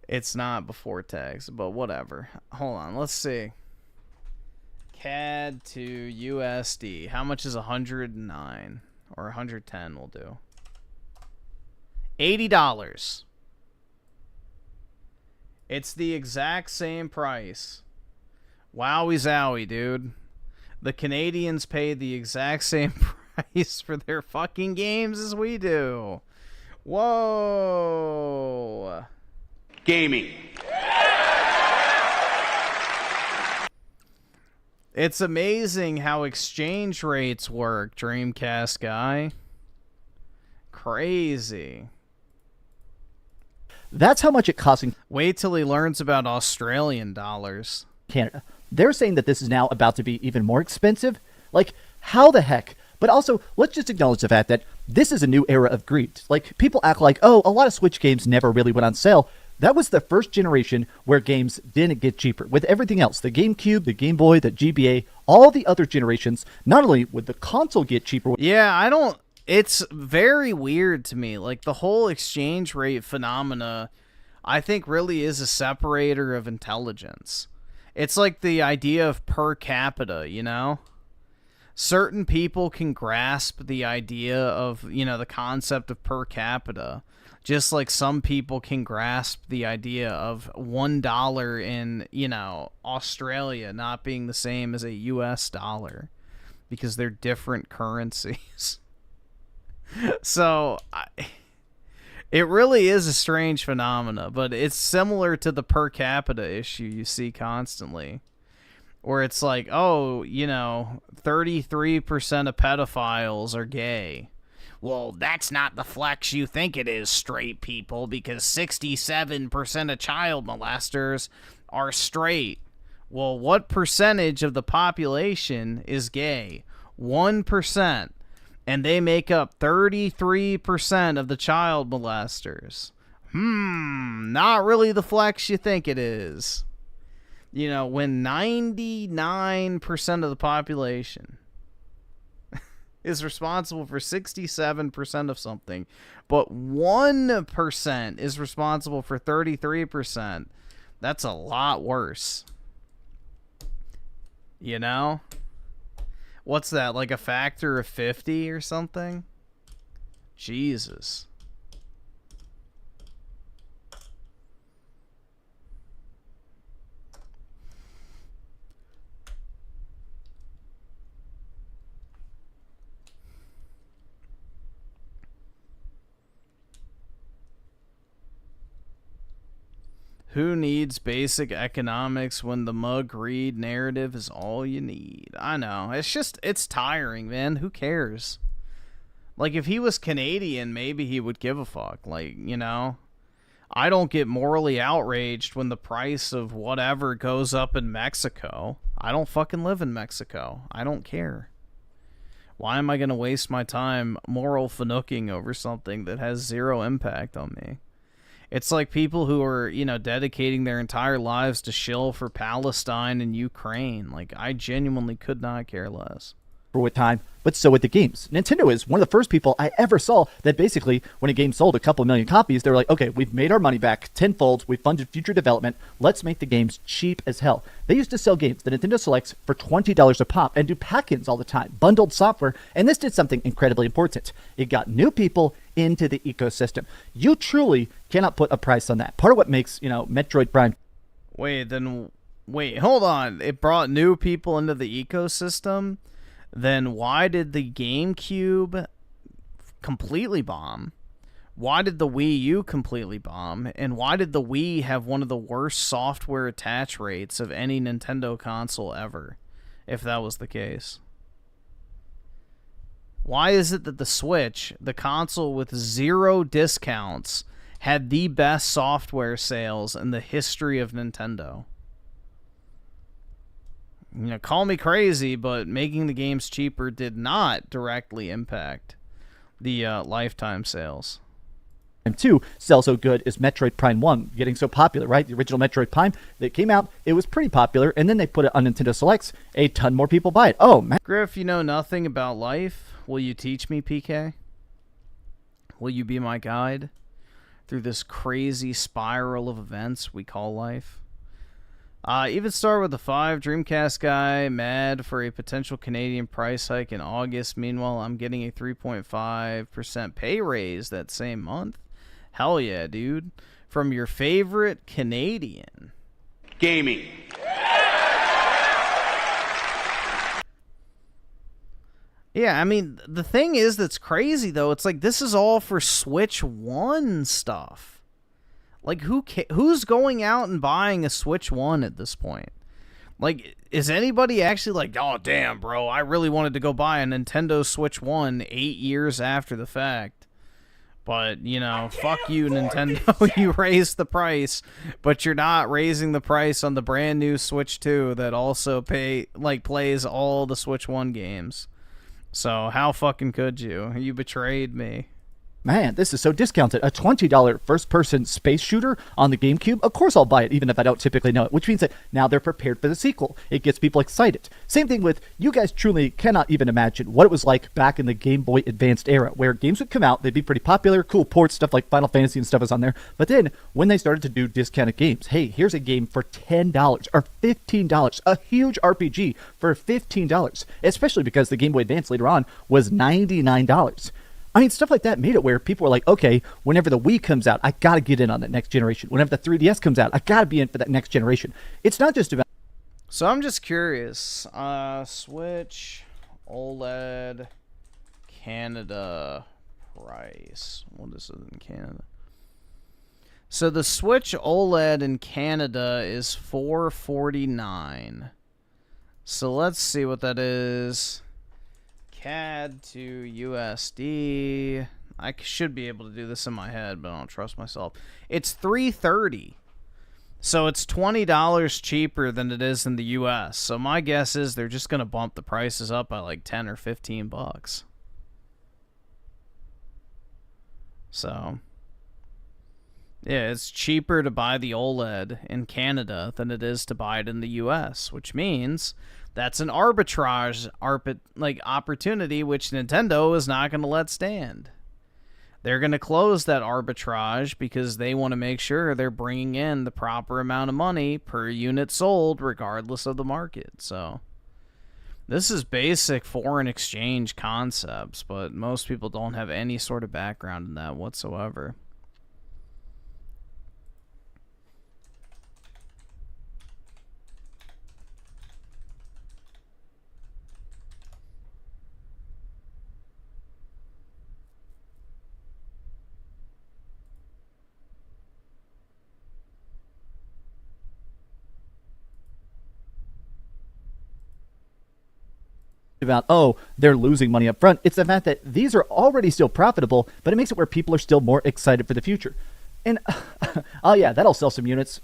It's not before tax, but whatever. Hold on, let's see. CAD to USD. How much is 109? Or 110 will do. $80. It's the exact same price. Wowie zowie, dude. The Canadians pay the exact same price for their fucking games as we do. Whoa. Gaming. It's amazing how exchange rates work, Dreamcast guy. Crazy. That's how much it costs in Wait till he learns about Australian dollars. Canada. They're saying that this is now about to be even more expensive. Like, how the heck? But also, let's just acknowledge the fact that this is a new era of greed. Like, people act like, oh, a lot of Switch games never really went on sale. That was the first generation where games didn't get cheaper. With everything else, the GameCube, the Game Boy, the GBA, all the other generations, not only would the console get cheaper. Yeah, it's very weird to me. Like, the whole exchange rate phenomena, I think, really is a separator of intelligence. It's like the idea of per capita, you know? Certain people can grasp the idea of, the concept of per capita. Just like some people can grasp the idea of $1 in, Australia not being the same as a US dollar. Because they're different currencies. So, it really is a strange phenomena, but it's similar to the per capita issue you see constantly. Where it's like, oh, 33% of pedophiles are gay. Well, that's not the flex you think it is, straight people, because 67% of child molesters are straight. Well, what percentage of the population is gay? 1%. And they make up 33% of the child molesters. Not really the flex you think it is. When 99% of the population is responsible for 67% of something, but 1% is responsible for 33%, that's a lot worse. What's that, like a factor of 50 or something? Jesus. Who needs basic economics when the mug read narrative is all you need? I know. It's tiring, man. Who cares? Like, if he was Canadian, maybe he would give a fuck. Like, I don't get morally outraged when the price of whatever goes up in Mexico. I don't fucking live in Mexico. I don't care. Why am I going to waste my time moral fanooking over something that has zero impact on me? It's like people who are, dedicating their entire lives to shill for Palestine and Ukraine. Like, I genuinely could not care less. With time, but so with the games. Nintendo is one of the first people I ever saw that basically, when a game sold a couple million copies, they were like, okay, we've made our money back tenfold, we've funded future development, let's make the games cheap as hell. They used to sell games, the Nintendo Selects, for $20 a pop and do pack-ins all the time, bundled software, and this did something incredibly important. It got new people into the ecosystem. You truly cannot put a price on that. Part of what makes, Metroid Prime... Wait, hold on. It brought new people into the ecosystem? Then why did the GameCube completely bomb? Why did the Wii U completely bomb? And why did the Wii have one of the worst software attach rates of any Nintendo console ever, if that was the case? Why is it that the Switch, the console with zero discounts, had the best software sales in the history of Nintendo? Call me crazy, but making the games cheaper did not directly impact the lifetime sales. 2 sell so good is Metroid Prime 1 getting so popular, right? The original Metroid Prime that came out, it was pretty popular, and then they put it on Nintendo Selects. A ton more people buy it. Oh, man. Griff, you know nothing about life. Will you teach me, PK? Will you be my guide through this crazy spiral of events we call life? Even start with the 5 Dreamcast guy mad for a potential Canadian price hike in August. Meanwhile, I'm getting a 3.5% pay raise that same month. Hell yeah, dude. From your favorite Canadian. Gaming. Yeah, I mean, the thing is that's crazy, though. It's like, this is all for Switch 1 stuff. Like, who's going out and buying a Switch 1 at this point? Like, is anybody actually like, oh, damn, bro, I really wanted to go buy a Nintendo Switch 1 8 years after the fact. But, fuck you, Nintendo. You raised the price, but you're not raising the price on the brand new Switch 2 that also plays all the Switch 1 games. So, how fucking could you? You betrayed me. Man, this is so discounted. A $20 first-person space shooter on the GameCube? Of course I'll buy it, even if I don't typically know it, which means that now they're prepared for the sequel. It gets people excited. Same thing with, you guys truly cannot even imagine what it was like back in the Game Boy Advanced era, where games would come out, they'd be pretty popular, cool ports, stuff like Final Fantasy and stuff is on there, but then, when they started to do discounted games, hey, here's a game for $10 or $15, a huge RPG for $15, especially because the Game Boy Advance later on was $99. I mean, stuff like that made it where people were like, okay, whenever the Wii comes out, I gotta get in on that next generation. Whenever the 3DS comes out, I gotta be in for that next generation. It's not just about... So I'm just curious. Switch OLED Canada price. What is it in Canada? So the Switch OLED in Canada is $449. So let's see what that is. CAD to USD. I should be able to do this in my head, but I don't trust myself. It's $3.30. So it's $20 cheaper than it is in the US. So my guess is they're just going to bump the prices up by like 10 or 15 bucks. So yeah, it's cheaper to buy the OLED in Canada than it is to buy it in the US, which means that's an arbitrage opportunity which Nintendo is not going to let stand. They're going to close that arbitrage because they want to make sure they're bringing in the proper amount of money per unit sold regardless of the market. So this is basic foreign exchange concepts, but most people don't have any sort of background in that whatsoever. About, oh, they're losing money up front. It's the fact that these are already still profitable, but it makes it where people are still more excited for the future. And, oh yeah, that'll sell some units.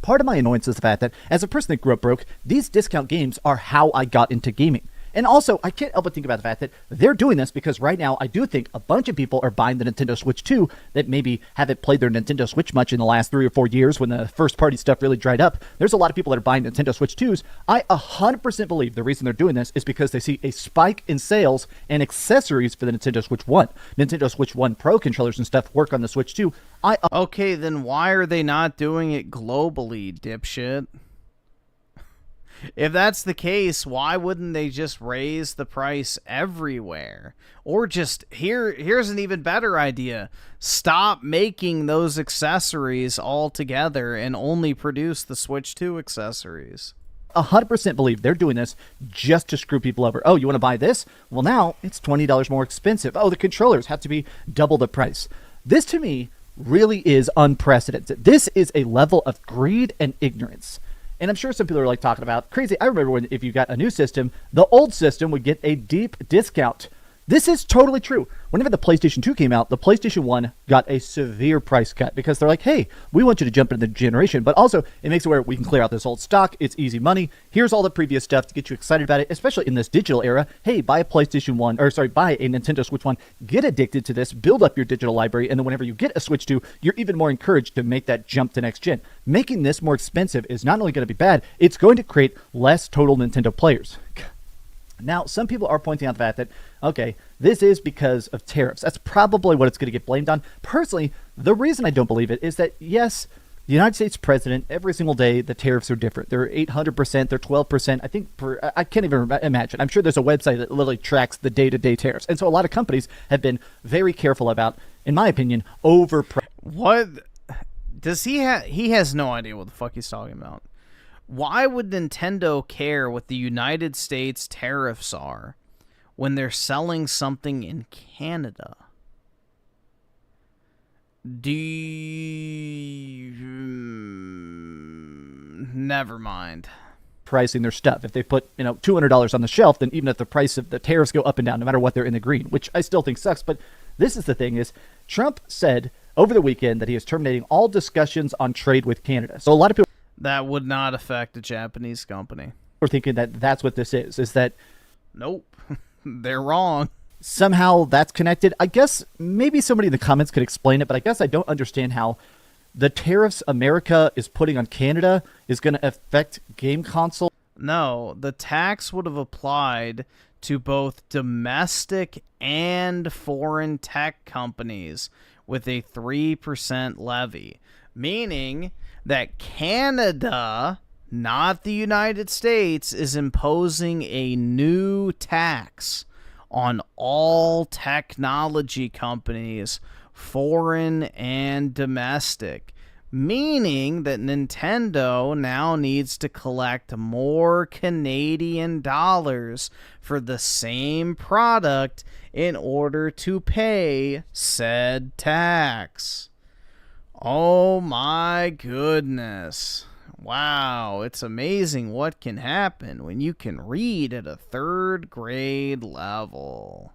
Part of my annoyance is the fact that, as a person that grew up broke, these discount games are how I got into gaming. And also, I can't help but think about the fact that they're doing this because right now I do think a bunch of people are buying the Nintendo Switch 2 that maybe haven't played their Nintendo Switch much in the last 3 or 4 years when the first-party stuff really dried up. There's a lot of people that are buying Nintendo Switch 2s. I 100% believe the reason they're doing this is because they see a spike in sales and accessories for the Nintendo Switch 1. Nintendo Switch 1 Pro controllers and stuff work on the Switch 2. Okay, then why are they not doing it globally, dipshit? If that's the case, why wouldn't they just raise the price everywhere? Or just, here's an even better idea. Stop making those accessories altogether and only produce the Switch 2 accessories. 100% believe they're doing this just to screw people over. Oh, you want to buy this? Well, now it's $20 more expensive. Oh, the controllers have to be double the price. This, to me, really is unprecedented. This is a level of greed and ignorance. And I'm sure some people are like talking about crazy. I remember when if you got a new system, the old system would get a deep discount. This is totally true. Whenever the PlayStation 2 came out, the PlayStation 1 got a severe price cut because they're like, hey, we want you to jump into the generation, but also it makes it where we can clear out this old stock. It's easy money. Here's all the previous stuff to get you excited about it, especially in this digital era. Hey, buy a PlayStation 1, buy a Nintendo Switch 1, get addicted to this, build up your digital library, and then whenever you get a Switch 2, you're even more encouraged to make that jump to next gen. Making this more expensive is not only going to be bad, it's going to create less total Nintendo players. Now, some people are pointing out the fact that, okay, this is because of tariffs. That's probably what it's going to get blamed on. Personally, the reason I don't believe it is that, yes, the United States president, every single day, the tariffs are different. They're 800%, they're 12%. I think I can't even imagine. I'm sure there's a website that literally tracks the day-to-day tariffs. And so a lot of companies have been very careful about, in my opinion, What? Does he has no idea what the fuck he's talking about. Why would Nintendo care what the United States tariffs are when they're selling something in Canada? Never mind. Pricing their stuff. If they put, $200 on the shelf, then even if the price of the tariffs go up and down, no matter what, they're in the green, which I still think sucks. But this is the thing is, Trump said over the weekend that he is terminating all discussions on trade with Canada. So a lot of people... That would not affect a Japanese company. We're thinking that that's what this is that... Nope. They're wrong. Somehow that's connected. I guess maybe somebody in the comments could explain it, but I guess I don't understand how the tariffs America is putting on Canada is going to affect game console. No, the tax would have applied to both domestic and foreign tech companies with a 3% levy, meaning that Canada, not the United States, is imposing a new tax on all technology companies, foreign and domestic, meaning that Nintendo now needs to collect more Canadian dollars for the same product in order to pay said tax. Oh my goodness. Wow, it's amazing what can happen when you can read at a 3rd grade level.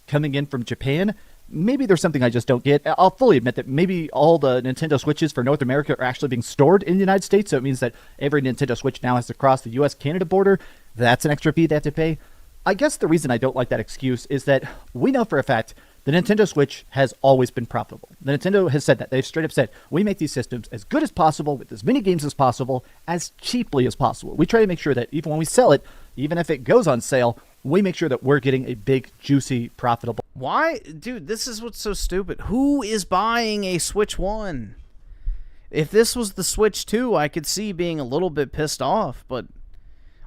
Coming in from Japan, maybe there's something I just don't get. I'll fully admit that maybe all the Nintendo Switches for North America are actually being stored in the United States, so it means that every Nintendo Switch now has to cross the US-Canada border. That's an extra fee they have to pay. I guess the reason I don't like that excuse is that we know for a fact the Nintendo Switch has always been profitable. The Nintendo has said that. They've straight up said, we make these systems as good as possible, with as many games as possible, as cheaply as possible. We try to make sure that even when we sell it, even if it goes on sale, we make sure that we're getting a big, juicy, profitable... Why? Dude, this is what's so stupid. Who is buying a Switch 1? If this was the Switch 2, I could see being a little bit pissed off, but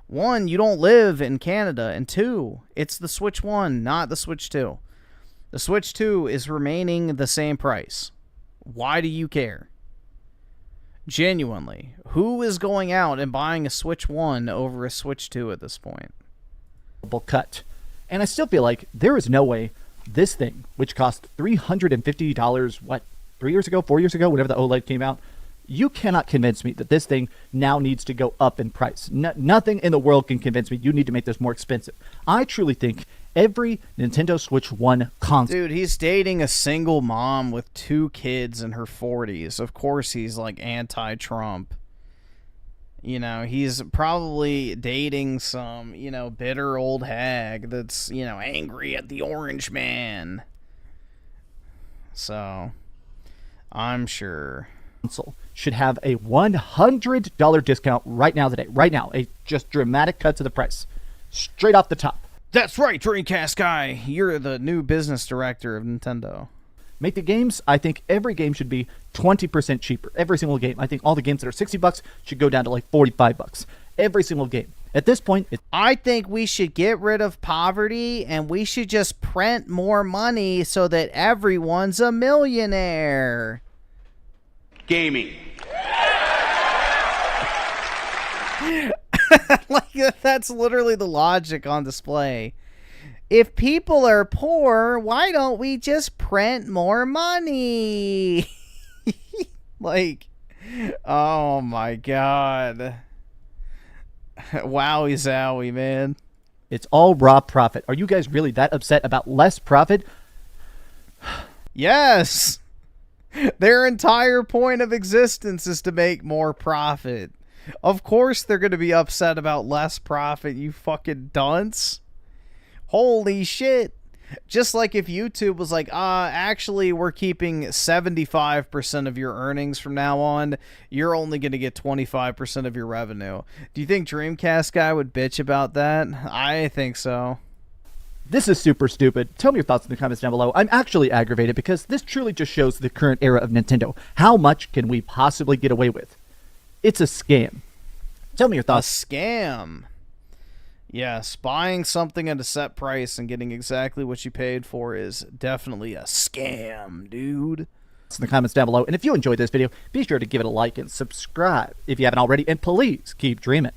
1, you don't live in Canada, and 2, it's the Switch 1, not the Switch 2. The Switch 2 is remaining the same price. Why do you care? Genuinely, who is going out and buying a Switch 1 over a Switch 2 at this point? Cut. And I still feel like there is no way this thing, which cost $350, what, 3 years ago, 4 years ago, whenever the OLED came out, you cannot convince me that this thing now needs to go up in price. Nothing in the world can convince me you need to make this more expensive. I truly think every Nintendo Switch 1 console... Dude, he's dating a single mom with 2 kids in her 40s. Of course he's, like, anti-Trump. You know, he's probably dating some, you know, bitter old hag that's, you know, angry at the Orange Man. So, I'm sure... console should have a $100 discount right now today. Right now, a just dramatic cut to the price. Straight off the top. That's right, Dreamcast guy. You're the new business director of Nintendo. Make the games. I think every game should be 20% cheaper. Every single game. I think all the games that are $60 should go down to like $45. Every single game. At this point, I think we should get rid of poverty and we should just print more money so that everyone's a millionaire. Gaming. Like, that's literally the logic on display. If people are poor, why don't we just print more money? Like, oh my god. Wowie zowie, man. It's all raw profit. Are you guys really that upset about less profit? Yes. Their entire point of existence is to make more profit. Of course they're going to be upset about less profit, you fucking dunce. Holy shit. Just like if YouTube was like, actually, we're keeping 75% of your earnings from now on. You're only going to get 25% of your revenue. Do you think Dreamcast guy would bitch about that? I think so. This is super stupid. Tell me your thoughts in the comments down below. I'm actually aggravated because this truly just shows the current era of Nintendo. How much can we possibly get away with? It's a scam. Tell me your thoughts. A scam. Yes, buying something at a set price and getting exactly what you paid for is definitely a scam, dude. In the comments down below. And if you enjoyed this video, be sure to give it a like and subscribe if you haven't already. And please keep dreaming.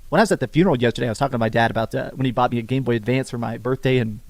When I was at the funeral yesterday, I was talking to my dad about when he bought me a Game Boy Advance for my birthday in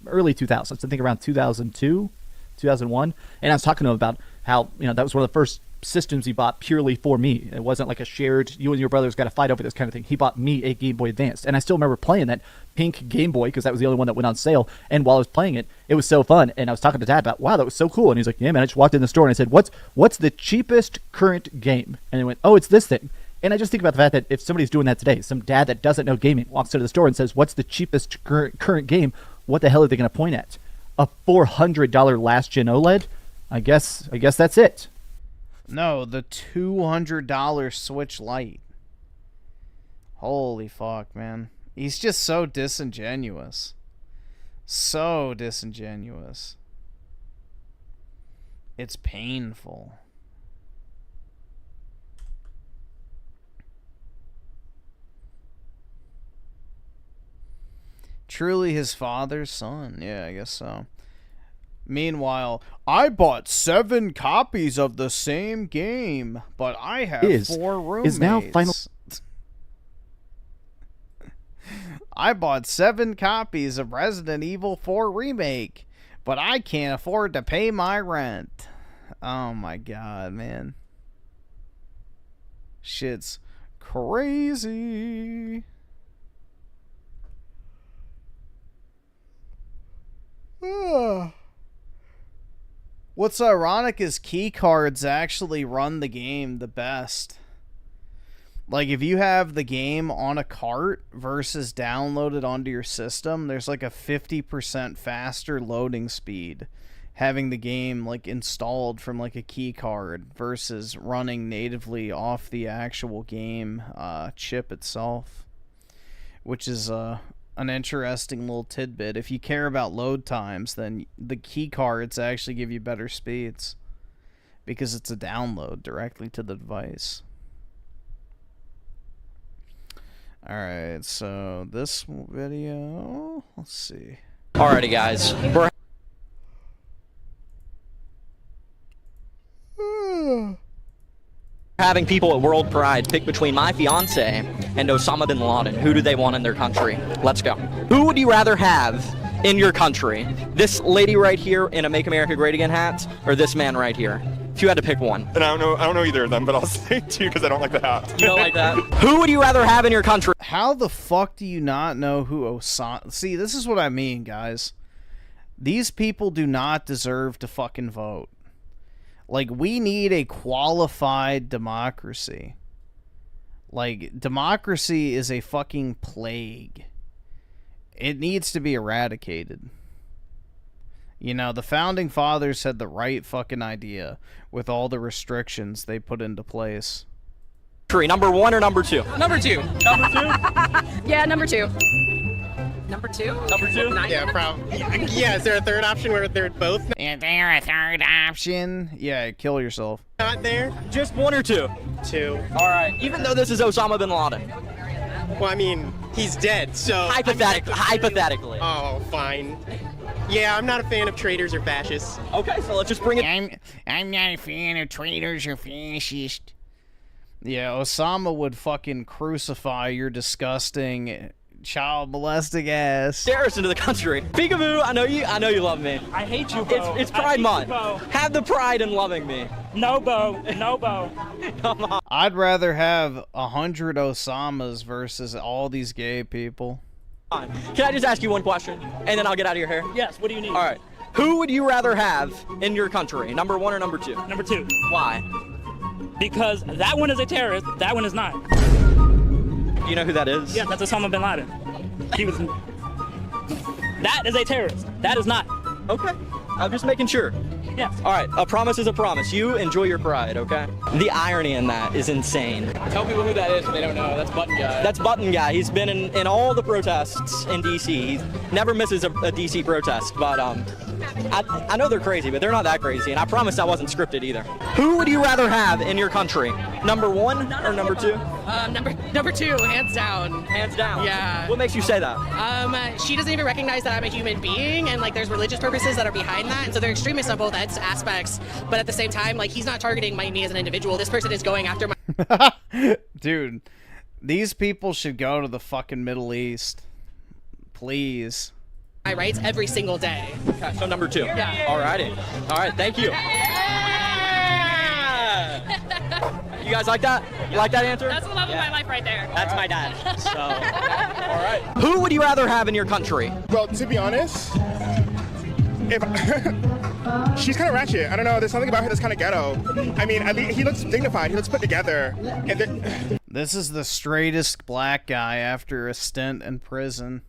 early 2000s. I think around 2002, 2001. And I was talking to him about how, that was one of the first systems he bought purely for me. It wasn't like a shared, you and your brothers got to fight over this kind of thing. He bought me a Game Boy Advance. And I still remember playing that pink Game Boy because that was the only one that went on sale. And while I was playing it, it was so fun. And I was talking to Dad about, wow, that was so cool. And he's like, yeah, man, I just walked in the store and I said, what's the cheapest current game? And he went, oh, it's this thing. And I just think about the fact that if somebody's doing that today, some dad that doesn't know gaming walks into the store and says, what's the cheapest current game? What the hell are they going to point at? A $400 last-gen OLED? I guess that's it. No, the $200 Switch Lite. Holy fuck, man. He's just so disingenuous. So disingenuous. It's painful. Truly his father's son. Yeah, I guess so. Meanwhile, I bought 7 copies of the same game, but I have 4 roommates. Is now final. I bought 7 copies of Resident Evil 4 Remake, but I can't afford to pay my rent. Oh my god, man. Shit's crazy. What's ironic is key cards actually run the game the best. Like, if you have the game on a cart versus downloaded onto your system, there's like a 50% faster loading speed having the game like installed from like a key card versus running natively off the actual game chip itself, which is an interesting little tidbit. If you care about load times, then the key cards actually give you better speeds because it's a download directly to the device. Alright, so this video, let's see. Alrighty, guys. We're having people at World Pride pick between my fiance and Osama bin Laden. Who do they want in their country? Let's go. Who would you rather have in your country? This lady right here in a Make America Great Again hat, or this man right here? If you had to pick one. And I don't know either of them, but I'll say two because I don't like the hat. You don't like that? Who would you rather have in your country? How the fuck do you not know who Osama... See, this is what I mean, guys. These people do not deserve to fucking vote. Like, we need a qualified democracy. Like, democracy is a fucking plague. It needs to be eradicated. You know, the Founding Fathers had the right fucking idea with all the restrictions they put into place. Number one or number two? Number two. Number two? Yeah, number two. Number two? Number two? Yeah, probably. Yeah, is there a third option where they're both Is there a third option? Yeah, kill yourself. not there? Just one or two? Two. Alright, even though this is Osama bin Laden. Well, I mean, he's dead, so... Hypothetically. Oh, fine. Yeah, I'm not a fan of traitors or fascists. Okay, so let's just bring it... I'm not a fan of traitors or fascists. Yeah, Osama would fucking crucify your disgusting... child molesting ass. Terrorists into the country. Peekaboo, I know you love me. I hate you, Bo. It's Pride Month. Have the pride in loving me. No, Bo. No, Bo. Come on. I'd rather have 100 Osamas versus all these gay people. Can I just ask you one question, and then I'll get out of your hair? Yes, what do you need? All right. Who would you rather have in your country? Number one or number two? Number two. Why? Because that one is a terrorist, that one is not. You know who that is? Yeah, that's Osama bin Laden. He was... That is a terrorist. That is not. Okay. I'm just making sure. Yes. All right, a promise is a promise. You enjoy your pride, okay? The irony in that is insane. Tell people who that is if they don't know. That's Button Guy. That's Button Guy. He's been in all the protests in D.C. He never misses a D.C. protest, but I know they're crazy, but they're not that crazy, and I promise I wasn't scripted either. Who would you rather have in your country? Number one or number two? Number two, hands down. Hands down? Yeah. What makes you say that? She doesn't even recognize that I'm a human being, and like there's religious purposes that are behind that, and so they're extremists on both aspects, but at the same time, like he's not targeting me as an individual. This person is going after my... Dude, these people should go to the fucking Middle East. Please. My rights every single day. Okay, so number two. Yeah. Alrighty. Alright, thank you. You guys like that? You like that answer? That's the love of my life right there. That's my dad. So, alright. Who would you rather have in your country? Well, to be honest, if she's kind of ratchet. I don't know. There's something about her that's kind of ghetto. I mean, at least he looks dignified. He looks put together. And this is the straightest black guy after a stint in prison.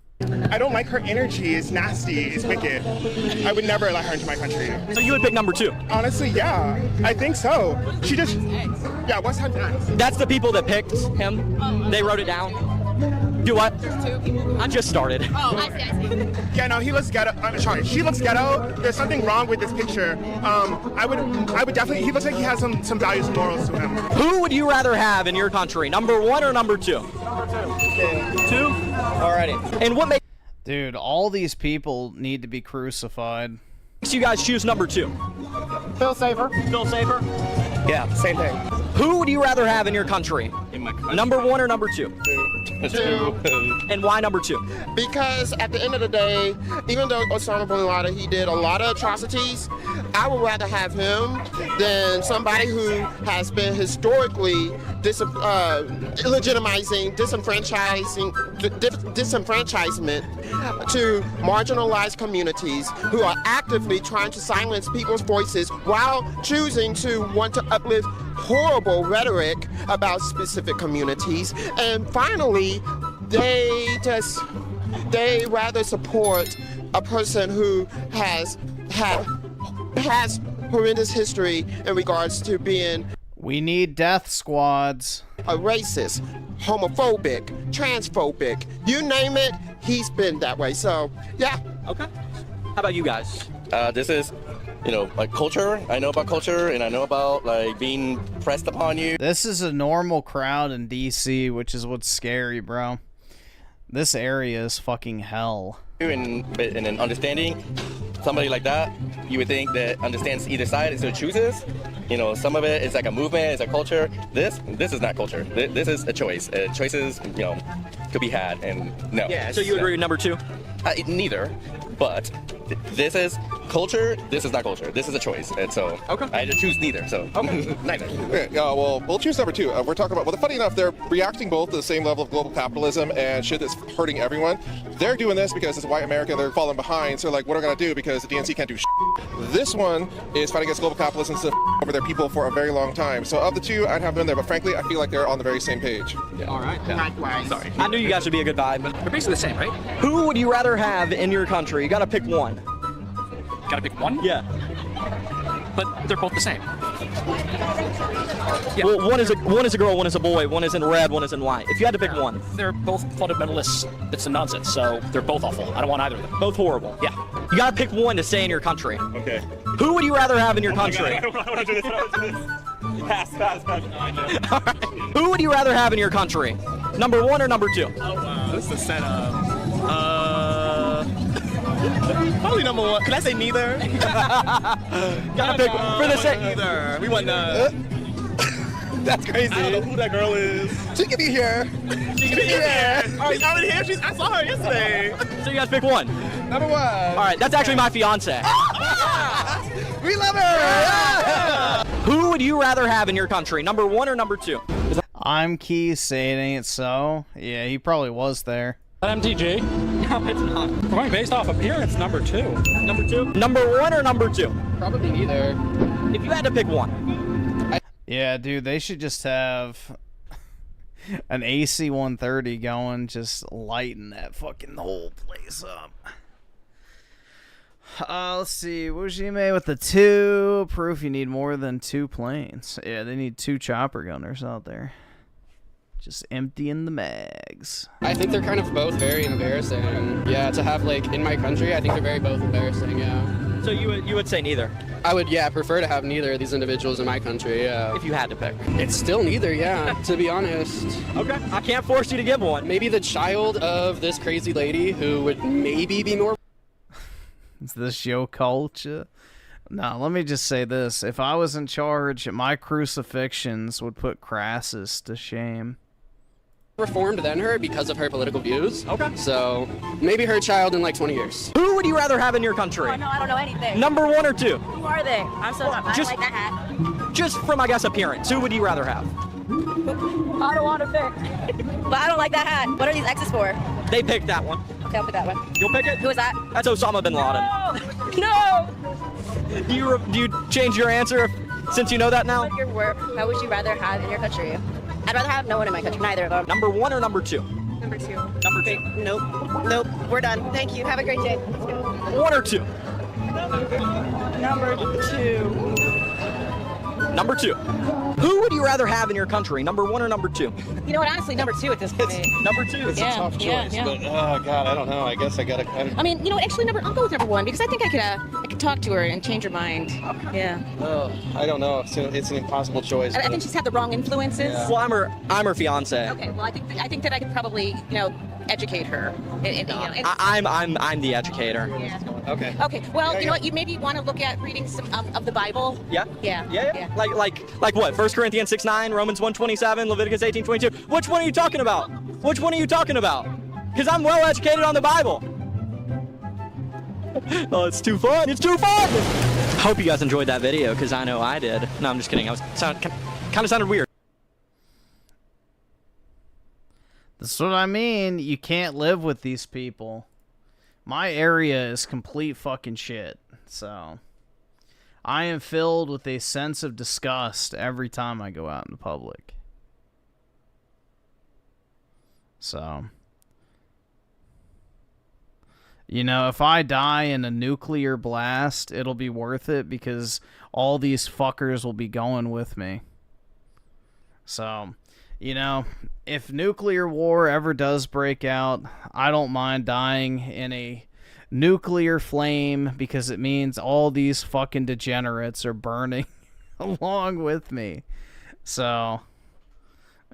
I don't like her energy. It's nasty. It's wicked. I would never allow her into my country. So you would pick number two? Honestly, yeah. I think so. She just... Yeah, what's her name? That's the people that picked him? They wrote it down? Do what? Two people. I just started. Oh, I see. Yeah, no, he looks ghetto. Sorry, she looks ghetto. There's something wrong with this picture. I would definitely... He looks like he has some values and morals to him. Who would you rather have in your country? Number one or number two? Number two. Okay. Two? Alrighty. And what makes... Dude, all these people need to be crucified. You guys choose number two? Feel safer. Feel safer? Yeah, same thing. Who would you rather have in your country? In my country. Number one or number two? Two. And why number two? Because at the end of the day, even though Osama bin Laden, he did a lot of atrocities, I would rather have him than somebody who has been historically legitimizing disenfranchisement to marginalized communities who are actively trying to silence people's voices while choosing to want to uplift horrible rhetoric about specific communities. And finally, they rather support a person who has horrendous history in regards to being We need death squads. a racist, homophobic, transphobic, you name it, he's been that way. So, yeah. Okay. How about you guys? This is, like culture. I know about culture, and I know about like being pressed upon you. This is a normal crowd in DC, which is what's scary, bro. This area is fucking hell. And an understanding, somebody like that, you would think that understands either side and still chooses. Some of it is like a movement, it's a culture. This is not culture. This is a choice. Choices, could be had, and no. Yeah. So you agree with number 2? Neither, but this is culture. This is not culture. This is a choice, and so I had to choose neither. So neither. Okay, well, we'll choose number 2. We're talking about, funny enough, they're reacting both to the same level of global capitalism and shit that's hurting everyone. They're doing this because it's white America, they're falling behind, so like, what are we gonna do because the DNC can't do shit. This one is fighting against global capitalism to over their people for a very long time. So of the two, I'd have them there, but frankly, I feel like they're on the very same page. Yeah. All right. Likewise. Sorry. I knew you guys would be a good vibe. They're basically the same, right? Who would you rather have in your country? You gotta pick one. Gotta pick one? Yeah. But they're both the same. Yeah. Well, one is a girl, one is a boy, one is in red, one is in white. If you had to pick one. They're both fundamentalists. It's some nonsense, so they're both awful. I don't want either of them. Both horrible. Yeah. You gotta pick one to stay in your country. Okay. Who would you rather have in your country? I don't want to do this. Pass. All right. Who would you rather have in your country? Number 1 or number 2? Oh wow, this is a setup. Probably number 1. Can I say neither? Gotta pick for the sake. Neither. We want That's crazy. I don't know who that girl is. She can be here. She can be here. She's already here. I saw her yesterday. So you guys pick one. Number 1. All right, that's actually my fiance. We love her. Who would you rather have in your country? Number 1 or number 2? I'm Key saying ain't it so? Yeah, he probably was there. MTG? No, it's not. We're going based off appearance, number 2. Number 2? Number 1 or number 2? Probably neither. If you had to pick one. Yeah, dude, they should just have an AC 130 going, just lighting that fucking whole place up. Let's see, Wujime with the 2. Proof you need more than 2 planes. Yeah, they need 2 chopper gunners out there. Just emptying the mags. I think they're kind of both very embarrassing. Yeah, to have like in my country, I think they're both embarrassing, yeah. So you would say neither? I would, yeah, prefer to have neither of these individuals in my country, yeah. If you had to pick. It's still neither, yeah, to be honest. Okay, I can't force you to give one. Maybe the child of this crazy lady who would maybe be more... Is this your culture? No, let me just say this. If I was in charge, my crucifixions would put Crassus to shame. reformed than her because of her political views. Okay. So maybe her child in like 20 years. Who would you rather have in your country? Oh, no, I don't know anything. Number 1 or 2? Who are they? I'm so I just like that hat. Just from, I guess, appearance. Who would you rather have? I don't want to pick. But I don't like that hat. What are these X's for? They picked that one. Okay, I'll pick that one. You'll pick it? Who is that? That's Osama bin Laden. No! Do you change your answer since you know that now? Your work. How would you rather have in your country? I'd rather have no one in my country. Neither of them. Number 1 or number 2? Number 2. Number 2. Nope. Nope. We're done. Thank you. Have a great day. 1 or 2? Number 2. Number 2. Who would you rather have in your country? Number 1 or number 2? You know what? Honestly, number 2 at this point. Number 2. It's a tough choice, but oh god, I don't know. I guess I gotta. I mean, you know, actually, I'll go with number 1 because I think I could talk to her and change her mind. Yeah. Oh, I don't know. It's an impossible choice. I think she's had the wrong influences. Yeah. Well, I'm her fiance. Okay. Well, I think that I could probably, educate her. I'm the educator. Yeah. Okay. Okay. Well, you know what? You maybe want to look at reading some of the Bible. Yeah. Yeah. Like what? 1 Corinthians 6:9, Romans 1:27, Leviticus 18:22. Which one are you talking about? Which one are you talking about? Because I'm well educated on the Bible. Oh, it's too fun. It's too fun. Hope you guys enjoyed that video, because I know I did. No, I'm just kidding. I was kind of sounded weird. That's what I mean. You can't live with these people. My area is complete fucking shit. So I am filled with a sense of disgust every time I go out in public. So, you know, if I die in a nuclear blast, it'll be worth it because all these fuckers will be going with me. So, you know, if nuclear war ever does break out, I don't mind dying in a nuclear flame because it means all these fucking degenerates are burning along with me. So,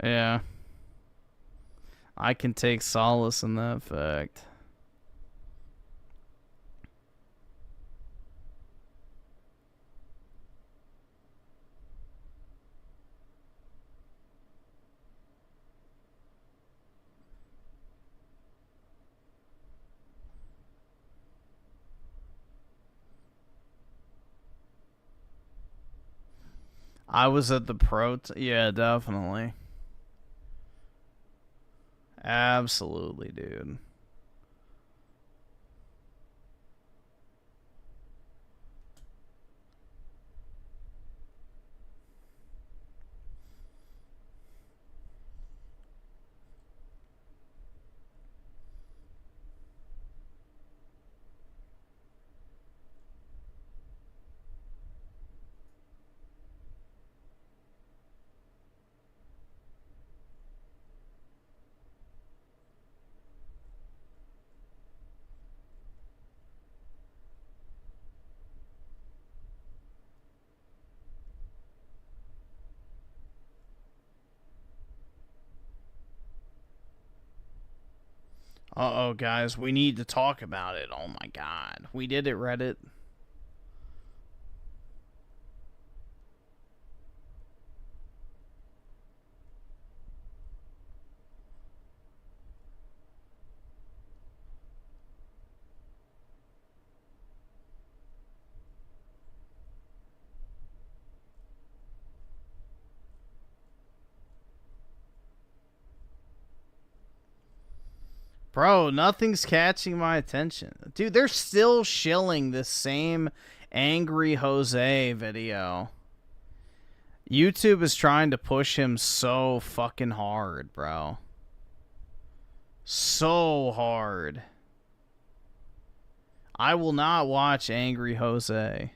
yeah. I can take solace in that fact. I was at the yeah, definitely. Absolutely, dude. Uh-oh, guys, we need to talk about it. Oh my god. We did it, Reddit. Bro, nothing's catching my attention. Dude, they're still shilling this same Angry Jose video. YouTube is trying to push him so fucking hard, bro. So hard. I will not watch Angry Jose.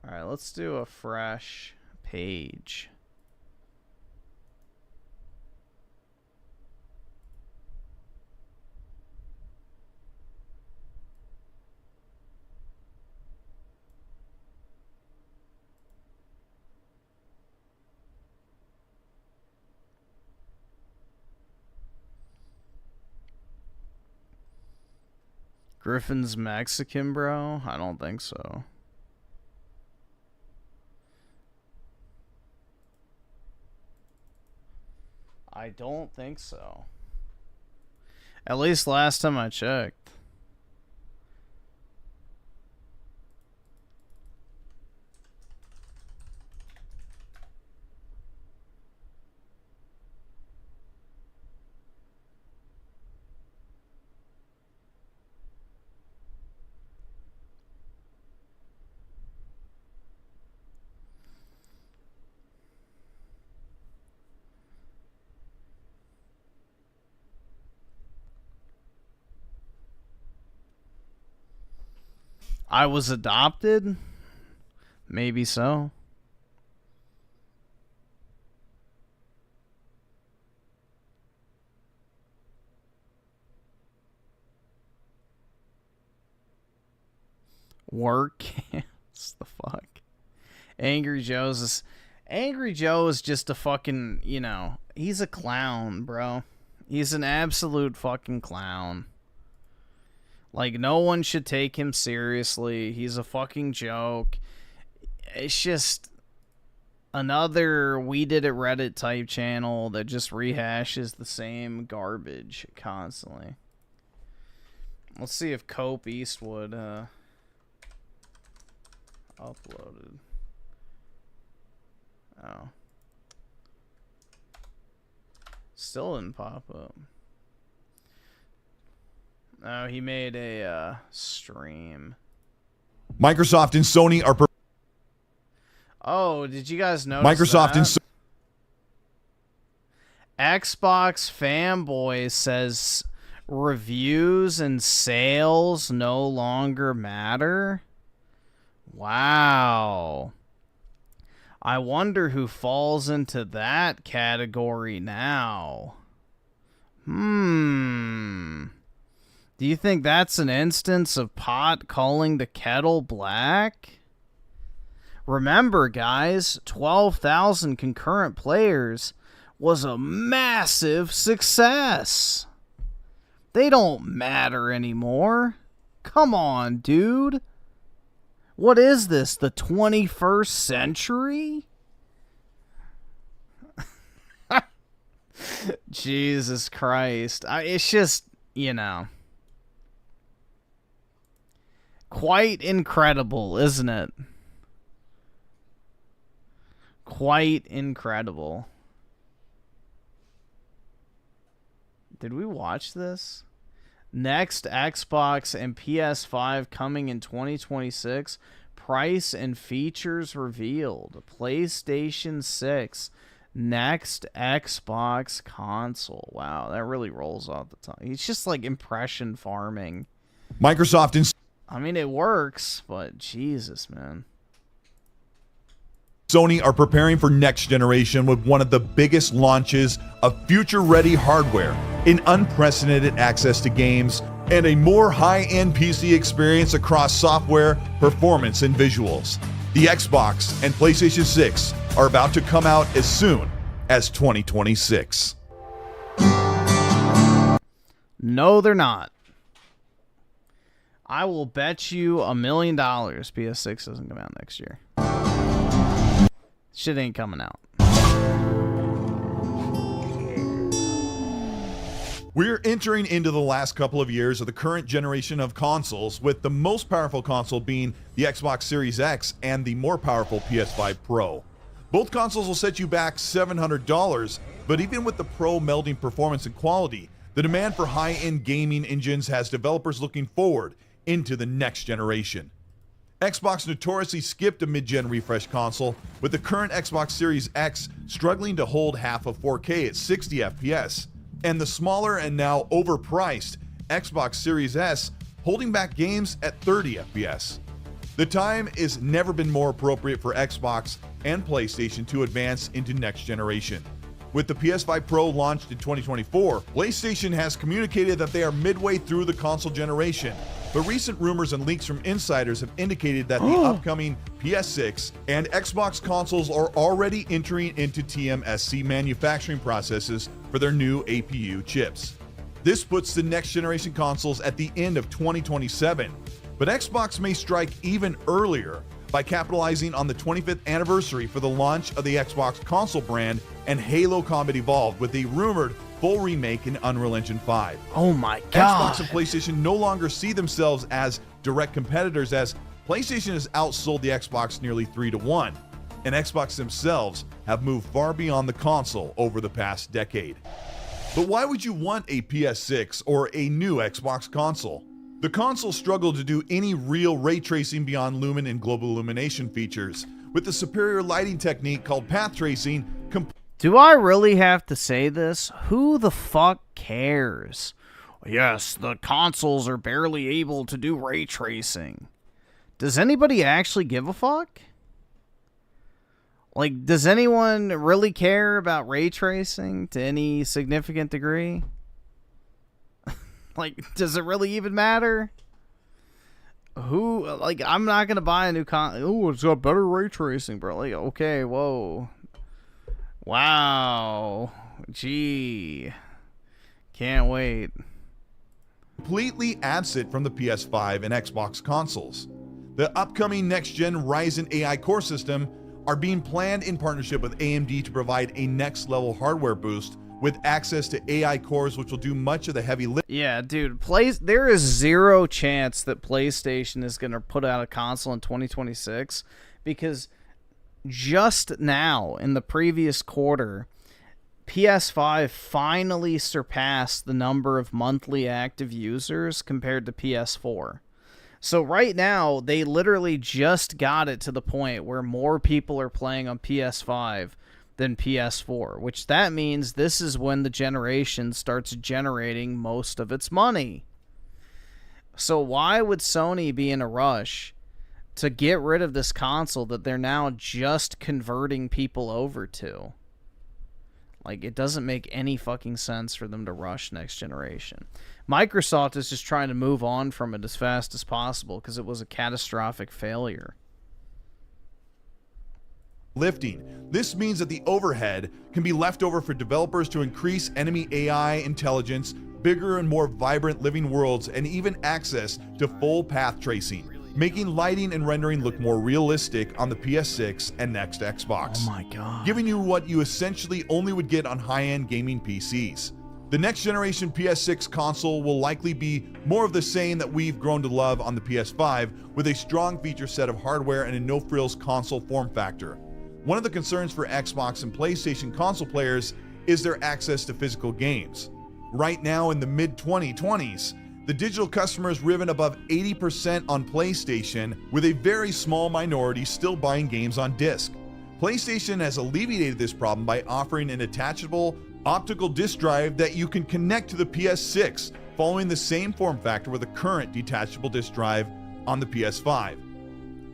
Alright, let's do a fresh page. Griffin's Mexican, bro? I don't think so. I don't think so. At least last time I checked. I was adopted? Maybe so. Work? What the fuck? Angry Joe is just a fucking, you know, he's a clown, bro. He's an absolute fucking clown. Like, no one should take him seriously. He's a fucking joke. It's just another We Did It Reddit type channel that just rehashes the same garbage constantly. Let's see if CopeEatsWood uploaded. Oh. Still didn't pop up. Oh, he made a stream. Microsoft and Sony are... Oh, did you guys notice Microsoft that? and Xbox fanboy says reviews and sales no longer matter. Wow. I wonder who falls into that category now. Do you think that's an instance of pot calling the kettle black? Remember, guys, 12,000 concurrent players was a massive success. They don't matter anymore. Come on, dude. What is this, the 21st century? Jesus Christ. It's just, you know, quite incredible, isn't it? Quite incredible. Did we watch this? Next Xbox and PS5 coming in 2026. Price and features revealed. PlayStation 6. Next Xbox console. Wow, that really rolls off the tongue. It's just like impression farming. Microsoft and... I mean, it works, but Jesus, man. Sony are preparing for next generation with one of the biggest launches of future-ready hardware, in unprecedented access to games, and a more high-end PC experience across software, performance, and visuals. The Xbox and PlayStation 6 are about to come out as soon as 2026. No, they're not. I will bet you $1 million PS6 doesn't come out next year. Shit ain't coming out. We're entering into the last couple of years of the current generation of consoles, with the most powerful console being the Xbox Series X and the more powerful PS5 Pro. Both consoles will set you back $700, but even with the Pro melding performance and quality, the demand for high-end gaming engines has developers looking forward into the next generation. Xbox notoriously skipped a mid-gen refresh console, with the current Xbox Series X struggling to hold half of 4K at 60 FPS, and the smaller and now overpriced Xbox Series S holding back games at 30 FPS. The time has never been more appropriate for Xbox and PlayStation to advance into next generation. With the PS5 Pro launched in 2024, PlayStation has communicated that they are midway through the console generation, but recent rumors and leaks from insiders have indicated that the upcoming PS6 and Xbox consoles are already entering into TMSC manufacturing processes for their new APU chips. This puts the next generation consoles at the end of 2027, but Xbox may strike even earlier by capitalizing on the 25th anniversary for the launch of the Xbox console brand and Halo Combat Evolved with a rumored full remake in Unreal Engine 5. Oh my god. Xbox and PlayStation no longer see themselves as direct competitors, as PlayStation has outsold the Xbox nearly 3-1, and Xbox themselves have moved far beyond the console over the past decade. But why would you want a PS6 or a new Xbox console? The console struggled to do any real ray tracing beyond lumen and global illumination features, with the superior lighting technique called path tracing. Do I really have to say this? Who the fuck cares? Yes, the consoles are barely able to do ray tracing. Does anybody actually give a fuck? Like, does anyone really care about ray tracing to any significant degree? Like, does it really even matter? Who, like, I'm not gonna buy a new oh, it's got better ray tracing, bro. Like, okay, whoa. Wow. Gee. Can't wait. Completely absent from the PS5 and Xbox consoles. The upcoming next-gen Ryzen AI core system are being planned in partnership with AMD to provide a next-level hardware boost with access to AI cores, which will do much of the heavy lifting. Yeah, dude, there is zero chance that PlayStation is going to put out a console in 2026 because just now, in the previous quarter, PS5 finally surpassed the number of monthly active users compared to PS4. So right now, they literally just got it to the point where more people are playing on PS5 than PS4, which that means this is when the generation starts generating most of its money. So why would Sony be in a rush to get rid of this console that they're now just converting people over to? Like, it doesn't make any fucking sense for them to rush next generation. Microsoft is just trying to move on from it as fast as possible because it was a catastrophic failure. Lifting. This means that the overhead can be left over for developers to increase enemy AI intelligence, bigger and more vibrant living worlds, and even access to full path tracing, making lighting and rendering look more realistic on the PS6 and next Xbox. Oh my god. Giving you what you essentially only would get on high-end gaming PCs. The next generation PS6 console will likely be more of the same that we've grown to love on the PS5, with a strong feature set of hardware and a no-frills console form factor. One of the concerns for Xbox and PlayStation console players is their access to physical games. Right now in the mid-2020s, the digital customer is driven above 80% on PlayStation, with a very small minority still buying games on disc. PlayStation has alleviated this problem by offering an attachable optical disc drive that you can connect to the PS6, following the same form factor with the current detachable disc drive on the PS5.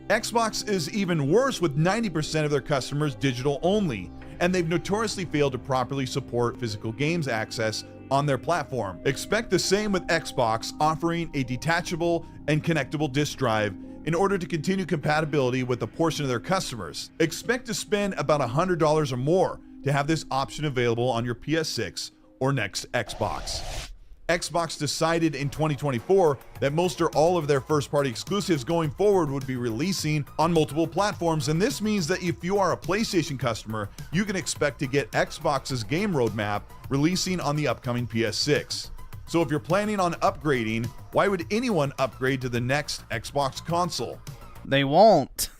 Xbox is even worse, with 90% of their customers digital only, and they've notoriously failed to properly support physical games access on their platform. Expect the same with Xbox offering a detachable and connectable disc drive in order to continue compatibility with a portion of their customers. Expect to spend about $100 or more to have this option available on your PS6 or next Xbox. Xbox decided in 2024 that most or all of their first-party exclusives going forward would be releasing on multiple platforms, and this means that if you are a PlayStation customer, you can expect to get Xbox's game roadmap releasing on the upcoming PS6. So if you're planning on upgrading, why would anyone upgrade to the next Xbox console? They won't.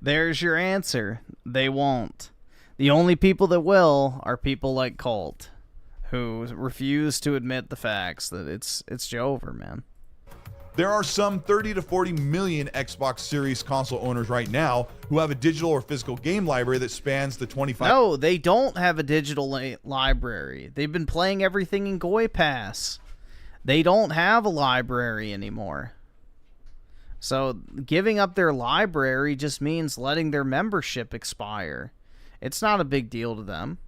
There's your answer. They won't. The only people that will are people like Colt, who refuse to admit the facts that it's over, man. There are some 30 to 40 million Xbox Series console owners right now who have a digital or physical game library that spans the 25... No, they don't have a digital library. They've been playing everything in Goy Pass. They don't have a library anymore. So giving up their library just means letting their membership expire. It's not a big deal to them.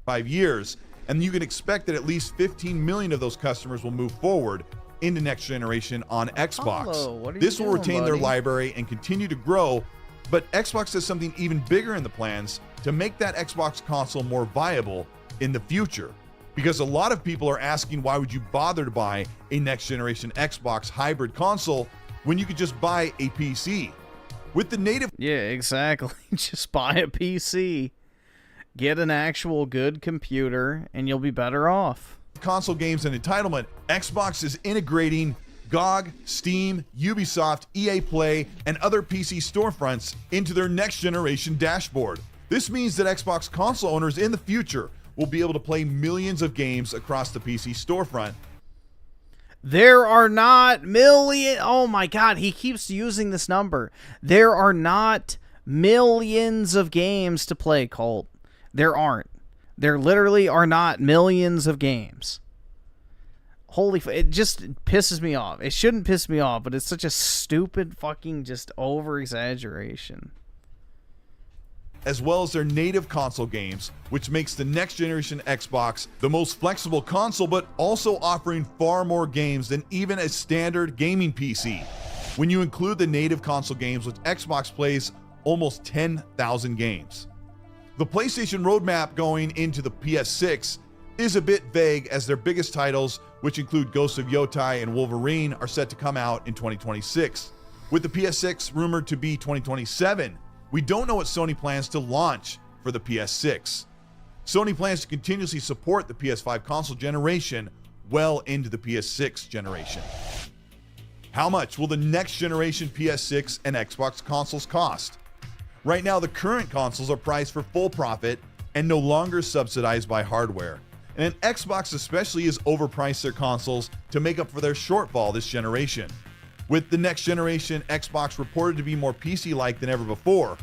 5 years, and you can expect that at least 15 million of those customers will move forward into next generation on Xbox. This will retain their library and continue to grow, but Xbox has something even bigger in the plans to make that Xbox console more viable in the future. Because a lot of people are asking, why would you bother to buy a next generation Xbox hybrid console when you could just buy a PC? With the native... Yeah, exactly. Just buy a PC. Get an actual good computer, and you'll be better off. Console games and entitlement, Xbox is integrating GOG, Steam, Ubisoft, EA Play, and other PC storefronts into their next generation dashboard. This means that Xbox console owners in the future will be able to play millions of games across the PC storefront. There are not million... Oh my god, he keeps using this number. There are not millions of games to play, Colt. There aren't. There literally are not millions of games. Holy... It just pisses me off. It shouldn't piss me off, but it's such a stupid fucking just over-exaggeration. As well as their native console games, which makes the next generation Xbox the most flexible console, but also offering far more games than even a standard gaming PC. When you include the native console games, which Xbox plays almost 10,000 games. The PlayStation roadmap going into the PS6 is a bit vague, as their biggest titles, which include Ghost of Yotai and Wolverine, are set to come out in 2026. With the PS6 rumored to be 2027, we don't know what Sony plans to launch for the PS6. Sony plans to continuously support the PS5 console generation well into the PS6 generation. How much will the next generation PS6 and Xbox consoles cost? Right now, the current consoles are priced for full profit and no longer subsidized by hardware. And Xbox especially has overpriced their consoles to make up for their shortfall this generation. With the next generation Xbox reported to be more PC-like than ever before,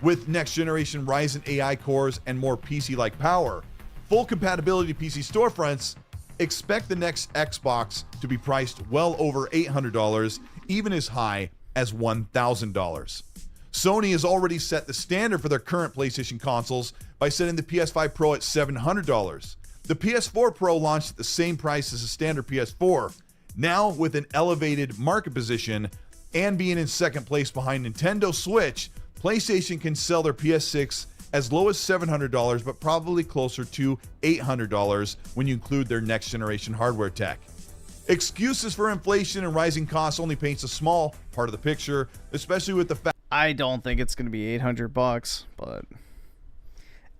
with next generation Ryzen AI cores and more PC-like power, full compatibility to PC storefronts, expect the next Xbox to be priced well over $800, even as high as $1,000. Sony has already set the standard for their current PlayStation consoles by setting the PS5 Pro at $700. The PS4 Pro launched at the same price as the standard PS4. Now, with an elevated market position and being in second place behind Nintendo Switch, PlayStation can sell their PS6 as low as $700, but probably closer to $800 when you include their next generation hardware tech. Excuses for inflation and rising costs only paints a small part of the picture, especially with the fact I don't think it's going to be $800, but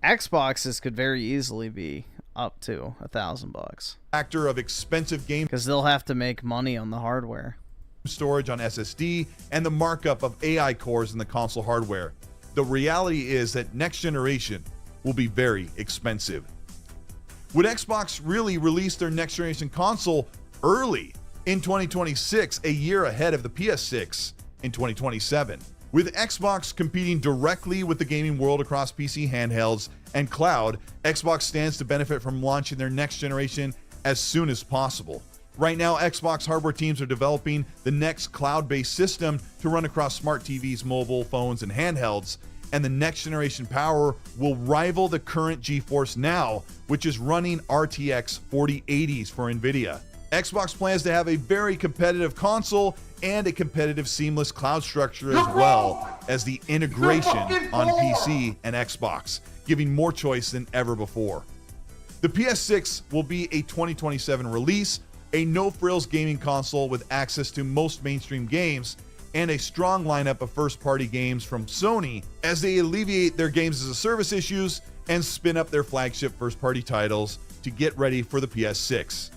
Xboxes could very easily be up to $1,000. Factor of expensive game because they'll have to make money on the hardware, storage on SSD, and the markup of AI cores in the console hardware. The reality is that next generation will be very expensive. Would Xbox really release their next generation console early in 2026, a year ahead of the PS6 in 2027? With Xbox competing directly with the gaming world across PC handhelds and cloud, Xbox stands to benefit from launching their next generation as soon as possible. Right now, Xbox hardware teams are developing the next cloud-based system to run across smart TVs, mobile phones, and handhelds, and the next generation power will rival the current GeForce Now, which is running RTX 4080s for NVIDIA. Xbox plans to have a very competitive console and a competitive seamless cloud structure as well as the integration on PC and Xbox, giving more choice than ever before. The PS6 will be a 2027 release, a no-frills gaming console with access to most mainstream games, and a strong lineup of first-party games from Sony as they alleviate their games as a service issues and spin up their flagship first-party titles to get ready for the PS6.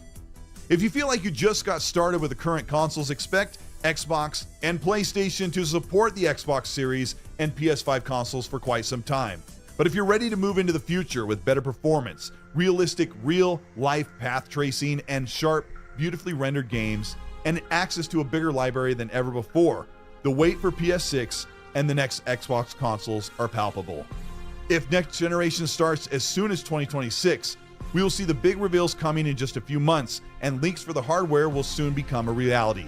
If you feel like you just got started with the current consoles, expect Xbox and PlayStation to support the Xbox Series and PS5 consoles for quite some time. But if you're ready to move into the future with better performance, realistic real-life path tracing, and sharp, beautifully rendered games, and access to a bigger library than ever before, the wait for PS6 and the next Xbox consoles are palpable. If next generation starts as soon as 2026, we will see the big reveals coming in just a few months, and leaks for the hardware will soon become a reality.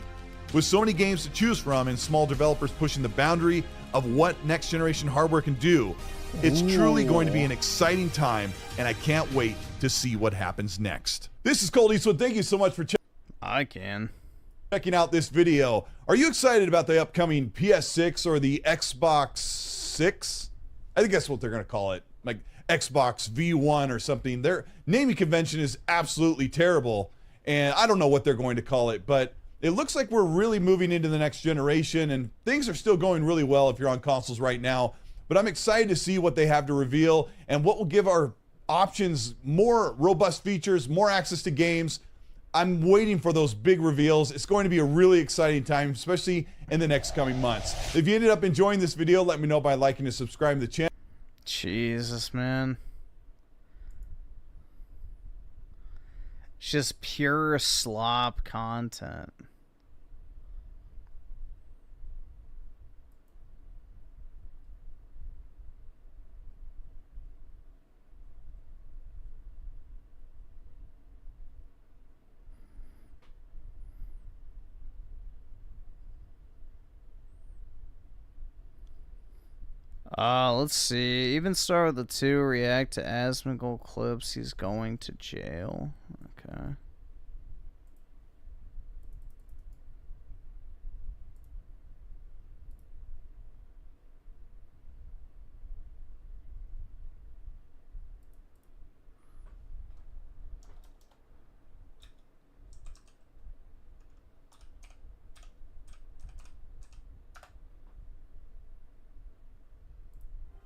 With so many games to choose from and small developers pushing the boundary of what next generation hardware can do, it's truly going to be an exciting time, and I can't wait to see what happens next. This is CopeEatsWood. Thank you so much for checking out this video. Are you excited about the upcoming PS6 or the Xbox 6? I think that's what they're going to call it, like Xbox V1 or something. Their naming convention is absolutely terrible, and I don't know what they're going to call it, but it looks like we're really moving into the next generation, and things are still going really well if you're on consoles right now. But I'm excited to see what they have to reveal and what will give our options more robust features, more access to games. I'm waiting for those big reveals. It's going to be a really exciting time, especially in the next coming months. If you ended up enjoying this video, let me know by liking and subscribing to the channel. Jesus, man. It's just pure slop content. Let's see. Even start with the 2, react to Asmondmold clips. He's going to jail. Okay.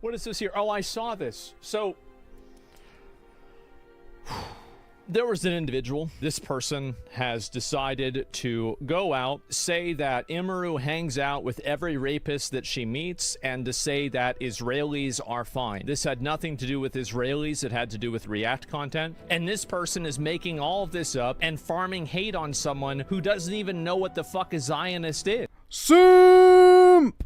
What is this here? Oh, I saw this. So, There was an individual. This person has decided to go out, say that Imuru hangs out with every rapist that she meets, and to say that Israelis are fine. This had nothing to do with Israelis. It had to do with React content. And this person is making all of this up and farming hate on someone who doesn't even know what the fuck a Zionist is. Simp!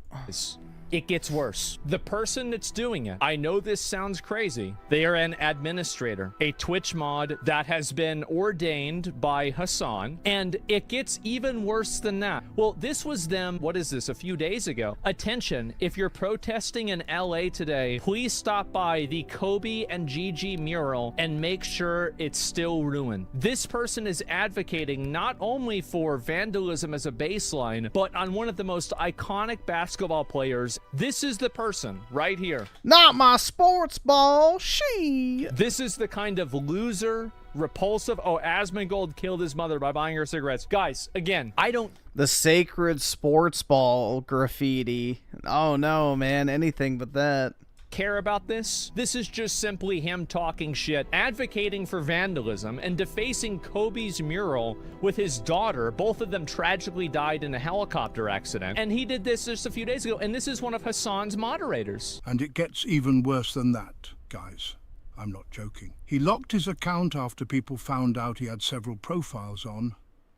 It gets worse. The person that's doing it, I know this sounds crazy, they are an administrator, a Twitch mod that has been ordained by Hassan, and it gets even worse than that. Well, this was them, what is this, a few days ago. Attention, if you're protesting in LA today, please stop by the Kobe and GG mural and make sure it's still ruined. This person is advocating not only for vandalism as a baseline, but on one of the most iconic basketball players. This is the person right here. Not my sports ball, she. This is the kind of loser, repulsive. Oh, Asmondmold killed his mother by buying her cigarettes. Guys, again, I don't. The sacred sports ball graffiti. Oh no, man, anything but that. Care about this. This is just simply him talking shit, advocating for vandalism, and defacing Kobe's mural with his daughter. Both of them tragically died in a helicopter accident. And he did this just a few days ago, and this is one of Hassan's moderators. And it gets even worse than that, guys. I'm not joking. He locked his account after people found out he had several profiles on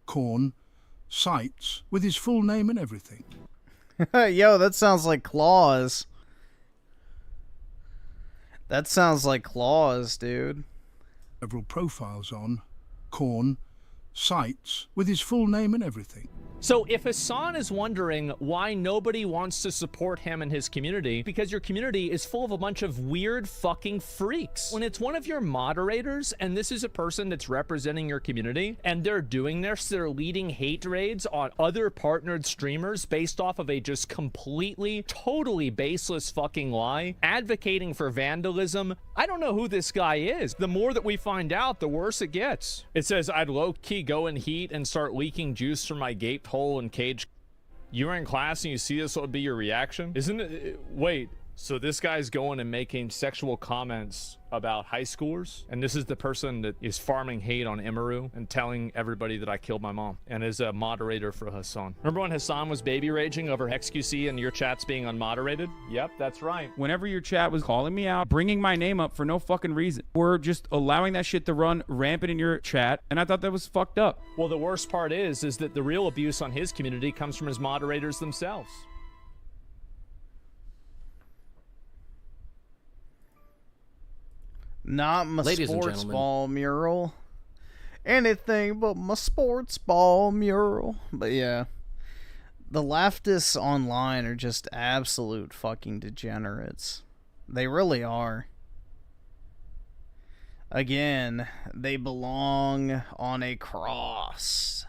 Korn, sites, with his full name and everything. Yo, that sounds like Claws. That sounds like Claws, dude. Several profiles on Korn, sites, with his full name and everything. So if Hassan is wondering why nobody wants to support him and his community, because your community is full of a bunch of weird fucking freaks. When it's one of your moderators, and this is a person that's representing your community, and they're doing this, they're leading hate raids on other partnered streamers based off of a just completely, totally baseless fucking lie, advocating for vandalism. I don't know who this guy is. The more that we find out, the worse it gets. It says, I'd low-key go in heat and start leaking juice from my gaped hole and cage. You're in class and you see this, what would be your reaction? Isn't it? Wait, so this guy's going and making sexual comments about high schoolers, and this is the person that is farming hate on Imuru and telling everybody that I killed my mom, and is a moderator for Hassan. Remember when Hassan was baby raging over XQC and your chat's being unmoderated? Yep, that's right. Whenever your chat was calling me out, bringing my name up for no fucking reason, we're just allowing that shit to run rampant in your chat, and I thought that was fucked up. Well, the worst part is that the real abuse on his community comes from his moderators themselves. Not my Ladies and sports gentlemen. ball mural. Anything but my sports ball mural. But yeah, the leftists online are just absolute fucking degenerates. They really are. Again, they belong on a cross.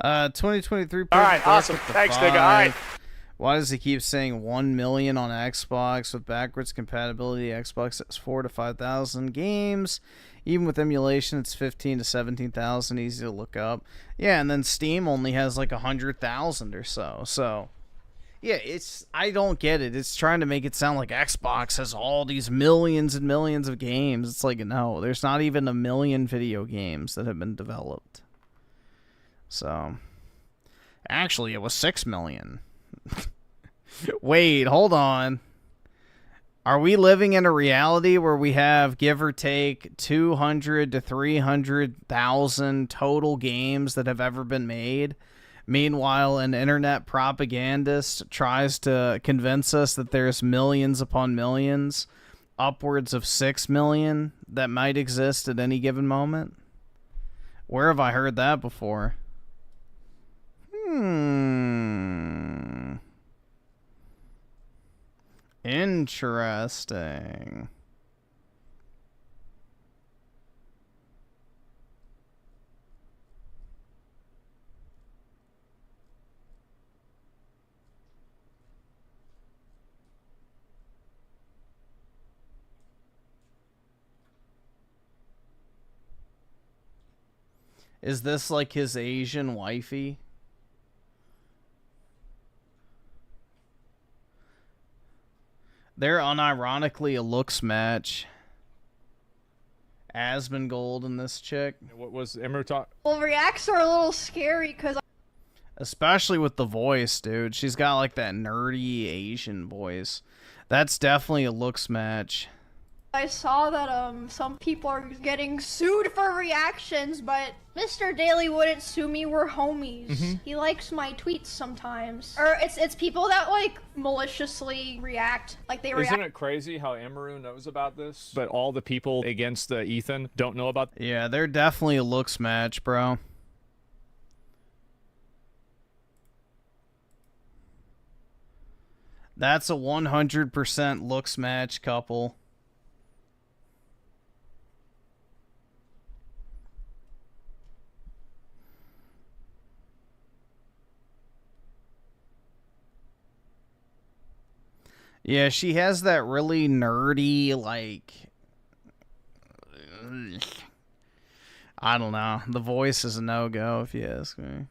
Uh, 2023. All right, awesome. Thanks, nigga. All right. Why does he keep saying 1 million on Xbox with backwards compatibility? Xbox has 4,000 to 5,000 games. Even with emulation, it's 15,000 to 17,000. Easy to look up. Yeah, and then Steam only has like 100,000 or so. So, yeah, I don't get it. It's trying to make it sound like Xbox has all these millions and millions of games. It's like, no, there's not even 1 million video games that have been developed. So, actually, it was 6 million. Wait, hold on. Are we living in a reality where we have, give or take, 200 to 300,000 total games that have ever been made? Meanwhile, an internet propagandist tries to convince us that there's millions upon millions upwards of 6 million that might exist at any given moment. Where have I heard that before? Interesting. Is this like his Asian wifey? They're unironically a looks match. Asmondmold and this chick. What was Emer talk? Well, reacts are a little scary because Especially with the voice, dude. She's got like that nerdy Asian voice. That's definitely a looks match. I saw that some people are getting sued for reactions, but Mr. Daly wouldn't sue me. We're homies. He likes my tweets sometimes. Or it's people that like maliciously react, like they react. Isn't it crazy how Amaru knows about this, but all the people against Ethan don't know about? Yeah, they're definitely a looks match, bro. That's a 100% looks match couple. Yeah, she has that really nerdy, like... I don't know. The voice is a no-go, if you ask me.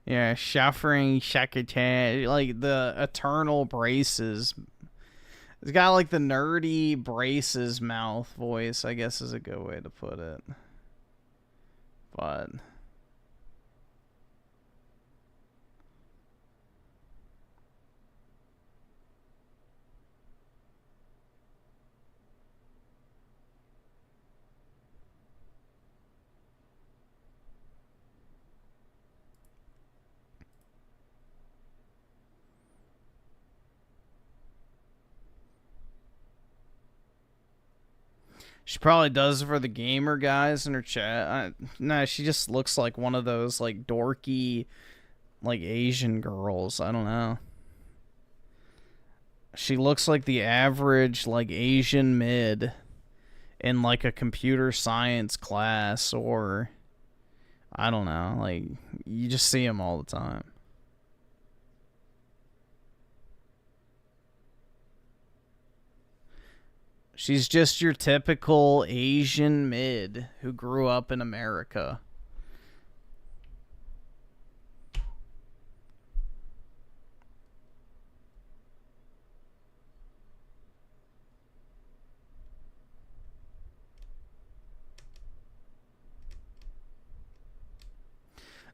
Yeah, suffering, shakatan, like the eternal braces. It's got like the nerdy braces mouth voice, I guess is a good way to put it. But... She probably does it for the gamer guys in her chat. Nah, she just looks like one of those, like, dorky, like, Asian girls. I don't know. She looks like the average, like, Asian mid in, like, a computer science class or... I don't know. Like, you just see them all the time. She's just your typical Asian mid who grew up in America.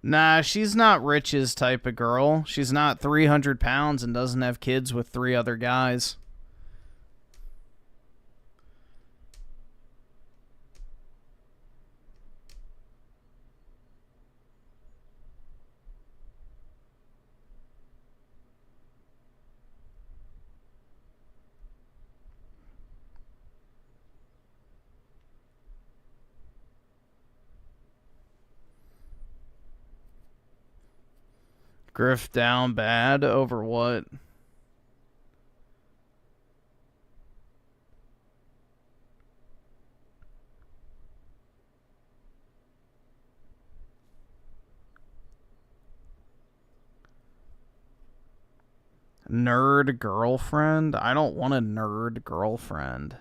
Nah, she's not Rich's type of girl. She's not 300 pounds and doesn't have kids with 3 other guys. Griff down bad over what? Nerd girlfriend? I don't want a nerd girlfriend.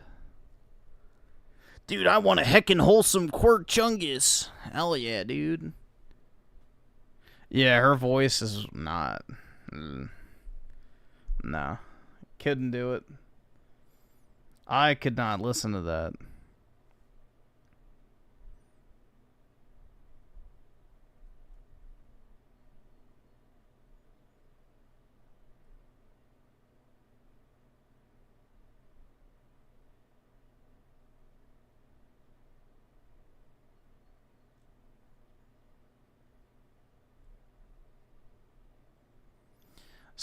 Dude, I want a heckin' wholesome quirk chungus. Hell yeah, dude. Yeah, her voice is not... No. Couldn't do it. I could not listen to that.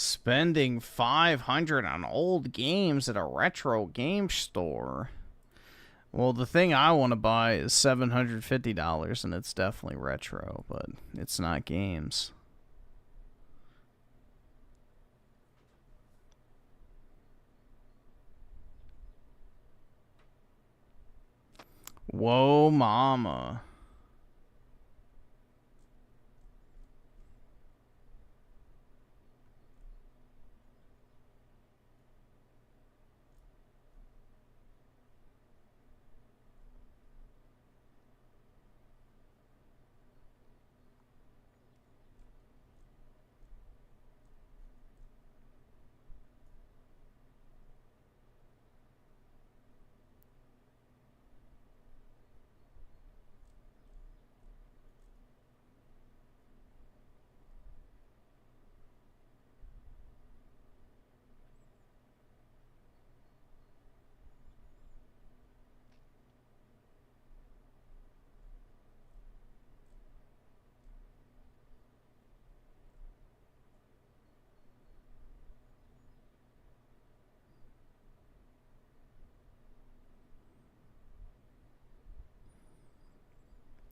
Spending $500 on old games at a retro game store. Well, the thing I want to buy is $750, and it's definitely retro, but it's not games. Whoa, mama.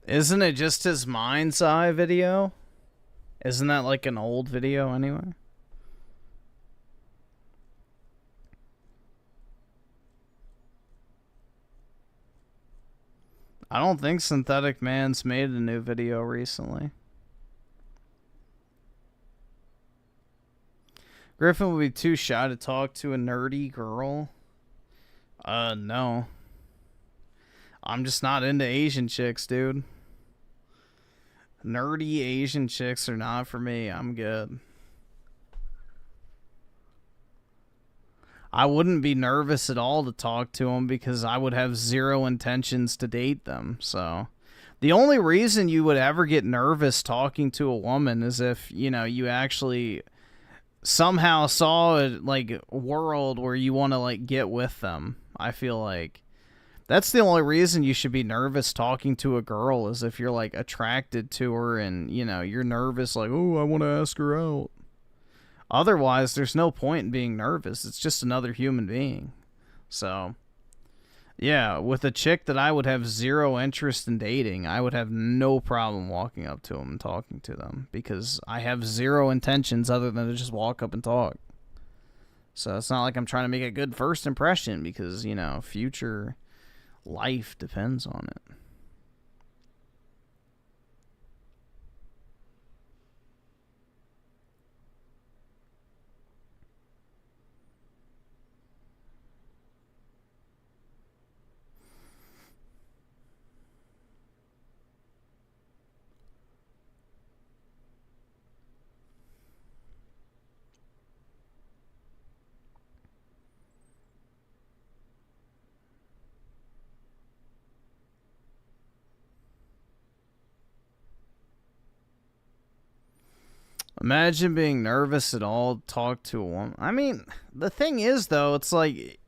Isn't it just his mind's eye video? Isn't that like an old video anyway? I don't think Synthetic Man's made a new video recently. Griffin would be too shy to talk to a nerdy girl. No. I'm just not into Asian chicks, dude. Nerdy Asian chicks are not for me. I'm good. I wouldn't be nervous at all to talk to them because I would have zero intentions to date them. So the only reason you would ever get nervous talking to a woman is if, you know, you actually somehow saw a world where you want to get with them. I feel like that's the only reason you should be nervous talking to a girl, is if you're attracted to her and, you know, you're nervous oh, I want to ask her out. Otherwise, there's no point in being nervous. It's just another human being. So, yeah, with a chick that I would have zero interest in dating, I would have no problem walking up to them and talking to them because I have zero intentions other than to just walk up and talk. So it's not like I'm trying to make a good first impression because, you know, future life depends on it. Imagine being nervous at all to talk to a woman. I mean, the thing is, though, it's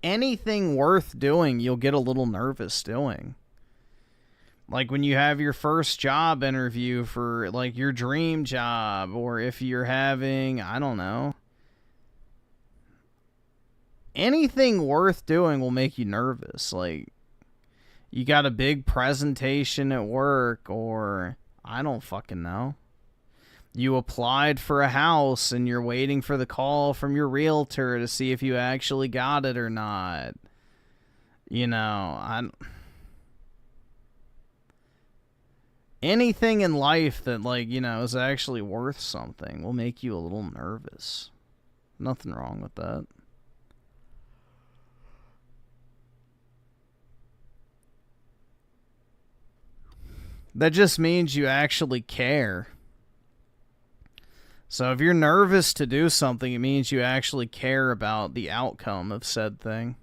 anything worth doing, you'll get a little nervous doing. Like when you have your first job interview for, your dream job, or if you're having, I don't know. Anything worth doing will make you nervous. You got a big presentation at work, or I don't fucking know. You applied for a house and you're waiting for the call from your realtor to see if you actually got it or not. You know, anything in life that, is actually worth something will make you a little nervous. Nothing wrong with that. That just means you actually care. So if you're nervous to do something, it means you actually care about the outcome of said thing.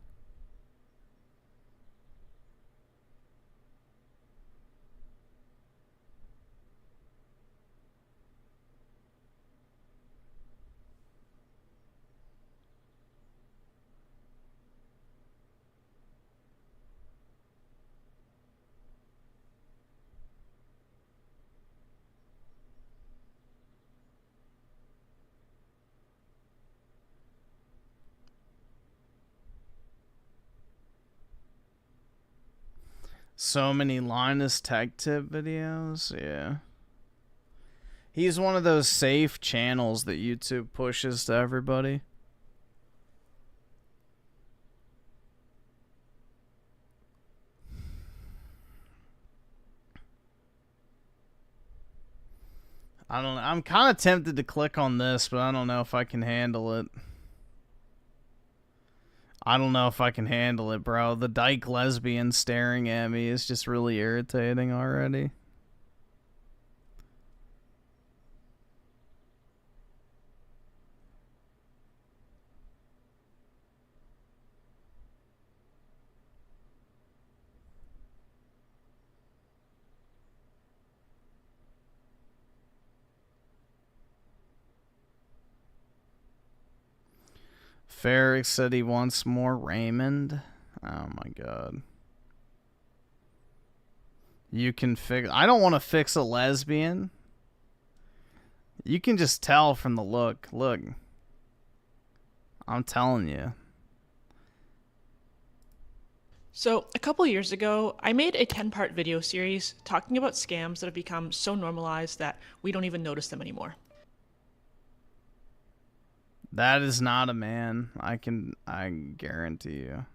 So many Linus Tech Tip videos, yeah. He's one of those safe channels that YouTube pushes to everybody. I don't know. I'm kind of tempted to click on this, but I don't know if I can handle it. I don't know if I can handle it, bro. The dyke lesbian staring at me is just really irritating already. Ferrick said he wants more Raymond. Oh my god. You can fix... I don't want to fix a lesbian. You can just tell from the look. Look. I'm telling you. So, a couple years ago, I made a 10-part video series talking about scams that have become so normalized that we don't even notice them anymore. That is not a man. I guarantee you.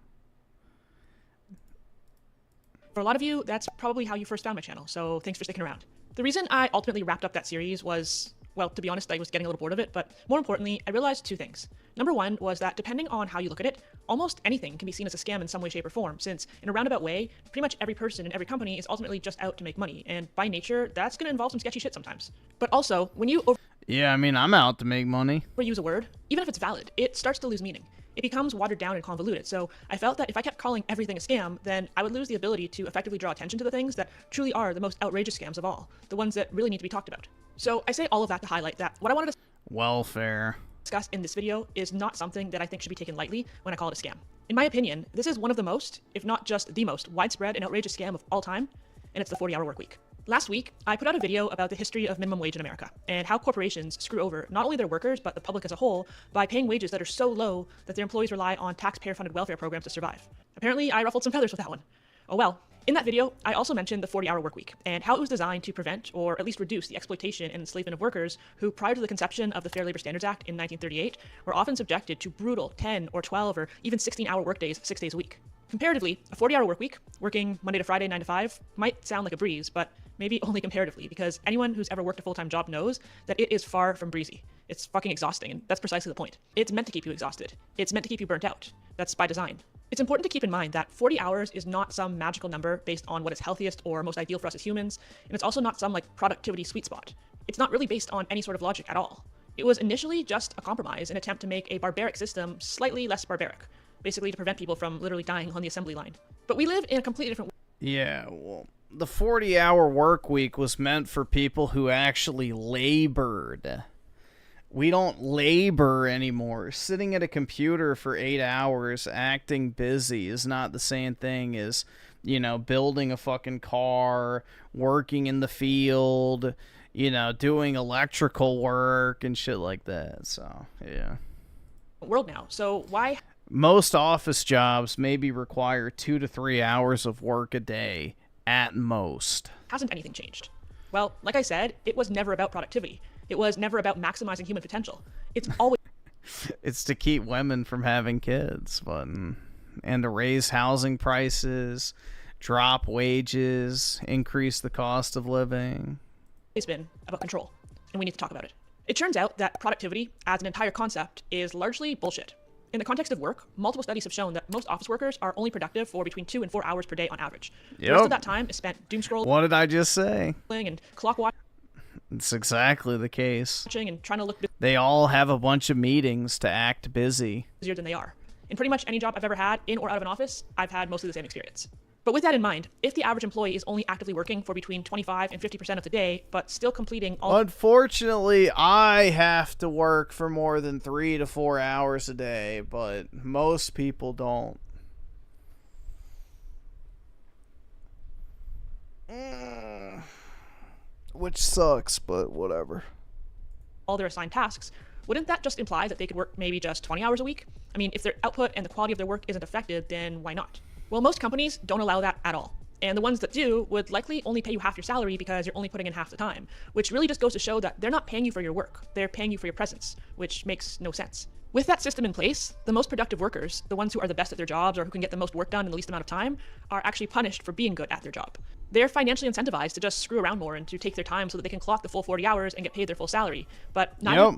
For a lot of you, that's probably how you first found my channel, so thanks for sticking around. The reason I ultimately wrapped up that series was, well, to be honest, I was getting a little bored of it, but more importantly, I realized two things. Number one was that depending on how you look at it, almost anything can be seen as a scam in some way, shape, or form, since in a roundabout way, pretty much every person in every company is ultimately just out to make money, and by nature, that's going to involve some sketchy shit sometimes. But also, when you yeah, I mean, I'm out to make money. overuse a word, even if it's valid, it starts to lose meaning. It becomes watered down and convoluted, so I felt that if I kept calling everything a scam, then I would lose the ability to effectively draw attention to the things that truly are the most outrageous scams of all, the ones that really need to be talked about. So I say all of that to highlight that what I wanted to Welfare. discuss in this video is not something that I think should be taken lightly when I call it a scam. In my opinion, this is one of the most, if not just the most, widespread and outrageous scam of all time, and it's the 40-hour work week. Last week, I put out a video about the history of minimum wage in America, and how corporations screw over not only their workers, but the public as a whole, by paying wages that are so low that their employees rely on taxpayer-funded welfare programs to survive. Apparently, I ruffled some feathers with that one. Oh well. In that video, I also mentioned the 40-hour work week, and how it was designed to prevent, or at least reduce, the exploitation and enslavement of workers who, prior to the conception of the Fair Labor Standards Act in 1938, were often subjected to brutal 10 or 12 or even 16-hour workdays 6 days a week. Comparatively, a 40-hour work week, working Monday to Friday 9 to 5, might sound like a breeze, but maybe only comparatively, because anyone who's ever worked a full-time job knows that it is far from breezy. It's fucking exhausting, and that's precisely the point. It's meant to keep you exhausted. It's meant to keep you burnt out. That's by design. It's important to keep in mind that 40 hours is not some magical number based on what is healthiest or most ideal for us as humans, and it's also not some like productivity sweet spot. It's not really based on any sort of logic at all. It was initially just a compromise, an attempt to make a barbaric system slightly less barbaric, basically to prevent people from literally dying on the assembly line. But we live in a completely different Yeah, well, the 40-hour work week was meant for people who actually labored. We don't labor anymore. Sitting at a computer for 8 hours acting busy is not the same thing as, you know, building a fucking car, working in the field, you know, doing electrical work and shit like that. So, yeah. world now, so why Most office jobs maybe require 2 to 3 hours of work a day, at most. hasn't anything changed? Well, like I said, it was never about productivity. It was never about maximizing human potential. It's always It's to keep women from having kids, but and to raise housing prices, drop wages, increase the cost of living. been about control, and we need to talk about it. It turns out that productivity as an entire concept is largely bullshit. In the context of work, multiple studies have shown that most office workers are only productive for between 2 and 4 hours per day on average. The rest of that time is spent doom scrolling. What did I just say? And clock watching. It's exactly the case. And trying to look They all have a bunch of meetings to act busy. busier than they are. In pretty much any job I've ever had, in or out of an office, I've had mostly the same experience. But with that in mind, if the average employee is only actively working for between 25 and 50% of the day, but still completing all Unfortunately, I have to work for more than 3 to 4 hours a day, but most people don't. Which sucks, but whatever. all their assigned tasks, wouldn't that just imply that they could work maybe just 20 hours a week? I mean, if their output and the quality of their work isn't affected, then why not? Well, most companies don't allow that at all. And the ones that do would likely only pay you half your salary because you're only putting in half the time, which really just goes to show that they're not paying you for your work. They're paying you for your presence, which makes no sense. With that system in place, the most productive workers, the ones who are the best at their jobs or who can get the most work done in the least amount of time, are actually punished for being good at their job. They're financially incentivized to just screw around more and to take their time so that they can clock the full 40 hours and get paid their full salary. But neither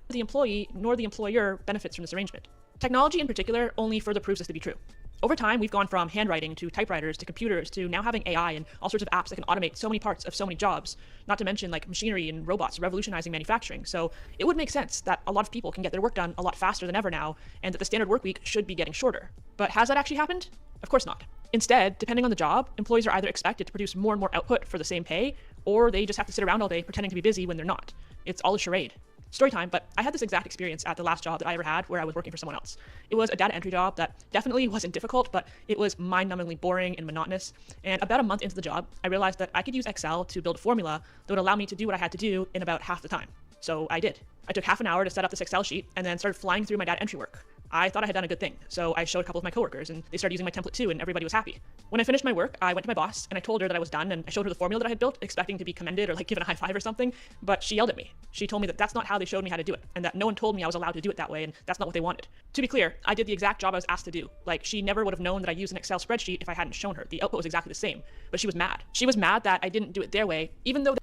the employee nor the employer benefits from this arrangement. Technology in particular only further proves this to be true. Over time, we've gone from handwriting to typewriters to computers to now having AI and all sorts of apps that can automate so many parts of so many jobs, not to mention like machinery and robots revolutionizing manufacturing. So it would make sense that a lot of people can get their work done a lot faster than ever now, and that the standard work week should be getting shorter. But has that actually happened? Of course not. Instead, depending on the job, employees are either expected to produce more and more output for the same pay, or they just have to sit around all day pretending to be busy when they're not. It's all a charade. Story time, but I had this exact experience at the last job that I ever had where I was working for someone else. It was a data entry job that definitely wasn't difficult, but it was mind-numbingly boring and monotonous. And about a month into the job, I realized that I could use Excel to build a formula that would allow me to do what I had to do in about half the time. So I did. I took half an hour to set up this Excel sheet and then started flying through my data entry work. I thought I had done a good thing, so I showed a couple of my coworkers and they started using my template too, and everybody was happy. When I finished my work, I went to my boss and I told her that I was done, and I showed her the formula that I had built, expecting to be commended or like given a high five or something, but she yelled at me. She told me that that's not how they showed me how to do it, and that no one told me I was allowed to do it that way, and that's not what they wanted. To be clear, I did the exact job I was asked to do. Like, she never would have known that I used an Excel spreadsheet if I hadn't shown her. The output was exactly the same, but she was mad. She was mad that I didn't do it their way, even though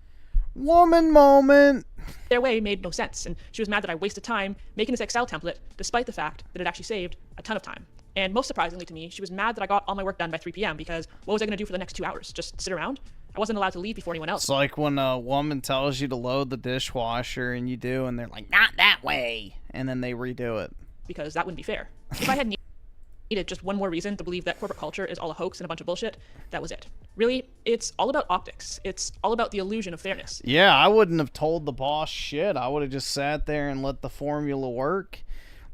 woman moment. Their way made no sense, and she was mad that I wasted time making this Excel template, despite the fact that it actually saved a ton of time. And most surprisingly to me, she was mad that I got all my work done by 3 p.m. because what was I going to do for the next 2 hours? Just sit around? I wasn't allowed to leave before anyone else. It's like when a woman tells you to load the dishwasher and you do, and they're like, not that way, and then they redo it. Because that wouldn't be fair. If I had needed just one more reason to believe that corporate culture is all a hoax and a bunch of bullshit, that was it. Really, it's all about optics. It's all about the illusion of fairness. Yeah, I wouldn't have told the boss shit. I would have just sat there and let the formula work,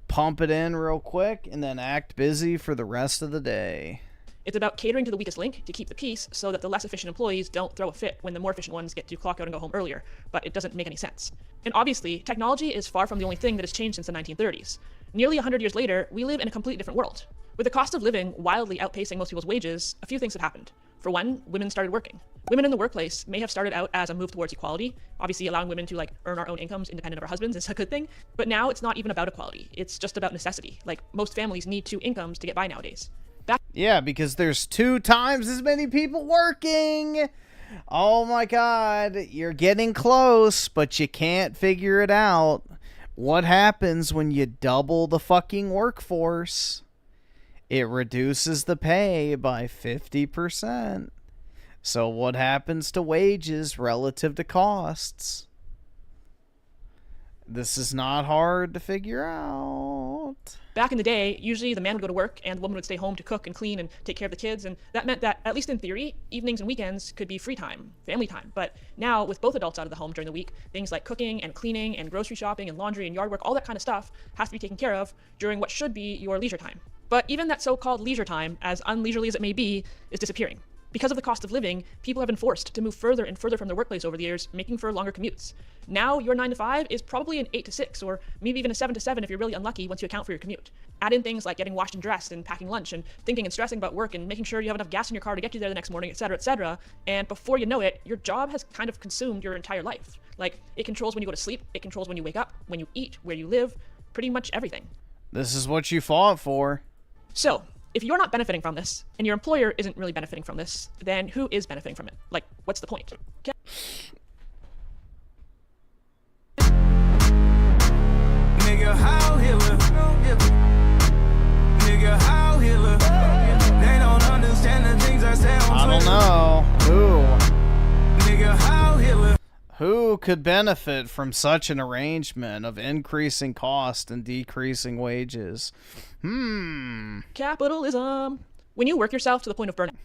pump it in real quick, and then act busy for the rest of the day. It's about catering to the weakest link to keep the peace so that the less efficient employees don't throw a fit when the more efficient ones get to clock out and go home earlier, but it doesn't make any sense. And obviously, technology is far from the only thing that has changed since the 1930s. Nearly 100 years later, we live in a completely different world. With the cost of living wildly outpacing most people's wages, a few things have happened. For one, women started working. Women in the workplace may have started out as a move towards equality. Obviously, allowing women to earn our own incomes independent of our husbands is a good thing. But now it's not even about equality. It's just about necessity. Like, most families need 2 incomes to get by nowadays. Yeah, because there's 2 times as many people working. Oh my God, you're getting close, but you can't figure it out. What happens when you double the fucking workforce? It reduces the pay by 50%. So what happens to wages relative to costs? This is not hard to figure out. Back in the day, usually the man would go to work and the woman would stay home to cook and clean and take care of the kids, and that meant that, at least in theory, evenings and weekends could be free time, family time. But now, with both adults out of the home during the week, things like cooking and cleaning and grocery shopping and laundry and yard work, all that kind of stuff has to be taken care of during what should be your leisure time. But even that so-called leisure time, as unleisurely as it may be, is disappearing. Because of the cost of living, people have been forced to move further and further from their workplace over the years, making for longer commutes. Now, your 9 to 5 is probably an 8 to 6, or maybe even a 7 to 7 if you're really unlucky once you account for your commute. Add in things like getting washed and dressed and packing lunch and thinking and stressing about work and making sure you have enough gas in your car to get you there the next morning, etc., and before you know it, your job has kind of consumed your entire life. Like, it controls when you go to sleep, it controls when you wake up, when you eat, where you live, pretty much everything. This is what you fought for. So, if you're not benefiting from this, and your employer isn't really benefiting from this, then who is benefiting from it? Like, what's the point? Okay. Nigga, how Hitler? Nigga, how Hitler? They don't understand the things I say on I don't know. Who? Nigga, how Hitler? Who could benefit from such an arrangement of increasing cost and decreasing wages? Capitalism. When you work yourself to the point of burnout.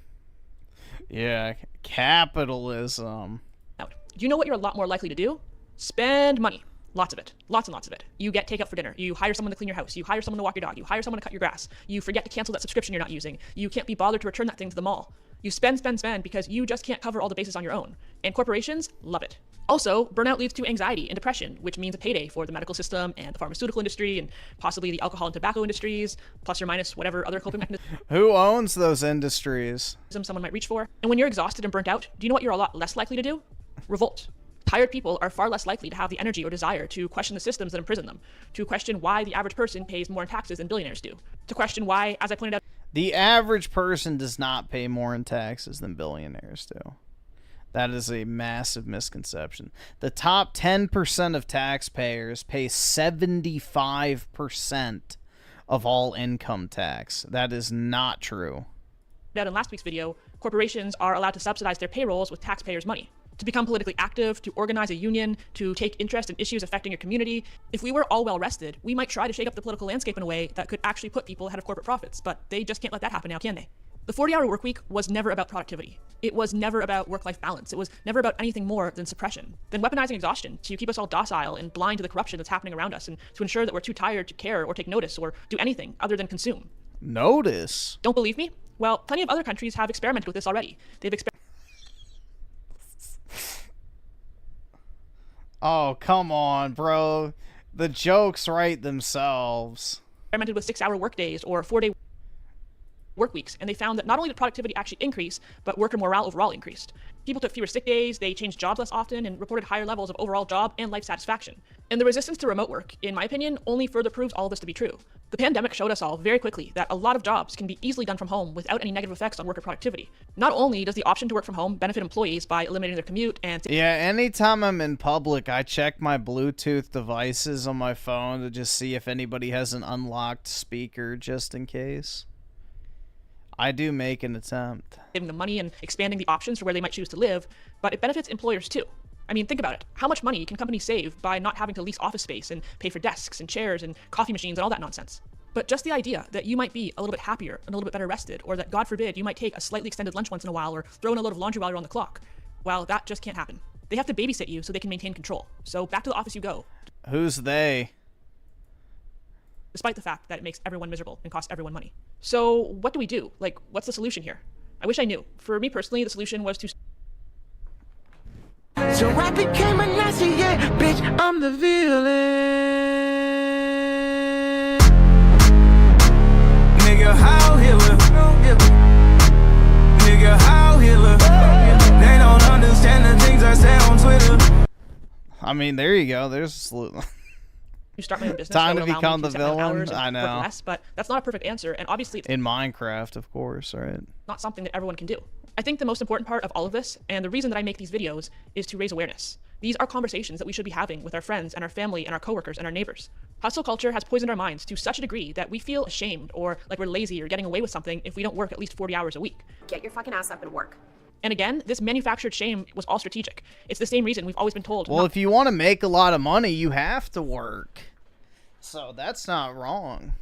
Yeah, capitalism. Do you know what you're a lot more likely to do? Spend money. Lots of it. Lots and lots of it. You get takeout for dinner. You hire someone to clean your house. You hire someone to walk your dog. You hire someone to cut your grass. You forget to cancel that subscription you're not using. You can't be bothered to return that thing to the mall. You spend because you just can't cover all the bases on your own. And corporations love it. Also, burnout leads to anxiety and depression, which means a payday for the medical system and the pharmaceutical industry and possibly the alcohol and tobacco industries, plus or minus whatever other coping mechanism Who owns those industries? someone might reach for. And when you're exhausted and burnt out, do you know what you're a lot less likely to do? Revolt. Tired people are far less likely to have the energy or desire to question the systems that imprison them, to question why the average person pays more in taxes than billionaires do, to question why, as I pointed out, The average person does not pay more in taxes than billionaires do. That is a massive misconception. The top 10% of taxpayers pay 75% of all income tax. That is not true. out in last week's video, corporations are allowed to subsidize their payrolls with taxpayers' money. To become politically active, to organize a union, to take interest in issues affecting your community. If we were all well rested, we might try to shake up the political landscape in a way that could actually put people ahead of corporate profits, but they just can't let that happen now, can they? The 40-hour workweek was never about productivity. It was never about work-life balance. It was never about anything more than suppression, than weaponizing exhaustion to keep us all docile and blind to the corruption that's happening around us, and to ensure that we're too tired to care or take notice or do anything other than consume. Notice? Don't believe me? Well, plenty of other countries have experimented with this already. They've Oh, come on, bro. The jokes write themselves. experimented with 6-hour workdays or 4-day work weeks, and they found that not only did productivity actually increase, but worker morale overall increased. People took fewer sick days, they changed jobs less often, and reported higher levels of overall job and life satisfaction. And the resistance to remote work, in my opinion, only further proves all of this to be true. The pandemic showed us all very quickly that a lot of jobs can be easily done from home without any negative effects on worker productivity. Not only does the option to work from home benefit employees by eliminating their commute and... Yeah, anytime I'm in public, I check my Bluetooth devices on my phone to just see if anybody has an unlocked speaker, just in case. I do make an attempt. Saving them money and expanding the options for where they might choose to live, but it benefits employers too. I mean, think about it. How much money can companies save by not having to lease office space and pay for desks and chairs and coffee machines and all that nonsense? But just the idea that you might be a little bit happier and a little bit better rested, or that, God forbid, you might take a slightly extended lunch once in a while or throw in a load of laundry while you're on the clock, well, that just can't happen. They have to babysit you so they can maintain control. So back to the office you go. Who's they? Despite the fact that it makes everyone miserable and costs everyone money. So what do we do? Like, what's the solution here? I wish I knew. For me personally, the solution was to... So I became a Nazi, yeah, bitch, I'm the villain. Nigga, how Hitler? Nigga, how Hitler? They don't understand the things I say on Twitter. I mean, there you go. There's a solution. Start my own business. Time to become the villain. I know. Less, but that's not a perfect answer, and obviously it's in Minecraft, of course, right? not something that everyone can do. I think the most important part of all of this, and the reason that I make these videos, is to raise awareness. These are conversations that we should be having with our friends and our family and our coworkers and our neighbors. Hustle culture has poisoned our minds to such a degree that we feel ashamed or like we're lazy or getting away with something if we don't work at least 40 hours a week. Get your fucking ass up and work. And again, this manufactured shame was all strategic. It's the same reason we've always been told. Well, if you want to make a lot of money, you have to work. So that's not wrong.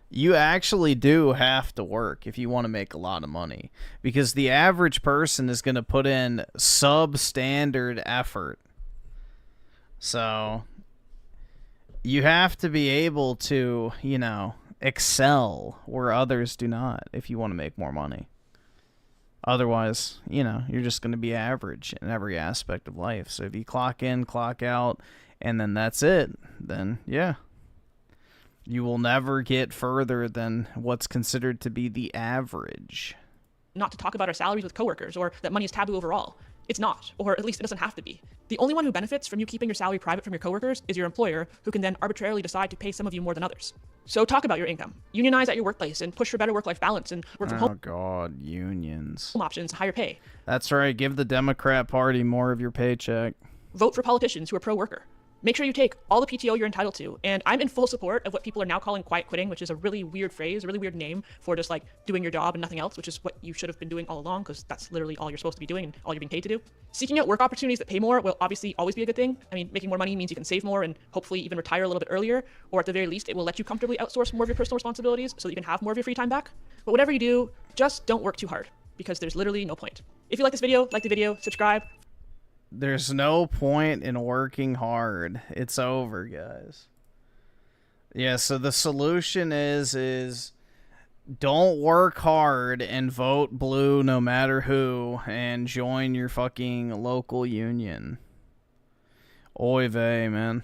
You actually do have to work if you want to make a lot of money, because the average person is going to put in substandard effort. So you have to be able to, you know, excel where others do not if you want to make more money. Otherwise, you know, you're just going to be average in every aspect of life. So if you clock in, clock out, and then that's it, then yeah. You will never get further than what's considered to be the average. Not to talk about our salaries with coworkers, or that money is taboo overall. It's not, or at least it doesn't have to be. The only one who benefits from you keeping your salary private from your coworkers is your employer, who can then arbitrarily decide to pay some of you more than others. So talk about your income. Unionize at your workplace and push for better work-life balance and work from home. Oh God, unions. Options, higher pay. That's right, give the Democrat Party more of your paycheck. Vote for politicians who are pro-worker. Make sure you take all the PTO you're entitled to, and I'm in full support of what people are now calling quiet quitting, which is a really weird phrase, a really weird name for just like doing your job and nothing else, which is what you should have been doing all along, because that's literally all you're supposed to be doing and all you're being paid to do. Seeking out work opportunities that pay more will obviously always be a good thing. I mean, making more money means you can save more and hopefully even retire a little bit earlier, or at the very least, it will let you comfortably outsource more of your personal responsibilities so that you can have more of your free time back. But whatever you do, just don't work too hard, because there's literally no point. If you like this video, like the video, subscribe. There's no point in working hard. It's over, guys. Yeah, so the solution is don't work hard and vote blue no matter who, and join your fucking local union. Oy vey, man.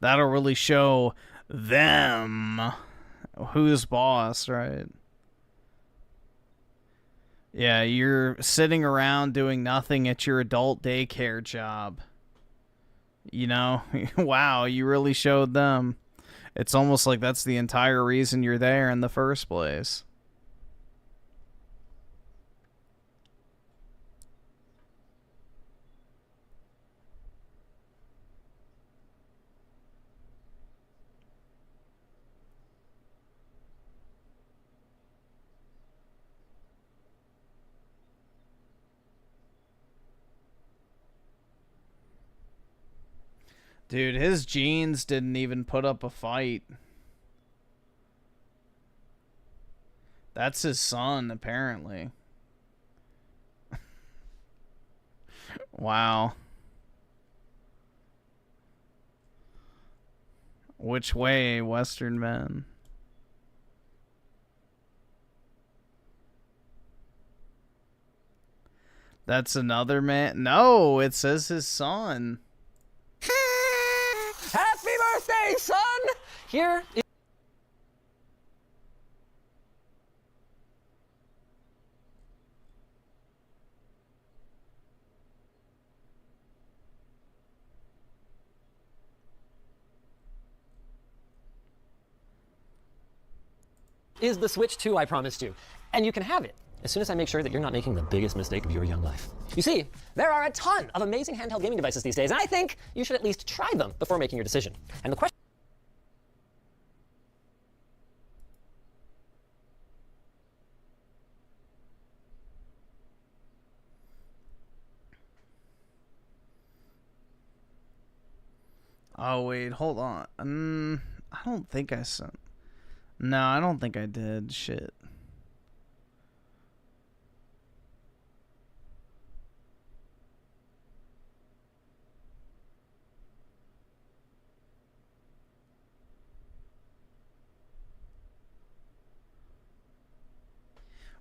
That'll really show them who's boss, right? Yeah, you're sitting around doing nothing at your adult daycare job. You know? Wow, you really showed them. It's almost like that's the entire reason you're there in the first place. Dude, his jeans didn't even put up a fight. That's his son, apparently. Wow. Which way, Western men? That's another man? No, it says his son. Happy birthday, son! Here is the Switch 2 I promised you. And you can have it as soon as I make sure that you're not making the biggest mistake of your young life. You see, there are a ton of amazing handheld gaming devices these days, and I think you should at least try them before making your decision. And the question... Oh, wait, hold on. I don't think I sent... No, I don't think I did. Shit.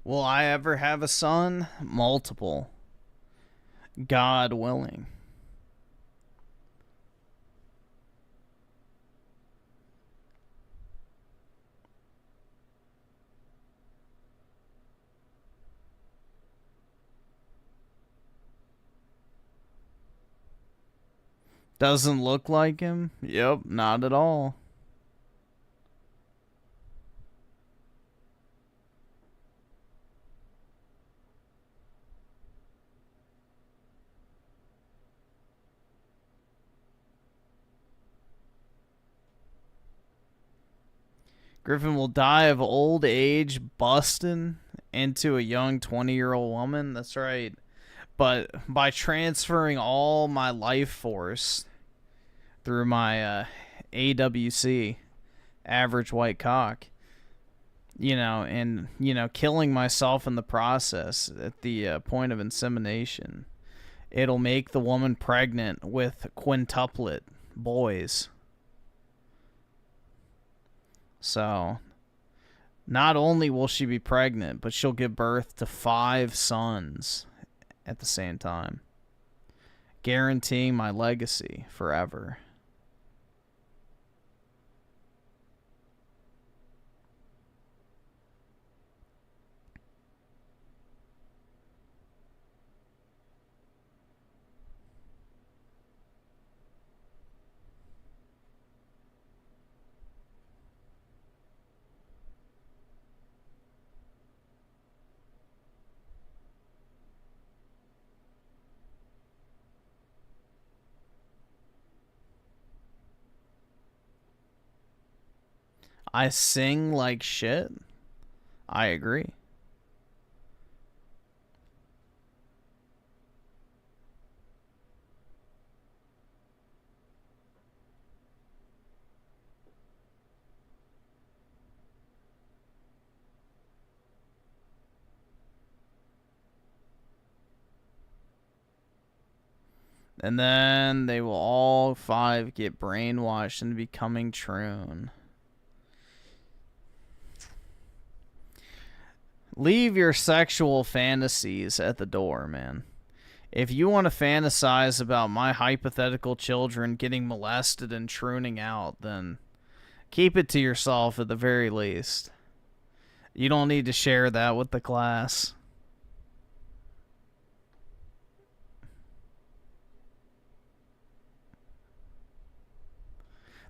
Will I ever have a son? Multiple. God willing. Doesn't look like him? Yep, not at all. Griffin will die of old age busting into a young 20-year-old woman. That's right. But by transferring all my life force through my AWC, average white cock, and, killing myself in the process at the point of insemination, it'll make the woman pregnant with quintuplet boys. So, not only will she be pregnant, but she'll give birth to 5 sons at the same time, guaranteeing my legacy forever. I sing like shit. I agree. And then they will all 5 get brainwashed into becoming Troon. Leave your sexual fantasies at the door, man. If you want to fantasize about my hypothetical children getting molested and trooning out, then keep it to yourself at the very least. You don't need to share that with the class.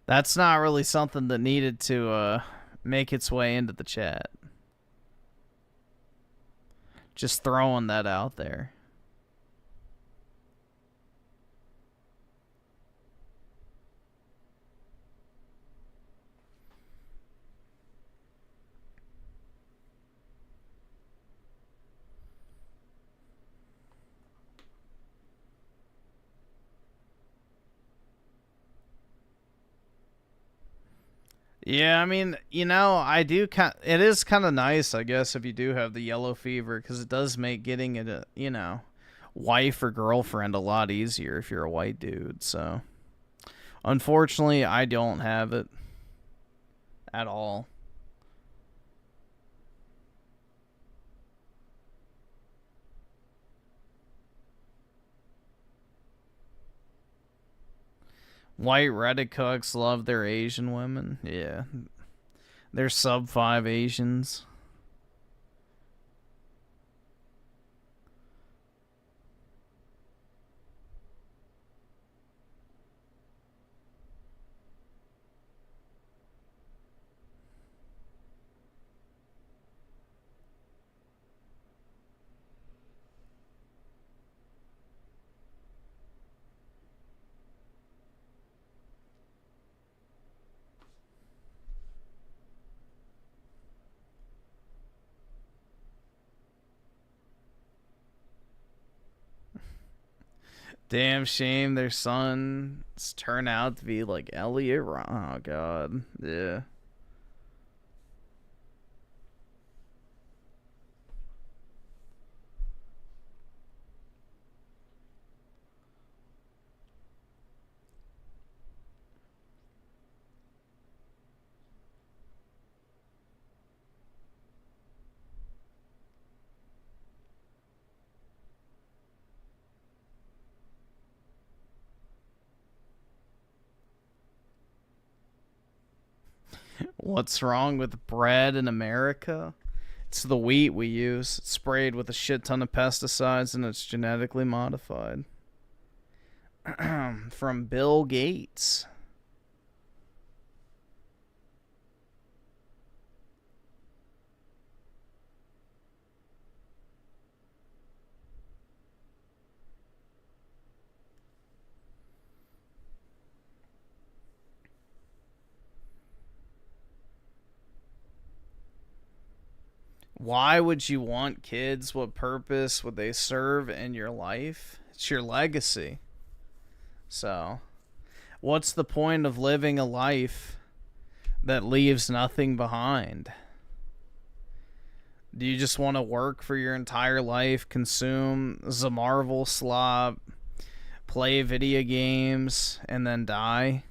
That's not really something that needed to make its way into the chat. Just throwing that out there. Yeah, I mean, you know, it is kind of nice, I guess, if you do have the yellow fever, because it does make getting it, you know, wife or girlfriend a lot easier if you're a white dude, so. Unfortunately, I don't have it at all. White Reddit cooks love their Asian women. Yeah. They're sub 5 Asians. Damn shame their sons turn out to be like Elliot. Oh, God. Yeah. What's wrong with bread in America? It's the wheat we use. It's sprayed with a shit ton of pesticides and it's genetically modified. From Bill Gates. Why would you want kids? What purpose would they serve in your life? It's your legacy. So, what's the point of living a life that leaves nothing behind? Do you just want to work for your entire life, consume the Marvel slop, play video games, and then die?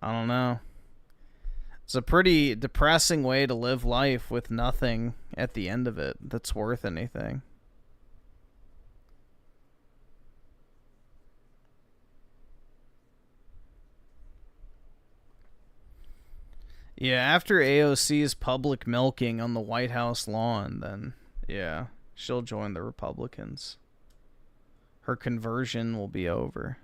I don't know. It's a pretty depressing way to live life with nothing at the end of it that's worth anything. Yeah, after AOC's public milking on the White House lawn, then, yeah, she'll join the Republicans. Her conversion will be over.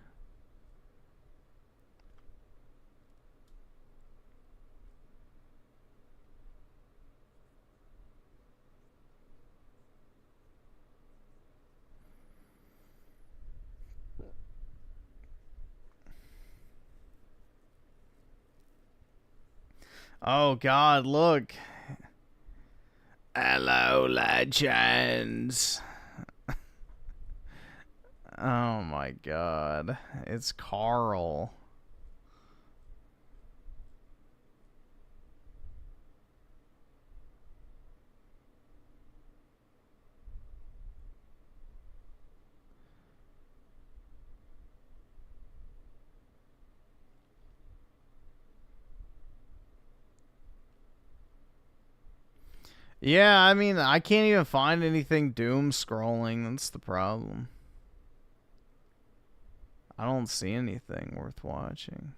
Oh, God, look. Hello, legends. Oh, my God. It's Carl. Yeah, I mean, I can't even find anything doom scrolling. That's the problem. I don't see anything worth watching.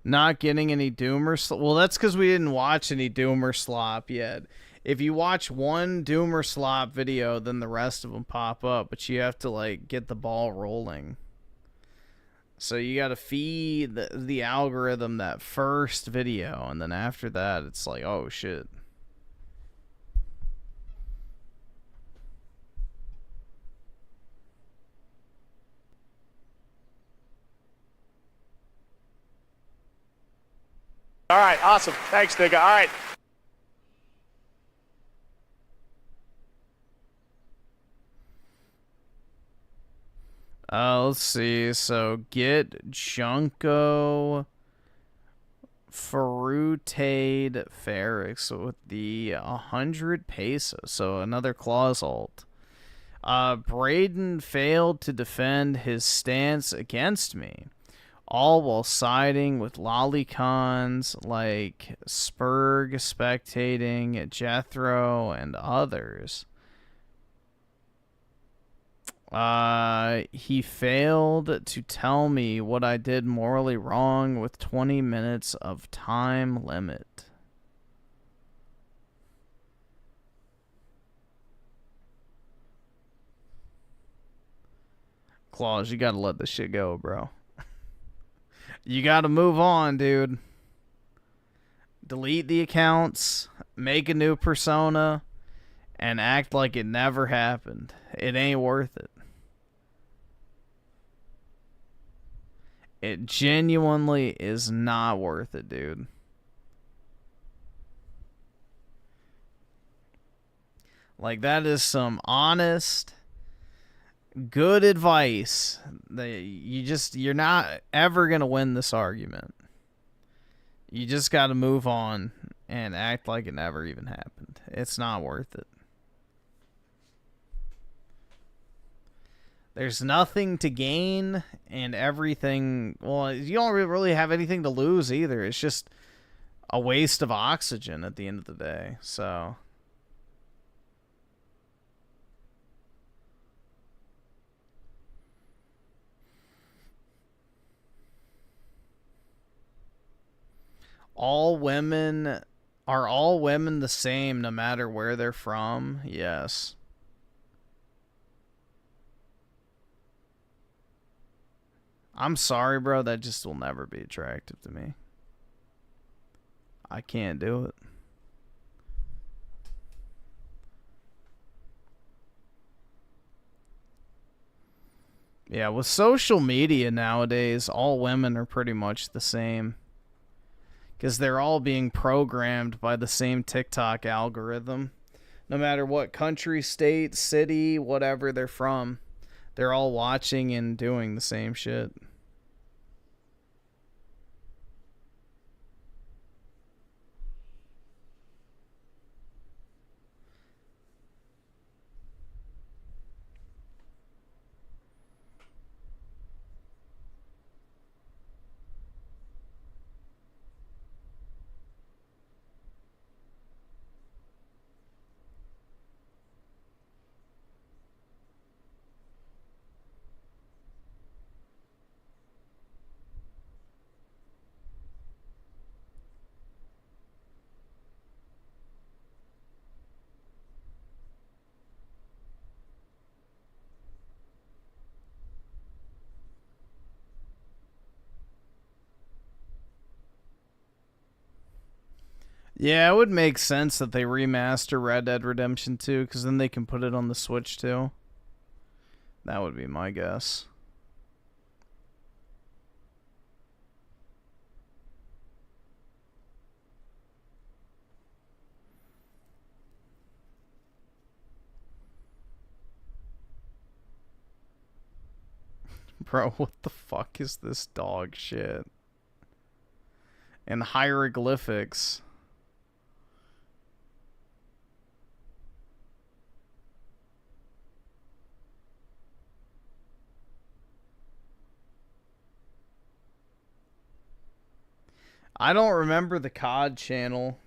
Not getting any Doomer slop. Well, that's because we didn't watch any Doomer slop yet. If you watch one Doomer slop video, then the rest of them pop up, but you have to like get the ball rolling. So you got to feed the algorithm that first video, and then after that, it's like, oh shit. All right, awesome. Thanks, nigga. All right. Let's see. So get Junko Ferrutade Ferrix with the 100 pesos. So another clause ult. Braden failed to defend his stance against me, all while siding with lolicons like Spurg spectating, Jethro, and others. He failed to tell me what I did morally wrong with 20 minutes of time limit. Claus, you gotta let this shit go, bro. You gotta move on, dude. Delete the accounts, make a new persona, and act like it never happened. It ain't worth it. It genuinely is not worth it, dude. Like, that is some honest, good advice. You're not ever gonna win this argument. You just gotta move on and act like it never even happened. It's not worth it. There's nothing to gain and everything. Well, you don't really have anything to lose either. It's just a waste of oxygen at the end of the day. So all women the same no matter where they're from? Yes. I'm sorry, bro. That just will never be attractive to me. I can't do it. Yeah, with social media nowadays, all women are pretty much the same. Because they're all being programmed by the same TikTok algorithm. No matter what country, state, city, whatever they're from. They're all watching and doing the same shit. Yeah, it would make sense that they remaster Red Dead Redemption 2, because then they can put it on the Switch too. That would be my guess. Bro, what the fuck is this dog shit? And hieroglyphics. I don't remember the COD channel.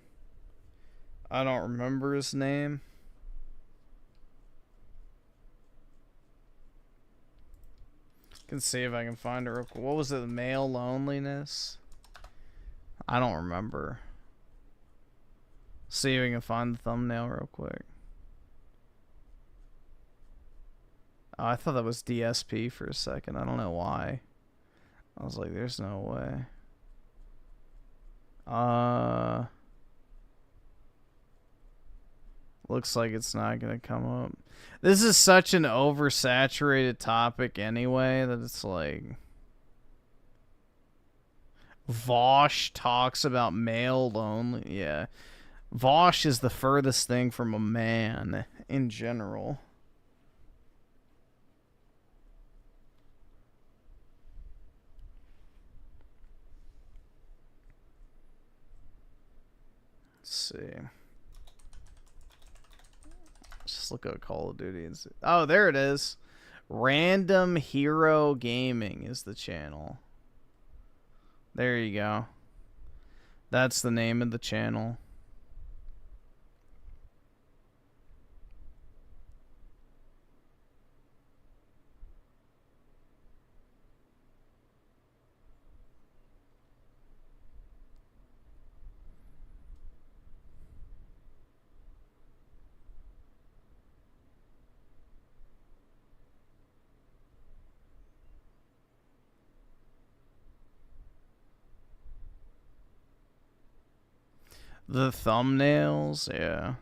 I don't remember his name. Can see if I can find it real quick. What was it? Male loneliness? I don't remember. See if we can find the thumbnail real quick. Oh, I thought that was DSP for a second. I don't know why. I was like, there's no way. Looks like it's not gonna come up. This is such an oversaturated topic anyway that it's like Vosh talks about male lonely. Yeah. Vosh is the furthest thing from a man in general. Let's see. Just look at Call of Duty and see. Oh, there it is. Random Hero Gaming is the channel. There you go. That's the name of the channel. The thumbnails, yeah.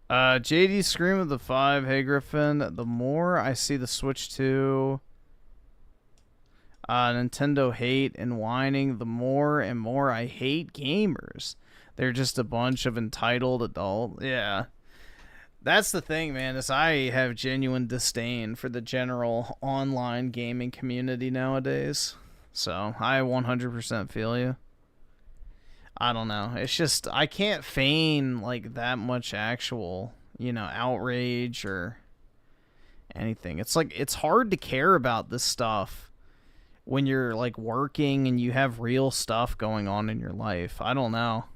JD Scream of the 5. Hey Griffin, the more I see the Switch 2 Nintendo hate and whining, the more and more I hate gamers. They're just a bunch of entitled adult. Yeah. That's the thing, man, is I have genuine disdain for the general online gaming community nowadays. So, I 100% feel you. I don't know. It's just, I can't feign, like, that much actual, you know, outrage or anything. It's like, it's hard to care about this stuff when you're, like, working and you have real stuff going on in your life. I don't know.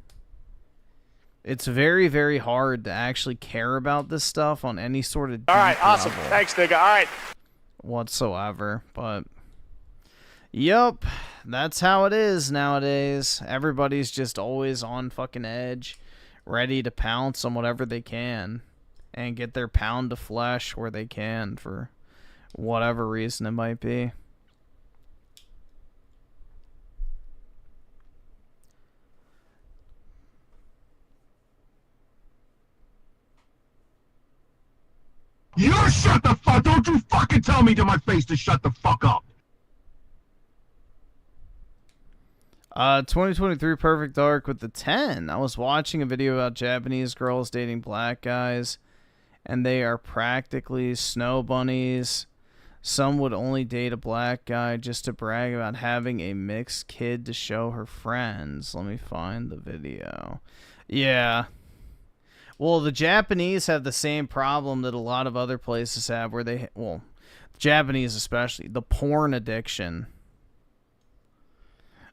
It's very, very hard to actually care about this stuff on any sort of All right, awesome. level Thanks, nigga. All right. whatsoever. But, yep, that's how it is nowadays. Everybody's just always on fucking edge, ready to pounce on whatever they can and get their pound of flesh where they can for whatever reason it might be. You shut the fuck! Don't you fucking tell me to my face to shut the fuck up! 2023 Perfect Dark with the 10. I was watching a video about Japanese girls dating black guys, and they are practically snow bunnies. Some would only date a black guy just to brag about having a mixed kid to show her friends. Let me find the video. Yeah. Well, the Japanese have the same problem that a lot of other places have where they, well, Japanese especially, the porn addiction.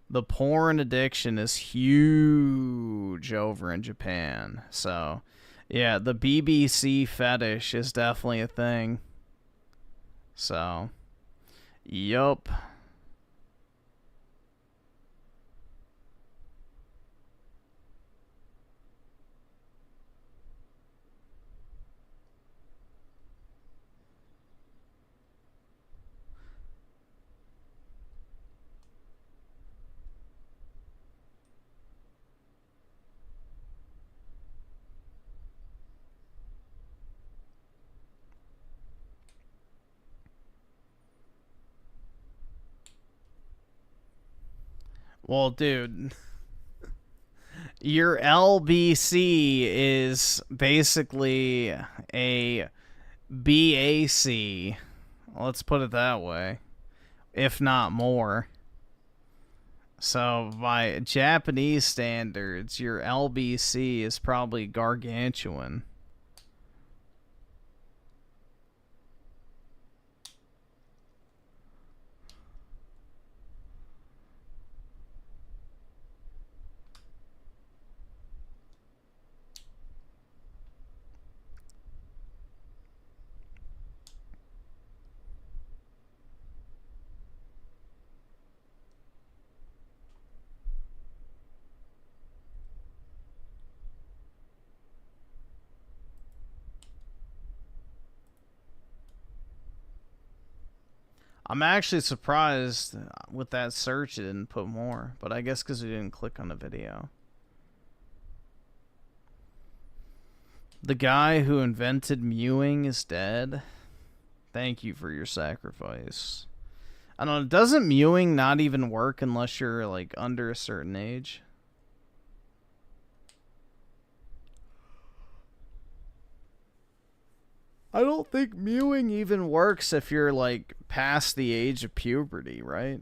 The porn addiction is huge over in Japan. So, yeah, the BBC fetish is definitely a thing. So, yup. Well, dude, Your LBC is basically a BAC. Let's put it that way. If not more. So, by Japanese standards, your LBC is probably gargantuan. I'm actually surprised with that search it didn't put more, but I guess because we didn't click on the video. The guy who invented mewing is dead. Thank you for your sacrifice. I don't know, doesn't mewing not even work unless you're like under a certain age? I don't think mewing even works if you're, like, past the age of puberty, right?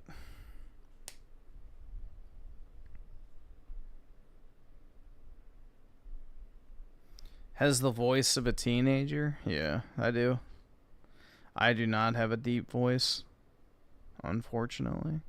Has the voice of a teenager? Yeah, I do. I do not have a deep voice, unfortunately.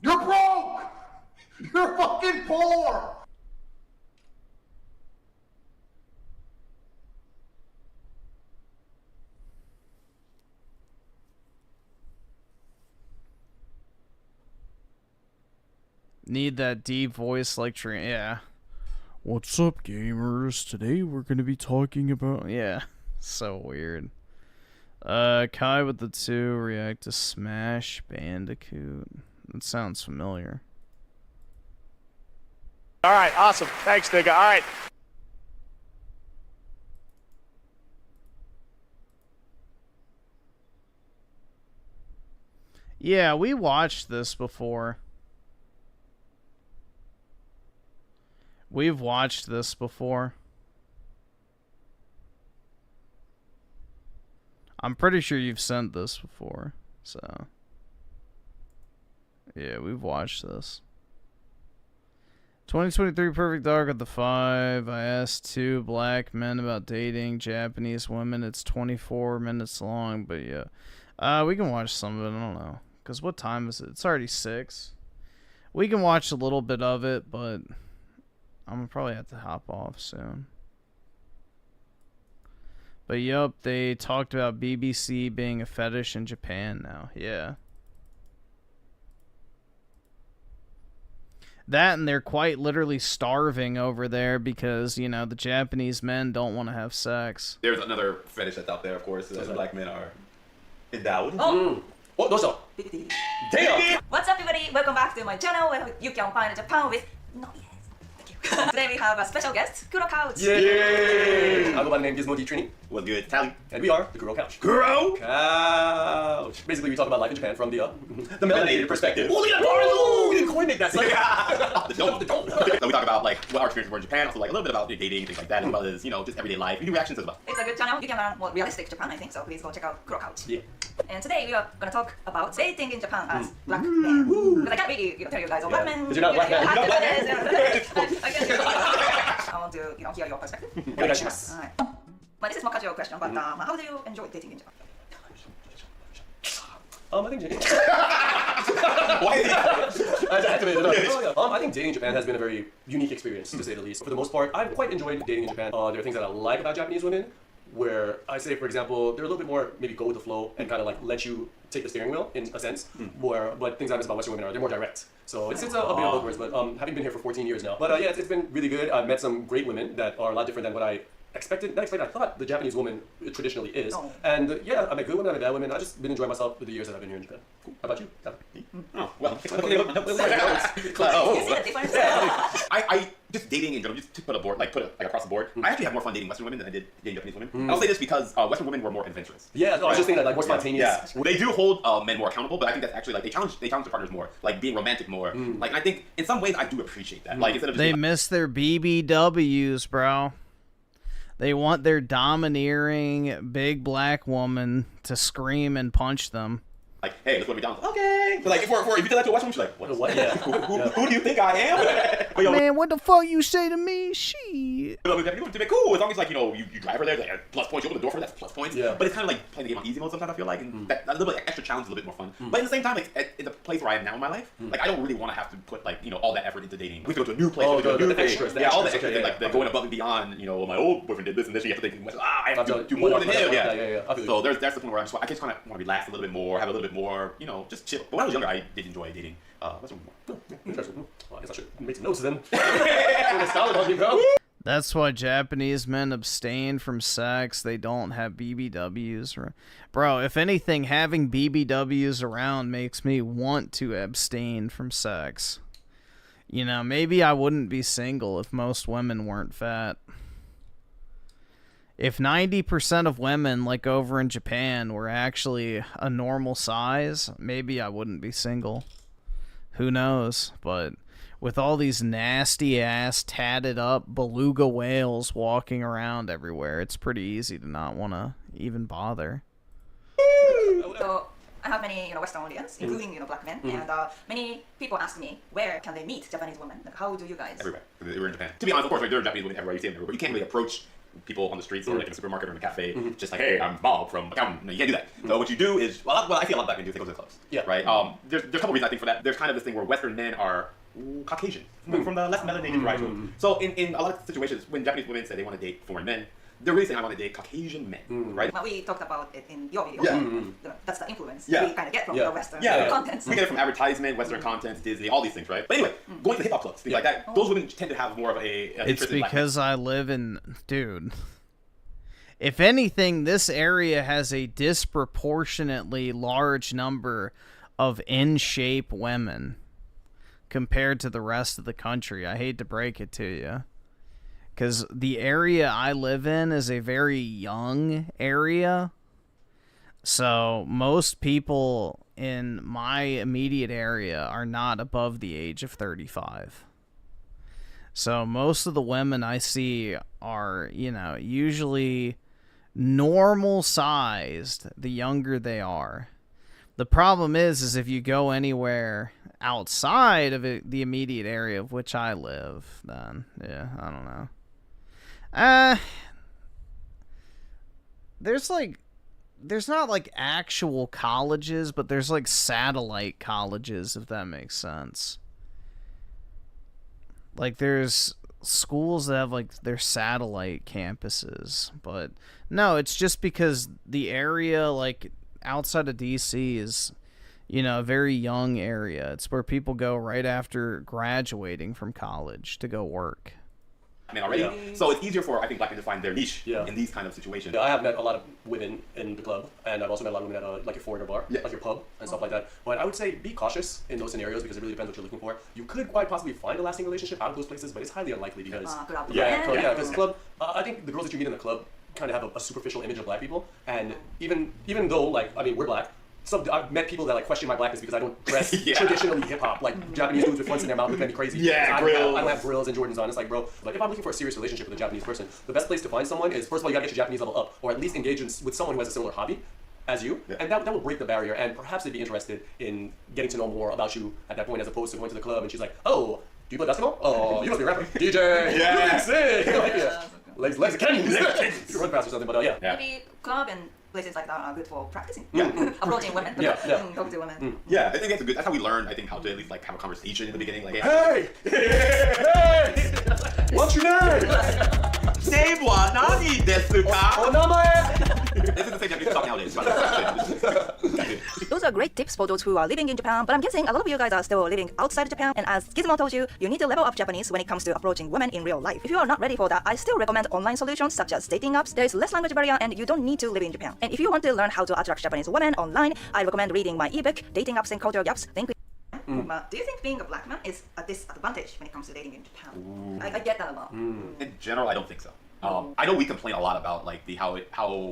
You're broke! You're fucking poor! Need that deep voice like yeah. What's up, gamers? Today we're gonna be talking about... Yeah, so weird. Kai with the 2 react to Smash Bandicoot. That sounds familiar. All right, awesome. Thanks, nigga. All right. Yeah, we watched this before. We've watched this before. I'm pretty sure you've sent this before, so... Yeah, we've watched this. 2023 Perfect Dark at the 5. I asked 2 black men about dating Japanese women. It's 24 minutes long, but yeah. We can watch some of it, I don't know. Because what time is it? It's already 6. We can watch a little bit of it, but I'm gonna probably have to hop off soon. But yup, they talked about BBC being a fetish in Japan now. Yeah. That, and they're quite literally starving over there because, you know, the Japanese men don't want to have sex. There's another fetish that's out there, of course, that black men are endowed. Oh! Oh, those are. Damn! What's up, everybody? Welcome back to my channel where you can find Japan with no yes. Thank you. Today we have a special guest, Kuro Couch. Yay! I go by the name Gizmo D Trini. What's good, Tally? And we are the Kuro Couch. Kuro Couch! Basically, we talk about life in Japan from the melanated perspective. Oh, look at that bar! We didn't coordinate that. Yeah. The dome. So we talk about like what our experiences were in Japan, also like a little bit about dating, things like that, as well as, you know, just everyday life. We do reactions as well. It's a good channel. You can learn more realistic Japan, I think, so please go check out Kuro Couch. Yeah. And today we are going to talk about dating in Japan as black men. Because I can't really, tell you guys all black men. Because you're not black man. You're not black man. I want to, hear your perspective. Alright. But this is more casual question, but how do you enjoy dating in Japan? I think I think dating in Japan has been a very unique experience, to say the least. For the most part, I've quite enjoyed dating in Japan. There are things that I like about Japanese women, where I say, for example, they're a little bit more maybe go with the flow and kind of like let you take the steering wheel in a sense. But things I miss about Western women are they're more direct. So it's a bit of both words. But having been here for 14 years now, but yeah, it's been really good. I've met some great women that are a lot different than what I I thought the Japanese woman traditionally is. And yeah, I met good women, I met bad women. I've just been enjoying myself for the years that I've been here in Japan. Cool. How about you? Oh, well. I just dating in general, just to put it across the board. I actually have more fun dating Western women than I did dating Japanese women. I'll say this because Western women were more adventurous. Yeah, I was just thinking that, like, more spontaneous. Yeah, they do hold men more accountable, but I think that's actually like they challenge their partners more, like being romantic more. Like, and I think in some ways I do appreciate that. Like, instead of just they miss their BBWs, bro. They want their domineering big black woman to scream and punch them. Like, hey, let's go to McDonald's. Okay. But like, if you tell that to a Western woman, she's like, what? Yeah. who do you think I am? But, man, what the fuck you say to me? Shit. Cool. As long as, like, you drive her there, like, plus points. You open the door for that, that's plus points. Yeah. But it's kind of like playing the game on easy mode sometimes, I feel like. And that little bit extra challenge is a little bit more fun. But at the same time, like, in the place where I am now in my life, like, I don't really want to have to put, like, all that effort into dating. We have to go to a new place. All the extras. Yeah, all the extras. Like, going above and beyond, my old boyfriend did this and this. You have to think, I have to do more than him. Yeah. So that's the point where I just kind of want to relax a little bit more, have a little bit more, just chill. But when I was younger, I did enjoy dating. Interesting. Well, I guess I should make some notes then. That's why Japanese men abstain from sex. They don't have BBWs. Bro, if anything, having BBWs around makes me want to abstain from sex. Maybe I wouldn't be single if most women weren't fat. If 90% of women, like over in Japan, were actually a normal size, maybe I wouldn't be single. Who knows? But with all these nasty-ass, tatted-up beluga whales walking around everywhere, it's pretty easy to not want to even bother. So I have many Western audience, including black men, and many people ask me, where can they meet Japanese women? Like, how do you guys? Everywhere. We're in Japan. To be honest, of course, there are Japanese women everywhere. You see them everywhere, but you can't really approach people on the streets or like in a supermarket or in a cafe, just like, hey, I'm Bob from accounting. No, you can't do that. So what you do is, well, I see a lot of black men do is they go to the clubs. Yeah. Right? There's a couple reasons I think for that. There's kind of this thing where Western men are Caucasian, from the less melanated variety. So in a lot of situations, when Japanese women say they want to date foreign men, they're really saying I want to date Caucasian men, right? Well, we talked about it in your video. Yeah. That's the influence we kind of get from the Western content. We get it from advertisement, Western content, Disney, all these things, right? But anyway, going to the hip hop clubs, things like that, those women tend to have more of a it's because I live in, dude. If anything, this area has a disproportionately large number of in-shape women compared to the rest of the country. I hate to break it to you. Because the area I live in is a very young area. So most people in my immediate area are not above the age of 35. So most of the women I see are, usually normal sized the younger they are. The problem is if you go anywhere outside of the immediate area of which I live, then I don't know. There's not like actual colleges, but there's like satellite colleges, if that makes sense. Like there's schools that have like their satellite campuses, but no, it's just because the area like outside of DC is, a very young area. It's where people go right after graduating from college to go work. Already. So it's easier for, I think, black men to find their niche in these kind of situations. I have met a lot of women in the club, and I've also met a lot of women at like your foreigner bar, like your pub, and stuff like that. But I would say be cautious in those scenarios because it really depends what you're looking for. You could quite possibly find a lasting relationship out of those places, but it's highly unlikely because because club, I think the girls that you meet in the club kind of have a superficial image of black people, and even though we're black. I've met people that question my blackness because I don't dress traditionally hip hop, like Japanese dudes with fronts in their mouth look at me crazy. I don't have grills and Jordans on. It's like, bro, if I'm looking for a serious relationship with a Japanese person, the best place to find someone is, first of all, you gotta get your Japanese level up, or at least engage with someone who has a similar hobby as you, and that will break the barrier, and perhaps they'd be interested in getting to know more about you at that point, as opposed to going to the club and she's like, oh, do you play basketball? Oh, you must be a rapper. DJ! Yeah! Sick! Legs of canyons! You run fast or something, but Maybe club and places like that are good for practicing. Approaching women. Talk to women. I think that's how we learn, I think, how to at least have a conversation in the beginning. Like, hey! What's your name? Name wa nani desu ka? Onamae! This is the same Japanese talk nowadays. Those those are great tips for those who are living in Japan, but I'm guessing a lot of you guys are still living outside Japan, and as Gizmo told you, you need to level up Japanese when it comes to approaching women in real life. If you are not ready for that, I still recommend online solutions such as dating apps. There is less language barrier and you don't need to live in Japan. And if you want to learn how to attract Japanese women online, I recommend reading my ebook, Dating Apps and Cultural Gaps. Do you think being a black man is a disadvantage when it comes to dating in Japan? I get that a lot. In general, I don't think so. I know we complain a lot about like how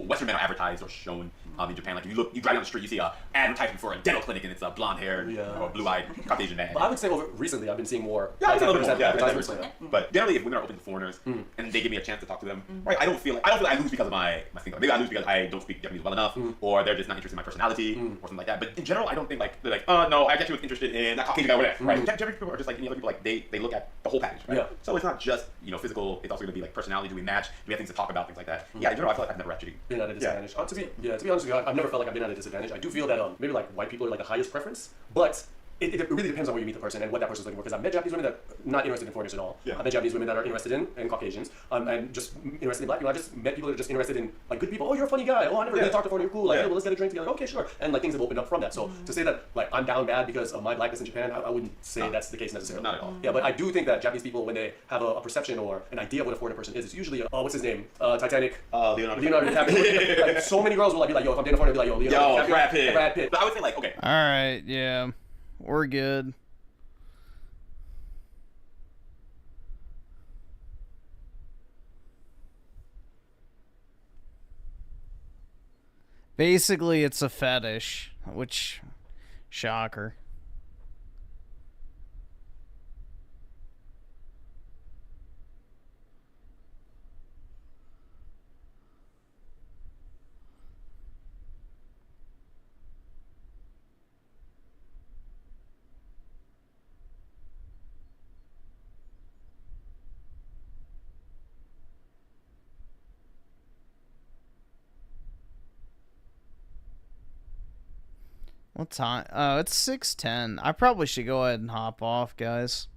Western men are advertised or shown in Japan. Like you drive down the street, you see a advertisement for a dental clinic, and it's a blonde-haired or blue-eyed Caucasian man. But I would say recently I've been seeing more. Yeah, I've seen a little bit more. Advertisements. But generally, if women are open to foreigners and they give me a chance to talk to them, right? I don't feel like I lose because of my thing. Maybe I lose because I don't speak Japanese well enough, or they're just not interested in my personality, or something like that. But in general, I don't think like they're like, no, I actually was interested in that Caucasian guy over there, right? Japanese people are just like any other people. Like they look at the whole package, right? Yeah. So it's not just physical. It's also going to be like personality. Do we match? Do we have things to talk about? Things like that. Yeah, in general, I feel like I've never actually been at a disadvantage. To be honest with you, I've never felt like I've been at a disadvantage. I do feel that maybe like white people are like the highest preference, but it really depends on where you meet the person and what that person's looking for. Because I've met Japanese women that are not interested in foreigners at all. Yeah. I've met Japanese women that are interested in Caucasians, and just interested in black people. I've just met people that are just interested in like good people. Oh, you're a funny guy. Oh, I never really talked to a foreigner. You're cool. Like, hey, well, let's get a drink together. Okay, sure. And like things have opened up from that. So to say that like I'm down bad because of my blackness in Japan, I wouldn't say that's the case necessarily. Not at all. Yeah, but I do think that Japanese people, when they have a perception or an idea of what a foreigner person is, it's usually what's his name? Titanic. Leonardo DiCaprio. Like, so many girls will like be like, yo, if I'm dating a foreigner, I'll be like, yo, Leonardo DiCaprio. Brad Pitt. But I would say like, okay. All right, yeah, we're good. Basically, it's a fetish, which, shocker. What time? Oh, it's 6:10. I probably should go ahead and hop off, guys.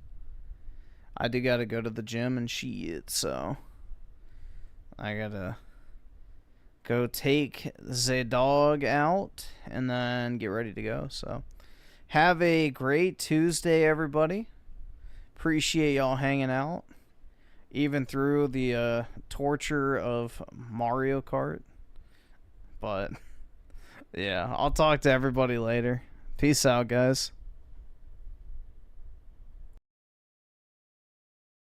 I do gotta go to the gym and shit, so I gotta go take the dog out and then get ready to go. So have a great Tuesday, everybody. Appreciate y'all hanging out, even through the torture of Mario Kart. But yeah, I'll talk to everybody later. Peace out, guys.